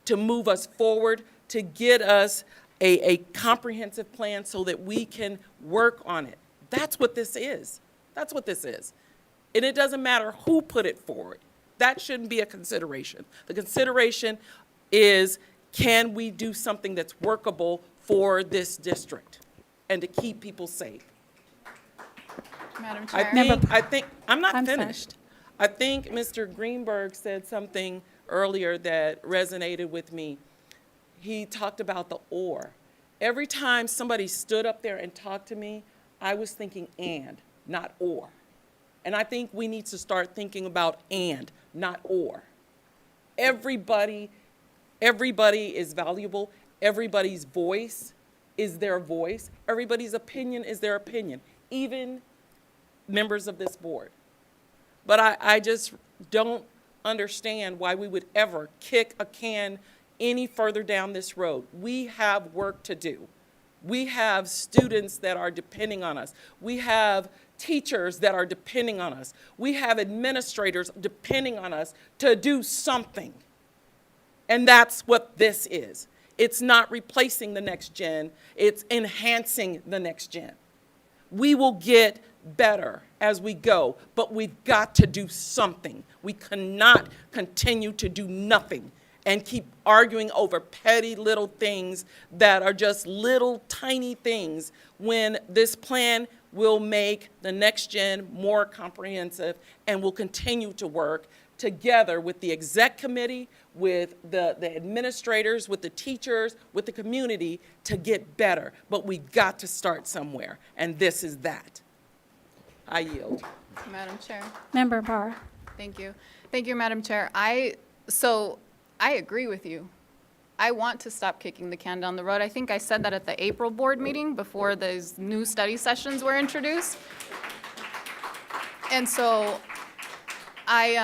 to move us forward, to get us a comprehensive plan so that we can work on it. That's what this is. That's what this is. And it doesn't matter who put it forward. That shouldn't be a consideration. The consideration is, can we do something that's workable for this district and to keep people safe? Madam I Chair. think, I'm not I'm sorry. finished. I think Mr. Greenberg said something earlier that resonated with me. He talked about the or. Every time somebody stood up there and talked to me, I was thinking and, not or. And I think we need to start thinking about and, not or. Everybody is valuable. Everybody's voice is their voice. Everybody's opinion is their opinion, even members of this board. But I just don't understand why we would ever kick a can any further down this road. We have work to do. We have students that are depending on us. We have teachers that are depending on us. We have administrators depending on us to do something. And that's what this is. It's not replacing the next gen, it's enhancing the next gen. We will get better as we go, but we've got to do something. We cannot continue to do nothing and keep arguing over petty little things that are just little tiny things when this plan will make the next gen more comprehensive and will continue to work together with the exec committee, with the administrators, with the teachers, with the community to get better. But we got to start somewhere, and this is that. I yield. Madam Chair. Member Barr. Thank you. Thank you, Madam Chair. I agree with you. I want to stop kicking the can down the road. I think I said that at the April board meeting before those new study sessions were introduced. And so I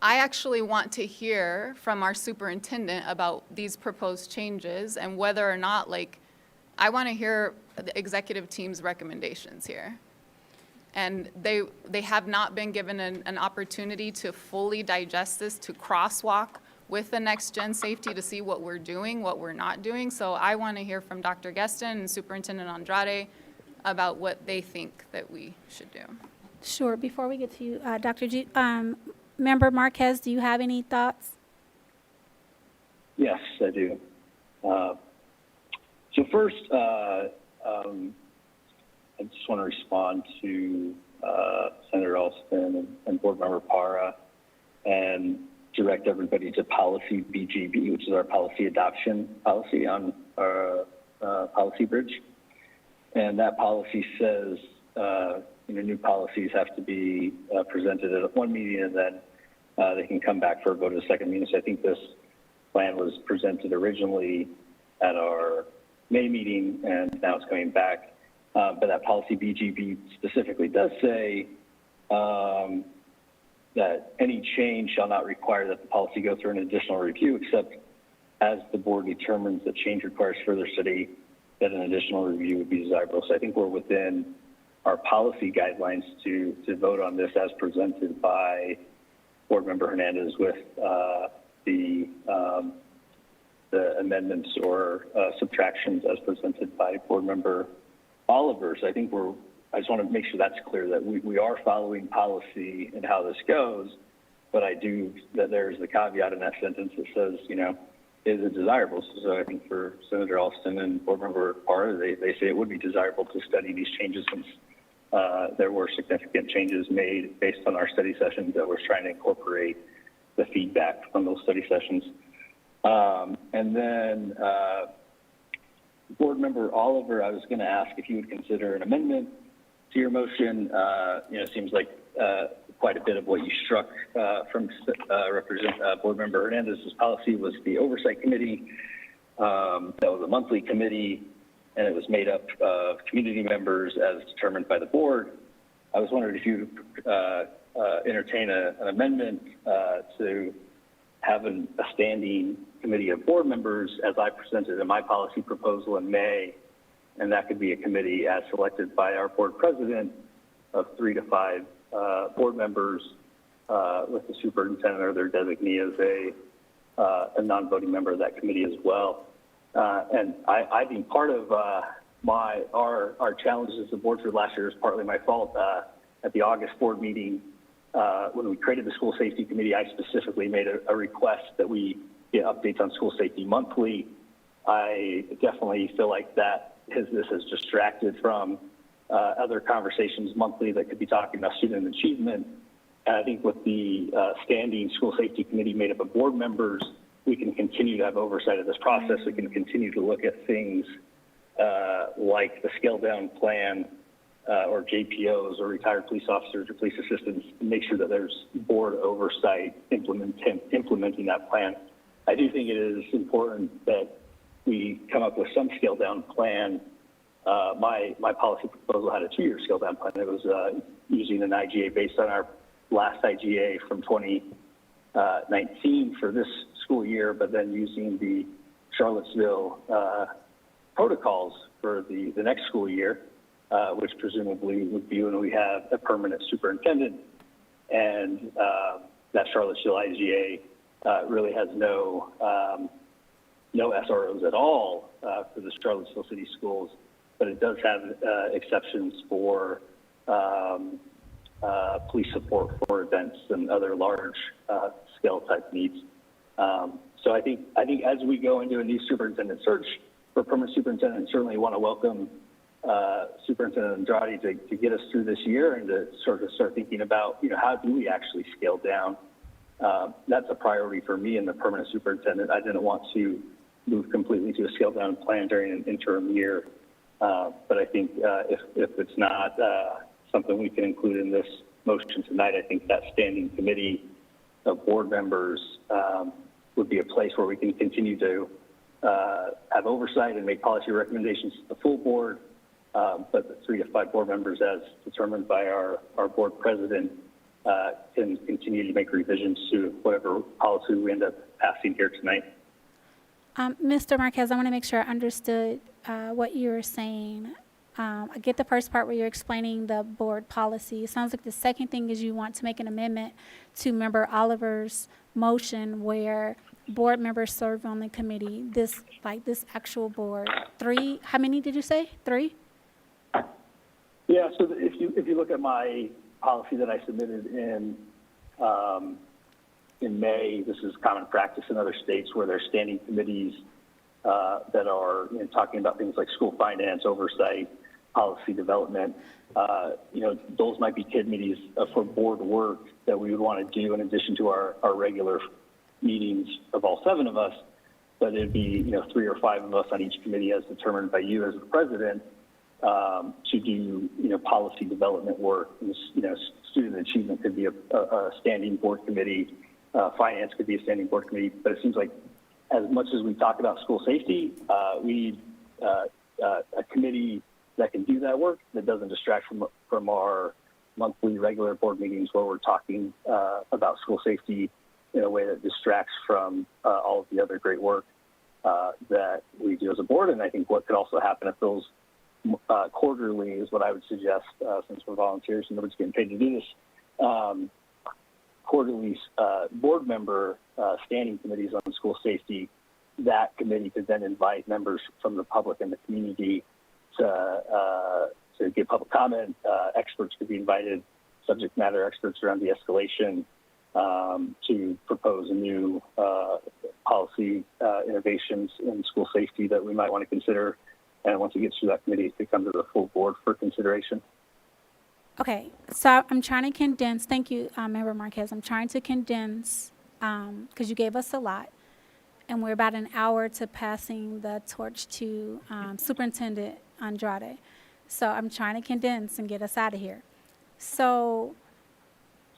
actually want to hear from our superintendent about these proposed changes and whether or not, like, I want to hear the executive team's recommendations here. And they have not been given an opportunity to fully digest this, to crosswalk with the next gen safety to see what we're doing, what we're not doing. So I want to hear from Dr. Geston and Superintendent Andrade about what they think that we should do. Sure. Before we get to you, Dr. G, Member Marquez, do you have any thoughts? Yes, I do. So first, I just want to respond to Senator Alston and Board Member Parra and direct everybody to policy BGB, which is our policy adoption policy on our policy bridge. And that policy says, new policies have to be presented at one meeting and then they can come back for a vote at a second meeting. So I think this plan was presented originally at our May meeting and now it's coming back. But that policy BGB specifically does say that any change shall not require that the policy go through an additional review, except as the board determines that change requires further study, that an additional review would be desirable. So I think we're within our policy guidelines to vote on this as presented by Board Member Hernandez with the amendments or subtractions as presented by Board Member Oliver. So I think I just want to make sure that's clear that we are following policy and how this goes, but that there's the caveat in that sentence that says, is it desirable? So I think for Senator Alston and Board Member Parra, they say it would be desirable to study these changes since there were significant changes made based on our study sessions that we're trying to incorporate the feedback from those study sessions. And then Board Member Oliver, I was going to ask if you would consider an amendment to your motion. It seems like quite a bit of what you struck from Board Member Hernandez's policy was the oversight committee. That was a monthly committee, and it was made up of community members as determined by the board. I was wondering if you entertain an amendment to have a standing committee of board members as I presented in my policy proposal in May, and that could be a committee as selected by our board president of 3 to 5 board members with the superintendent or their designee as a non-voting member of that committee as well. And I think part of our challenges as the board for last year is partly my fault. at the August board meeting, when we created the school safety committee, I specifically made a request that we get updates on school safety monthly. I definitely feel like this has distracted from other conversations monthly that could be talking about student achievement. And I think with the standing school safety committee made up of board members, we can continue to have oversight of this process. We can continue to look at things like the scale down plan or JPOs or retired police officers or police assistants, and make sure that there's board oversight implementing that plan. I do think it is important that we come up with some scale down plan. My policy proposal had a 2-year scale down plan. It was using an IGA based on our last IGA from 2019 for this school year, but then using the Charlottesville protocols for the next school year, which presumably would be when we have a permanent superintendent. And that Charlottesville IGA really has no SROs at all for the Charlottesville City Schools, but it does have exceptions for police support for events and other large scale type needs. So I think as we go into a new superintendent search for permanent superintendent, certainly want to welcome Superintendent Andrade to get us through this year and to sort of start thinking about, how do we actually scale down? That's a priority for me and the permanent superintendent. I didn't want to move completely to a scale down plan during an interim year. But I think if it's not something we can include in this motion tonight, I think that standing committee of board members would be a place where we can continue to have oversight and make policy recommendations to the full board. But the 3 to 5 board members, as determined by our board president, can continue to make revisions to whatever policy we end up passing here tonight. Mr. Marquez, I want to make sure I understood what you were saying. I get the first part where you're explaining the board policy. It sounds like the second thing is you want to make an amendment to Member Oliver's motion where board members serve on the committee, this actual board. 3, how many did you say? 3? Yeah, so if you look at my policy that I submitted in May, this is common practice in other states where there's standing committees that are talking about things like school finance, oversight, policy development. Those might be committees for board work that we would want to do in addition to our regular meetings of all 7 of us, but it'd be 3 or 5 of us on each committee as determined by you as the president to do policy development work. Student achievement could be a standing board committee, finance could be a standing board committee, but it seems like as much as we talk about school safety, we need a committee that can do that work that doesn't distract from our monthly regular board meetings where we're talking about school safety in a way that distracts from all of the other great work that we do as a board. And I think what could also happen if those quarterly is what I would suggest, since we're volunteers and nobody's getting paid to do this, quarterly board member standing committees on school safety. That committee could then invite members from the public and the community to give public comment. Experts could be invited, subject matter experts around de-escalation, to propose new policy innovations in school safety that we might want to consider. And once it gets through that committee, it could come to the full board for consideration. Okay, so I'm trying to condense. Thank you, Member Marquez. I'm trying to condense because you gave us a lot. And we're about an hour to passing the torch to Superintendent Andrade. So I'm trying to condense and get us out of here. So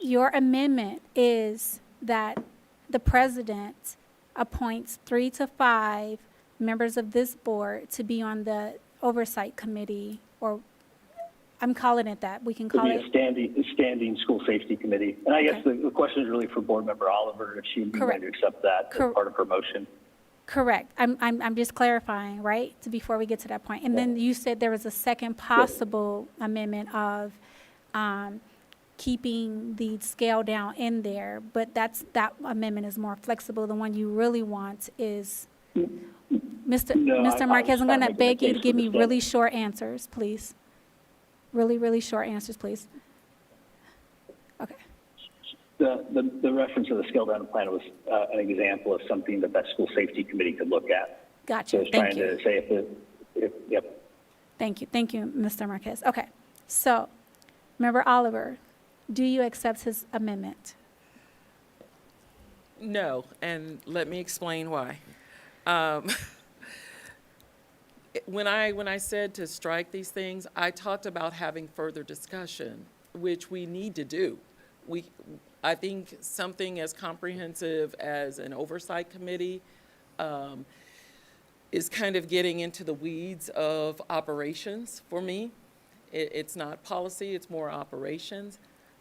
your amendment is that the president appoints 3 to 5 members of this board to be on the oversight committee, or I'm calling it that. We can call it a standing school safety committee. And I guess the question is really for Board Member Oliver, if she would be willing to accept that as part of her motion. Correct. I'm just clarifying, right, before we get to that point. And then you said there was a second possible amendment of keeping the scale down in there, but that amendment is more flexible. The one you really want is, Mr. Marquez, I'm going to beg you to give me really short answers, please. Really, really short answers, please. The reference to the scale down plan was an example of something that school safety committee could look at. Gotcha. So I was Thank trying you. to say yep. Thank you, Mr. Marquez. Okay, so, Member Oliver, do you accept his amendment? No, and let me explain why. When I said to strike these things, I talked about having further discussion, which we need to do. I think something as comprehensive as an oversight committee is kind of getting into the weeds of operations for me. It's not policy, it's more operations.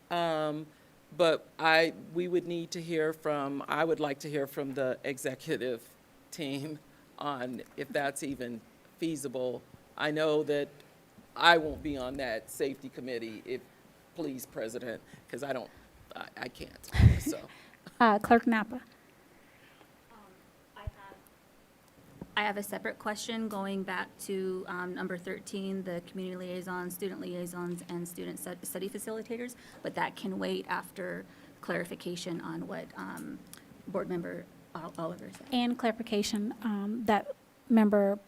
But we would need to hear I would like to hear from the executive team on if that's even feasible. I know that I won't be on that safety committee please, President, because I can't, so. Clerk Napa. I have a separate question going back to number 13, the community liaisons, student liaisons, and student study facilitators, but that can wait after clarification on what Board Member Oliver said. And clarification that Member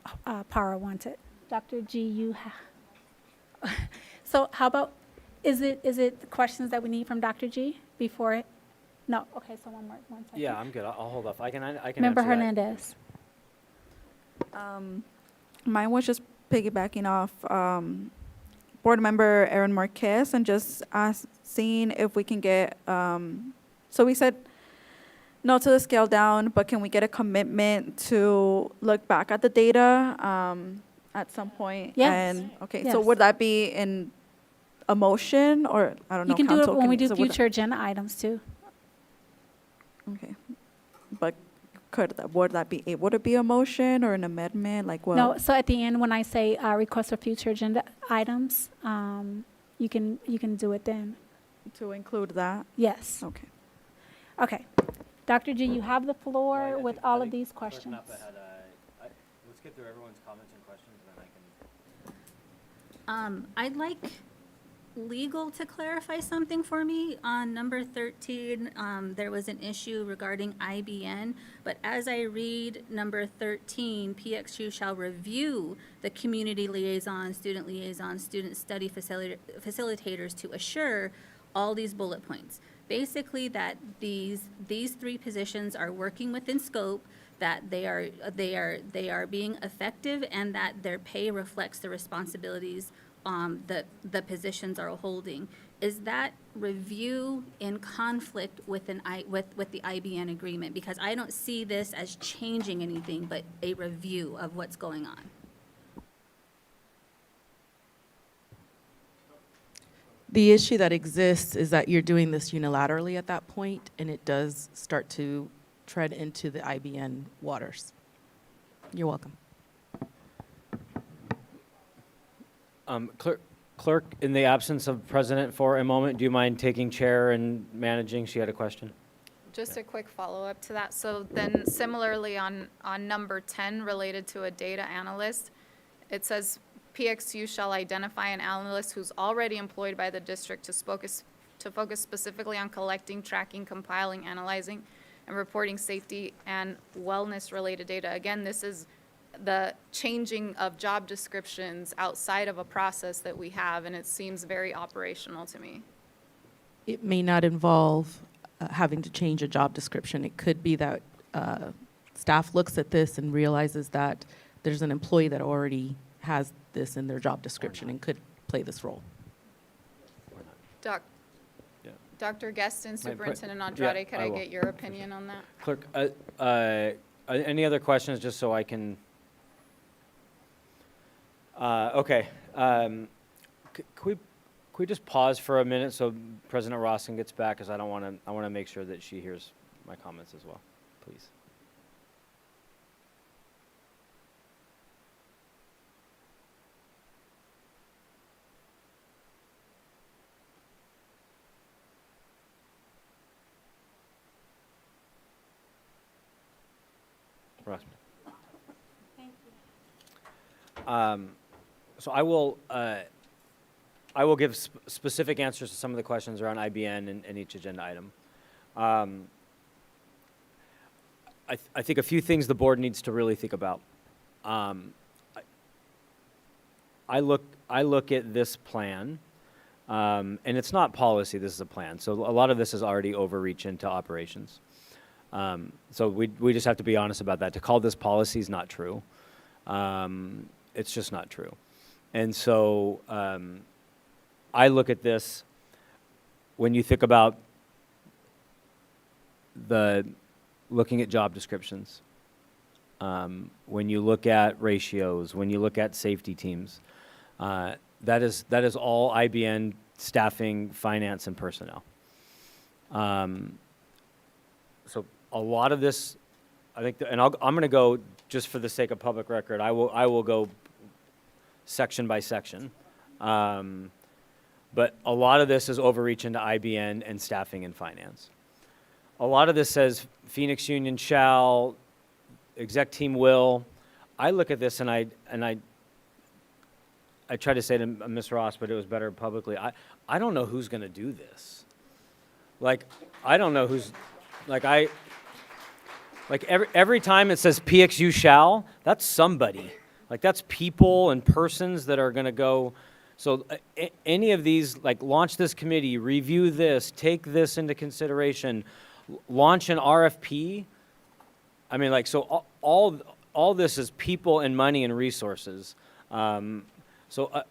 Parra wanted. Dr. G, you have. So how about, is it the questions that we need from Dr. G before? No, okay, so one second. Yeah, I'm good. I'll hold off. I can Member answer that. Hernandez. Mine was just piggybacking off Board Member Aaron Marquez and just seeing if we can get, so we said no to the scale down, but can we get a commitment to look back at the data at some point? Yes. And, okay, Yes. so would that be in a motion or, I don't know, You can do it council when we do so would future agenda items too. Okay, but would that be able to be a motion or an amendment, like, well? No, so at the end, when I say request for future agenda items, you can do it then. To include that? Yes. Okay. Okay. Dr. G, you have the floor with all of these questions. Let's get through everyone's comments and questions, and then I can. I'd like legal to clarify something for me. On number 13, there was an issue regarding IBN, but as I read number 13, PXU shall review the community liaison, student study facilitators to assure all these bullet points. Basically, that these three positions are working within scope, that they are being effective, and that their pay reflects the responsibilities that the positions are holding. Is that review in conflict with the IBN agreement? Because I don't see this as changing anything, but a review of what's going on. The issue that exists is that you're doing this unilaterally at that point, and it does start to tread into the IBN waters. You're welcome. Clerk, in the absence of President for a moment, do you mind taking chair and managing? She had a question. Just a quick follow-up to that. So then similarly on number 10, related to a data analyst, it says PXU shall identify an analyst who's already employed by the district to focus specifically on collecting, tracking, compiling, analyzing, and reporting safety and wellness-related data. Again, this is the changing of job descriptions outside of a process that we have, and it seems very operational to me. It may not involve having to change a job description. It could be that staff looks at this and realizes that there's an employee that already has this in their job description and could play this role. Dr. Guestin, Superintendent Andrade, could I get your opinion on that? Clerk, any other questions, just so I can? Okay. Could we just pause for a minute so President Rossin gets back, because I want to make sure that she hears my comments as well, please. So I will give specific answers to some of the questions around IBN and each agenda item. I think a few things the board needs to really think about. I look at this plan, and it's not policy, this is a plan. So a lot of this is already overreach into operations. So we just have to be honest about that. To call this policy is not true. It's just not true. And so I look at this, when you think about looking at job descriptions, when you look at ratios, when you look at safety teams, that is all IBN staffing, finance, and personnel. So a lot of this, I think, and I'm going to go, just for the sake of public record, I will go section by section. But a lot of this is overreach into IBN and staffing and finance. A lot of this says Phoenix Union shall, exec team will. I look at this and I tried to say to Ms. Ross, but it was better publicly. I don't know who's going to do this. Like, I don't know who's, every time it says PXU shall, that's somebody. Like, that's people and persons that are going to go. So any of these, like, launch this committee, review this, take this into consideration, launch an RFP. I mean, like, so all this is people and money and resources. So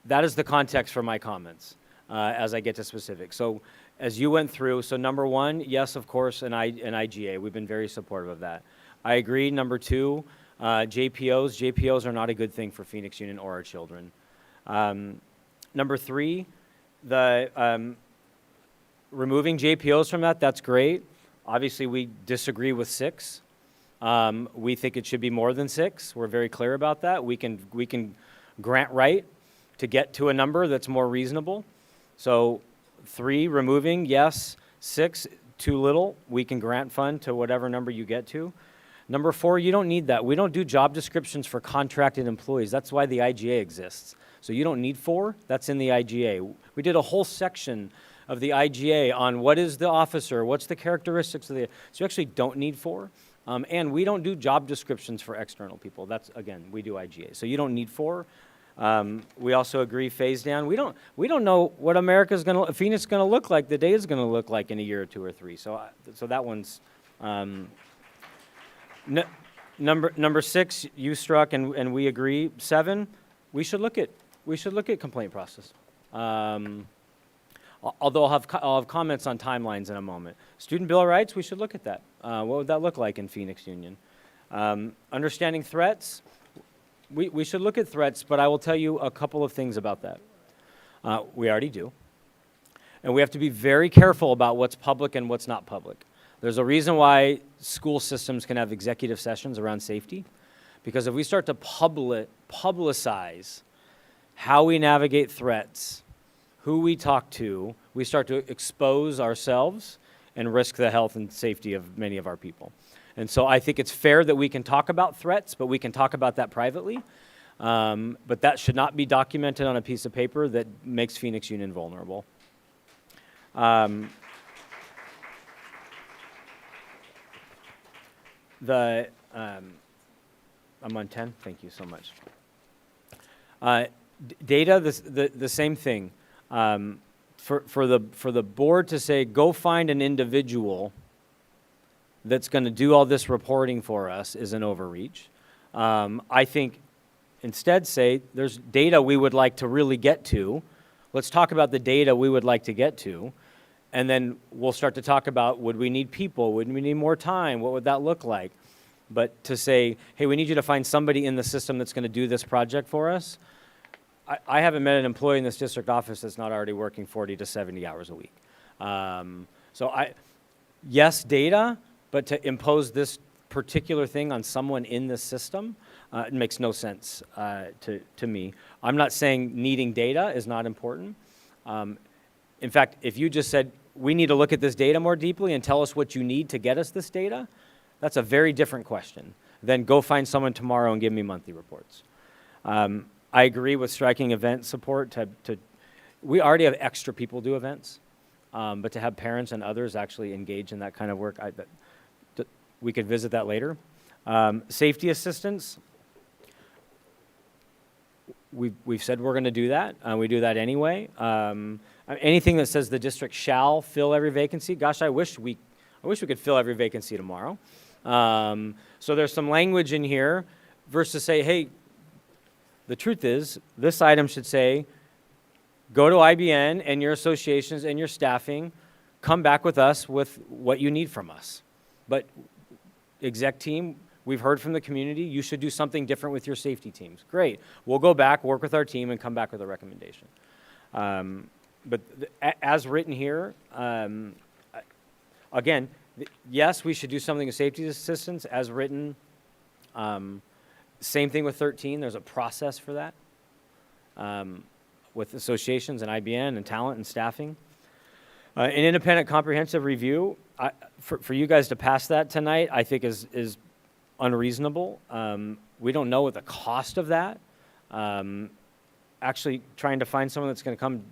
that is the context for my comments as I get to specifics. So as you went through, so number one, yes, of course, an IGA. We've been very supportive of that. I agree. Number two, JPOs are not a good thing for Phoenix Union or our children. Number three, the removing JPOs from that's great. Obviously, we disagree with 6. We think it should be more than 6. We're very clear about that. We can grant right to get to a number that's more reasonable. So 3, removing, yes. 6, too little. We can grant fund to whatever number you get to. Number 4, you don't need that. We don't do job descriptions for contracted employees. That's why the IGA exists. So you don't need 4. That's in the IGA. We did a whole section of the IGA on what is the officer, what's the characteristics of the, so you actually don't need 4. And we don't do job descriptions for external people. That's, again, we do IGA. So you don't need 4. We also agree phase down. We don't know what Phoenix is gonna look like, the day is gonna look like in a year or 2 or 3. So that one's, number 6, you struck and we agree. 7, we should look at complaint process. Although I'll have comments on timelines in a moment. Student Bill of Rights, we should look at that. What would that look like in Phoenix Union? Understanding threats, we should look at threats, but I will tell you a couple of things about that. We already do. And we have to be very careful about what's public and what's not public. There's a reason why school systems can have executive sessions around safety, because if we start to publicize how we navigate threats, who we talk to, we start to expose ourselves and risk the health and safety of many of our people. And so I think it's fair that we can talk about threats, but we can talk about that privately. But that should not be documented on a piece of paper that makes Phoenix Union vulnerable. I'm on 10. Thank you so much. Data, the same thing. For the board to say, go find an individual that's going to do all this reporting for us is an overreach. I think instead say, there's data we would like to really get to. Let's talk about the data we would like to get to. And then we'll start to talk about, would we need people? Would we need more time? What would that look like? But to say, hey, we need you to find somebody in the system that's going to do this project for us. I haven't met an employee in this district office that's not already working 40 to 70 hours a week. Yes, data, but to impose this particular thing on someone in this system, it makes no sense to me. I'm not saying needing data is not important. In fact, if you just said, we need to look at this data more deeply and tell us what you need to get us this data, that's a very different question than go find someone tomorrow and give me monthly reports. I agree with striking event support. We already have extra people do events. but to have parents and others actually engage in that kind of work, we could visit that later. Safety assistance, we've said we're going to do that. We do that anyway. Anything that says the district shall fill every vacancy, gosh, I wish we could fill every vacancy tomorrow. So there's some language in here versus say, hey, the truth is, this item should say, go to IBN and your associations and your staffing, come back with us with what you need from us. But exec team, we've heard from the community, you should do something different with your safety teams. Great, we'll go back, work with our team, and come back with a recommendation. But as written here, again, yes, we should do something with safety assistance as written. Same thing with 13, there's a process for that with associations and IBN and talent and staffing. An independent comprehensive review, for you guys to pass that tonight, I think is unreasonable. We don't know what the cost of that. Actually trying to find someone that's gonna come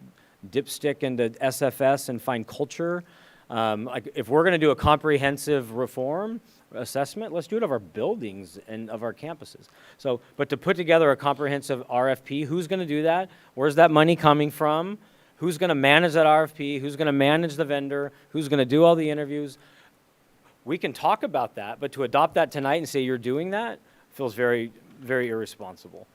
dipstick into SFS and find culture. Like if we're gonna do a comprehensive reform assessment, let's do it of our buildings and of our campuses. So, but to put together a comprehensive RFP, who's gonna do that? Where's that money coming from? Who's gonna manage that RFP? Who's gonna manage the vendor? Who's gonna do all the interviews? We can talk about that, but to adopt that tonight and say you're doing that feels very, very irresponsible.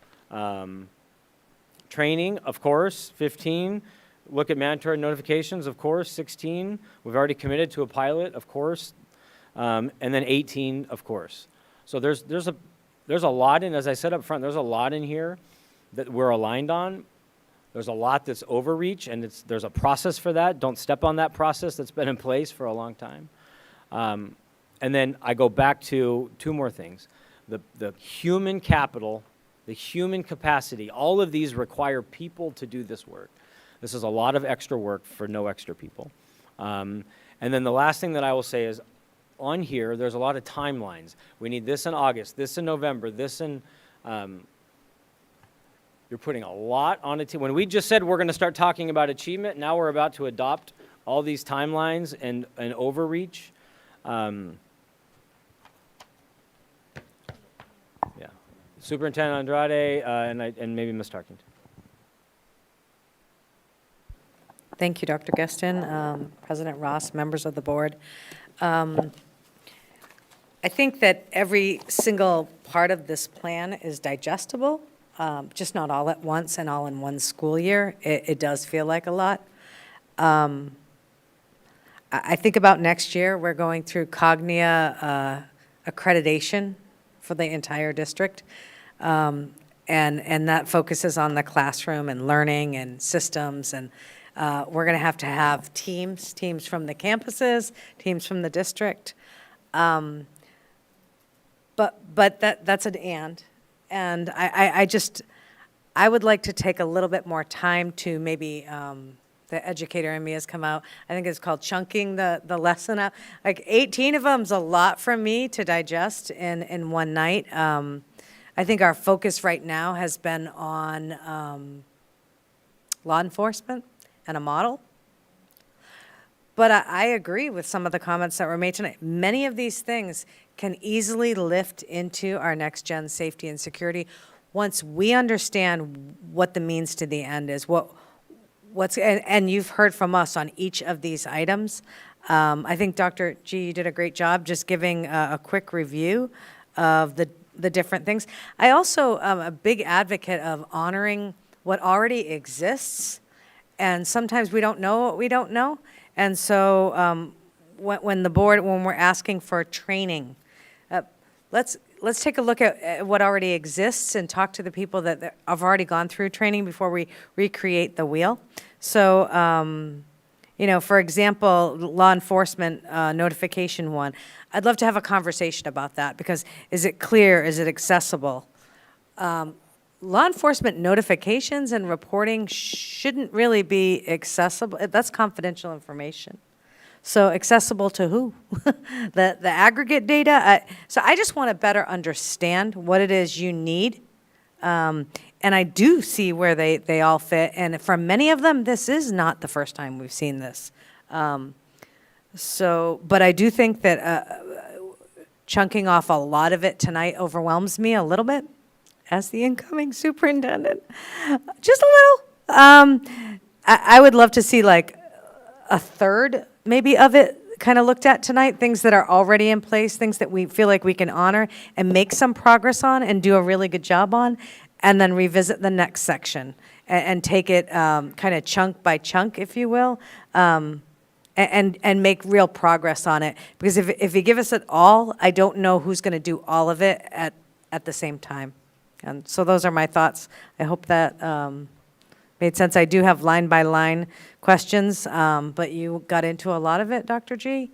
Training, of course, 15. Look at mandatory notifications, of course, 16. We've already committed to a pilot, of course. And then 18, of course. So there's a lot in, as I said up front, there's a lot in here that we're aligned on. There's a lot that's overreach, and there's a process for that. Don't step on that process that's been in place for a long time. And then I go back to two more things. The human capital, the human capacity, all of these require people to do this work. This is a lot of extra work for no extra people. And then the last thing that I will say is, on here, there's a lot of timelines. We need this in August, this in November, this in, you're putting a lot on it. When we just said we're gonna start talking about achievement, now we're about to adopt all these timelines and overreach. Yeah, Superintendent Andrade and maybe Ms. Tarkington. Thank you, Dr. Geston, President Ross, members of the board. I think that every single part of this plan is digestible, just not all at once and all in one school year. It does feel like a lot. I think about next year, we're going through Cognia accreditation for the entire district. And that focuses on the classroom and learning and systems, and we're going to have teams from the campuses, teams from the district. But that's an and I would like to take a little bit more time to maybe, the educator in me has come out, I think it's called chunking the lesson up. Like 18 of them's a lot for me to digest in one night. I think our focus right now has been on law enforcement and a model. But I agree with some of the comments that were made tonight. Many of these things can easily lift into our next-gen safety and security once we understand what the means to the end is. And you've heard from us on each of these items. I think, Dr. G, you did a great job just giving a quick review of the different things. I also am a big advocate of honoring what already exists, and sometimes we don't know what we don't know. And so when we're asking for training, let's take a look at what already exists and talk to the people that have already gone through training before we recreate the wheel. So, for example, law enforcement notification one, I'd love to have a conversation about that, because is it clear, is it accessible? Law enforcement notifications and reporting shouldn't really be accessible. That's confidential information. So accessible to who? the aggregate data? So I just want to better understand what it is you need. And I do see where they all fit. And for many of them, this is not the first time we've seen this. But I do think that chunking off a lot of it tonight overwhelms me a little bit as the incoming superintendent. Just a little. I would love to see like a third maybe of it kind of looked at tonight, things that are already in place, things that we feel like we can honor and make some progress on and do a really good job on, and then revisit the next section and take it kind of chunk by chunk, if you will, and make real progress on it. Because if you give us it all, I don't know who's going to do all of it at the same time. And so those are my thoughts. I hope that made sense. I do have line-by-line questions, but you got into a lot of it, Dr. G.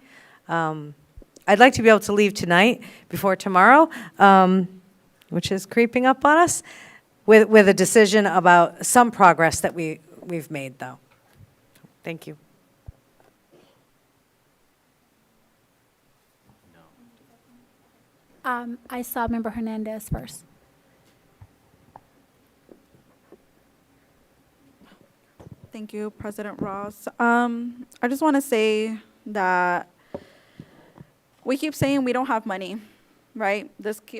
I'd like to be able to leave tonight before tomorrow, which is creeping up on us, with a decision about some progress that we've made, though. Thank you. I saw Member Hernandez first. Thank you, President Ross. I just want to say that we keep saying we don't have money, right?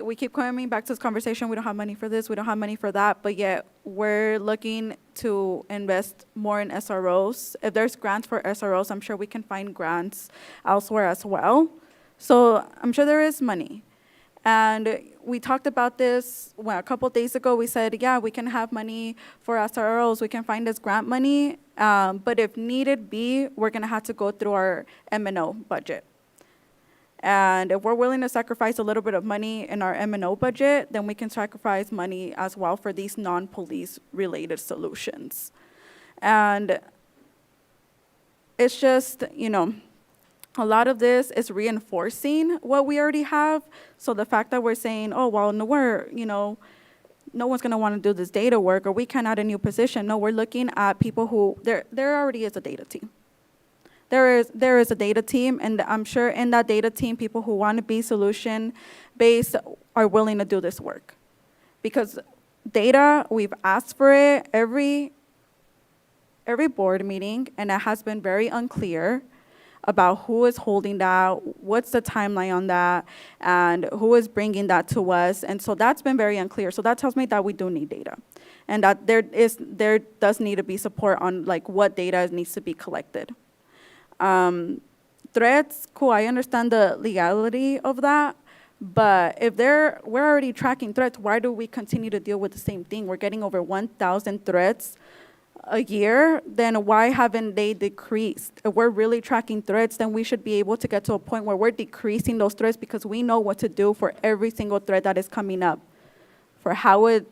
We keep coming back to this conversation. We don't have money for this. We don't have money for that. But yet we're looking to invest more in SROs. If there's grants for SROs, I'm sure we can find grants elsewhere as well. So I'm sure there is money. And we talked about this a couple days ago. We said, yeah, we can have money for SROs. We can find this grant money. But if needed be, we're going to have to go through our M&O budget. And if we're willing to sacrifice a little bit of money in our M&O budget, then we can sacrifice money as well for these non-police related solutions. And it's just, a lot of this is reinforcing what we already have. So the fact that we're saying, oh, well, no one's going to want to do this data work, or we can add a new position. No, we're looking at people who, there already is a data team. There is a data team, and I'm sure in that data team, people who want to be solution-based are willing to do this work. Because data, we've asked for it every board meeting, and it has been very unclear about who is holding that, what's the timeline on that, and who is bringing that to us. And so that's been very unclear. So that tells me that we do need data, and that there does need to be support on like what data needs to be collected. Threats, cool, I understand the legality of that, but if we're already tracking threats, why do we continue to deal with the same thing? We're getting over 1,000 threats a year, then why haven't they decreased? If we're really tracking threats, then we should be able to get to a point where we're decreasing those threats because we know what to do for every single threat that is coming up. For how it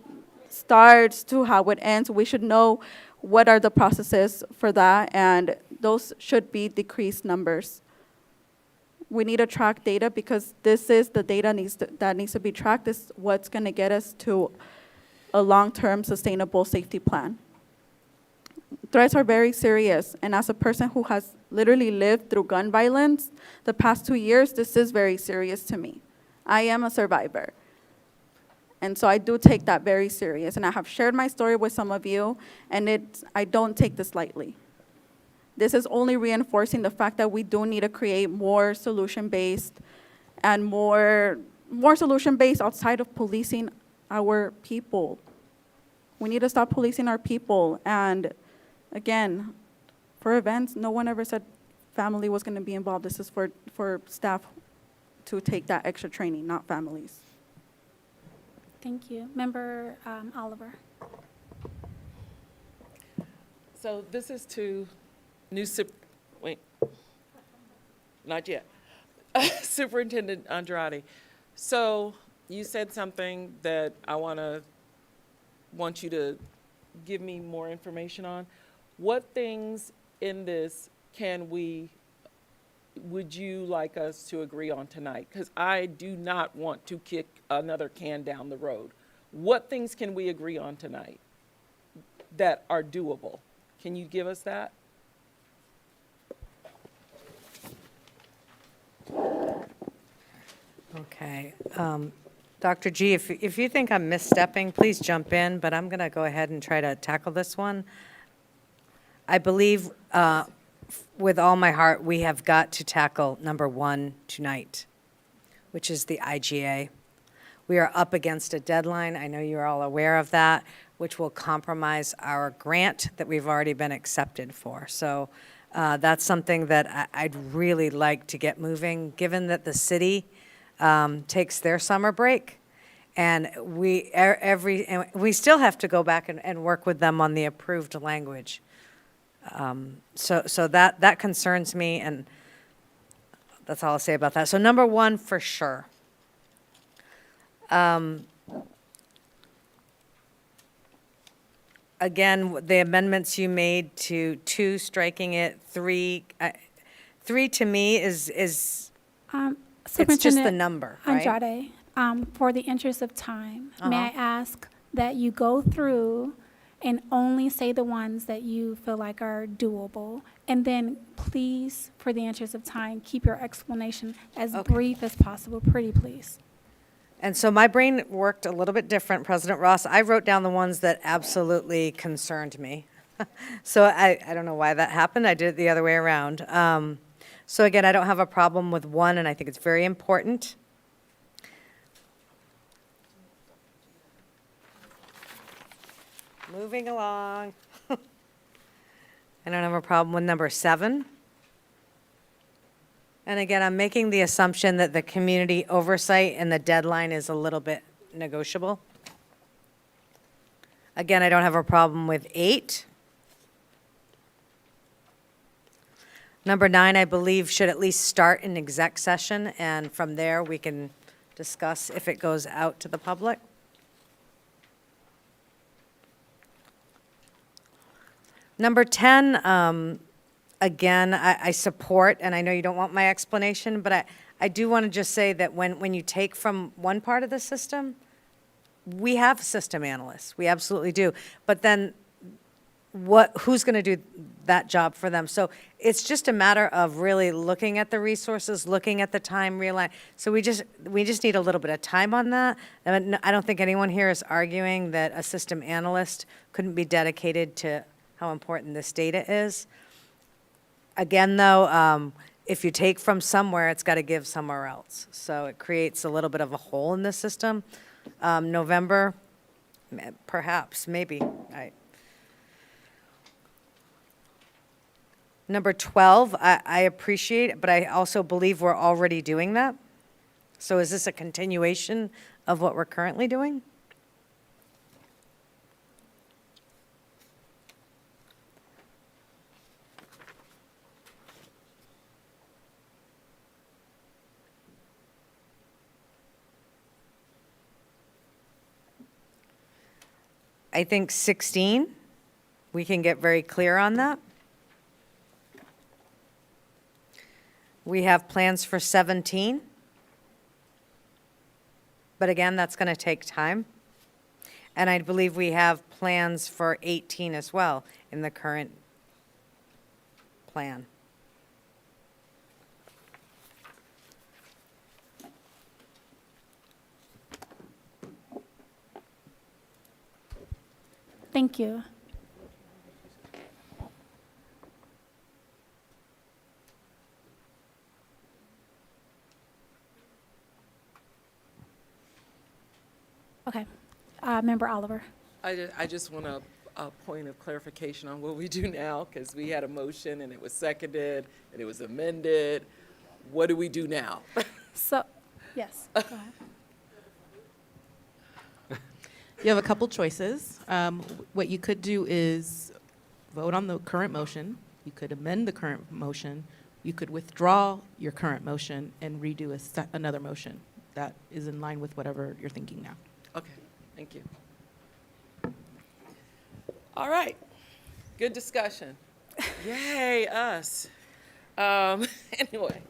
starts to how it ends, we should know what are the processes for that, and those should be decreased numbers. We need to track data because this is the data that needs to be tracked. This is what's going to get us to a long-term sustainable safety plan. Threats are very serious, and as a person who has literally lived through gun violence the past 2 years, this is very serious to me. I am a survivor. And so I do take that very serious, and I have shared my story with some of you, and I don't take this lightly. This is only reinforcing the fact that we do need to create more solution-based and more solution-based outside of policing our people. We need to stop policing our people. And again, for events, no one ever said family was going to be involved. This is for staff to take that extra training, not families. Thank you. Member Oliver. So this is to not yet. Superintendent Andrade. So you said something that I want you to give me more information on. What things in this would you like us to agree on tonight? Because I do not want to kick another can down the road. What things can we agree on tonight that are doable? Can you give us that? Okay. Dr. G, if you think I'm misstepping, please jump in, but I'm going to go ahead and try to tackle this one. I believe with all my heart, we have got to tackle number one tonight, which is the IGA. We are up against a deadline. I know you're all aware of that, which will compromise our grant that we've already been accepted for. So that's something that I'd really like to get moving, given that the city takes their summer break. And we still have to go back and work with them on the approved language. So that concerns me, and that's all I'll say about that. So number one, for sure. Again, the amendments you made to 2, striking it, 3 to me is it's just the Superintendent number, right? Andrade, for the interest of time, may I Uh-huh. ask that you go through and only say the ones that you feel like are doable? And then please, for the interest of time, keep your explanation as brief as possible, pretty please. And so my brain worked a little bit different, President Ross. I wrote down the ones that absolutely concerned me. So I don't know why that happened. I did it the other way around. So again, I don't have a problem with 1, and I think it's very important. Moving along. I don't have a problem with number 7. And again, I'm making the assumption that the community oversight and the deadline is a little bit negotiable. Again, I don't have a problem with 8. Number 9, I believe, should at least start in exec session, and from there, we can discuss if it goes out to the public. Number 10, again, I support, and I know you don't want my explanation, but I do want to just say that when you take from one part of the system, we have system analysts. We absolutely do. But then who's going to do that job for them? So it's just a matter of really looking at the resources, looking at the time, realign. So we just need a little bit of time on that. And I don't think anyone here is arguing that a system analyst couldn't be dedicated to how important this data is. Again, though, if you take from somewhere, it's got to give somewhere else. So it creates a little bit of a hole in the system. November, perhaps, maybe. Number 12, I appreciate it, but I also believe we're already doing that. So is this a continuation of what we're currently doing? I think 16, we can get very clear on that. We have plans for 17. But again, that's going to take time. And I believe we have plans for 18 as well in the current plan. Thank you. Okay. Member Oliver. I just want a point of clarification on what we do now, because we had a motion and it was seconded and it was amended. What do we do now? So, yes, go ahead. You have a couple choices. What you could do is vote on the current motion. You could amend the current motion. You could withdraw your current motion and redo another motion. That is in line with whatever you're thinking now. Okay, thank you. All right, good discussion. Yay, us. Anyway,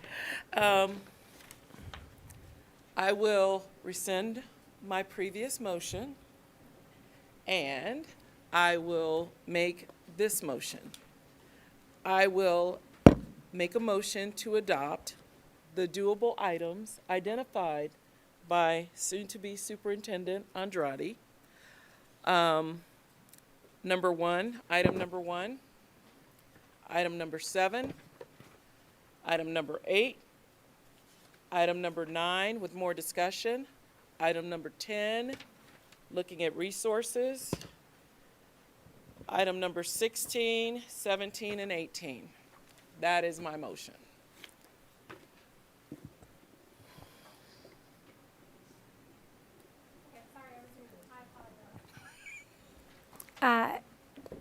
I will rescind my previous motion, and I will make this motion. I will make a motion to adopt the doable items identified by soon-to-be Superintendent Andrade. Item number one, Item number 7. Item number 8. Item number 9 with more discussion. Item number 10, looking at resources. Item number 16, 17, and 18. That is my motion.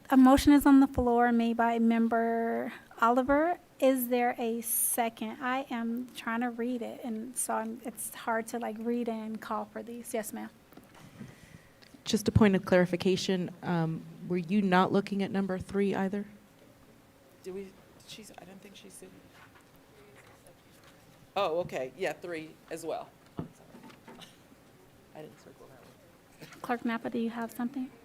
A motion is on the floor made by Member Oliver. Is there a second? I am trying to read it, and so it's hard to like read and call for these. Yes, ma'am. Just a point of clarification, were you not looking at number 3 either? Did we, I don't think she said. Oh, okay, yeah, 3 as well. I'm sorry. I didn't circle that one. Clerk Napa, do you have something? 'Cause-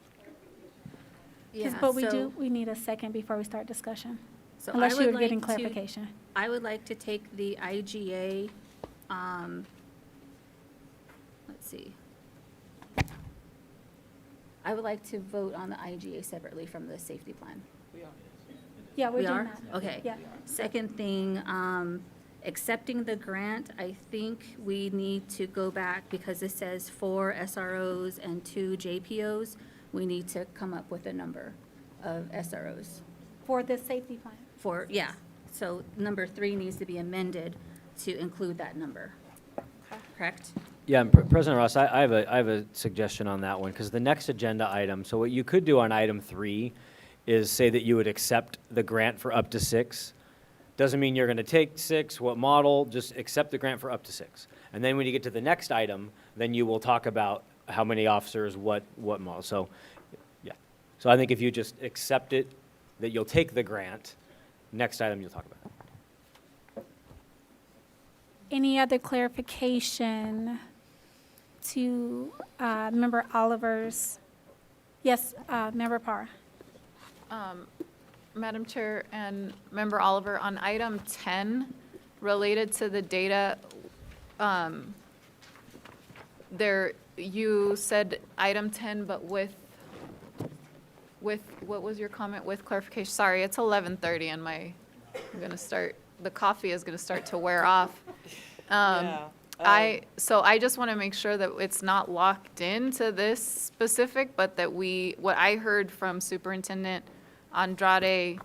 Yeah, But so- we need a second before we start discussion. So Unless I you would were getting like to- clarification. I would like to take the IGA, let's see. I would like to vote on the IGA separately from the safety plan. Yeah, we're We doing are? that. Okay. Yeah. Second thing, accepting the grant, I think we need to go back because it says 4 SROs and 2 JPOs. We need to come up with a number of SROs. For the safety plan. Yeah, so number 3 needs to be amended to include that number. Correct? Yeah, and President Ross, I have a suggestion on that one, because the next agenda item, so what you could do on item 3 is say that you would accept the grant for up to 6. Doesn't mean you're going to take 6, what model, just accept the grant for up to 6. And then when you get to the next item, then you will talk about how many officers, what model. So, yeah. So I think if you just accept it, that you'll take the grant, next item you'll talk about it. Any other clarification to Member Oliver's? Yes, Member Parr. Madam Chair and Member Oliver, on item 10, related to the data, you said item 10, but with, what was your comment, with clarification? Sorry, it's 11:30 and I'm going to start, the coffee is going to start to wear off. So I just want to make sure that it's not locked into this specific, but that what I heard from Superintendent Andrade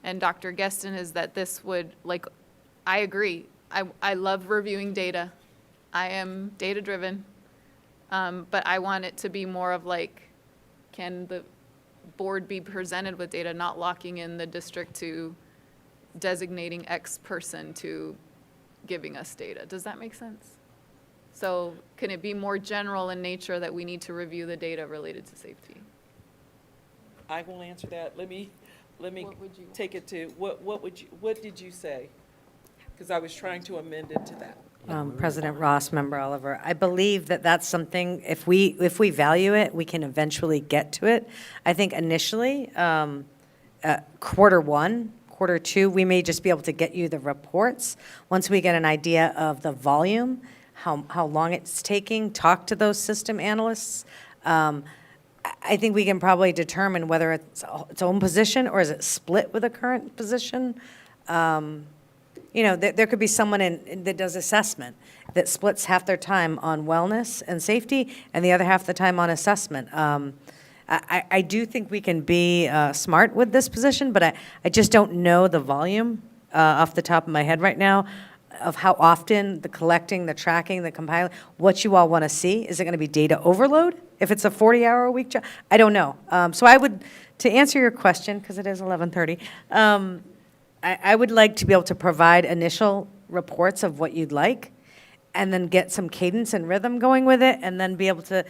and Dr. Geston is that this would, like, I agree. I love reviewing data. I am data-driven. But I want it to be more of like, can the board be presented with data, not locking in the district to designating X person to giving us data. Does that make sense? So can it be more general in nature that we need to review the data related to safety? I will answer that. Let me take it to, what did you say? Because I was trying to amend it to that. President Ross, Member Oliver, I believe that that's something, if we value it, we can eventually get to it. I think initially, quarter 1, quarter 2, we may just be able to get you the reports. Once we get an idea of the volume, how long it's taking, talk to those system analysts. I think we can probably determine whether it's its own position or is it split with a current position. There could be someone that does assessment that splits half their time on wellness and safety and the other half the time on assessment. I do think we can be smart with this position, but I just don't know the volume off the top of my head right now of how often the collecting, the tracking, the compiling, what you all want to see. Is it going to be data overload if it's a 40-hour-a-week job? I don't know. So I would, to answer your question, because it is 11:30, I would like to be able to provide initial reports of what you'd like and then get some cadence and rhythm going with it and then be able to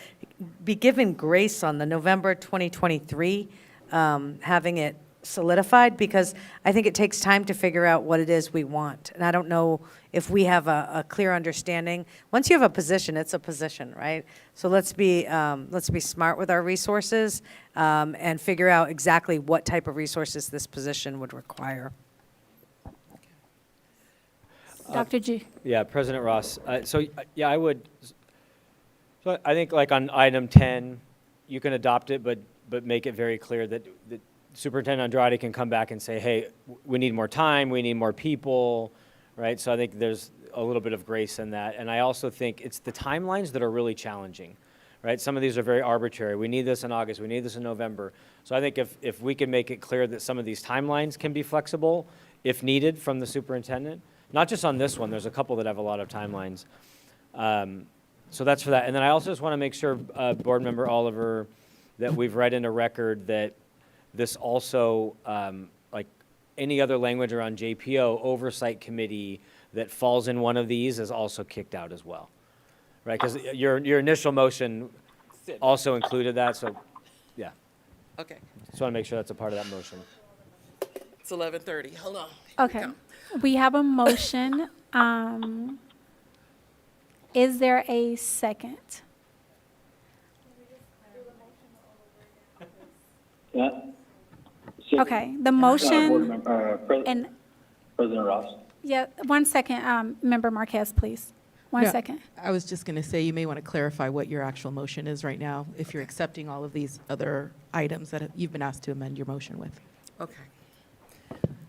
be given grace on the November 2023, having it solidified, because I think it takes time to figure out what it is we want. And I don't know if we have a clear understanding. Once you have a position, it's a position, right? So let's be smart with our resources and figure out exactly what type of resources this position would require. Dr. G. Yeah, President Ross. Yeah, I would. So I think like on item 10, you can adopt it, but make it very clear that Superintendent Andrade can come back and say, hey, we need more time, we need more people, right? So I think there's a little bit of grace in that. And I also think it's the timelines that are really challenging, right? Some of these are very arbitrary. We need this in August, we need this in November. So I think if we can make it clear that some of these timelines can be flexible if needed from the superintendent, not just on this one, there's a couple that have a lot of timelines. So that's for that. And then I also just want to make sure, Board Member Oliver, that we've read into record that this also, like any other language around JPO, oversight committee that falls in one of these is also kicked out as well, right? Because your initial motion also included that, so yeah. Okay, Just want to make sure that's a part of that motion. it's 11:30. Hold on. Okay. We have a motion. Is there a second? Yeah. So, Okay, the Board motion, Member, and, President Ross. yeah, 1 second, Member Marquez, please. One Yeah, second. I was just going to say, you may want to clarify what your actual motion is right now, if you're accepting all of these other items that you've been asked to amend your motion with. Okay.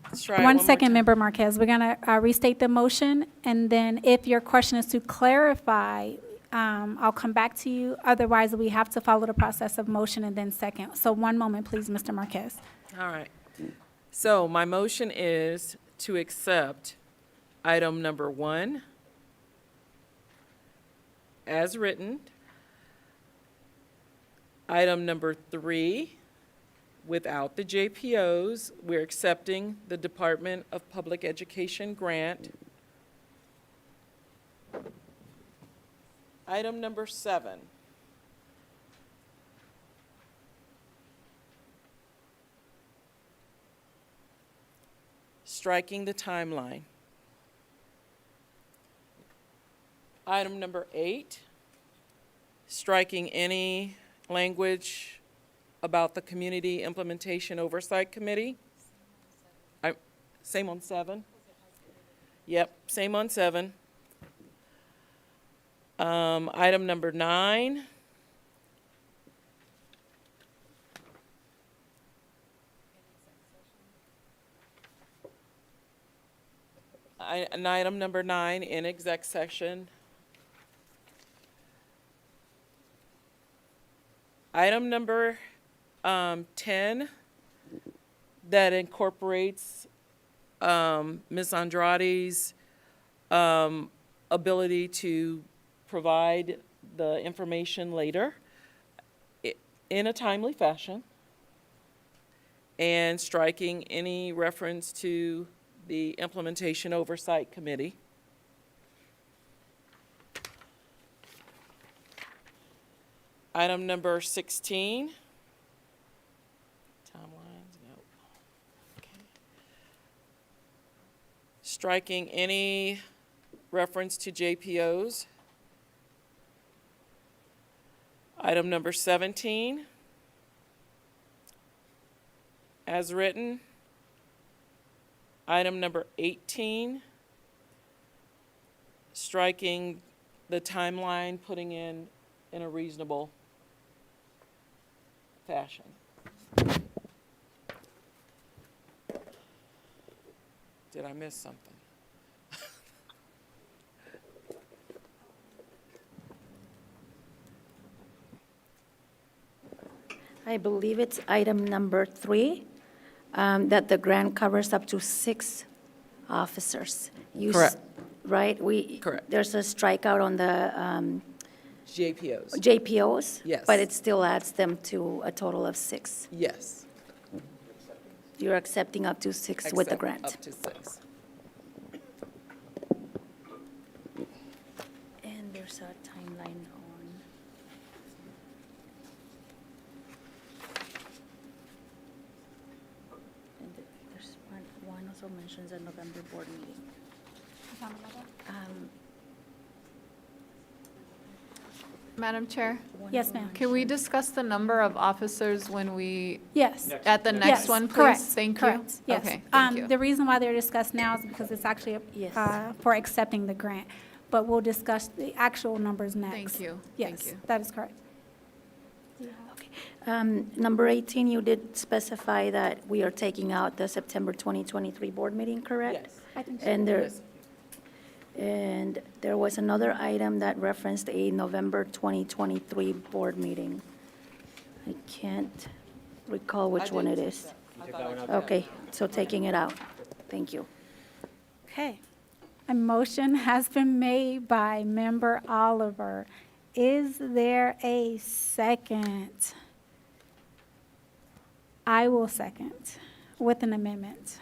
Let's try it 1 one more second, time. Member Marquez. We're going to restate the motion, and then if your question is to clarify, I'll come back to you. Otherwise, we have to follow the process of motion and then second. So 1 moment, please, Mr. Marquez. All right. So my motion is to accept item number 1 as written. Item number 3, without the JPOs, we're accepting the Department of Public Education grant. Item number 7. Striking the timeline. Item number 8, striking any language about the Community Implementation Oversight Committee. Same on 7? Yep, same on 7. Item number 9. And item number 9 in exec session. Item number 10, that incorporates Ms. Andrade's ability to provide the information later in a timely fashion, and striking any reference to the Implementation Oversight Committee. Item number 16. Timelines, no. Okay. Striking any reference to JPOs. Item number 17. As written. Item number 18. Striking the timeline, putting in a reasonable fashion. Did I miss something? I believe it's item number 3, that the grant covers up to 6 officers. Correct. Right? Correct. There's a strikeout on the JPOs. JPOs. Yes. But it still adds them to a total of 6. Yes. You're accepting up to 6 with the Accept grant. Up to 6. And there's a timeline on. And there's one also mentions a November board meeting. Madam Chair? Yes, ma'am. Can we discuss the number of officers when we, Yes. at the next Yes, one, please? correct, Thank you. correct, yes. Okay, thank you. The reason why they're discussed now is because it's actually for accepting the grant, but we'll discuss the actual numbers next. Thank you. Yes, Thank you. that is correct. Okay. Number 18, you did specify that we are taking out the September 2023 board meeting, correct? Yes. I think so. And there was another item that referenced a November 2023 board meeting. I can't recall which one it is. Okay, so taking it out. Thank you. Okay. A motion has been made by Member Oliver. Is there a second? I will second with an amendment.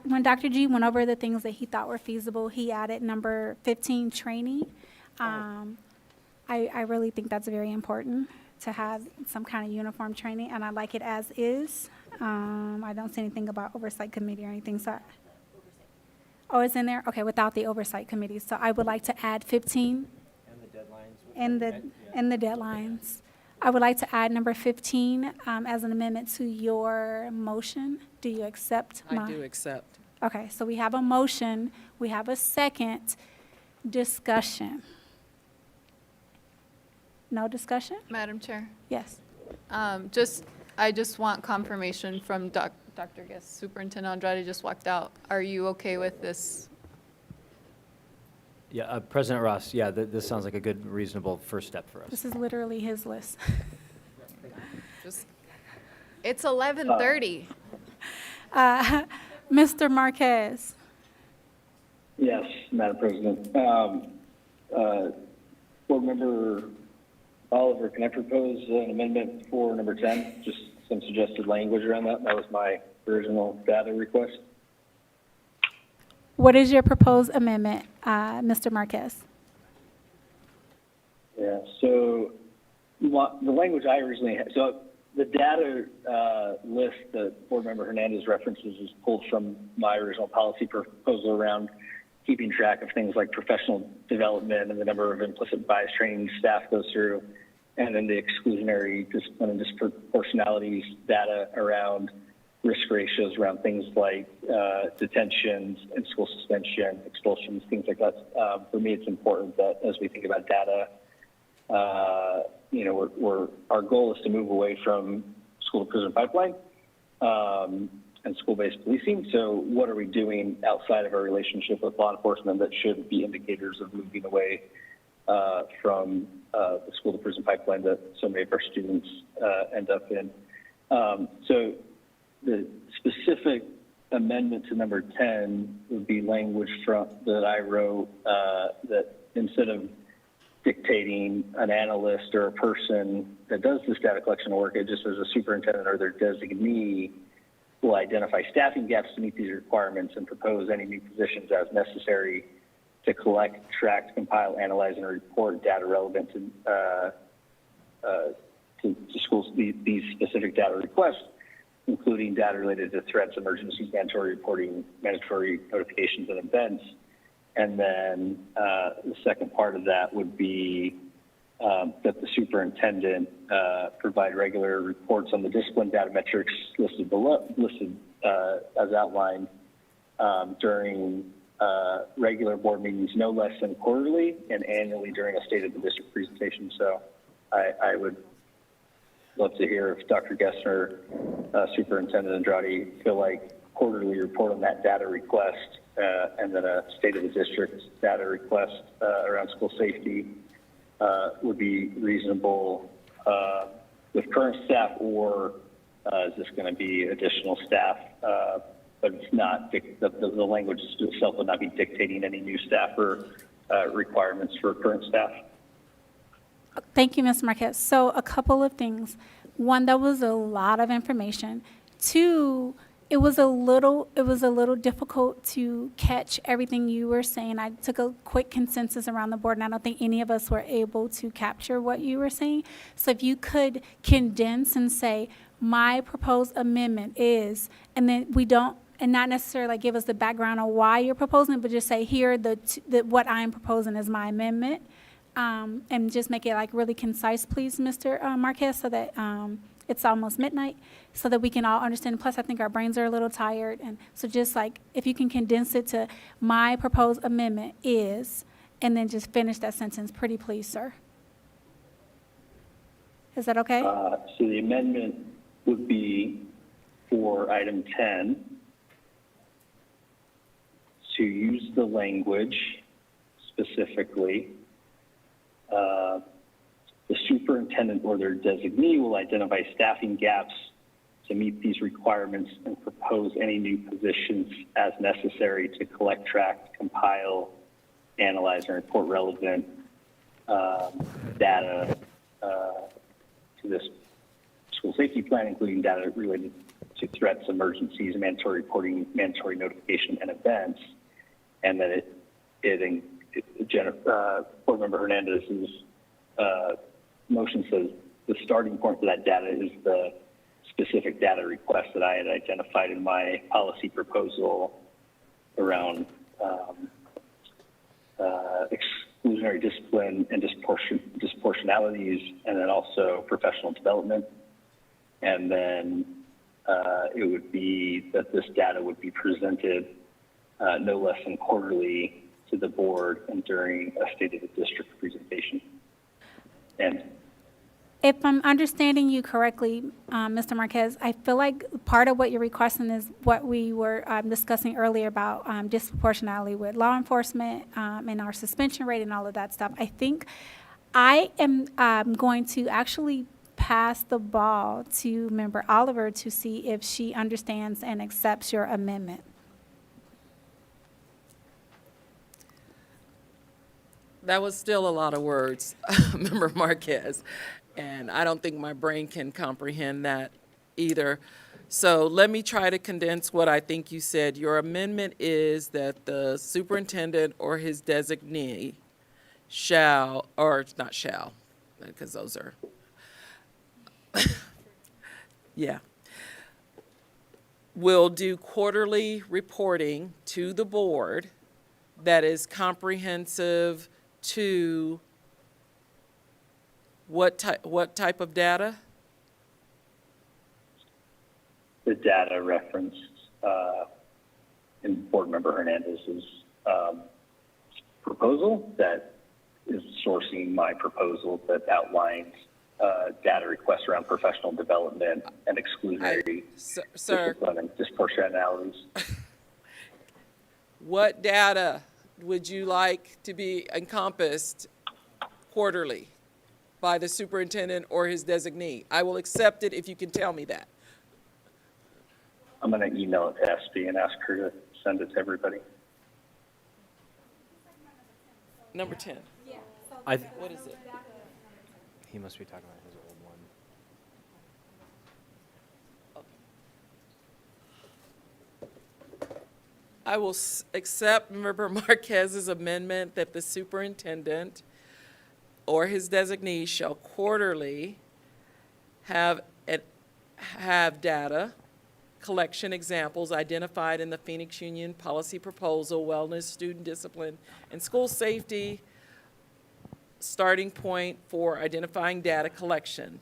When Dr. G went over the things that he thought were feasible, he added number 15, training. I really think that's very important to have some kind of uniform training, and I like it as is. I don't see anything about oversight committee or anything, so. Oh, it's in there? Okay, without the oversight committee. So I would like to add 15. And the deadlines. I would like to add number 15 as an amendment to your motion. Do you accept my? I do accept. Okay, so we have a motion, we have a second. Discussion. No discussion? Madam Chair, Yes. I just want confirmation from Dr. Guest. Superintendent Andrade just walked out. Are you okay with this? Yeah, President Ross, yeah, this sounds like a good, reasonable first step for us. This is literally his list. It's 11:30. Mr. Marquez. Yes, Madam President. Board Member Oliver, can I propose an amendment for number 10? Just some suggested language around that. That was my original data request. What is your proposed amendment, Mr. Marquez? Yeah, so the language I originally had, so the data list that Board Member Hernandez references is pulled from my original policy proposal around keeping track of things like professional development and the number of implicit bias training staff goes through, and then the exclusionary discipline and disproportionalities data around risk ratios around things like detentions and school suspension, expulsions, things like that. For me, it's important that as we think about data, our goal is to move away from school to prison pipeline and school-based policing. So what are we doing outside of our relationship with law enforcement that should be indicators of moving away from the school to prison pipeline that so many of our students end up in? So the specific amendment to number 10 would be language that I wrote that instead of dictating an analyst or a person that does this data collection work, it just as a superintendent or their designee will identify staffing gaps to meet these requirements and propose any new positions as necessary to collect, track, compile, analyze, and report data relevant to schools, these specific data requests, including data related to threats, emergencies, mandatory reporting, mandatory notifications, and events. And then the second part of that would be that the superintendent provide regular reports on the discipline data metrics listed as outlined during regular board meetings, no less than quarterly, and annually during a State of the District presentation. So I would love to hear if Dr. Gessner, Superintendent Andrade feel like quarterly report on that data request and then a State of the District data request around school safety would be reasonable with current staff, or is this going to be additional staff? But it's not, the language itself would not be dictating any new staff or requirements for current staff. Thank you, Ms. Marquez. So a couple of things. One, that was a lot of information. Two, it was a little difficult to catch everything you were saying. I took a quick consensus around the board, and I don't think any of us were able to capture what you were saying. So if you could condense and say, my proposed amendment is, and then and not necessarily like give us the background on why you're proposing it, but just say, here, what I'm proposing is my amendment. And just make it like really concise, please, Mr. Marquez, so that it's almost midnight, so that we can all understand. Plus, I think our brains are a little tired. And so just like, if you can condense it to my proposed amendment is, and then just finish that sentence, pretty please, sir. Is that okay? So the amendment would be for item 10 to use the language specifically, the superintendent or their designee will identify staffing gaps to meet these requirements and propose any new positions as necessary to collect, track, compile, analyze, and report relevant data to this school safety plan, including data related to threats, emergencies, mandatory reporting, mandatory notification, and events. And then Board Member Hernandez's motion says the starting point for that data is the specific data request that I had identified in my policy proposal around exclusionary discipline and disproportionalities, and then also professional development. And then it would be that this data would be presented no less than quarterly to the board and during a State of the District presentation. And If I'm understanding you correctly, Mr. Marquez, I feel like part of what you're requesting is what we were discussing earlier about disproportionality with law enforcement and our suspension rate and all of that stuff. I think I am going to actually pass the ball to Member Oliver to see if she understands and accepts your amendment. That was still a lot of words, Member Marquez, and I don't think my brain can comprehend that either. So let me try to condense what I think you said. Your amendment is that the superintendent or his designee shall, or not shall, because those are, yeah, will do quarterly reporting to the board that is comprehensive to what type of data? the data referenced in Board Member Hernandez's proposal that is sourcing my proposal that outlines data requests around professional development and exclusionary discipline and disproportionalities. What data would you like to be encompassed quarterly by the superintendent or his designee? I will accept it if you can tell me that. I'm going to email it to SB and ask her to send it to everybody. Number 10. What is it? He must be talking about his old one. I will accept Member Marquez's amendment that the superintendent or his designee shall quarterly have data collection examples identified in the Phoenix Union Policy Proposal, Wellness, Student Discipline, and School Safety starting point for identifying data collection.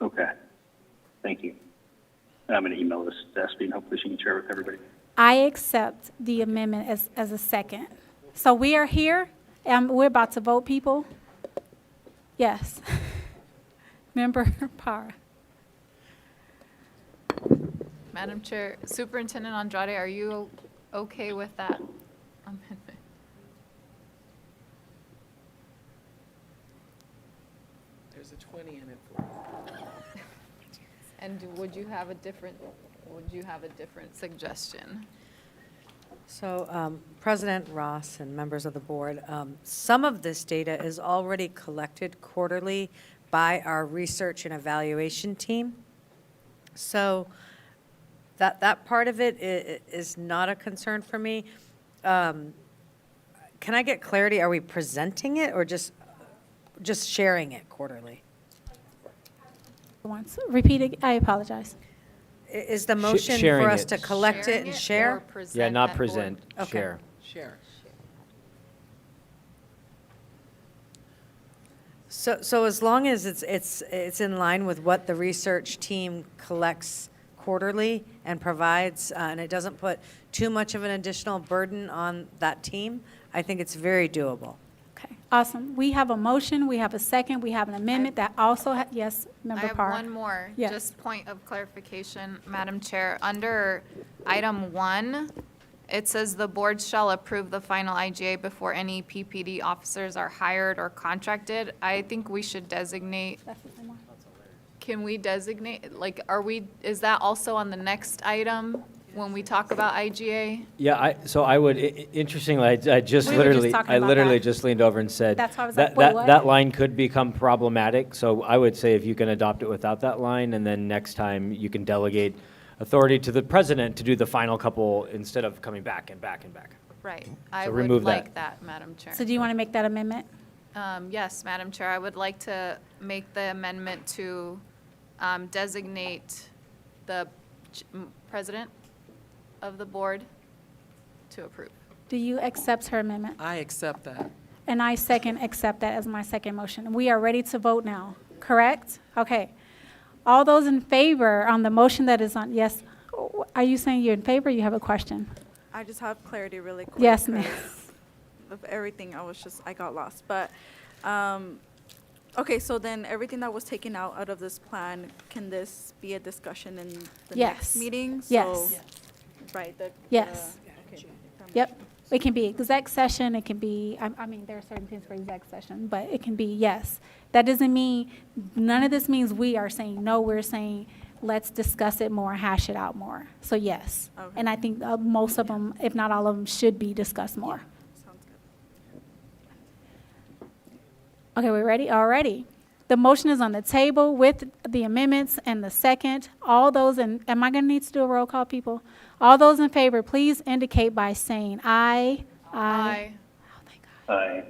Okay, thank you. And I'm going to email this to SB and hopefully she can share it with everybody. I accept the amendment as a second. So we are here, and we're about to vote, people? Yes. Member Parra. Madam Chair, Superintendent Andrade, are you okay with that amendment? There's a 20 in it for you. And would you have a different suggestion? So, President Ross and members of the board, some of this data is already collected quarterly by our research and evaluation team. So that part of it is not a concern for me. Can I get clarity? Are we presenting it or just sharing it quarterly? Once, repeat it, I apologize. Is the motion sharing for us it. to collect it and share? Yeah, not present, Okay. share. Share. So as long as it's in line with what the research team collects quarterly and provides, and it doesn't put too much of an additional burden on that team, I think it's very doable. Okay, awesome. We have a motion, we have a second, we have an amendment that also, yes, I Member have Parr. one more, Yes. just point of clarification, Madam Chair. Under item 1, it says the board shall approve the final IGA before any PPD officers are hired or contracted. I think we should designate, can we designate, like, is that also on the next item when we talk about IGA? Yeah, so I would, interestingly, I just We were just literally, talking I about literally that. just leaned over and said. That's why I was that- like, wait, that- what? That line could become problematic, so I would say if you can adopt it without that line, and then next time you can delegate authority to the president to do the final couple instead of coming back and back and back. Right, I So would remove like that, Madam Chair. So do you want to make that amendment? Yes, Madam Chair, I would like to make the amendment to designate the president of the board to approve. Do you accept her amendment? I accept that. And I accept that as my second motion. We are ready to vote now, correct? Okay. All those in favor on the motion that is on, yes, are you saying you're in favor or you have a question? I just have clarity really quick. Yes, ma'am. 'cause Of everything, I got lost. But, okay, so then everything that was taken out of this plan, can this be a discussion in the Yes. next meeting? Yes. So, right, Yes. okay. Yep. It can be exec session, it can be, I mean, there are certain things for exec session, but it can be yes. That doesn't mean, none of this means we are saying no, we're saying let's discuss it more, hash it out more. So yes. Okay. And I think most of them, if not all of them, should be discussed more. Sounds good. Okay, we ready? All righty. The motion is on the table with the amendments and the second. All those in, am I going to need to do a roll call, people? All those in favor, please indicate by saying aye. Aye. Aye.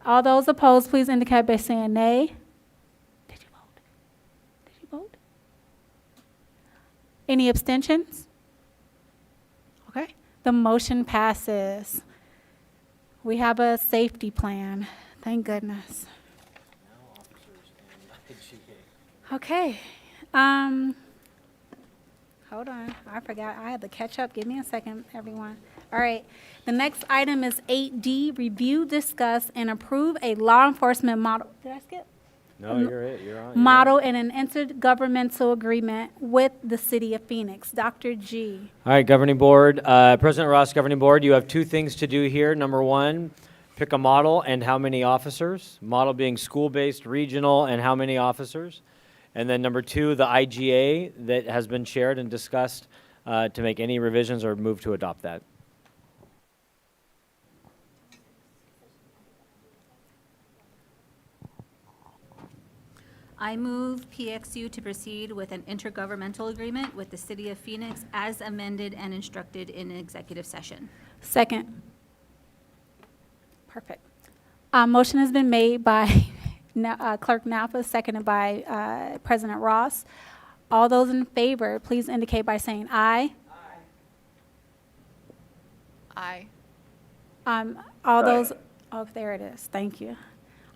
All those opposed, please indicate by saying nay. Did you vote? Did you vote? Any abstentions? Okay, the motion passes. We have a safety plan, thank goodness. Okay, hold on, I forgot, I had to catch up, give me a second, everyone. All right, the next item is 8D, review, discuss, and approve a law enforcement model, did I skip? No, you're it, you're on. Model and an intergovernmental agreement with the city of Phoenix. Dr. G. All right, Governing Board, President Ross, Governing Board, you have 2 things to do here. Number 1, pick a model and how many officers. Model being school-based, regional, and how many officers. And then number 2, the IGA that has been shared and discussed to make any revisions or move to adopt that. I move PXU to proceed with an intergovernmental agreement with the City of Phoenix as amended and instructed in executive session. Second. Perfect. Motion has been made by Clerk Napa, seconded by President Ross. All those in favor, please indicate by saying aye. Aye. All those, oh, there it is, thank you.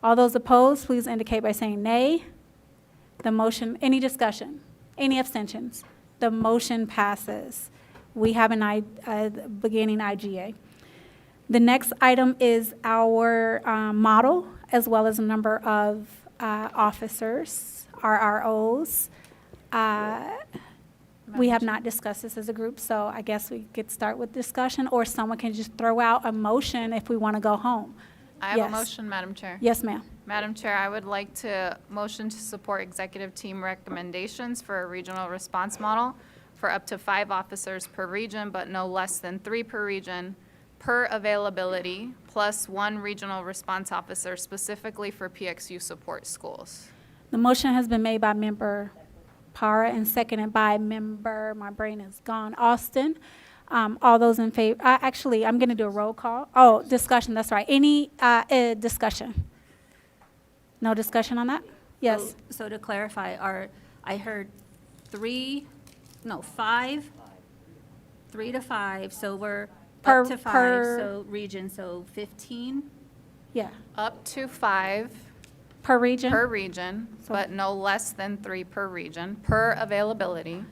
All those opposed, please indicate by saying nay. The motion, any discussion? Any abstentions? The motion passes. We have an beginning IGA. The next item is our model, as well as a number of officers, RROs. We have not discussed this as a group, so I guess we could start with discussion, or someone can just throw out a motion if we want to go home. I have Yes. a motion, Madam Chair. Yes, ma'am. Madam Chair, I would like to motion to support executive team recommendations for a regional response model for up to 5 officers per region, but no less than 3 per region, per availability, plus 1 regional response officer specifically for PXU support schools. The motion has been made by Member Parra and seconded by Member, my brain is gone, Austin. All those in favor, actually, I'm going to do a roll call. Oh, discussion, that's right. Any discussion? No discussion on that? Yes. So to clarify, I heard 5, 3 to 5, so we're Per- up to 5, per- so region, so 15. Yeah, Up to 5 per region? per region, but no less than 3 per region, per availability,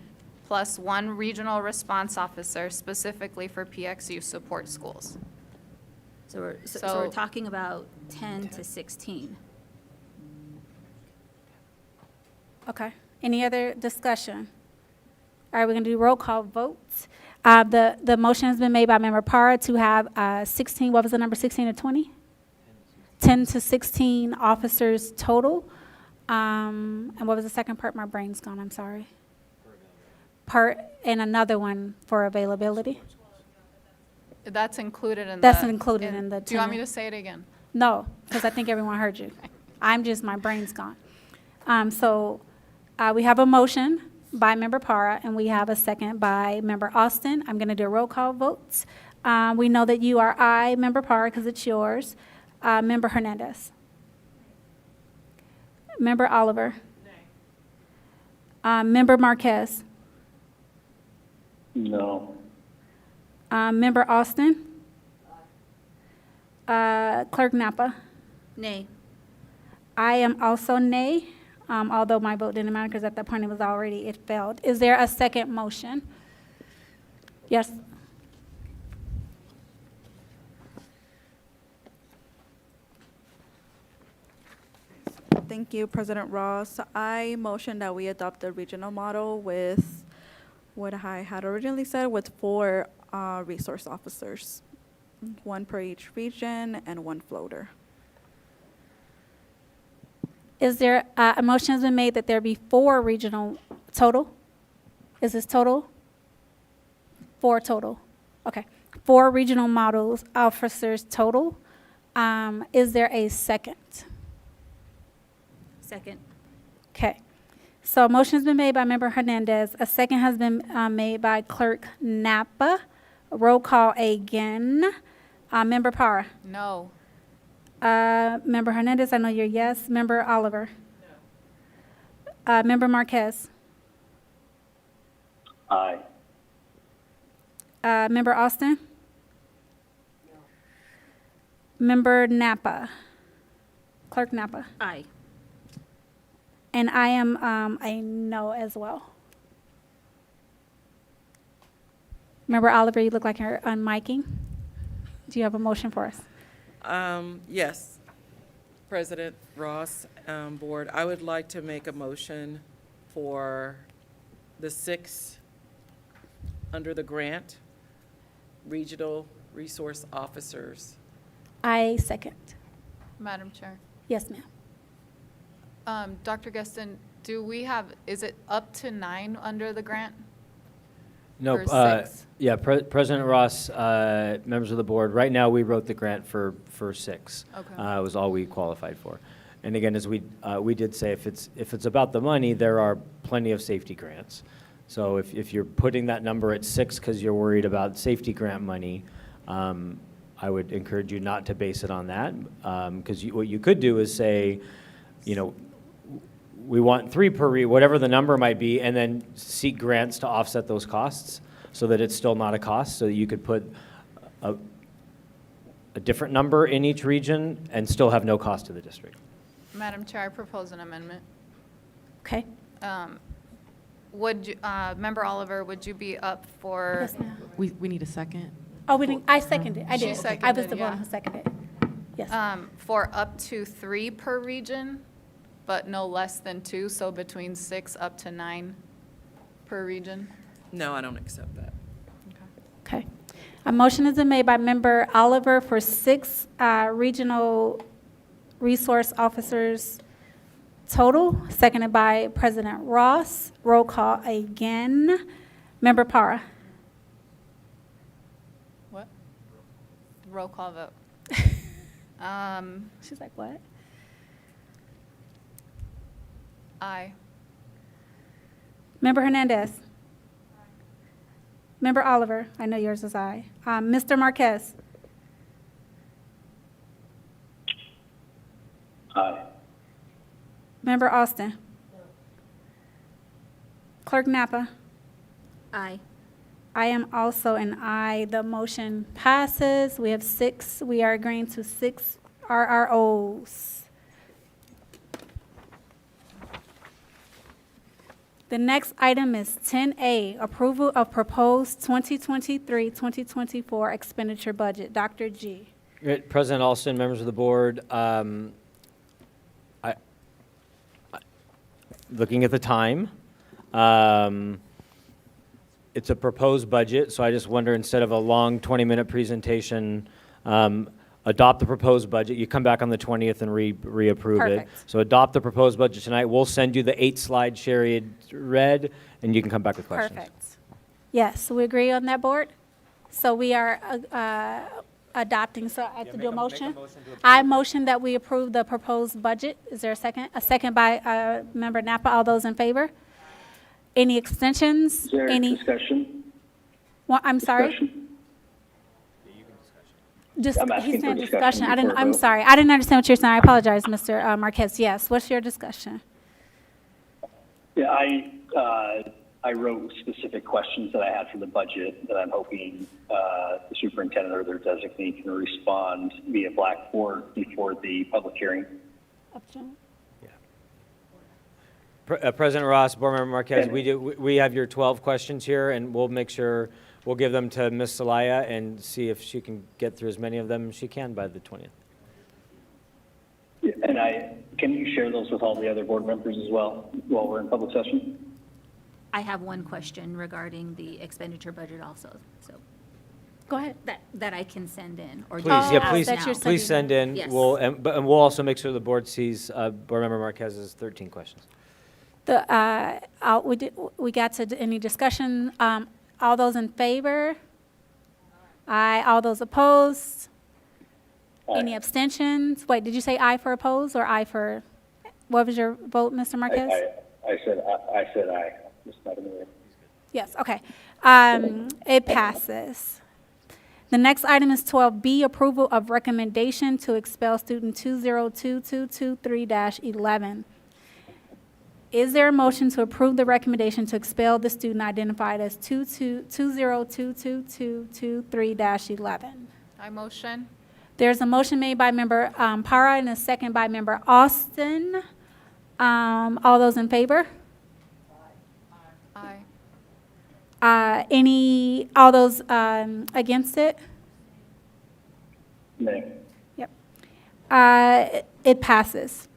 plus 1 regional response officer specifically for PXU support schools. So we're So- talking about 10 to 16. Okay. Any other discussion? All right, we're going to do roll call votes. The motion has been made by Member Parra to have 16, what was the number, 16 to 20? 10 to 16 officers total. And what was the second part? My brain's gone, I'm sorry. Part, and another one for availability? That's included in the. That's included in the Do you want me 10. to say it again? No, because I think everyone heard you. My brain's gone. So we have a motion by Member Parra, and we have a second by Member Austin. I'm going to do a roll call vote. We know that you are aye, Member Parra, because it's yours. Member Hernandez. Member Oliver. Member Marquez. No. Member Austin. Clerk Napa. Nay. I am also nay, although my vote didn't matter because at that point it failed. Is there a second motion? Yes. Thank you, President Ross. I motion that we adopt the regional model with what I had originally said, with 4 resource officers, 1 per each region and 1 floater. Is there, a motion has been made that there be 4 regional total? Is this total? 4 total. Okay. 4 regional models officers total. Is there a second? Second. Okay. So a motion has been made by Member Hernandez. A second has been made by Clerk Napa. Roll call again. Member Parra. No. Member Hernandez, I know you're yes. Member Oliver. No. Member Marquez. Aye. Member Austin. No. Member Napa. Clerk Napa. Aye. And I am a no as well. Member Oliver, you look like you're unmiking. Do you have a motion for us? Yes, President Ross, Board, I would like to make a motion for the 6 under the grant regional resource officers. I second. Madam Chair. Yes, ma'am. Dr. Geston, is it up to 9 under the grant? No, Or 6? yeah, President Ross, members of the board, right now we wrote the grant for 6. Okay. It was all we qualified for. And again, as we did say, if it's about the money, there are plenty of safety grants. So if you're putting that number at 6 because you're worried about safety grant money, I would encourage you not to base it on that, because what you could do is say, we want 3 per whatever the number might be, and then seek grants to offset those costs so that it's still not a cost, so that you could put a different number in each region and still have no cost to the district. Madam Chair, I propose an amendment. Okay. Would you, Member Oliver, would you be up for? Yes, ma'am. We need a second. Oh, we didn't, I seconded. I She did. I seconded, was the yeah. one who seconded. Yes. For up to 3 per region, but no less than 2, so between 6 up to 9 per region? No, I don't accept that. Okay. A motion has been made by Member Oliver for 6 regional resource officers total, seconded by President Ross. Roll call again. Member Parra. What? Roll call vote. She's like, what? Aye. Member Hernandez. Member Oliver, I know yours is aye. Mr. Marquez. Aye. Member Austin. Clerk Napa. Aye. I am also an aye. The motion passes. We have 6. We are agreeing to 6 RROs. The next item is 10A, approval of proposed 2023-2024 expenditure budget. Dr. G. President Alston, members of the board, looking at the time, it's a proposed budget, so I just wonder, instead of a long 20-minute presentation, adopt the proposed budget. You come back on the 20th and reapprove it. Perfect. So adopt the proposed budget tonight. We'll send you the 8-slide Sherry read, and you can come back with questions. Perfect. Yes, we agree on that, board? So we are adopting, so I have to do a motion? I motion that we approve the proposed budget. Is there a second? A second by Member Napa. All those in favor? Any extensions? Is there Any? discussion? Well, I'm sorry? Discussion? Just, I'm asking he's for saying discussion discussion. before a I'm vote. sorry. I didn't understand what you're saying. I apologize, Mr. Marquez. Yes, what's your discussion? Yeah, I wrote specific questions that I had for the budget that I'm hoping the superintendent or their designee can respond via Blackboard before the public hearing. President Ross, Board Member Marquez, we have your 12 questions here, and we'll make sure, we'll give them to Ms. Salaya and see if she can get through as many of them as she can by the 20th. Yeah, and can you share those with all the other board members as well while we're in public session? I have one question regarding the expenditure budget also, so. Go ahead. That I can send in, or Please, yeah, ask please, now? please send in. Yes. And we'll also make sure the board sees Board Member Marquez's 13 questions. We got to any discussion? All those in favor? Aye. All those opposed? Any abstentions? Wait, did you say aye for oppose or aye for, what was your vote, Mr. Marquez? I said aye. Ms. Madam Mayor. Yes, okay. It passes. The next item is 12B, approval of recommendation to expel student 202223-11. Is there a motion to approve the recommendation to expel the student identified as 202223-11? I motion. There's a motion made by Member Para and a second by Member Austin. All those in favor? Aye. All those against it? Nay. Yep. It passes.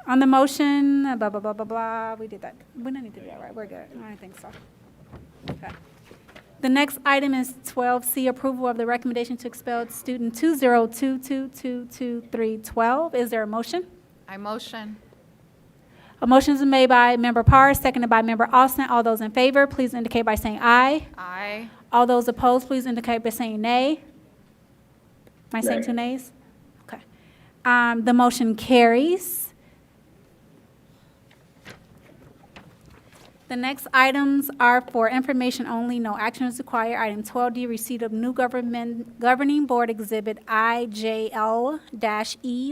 On the motion, blah, blah, blah, blah, blah, we did that. We don't need to do that, right? We're good. I don't think so. Okay. The next item is 12C, approval of the recommendation to expel student 20222312. Is there a motion? I motion. A motion is made by Member Parr, seconded by Member Austin. All those in favor, please indicate by saying aye. Aye. All those opposed, please indicate by saying nay. Am I saying Nay. 2 nays? Okay. The motion carries. The next items are for information only, no action is required. Item 12D, receipt of new governing board exhibit IJL-E,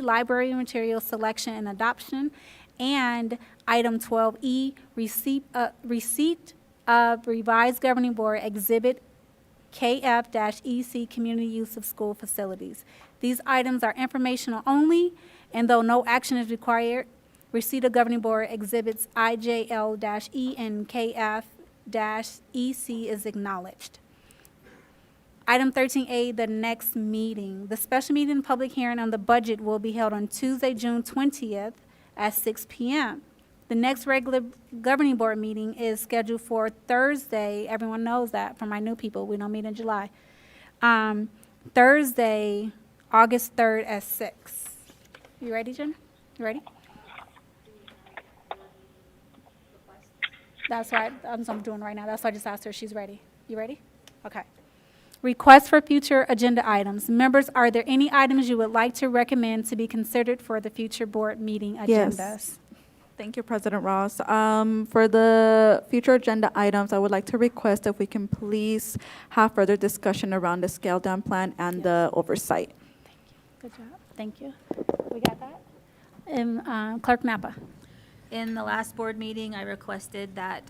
library material selection and adoption. And item 12E, receipt of revised governing board exhibit KF-EC, community use of school facilities. These items are informational only, and though no action is required, receipt of governing board exhibits IJL-E and KF-EC is acknowledged. Item 13A, the next meeting. The special meeting and public hearing on the budget will be held on Tuesday, June 20th at 6 p.m. The next regular governing board meeting is scheduled for Thursday. Everyone knows that. For my new people, we don't meet in July. Thursday, August 3rd at 6. You ready, Jen? You ready? That's what I'm doing right now. That's why I just asked her if she's ready. You ready? Okay. Request for future agenda items. Members, are there any items you would like to recommend to be considered for the future board meeting agendas? Yes. Thank you, President Ross. For the future agenda items, I would like to request if we can please have further discussion around the scale down plan and the oversight. Good job. Thank you. We got that? And Clerk Napa. In the last board meeting, I requested that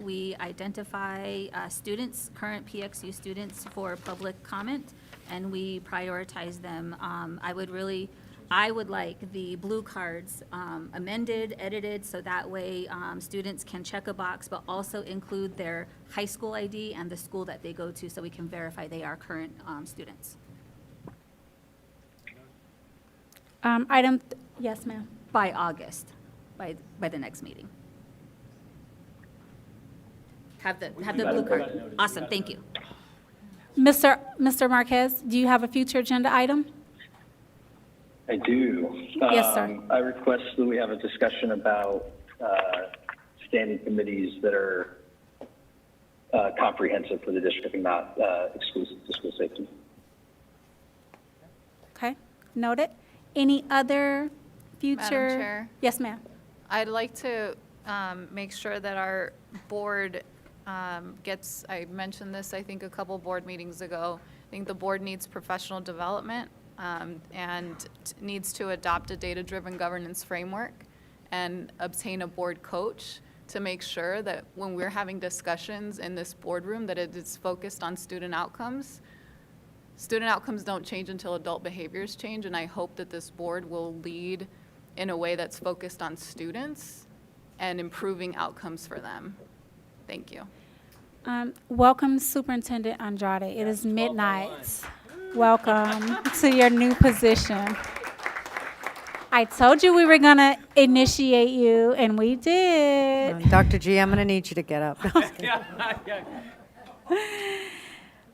we identify students, current PXU students, for public comment, and we prioritize them. I would really I would like the blue cards amended, edited, so that way students can check a box, but also include their high school ID and the school that they go to, so we can verify they are current students. Yes, ma'am. By August, by the next meeting. Have the blue card. Awesome, thank you. Mr. Marquez, do you have a future agenda item? I do. Yes, sir. I request that we have a discussion about standing committees that are comprehensive for the district and not exclusive to school safety. Okay, noted. Any other future? Madam Chair? Yes, ma'am. I'd like to make sure that our board gets, I mentioned this, I think, a couple board meetings ago. I think the board needs professional development and needs to adopt a data-driven governance framework and obtain a board coach to make sure that when we're having discussions in this boardroom that it is focused on student outcomes. Student outcomes don't change until adult behaviors change, and I hope that this board will lead in a way that's focused on students and improving outcomes for them. Thank you. Welcome, Superintendent Andrade. It is midnight. Welcome to your new position. I told you we were going to initiate you, and we did. Dr. G, I'm going to need you to get up.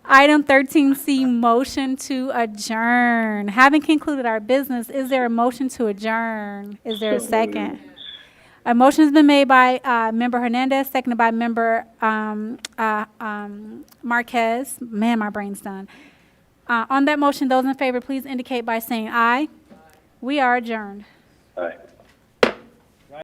Item 13C, motion to adjourn. Having concluded our business, is there a motion to adjourn? Is there a second? A motion has been made by Member Hernandez, seconded by Member Marquez. Man, my brain's done. On that motion, those in favor, please indicate by saying aye. We are adjourned. All right.